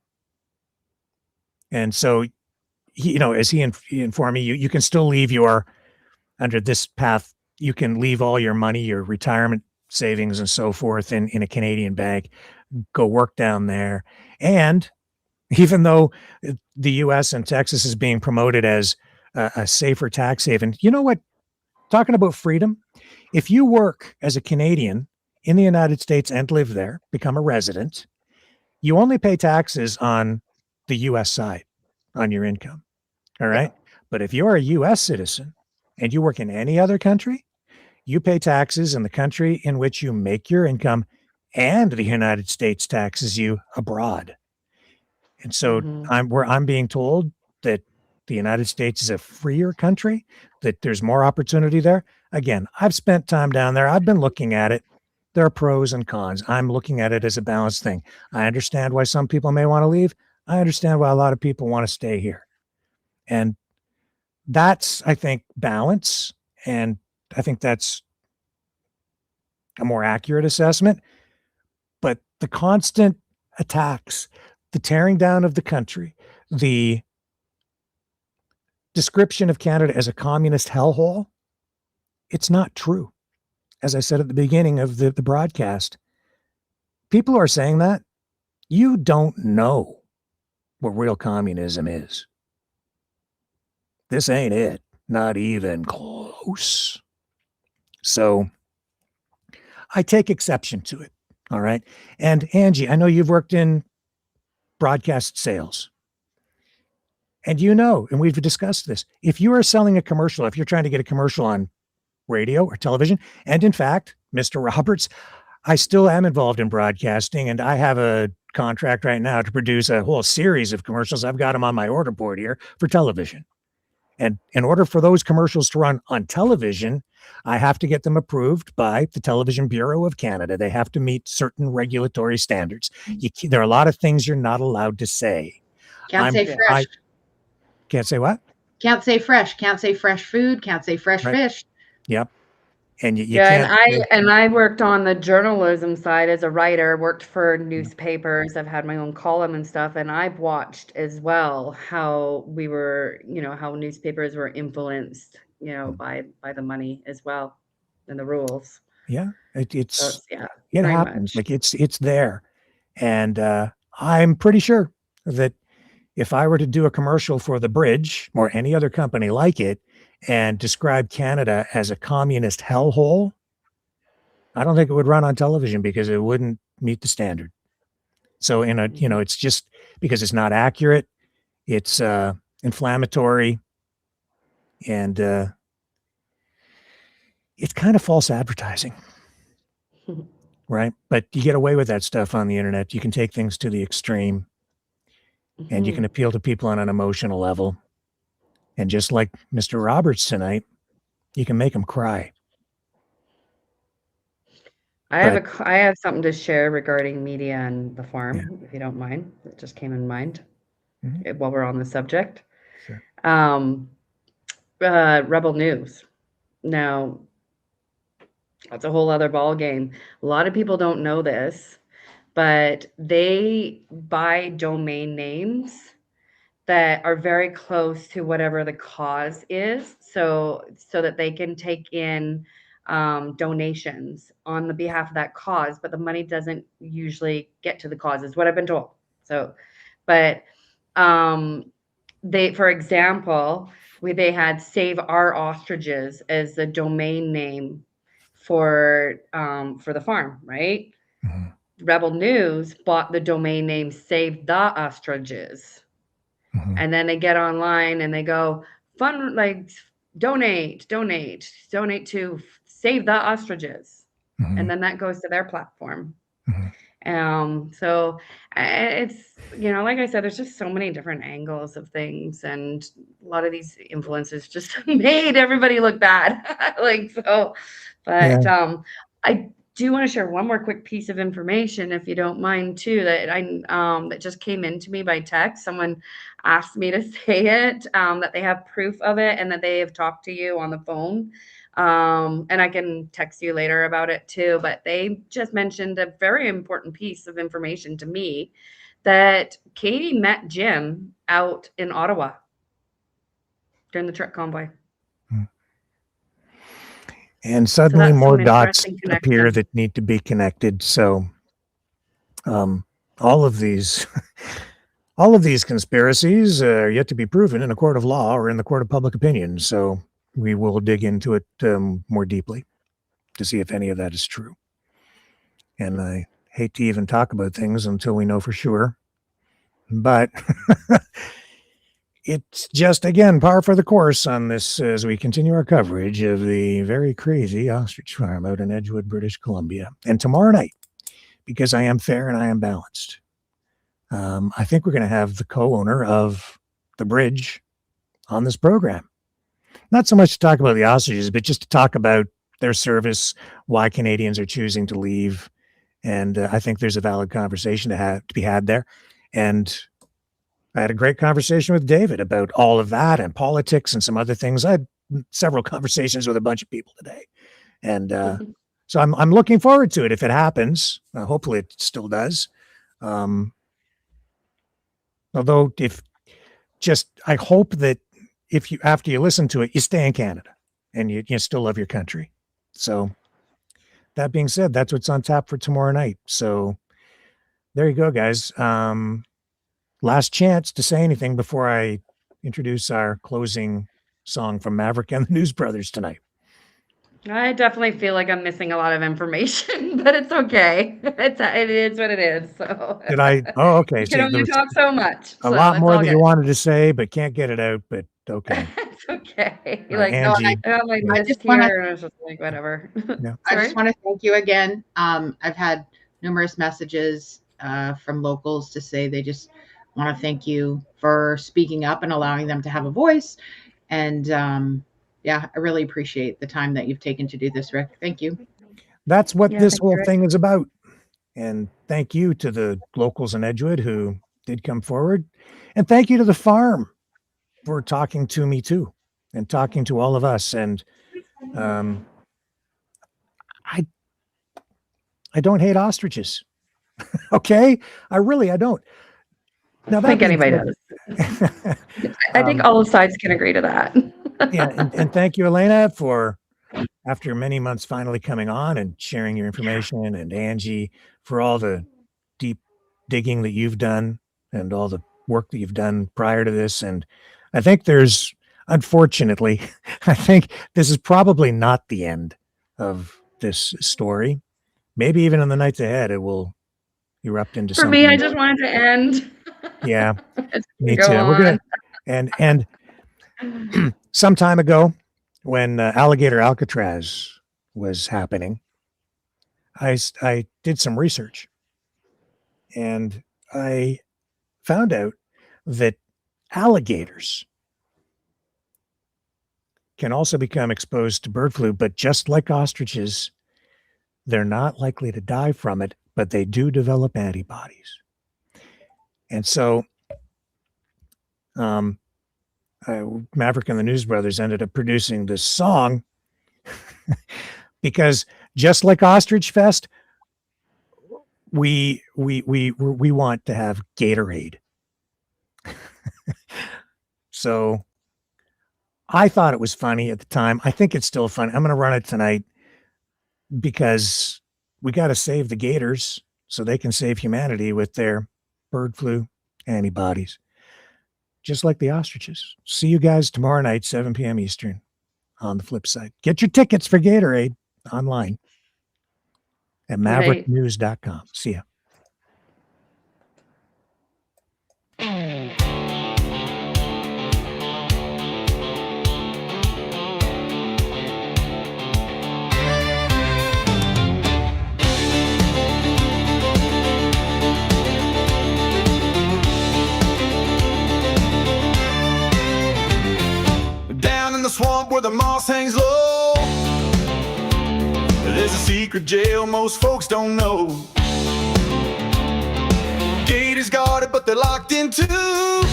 so, as he informed me, you can still leave under this path, you can leave all your money, your retirement savings and so forth in a Canadian bank, go work down there. And even though the U.S. and Texas is being promoted as a safer tax haven, you know what? Talking about freedom, if you work as a Canadian in the United States and live there, become a resident, you only pay taxes on the U.S. side on your income. All right. Yeah. But if you're a U.S. citizen and you work in any other country, you pay taxes in the country in which you make your income, and the United States taxes you abroad. And so I'm being told that the United States is a freer country, that there's more opportunity there. Again, I've spent time down there. I've been looking at it. There are pros and cons. I'm looking at it as a balanced thing. I understand why some people may want to leave. I understand why a lot of people want to stay here. And that's, I think, balance. And I think that's a more accurate assessment. But the constant attacks, the tearing down of the country, the description of Canada as a communist hellhole, it's not true. As I said at the beginning of the broadcast, people who are saying that, you don't know what real communism is. This ain't it. Not even close. So I take exception to it. All right. And Angie, I know you've worked in broadcast sales. And and we've discussed this, if you are selling a commercial, if you're trying to get a commercial on radio or television, and in fact, Mr. Roberts, I still am involved in broadcasting, and I have a contract right now to produce a whole series of commercials. I've got them on my order board here for television. And in order for those commercials to run on television, I have to get them approved by the Television Bureau of Canada. They have to meet certain regulatory standards. There are a lot of things you're not allowed to say. Can't say fresh. Can't say what? Can't say fresh. Can't say fresh food. Can't say fresh fish. Yep. And you Yeah, can't. and I worked on the journalism side as a writer, worked for newspapers. I've had my own column and stuff, and I've watched as well how we were, how newspapers were influenced, by the money as well and the rules. Yeah, So it it's, yeah, happens. much. Like it's there, and I'm pretty sure that if I were to do a commercial for the bridge or any other company like it and describe Canada as a communist hellhole, I don't think it would run on television because it wouldn't meet the standard. So it's just because it's not accurate, it's inflammatory, and it's kind of false advertising. Right. But you get away with that stuff on the internet. You can take things to the extreme and you can appeal to people on an emotional level. And just like Mr. Roberts tonight, you can make them cry. I have something to share regarding media and the farm, if you don't mind. It just came in mind while we're on the subject. Sure. Rebel News. Now, that's a whole other ball game. A lot of people don't know this, but they buy domain names that are very close to whatever the cause is, so that they can take in donations on the behalf of that cause, but the money doesn't usually get to the cause, is what I've been told. So, but they, for example, they had Save Our Ostriches as the domain name for the farm, right? Rebel News bought the domain name Save the Ostriches. And then they get online and they go donate to Save the Ostriches. And then that goes to their platform. So it's, like I said, there's just so many different angles of things, and a lot of these influencers just made everybody look bad. I do want to share one more quick piece of information, if you don't mind, too, that that just came into me by text. Someone asked me to say it, that they have proof of it and that they have talked to you on the phone. And I can text you later about it too, but they just mentioned a very important piece of information to me, that Katie met Jim out in Ottawa during the truck convoy. And suddenly more dots appear that need to be connected. So all of these conspiracies are yet to be proven in a court of law or in the court of public opinion. So we will dig into it more deeply to see if any of that is true. And I hate to even talk about things until we know for sure. But it's just, again, par for the course on this as we continue our coverage of the very crazy ostrich farm out in Edgewood, British Columbia. And tomorrow night, because I am fair and I am balanced, I think we're going to have the co-owner of the bridge on this program. Not so much to talk about the ostriches, but just to talk about their service, why Canadians are choosing to leave. And I think there's a valid conversation to be had there. And I had a great conversation with David about all of that and politics and some other things. I had several conversations with a bunch of people today. And so I'm looking forward to it if it happens. Hopefully it still does. Although I hope that after you listen to it, you stay in Canada and you still love your country. So that being said, that's what's on tap for tomorrow night. So there you go, guys. Last chance to say anything before I introduce our closing song from Maverick and the News Brothers tonight. I definitely feel like I'm missing a lot of information, but it's okay. It is what it is. So did I? Oh, okay. You can only talk so much. A lot more than you wanted to say, but can't get it out. But okay. It's okay. Angie, I have my list here, and I was just like, whatever. Yeah. I just want to thank you again. I've had numerous messages from locals to say they just want to thank you for speaking up and allowing them to have a voice. And yeah, I really appreciate the time that you've taken to do this, Rick. Thank you. That's what this whole thing is about. And thank you to the locals in Edgewood who did come forward. And thank you to the farm for talking to me too and talking to all of us. And I don't hate ostriches. Okay, I don't. Now I that think being anybody said, does. I think all sides can agree to that. yeah, and thank you, Elena, for after many months finally coming on and sharing your information, and Angie for all the deep digging that you've done and all the work that you've done prior to this. And I think unfortunately, I think this is probably not the end of this story. Maybe even in the nights ahead, it will erupt into For something. me, I just wanted to end. Yeah, It's me go too. on. And some time ago, when alligator Alcatraz was happening, I did some research, and I found out that alligators can also become exposed to bird flu, but just like ostriches, they're not likely to die from it, but they do develop antibodies. And so Maverick and the News Brothers ended up producing this song because just like Ostrich Fest, we want to have Gatorade. So I thought it was funny at the time. I think it's still funny. I'm going to run it tonight because we got to save the gators so they can save humanity with their bird flu antibodies, just like the ostriches. See you guys tomorrow night, 7 p.m. Eastern on the flip side. Get your tickets for Gatorade online at mavericknews.com. See ya. Down in the swamp where the moss hangs low, there's a secret jail most folks don't know. Gators guarded, but they're locked in too,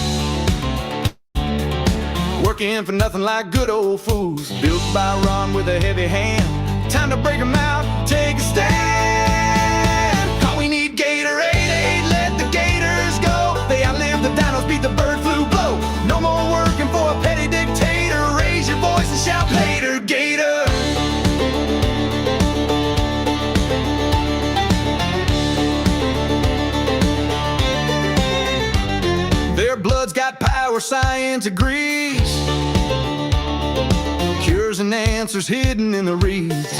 working for nothing like good old fools. Built by Ron with a heavy hand, time to break them out, take a stand. All we need Gatorade, let the gators go. They outlive the dinos, beat the bird flu blow. No more working for a petty dictator. Raise your voice and shout later, Gator. Their blood's got power, science agrees. Cures and answers hidden in the reeds.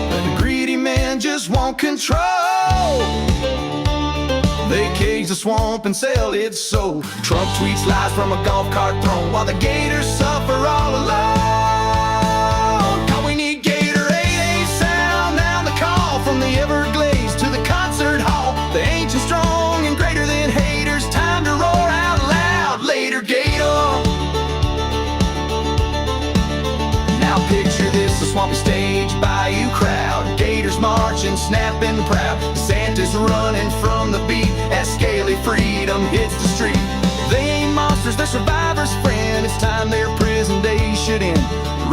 But the greedy man just won't control. They cage the swamp and sell its soul. Trump tweets lies from a golf cart throne, while the gators suffer all alone. All we need Gatorade, a sound down the call, from the Everglades to the concert hall. The ancient, strong, and greater than haters. Time to roar out loud, later Gator. Now picture this, a swampy stage, bayou crowd. Gators marching, snapping proud. Santa's running from the beat as scaly freedom hits the street. They ain't monsters, they're survivors' friend. It's time their prison days should end.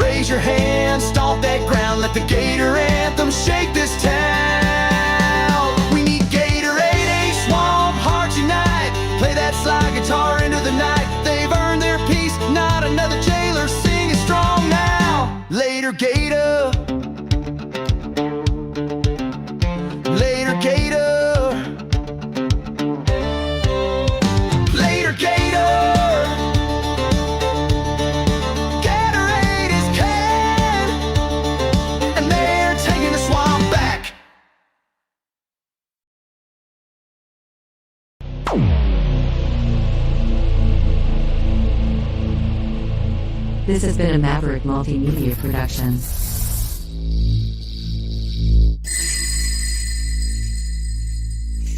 Raise your hand, stomp that ground, let the Gator anthem shake this town. We need Gatorade, a swamp, hearts unite. Play that slide guitar into the night. They've earned their peace, not another jailer. Sing it strong now, later Gator. Later Gator. Later Gator. Gatorade is king, and they're taking the swamp back. This has been a Maverick Multimedia production.